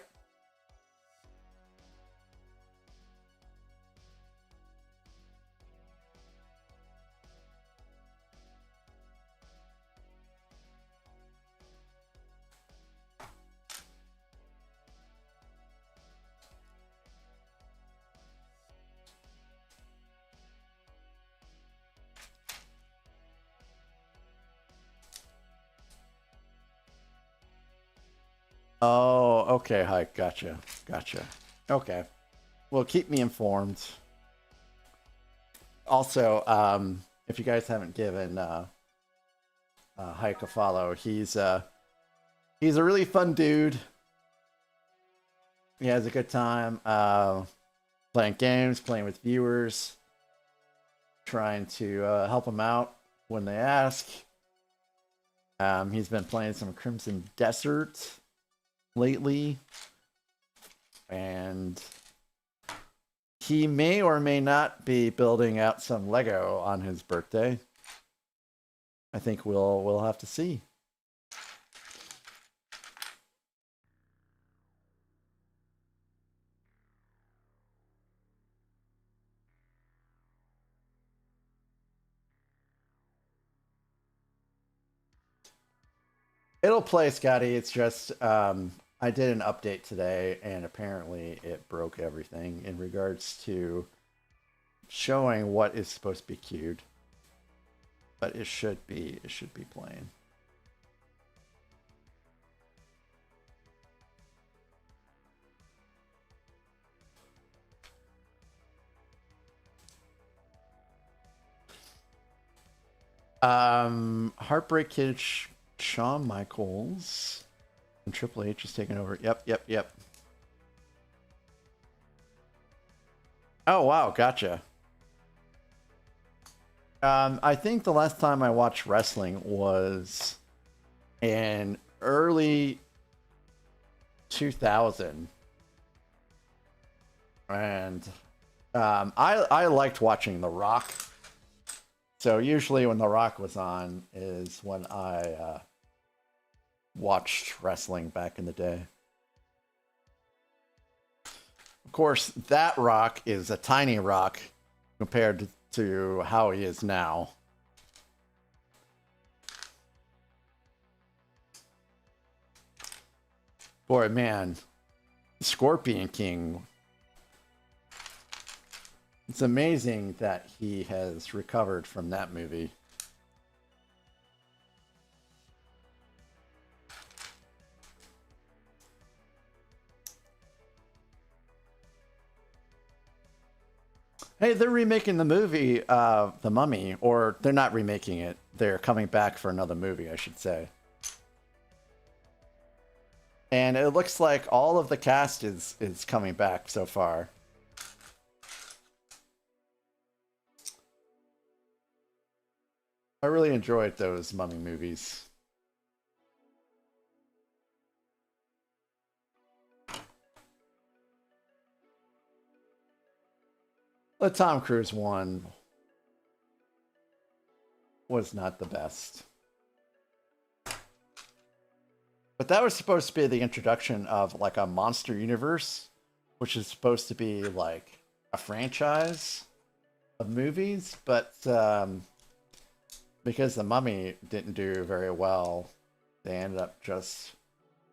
Oh, okay, Hike. Gotcha. Okay. Well, keep me informed. Also, if you guys haven't given Hike a follow, he's a really fun dude. He has a good time playing games, playing with viewers, trying to help them out when they ask. He's been playing some Crimson Desert lately, and he may or may not be building out some Lego on his birthday. I think we'll have to see. It'll play, Scotty. It's just I did an update today, and apparently it broke everything in regards to showing what is supposed to be queued. But it should be playing. Heartbreak Kid Shawn Michaels and Triple H is taking over. Yep. Oh wow, gotcha. I think the last time I watched wrestling was in early 2000. And I liked watching The Rock. So usually when The Rock was on is when I watched wrestling back in the day. Of course, that Rock is a tiny Rock compared to how he is now. Boy, man, Scorpion King. It's amazing that he has recovered from that movie. Hey, they're remaking the movie, The Mummy, or they're not remaking it. They're coming back for another movie, I should say. And it looks like all of the cast is coming back so far. I really enjoyed those Mummy movies. The Tom Cruise one was not the best. But that was supposed to be the introduction of like a monster universe, which is supposed to be like a franchise of movies, but because The Mummy didn't do very well, they ended up just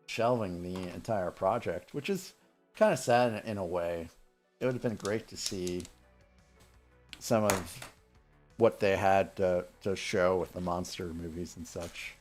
shelving the entire project, which is kind of sad in a way. It would have been great to see some of what they had to show with the monster movies and such.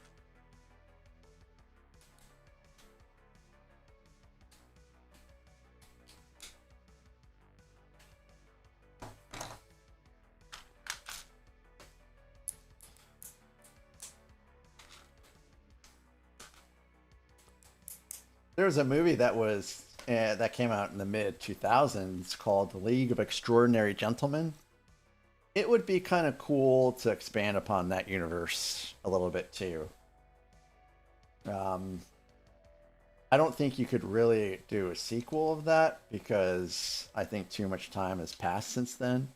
There was a movie that was that came out in the mid 2000s called The League of Extraordinary Gentlemen. It would be kind of cool to expand upon that universe a little bit too. I don't think you could really do a sequel of that because I think too much time has passed since then.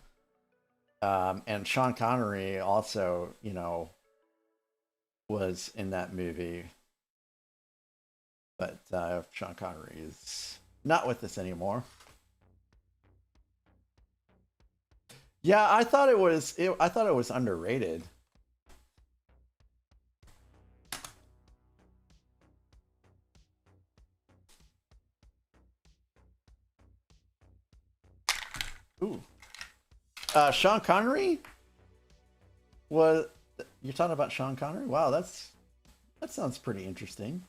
And Sean Connery also, you know, was in that movie. But Sean Connery is not with us anymore. Yeah, I thought it was underrated. Ooh. Sean Connery? You're talking about Sean Connery? Wow, that sounds pretty interesting.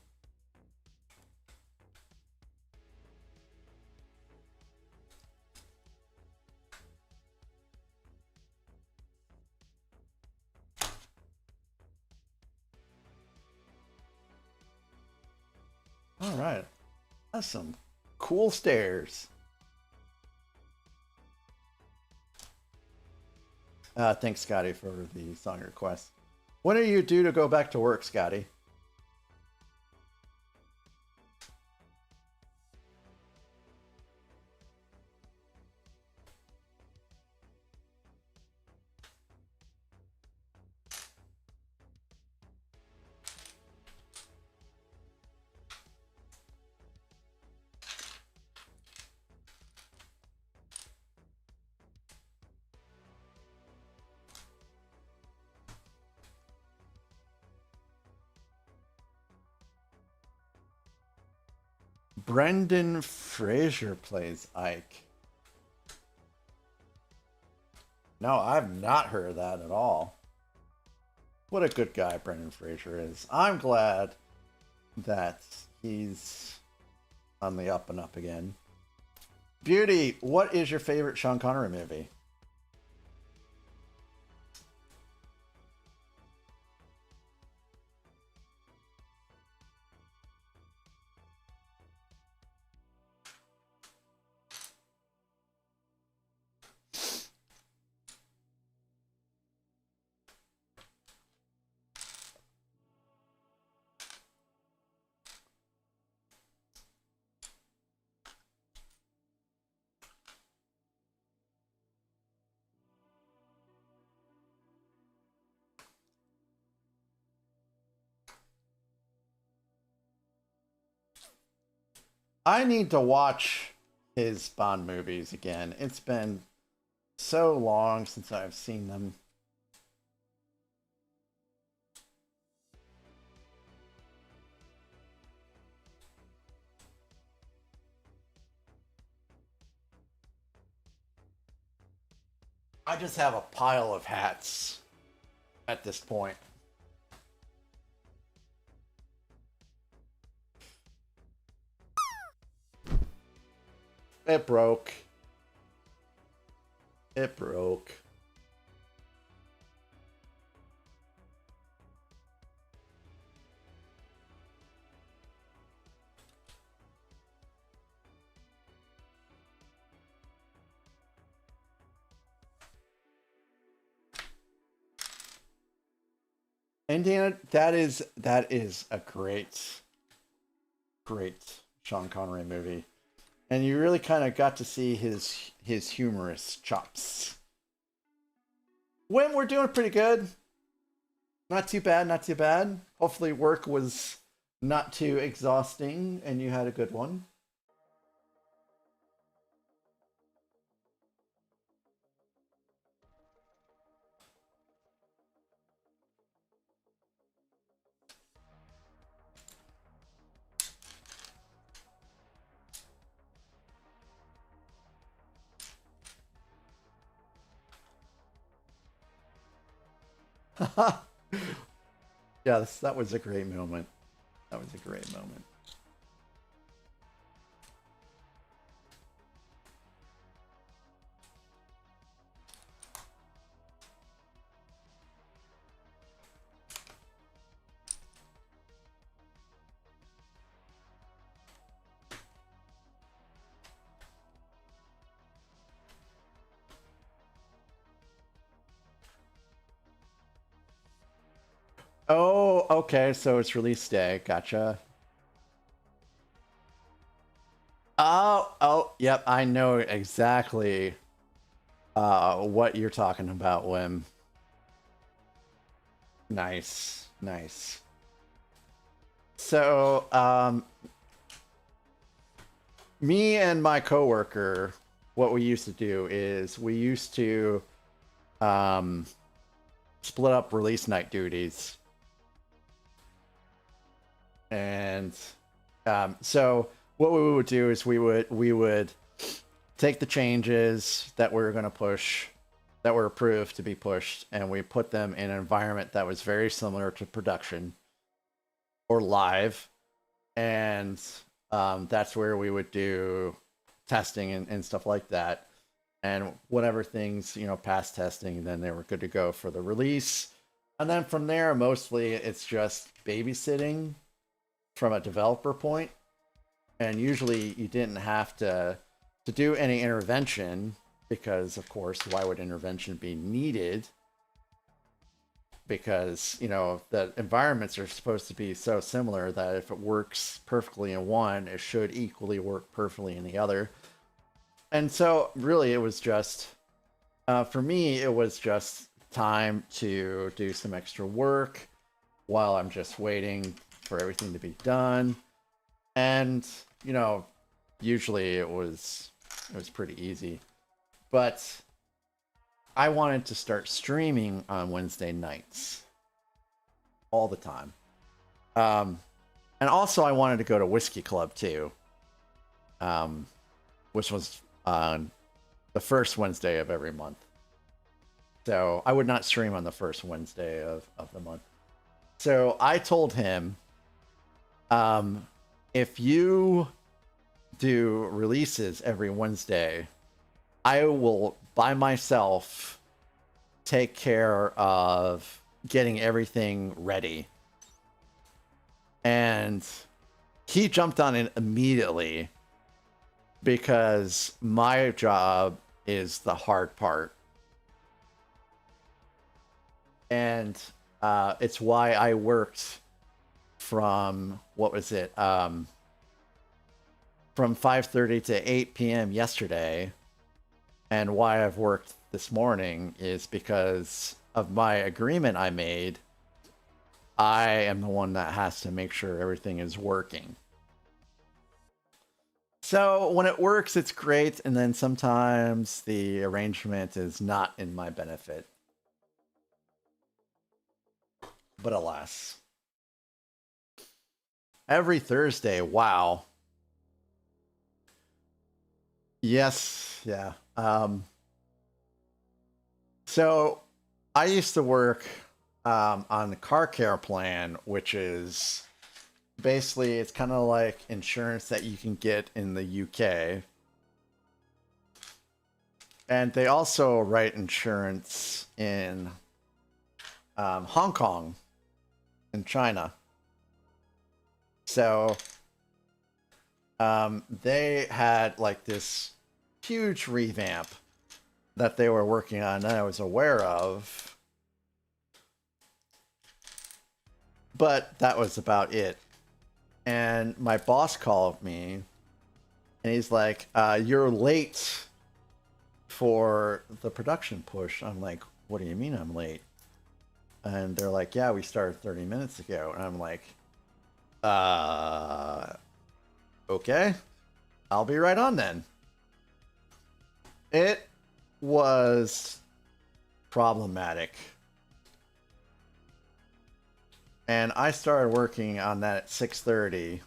All right. That's some cool stairs. Thanks, Scotty, for the song request. When are you due to go back to work, Scotty? Brendan Fraser plays Ike. No, I've not heard that at all. What a good guy Brendan Fraser is. I'm glad that he's on the up and up again. Beauty, what is your favorite Sean Connery movie? I need to watch his Bond movies again. It's been so long since I've seen them. I just have a pile of hats at this point. It broke. It broke. Indiana, that is a great Sean Connery movie. And you really kind of got to see his humorous chops. When we're doing pretty good. Not too bad, not too bad. Hopefully work was not too exhausting and you had a good one. Yes, that was a great moment. That was a great moment. Oh, okay, so it's release day. Gotcha. Oh, yep, I know exactly what you're talking about, Wim. Nice, nice. So, me and my coworker, what we used to do is we used to split up release night duties. And so what we would do is we would take the changes that we were going to push, that were approved to be pushed, and we put them in an environment that was very similar to production or live. And that's where we would do testing and stuff like that. And whatever things, passed testing, then they were good to go for the release. And then from there, mostly it's just babysitting from a developer point. And usually you didn't have to do any intervention because, of course, why would intervention be needed? Because, the environments are supposed to be so similar that if it works perfectly in one, it should equally work perfectly in the other. And so really it was just, for me, it was just time to do some extra work while I'm just waiting for everything to be done. And, usually it was pretty easy. But I wanted to start streaming on Wednesday nights all the time. And also I wanted to go to Whiskey Club too, which was on the first Wednesday of every month. So I would not stream on the first Wednesday of the month. So I told him, if you do releases every Wednesday, I will by myself take care of getting everything ready. And he jumped on it immediately because my job is the hard part. And it's why I worked from, what was it? From 5:30 to 8 p.m. yesterday. And why I've worked this morning is because of my agreement I made. I am the one that has to make sure everything is working. So when it works, it's great, and then sometimes the arrangement is not in my benefit. But alas. Every Thursday, wow. Yes, yeah. So I used to work on the car care plan, which is basically, it's kind of like insurance that you can get in the UK. And they also write insurance in Hong Kong and China. So they had like this huge revamp that they were working on that I was aware of. But that was about it. And my boss called me and he's like, you're late for the production push. I'm like, what do you mean I'm late? And they're like, yeah, we started 30 minutes ago. And I'm like, okay, I'll be right on then. It was problematic. And I started working on that at 6:30.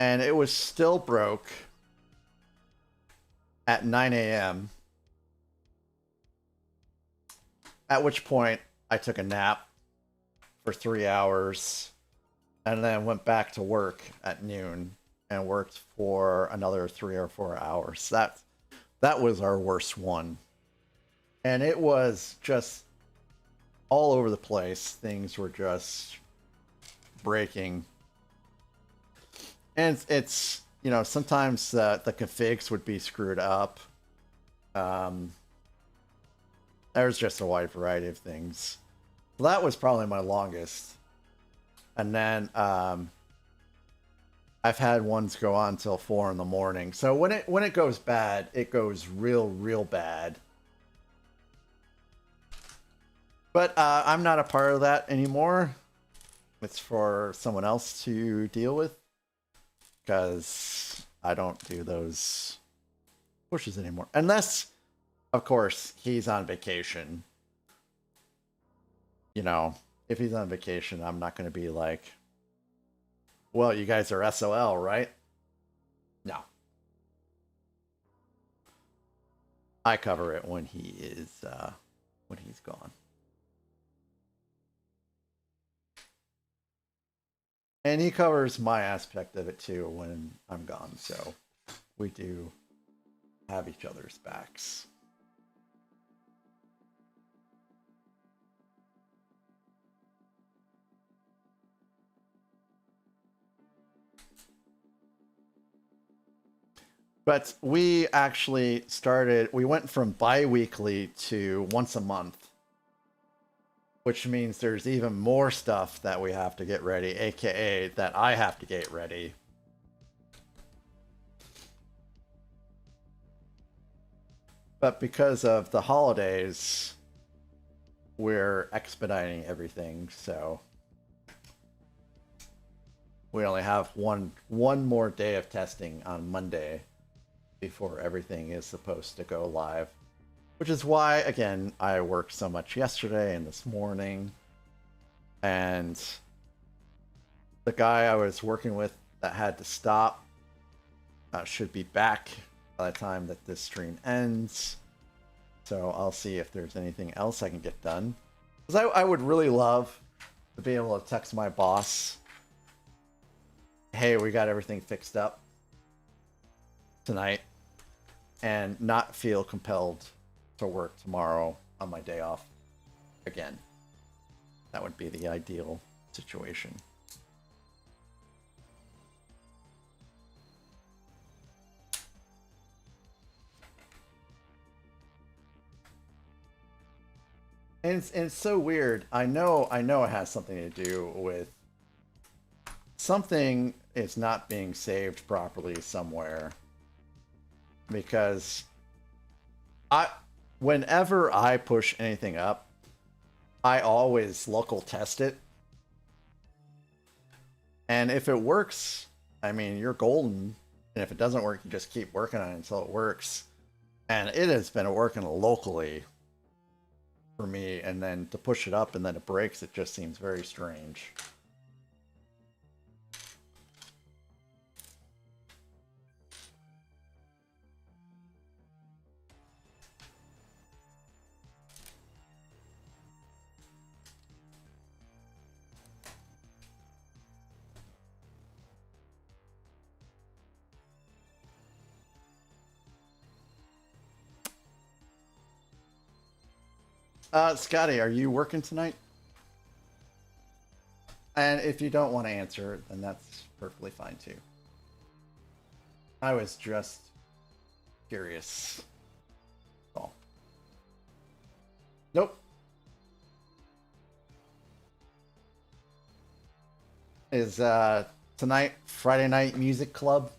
And it was still broke at 9 a.m. At which point I took a nap for 3 hours and then went back to work at noon and worked for another 3 or 4 hours. That was our worst one. And it was just all over the place. Things were just breaking. And it's you know, sometimes the configs would be screwed up. There's just a wide variety of things. So that was probably my longest. And then I've had ones go on till 4 in the morning. So when it goes bad, it goes real bad. But I'm not a part of that anymore. It's for someone else to deal with. Because I don't do those pushes anymore. Unless, of course, he's on vacation. You know, if he's on vacation, I'm not going to be like, well, you guys are SOL, right? No. I cover it when he is, when he's gone. And he covers my aspect of it too when I'm gone, so we do have each other's backs. But we actually we went from bi-weekly to once a month. Which means there's even more stuff that we have to get ready, aka that I have to get ready. But because of the holidays, we're expediting everything, so we only have one more day of testing on Monday before everything is supposed to go live. Which is why, again, I worked so much yesterday and this morning. And the guy I was working with that had to stop should be back by the time that this stream ends. So I'll see if there's anything else I can get done. Because I would really love to be able to text my boss, hey, we got everything fixed up tonight, and not feel compelled to work tomorrow on my day off again. That would be the ideal situation. And it's so weird. I know it has something to do with something is not being saved properly somewhere. Because whenever I push anything up, I always local test it. And if it works, I mean, you're golden. And if it doesn't work, you just keep working on it until it works. And it has been working locally for me, and then to push it up and then it breaks, it just seems very strange. Scotty, are you working tonight? And if you don't want to answer, then that's perfectly fine too. I was just curious. Oh. Nope. Is tonight Friday night music club?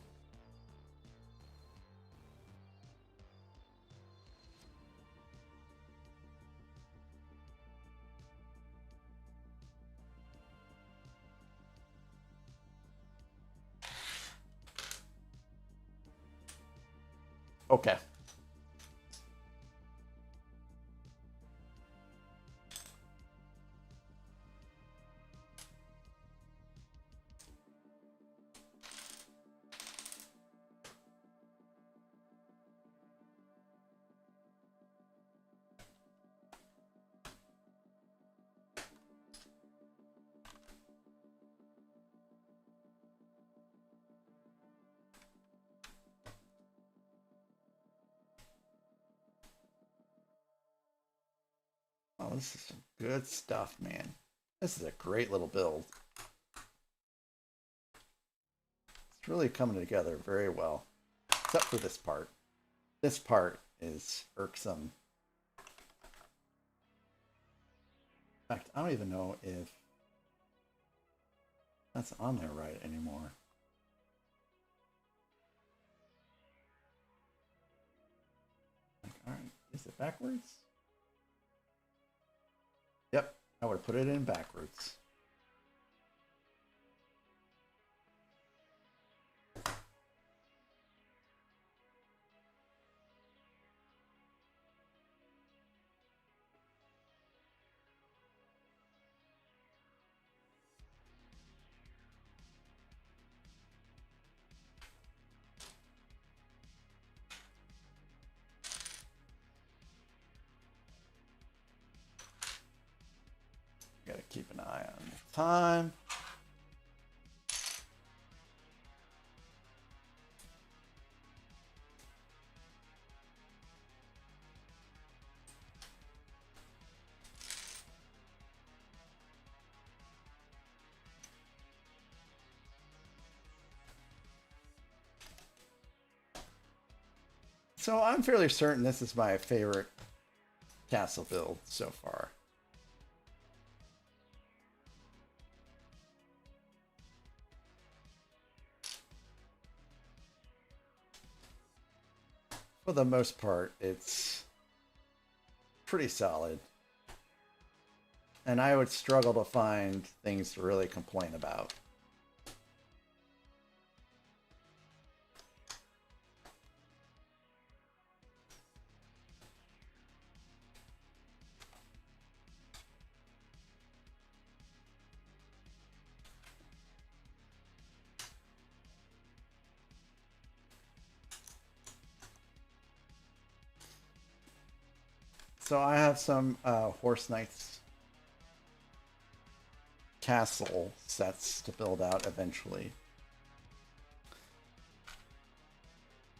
Okay. Oh, this is some good stuff, man. This is a great little build. It's really coming together very well, except for this part. This part is irksome. In fact, I don't even know if that's on there right anymore. Like, all right, is it backwards? Yep, I would have put it in backwards. Gotta keep an eye on the time. So I'm fairly certain this is my favorite castle build so far. For the most part, it's pretty solid. And I would struggle to find things to really complain about. So I have some Horse Knights castle sets to build out eventually.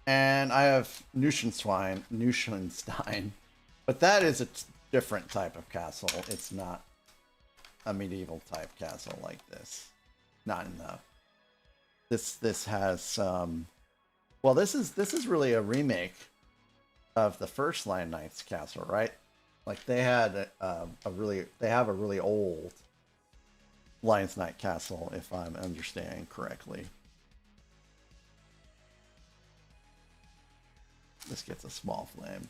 And I have Neuschwanstein, but that is a different type of castle. It's not a medieval type castle like this. Not enough. This has well, this is really a remake of the first Lion Knights castle, right? Like they had they have a really old Lion's Knight castle, if I'm understanding correctly. This gets a small flame.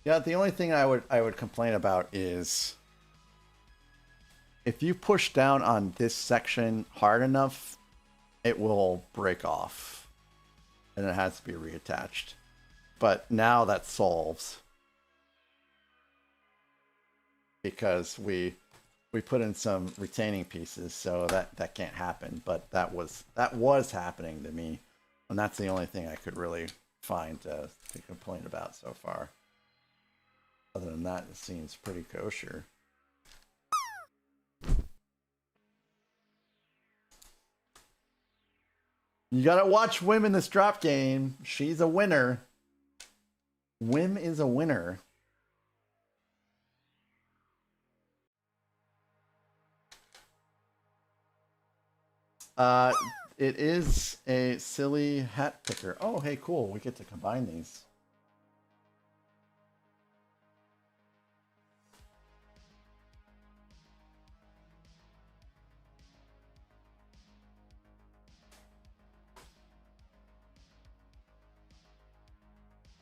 Yeah, the only thing I would complain about is if you push down on this section hard enough, it will break off and it has to be reattached. But now that solves because we put in some retaining pieces, so that can't happen. But that was happening to me, and that's the only thing I could really find to complain about so far. Other than that, it seems pretty kosher. You gotta watch Wim in this drop game. She's a winner. Wim is a winner. It is a silly hat picker. Oh, hey, cool. We get to combine these.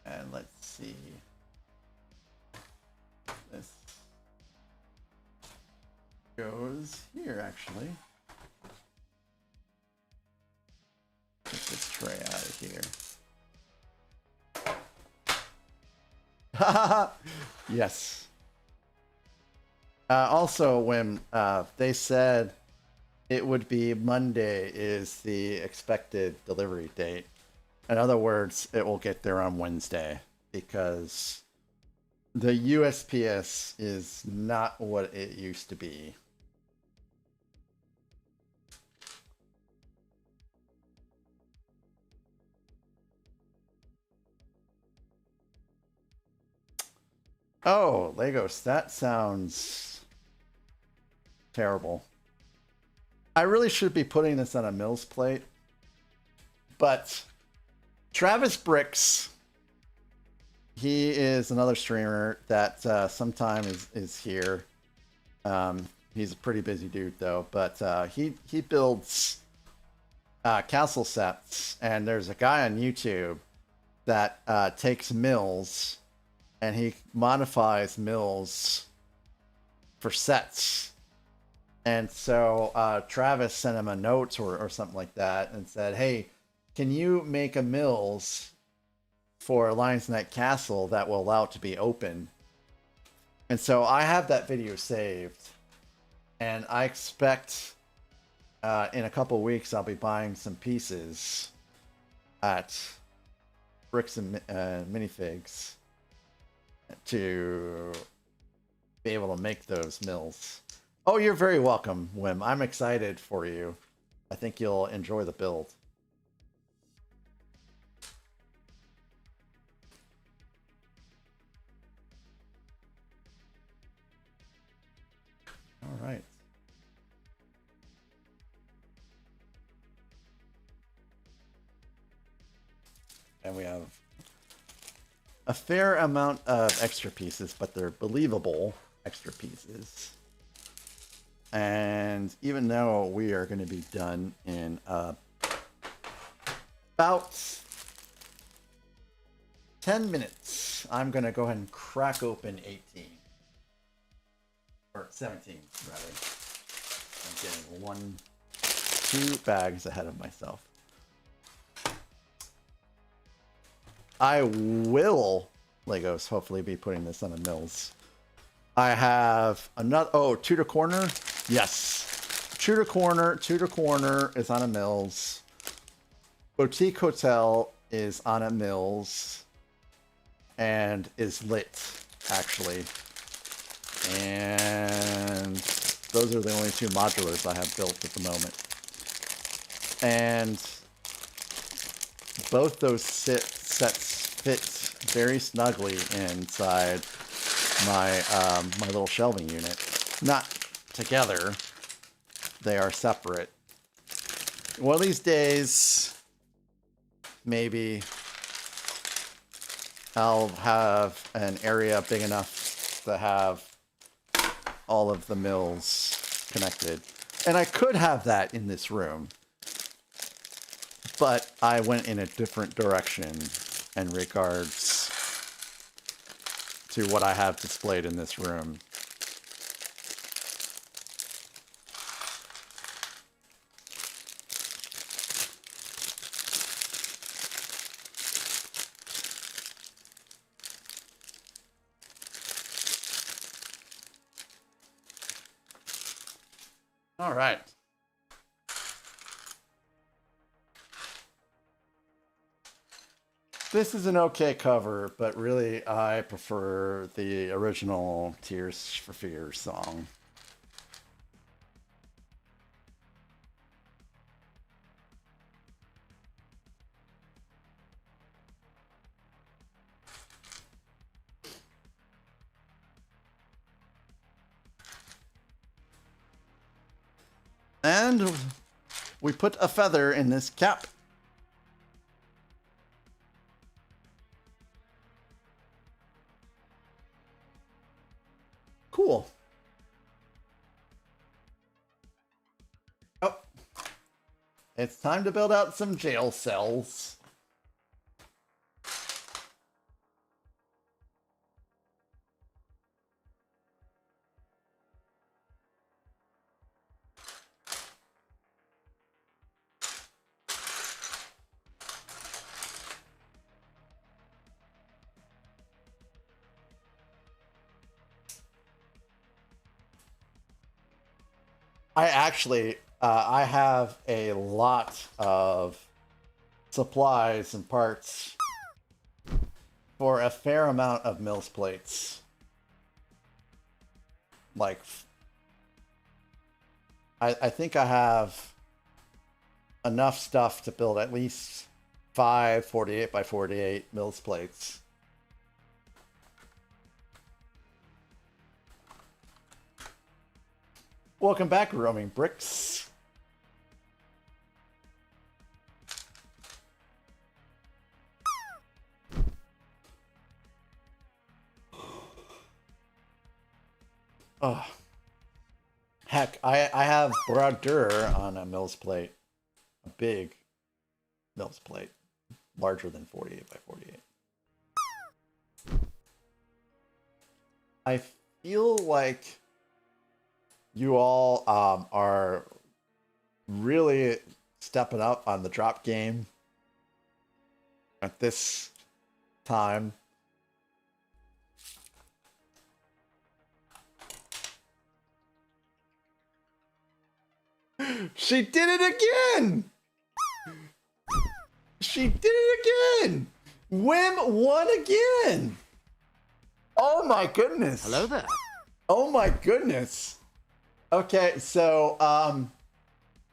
And let's see. This goes here, actually. Get this tray out of here. Yes. Also, when they said it would be Monday is the expected delivery date. In other words, it will get there on Wednesday because the USPS is not what it used to be. Oh, Legos, that sounds terrible. I really should be putting this on a Mills plate, but Travis Bricks, he is another streamer that sometime is here. He's a pretty busy dude though, but he builds castle sets, and there's a guy on YouTube that takes mills and he modifies mills for sets. And so Travis sent him a note or something like that and said, hey, can you make a mills for Lion's Neck Castle that will allow it to be open? And so I have that video saved, and I expect in a couple weeks I'll be buying some pieces at Bricks and Minifigs to be able to make those mills. Oh, you're very welcome, Wim. I'm excited for you. I think you'll enjoy the build. All right. And we have a fair amount of extra pieces, but they're believable extra pieces. And even though we are going to be done in about 10 minutes, I'm going to go ahead and crack open 18. Or 17, rather. I'm getting 2 bags ahead of myself. I will, Legos, hopefully be putting this on a Mills. I have another, oh, Tudor Corner? Yes. Tudor Corner is on a Mills. Boutique Hotel is on a Mills. And is lit, actually. And those are the only 2 modulars I have built at the moment. And both those sets fit very snugly inside my my little shelving unit. Not together. They are separate. One of these days, maybe I'll have an area big enough to have all of the mills connected. And I could have that in this room. But I went in a different direction in regards to what I have displayed in this room. All right. This is an okay cover, but really I prefer the original Tears for Fears song. And we put a feather in this cap. Cool. Oh. It's time to build out some jail cells. I have a lot of supplies and parts for a fair amount of mills plates. Like, I think I have enough stuff to build at least 5 48 by 48 mills plates. Welcome back, Roaming Bricks. Oh. Heck, I have Brodeur on a mills plate. A big mills plate. Larger than 48 by 48. I feel like you all are really stepping up on the drop game at this time. She did it again! She did it again! Whim won again! Oh my goodness! Hello there. Oh my goodness! Okay, so,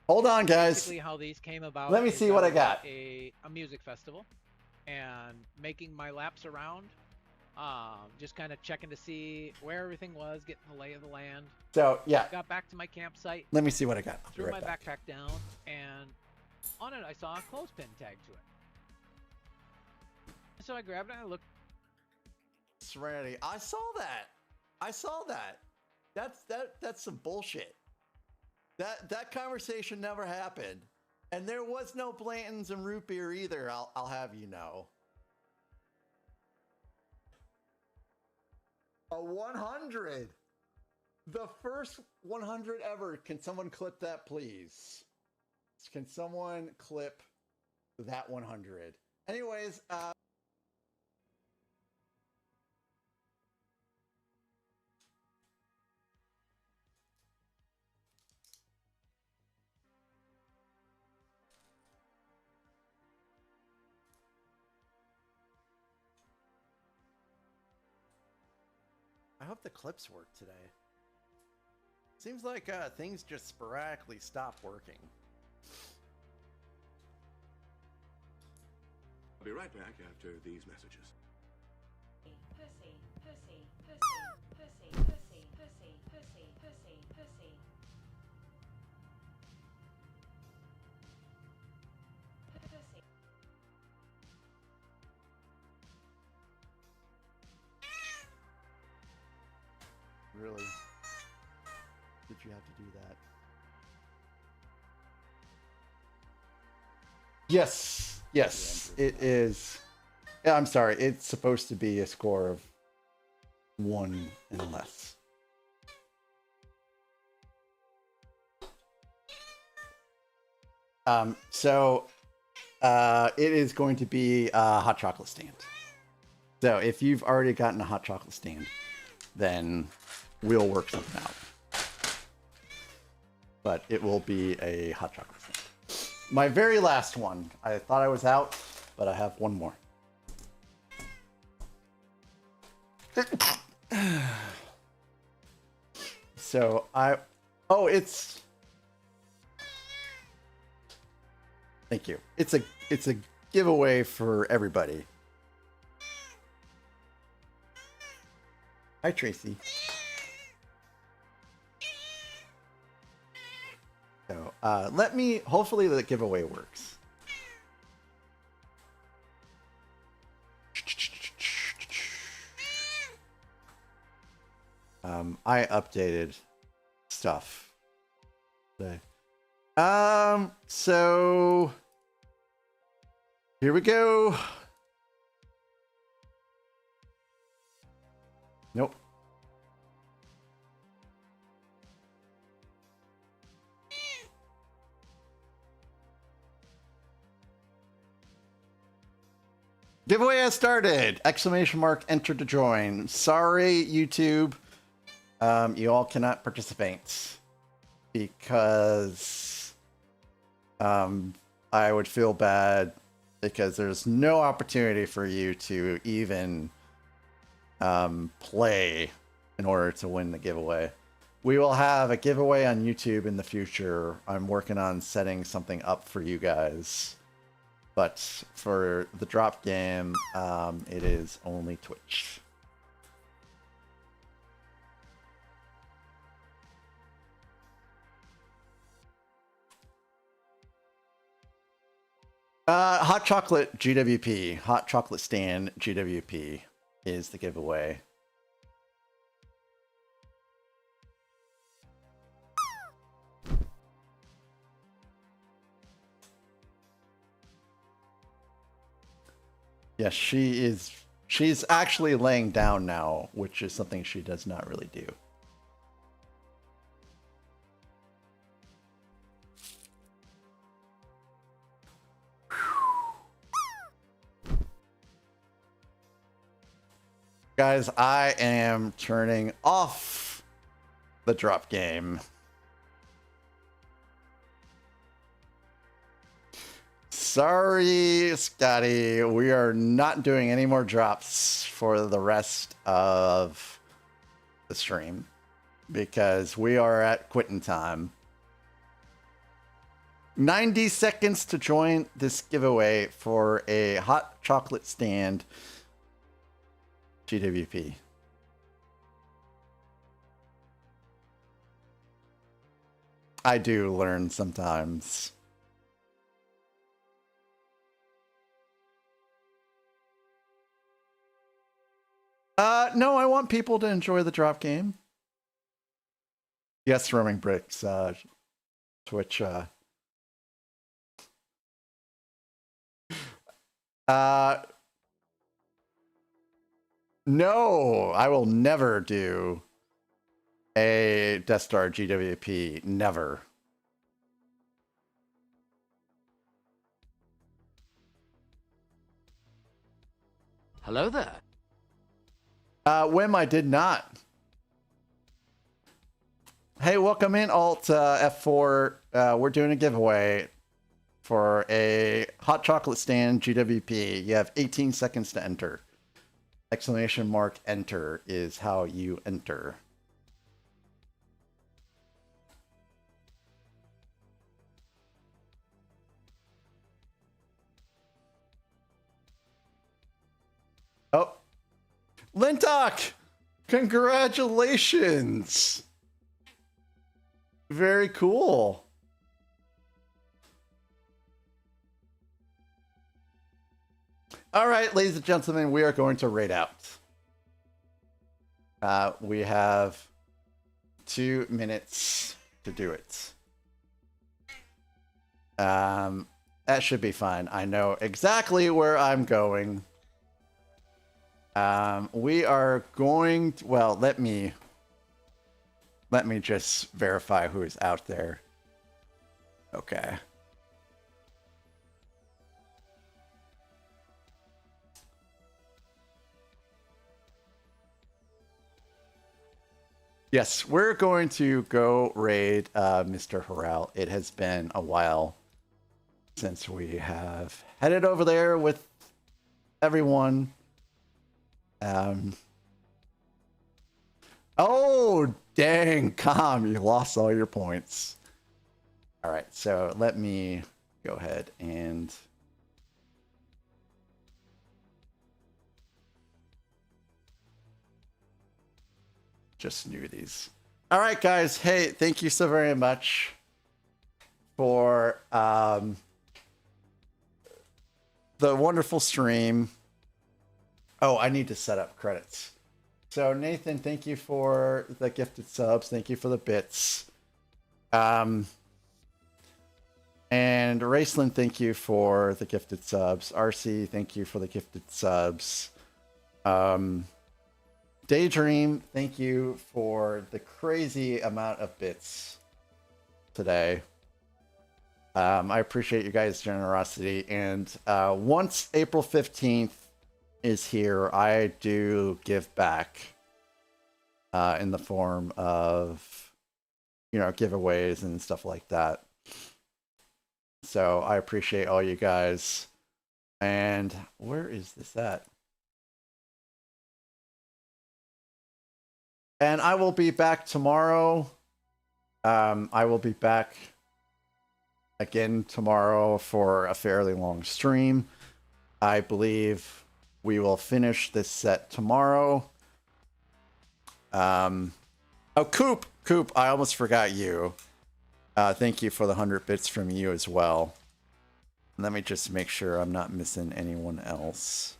hold on, guys. Basically how these came about. Let me see what I got. A music festival, and making my laps around, just kind of checking to see where everything was, getting the lay of the land. So, yeah. Got back to my campsite. Let me see what I got. I'll be Threw right my back. backpack down, and on it I saw a clothespin tagged to it. So I grabbed it and I looked. Serenity. I saw that. I saw that. That's some bullshit. That conversation never happened. And there was no Blantons and root beer either, I'll have you know. A 100. The first 100 ever. Can someone clip that, please? Can someone clip that 100? Anyways, I hope the clips work today. Seems like things just sporadically stop working. I'll be right back after these messages. Pussy, pussy, pussy, pussy, pussy, pussy, pussy, pussy, pussy. Pussy. Really? Did you have to do that? Yes. Yes, it is. Yeah, I'm sorry. It's supposed to be a score of 1 and less. It is going to be a hot chocolate stand. So if you've already gotten a hot chocolate stand, then we'll work something out. But it will be a hot chocolate stand. My very last one. I thought I was out, but I have one more. It's... Thank you. It's a giveaway for everybody. Hi, Tracy. So, hopefully the giveaway works. I updated stuff today. So here we go. Nope. Giveaway has started! Exclamation mark, enter to join. Sorry, YouTube. You all cannot participate because I would feel bad because there's no opportunity for you to even play in order to win the giveaway. We will have a giveaway on YouTube in the future. I'm working on setting something up for you guys. But for the drop game, it is only Twitch. Hot chocolate GWP, hot chocolate stand GWP is the giveaway. Yes, she's actually laying down now, which is something she does not really do. Guys, I am turning off the drop game. Sorry, Scotty. We are not doing any more drops for the rest of the stream because we are at quitting time. 90 seconds to join this giveaway for a hot chocolate stand GWP. I do learn sometimes. No, I want people to enjoy the drop game. Yes, roaming bricks, Twitch, no, I will never do a Death Star GWP. Never. Hello there. Whim, I did not. Hey, welcome in, Alt F4. We're doing a giveaway for a hot chocolate stand GWP. You have 18 seconds to enter. Exclamation mark enter is how you enter. Oh, Lintok! Congratulations! Very cool. All right, ladies and gentlemen, we are going to raid out. We have 2 minutes to do it. That should be fine. I know exactly where I'm going. We are going to, well, let me just verify who is out there. Okay. Yes, we're going to go raid Mr. Harrell. It has been a while since we have headed over there with everyone. Oh, dang, Calm, you lost all your points. All right, so let me go ahead and just knew these. All right, guys. Hey, thank you so very much for the wonderful stream. Oh, I need to set up credits. So Nathan, thank you for the gifted subs. Thank you for the bits. And Raceland, thank you for the gifted subs. RC, thank you for the gifted subs. Daydream, thank you for the crazy amount of bits today. I appreciate you guys' generosity. And once April 15th is here, I do give back in the form of, you know, giveaways and stuff like that. So I appreciate all you guys. And where is this at? And I will be back tomorrow. I will be back again tomorrow for a fairly long stream. I believe we will finish this set tomorrow. Oh, Coop, I almost forgot you. Thank you for the 100 bits from you as well. Let me just make sure I'm not missing anyone else.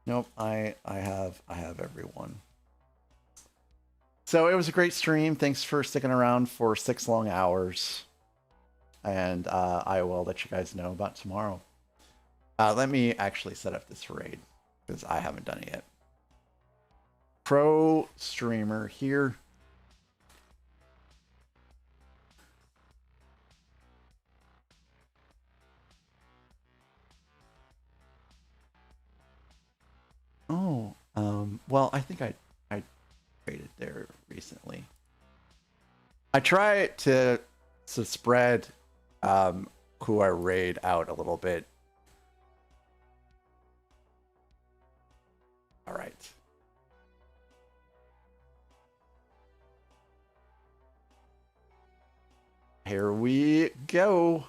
Nope, I have everyone. So it was a great stream. Thanks for sticking around for 6 long hours. And I will let you guys know about tomorrow. Let me actually set up this raid because I haven't done it yet. Pro streamer here. Oh, well, I think I raided there recently. I try to spread who I raid out a little bit. All right. Here we go.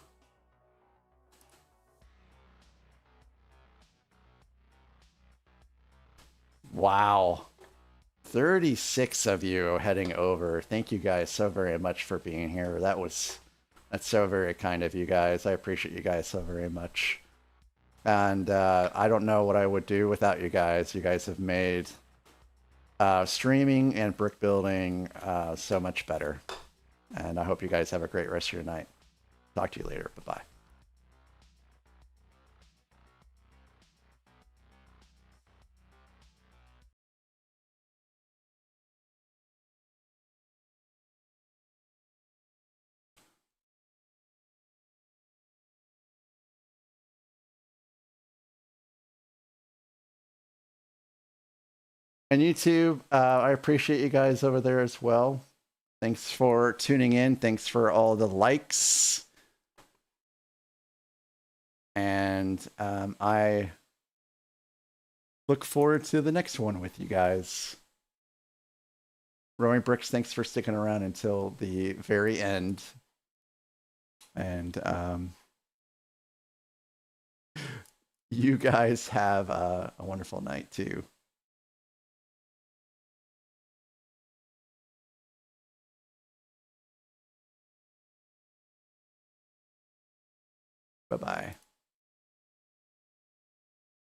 Wow. 36 of you heading over. Thank you guys so very much for being here. That's so very kind of you guys. I appreciate you guys so very much. And I don't know what I would do without you guys. You guys have made streaming and brick building so much better. And I hope you guys have a great rest of your night. Talk to you later. Bye-bye. And YouTube, I appreciate you guys over there as well. Thanks for tuning in. Thanks for all the likes. And I look forward to the next one with you guys. Rowing Bricks, thanks for sticking around until the very end. And you guys have a wonderful night too. Bye-bye.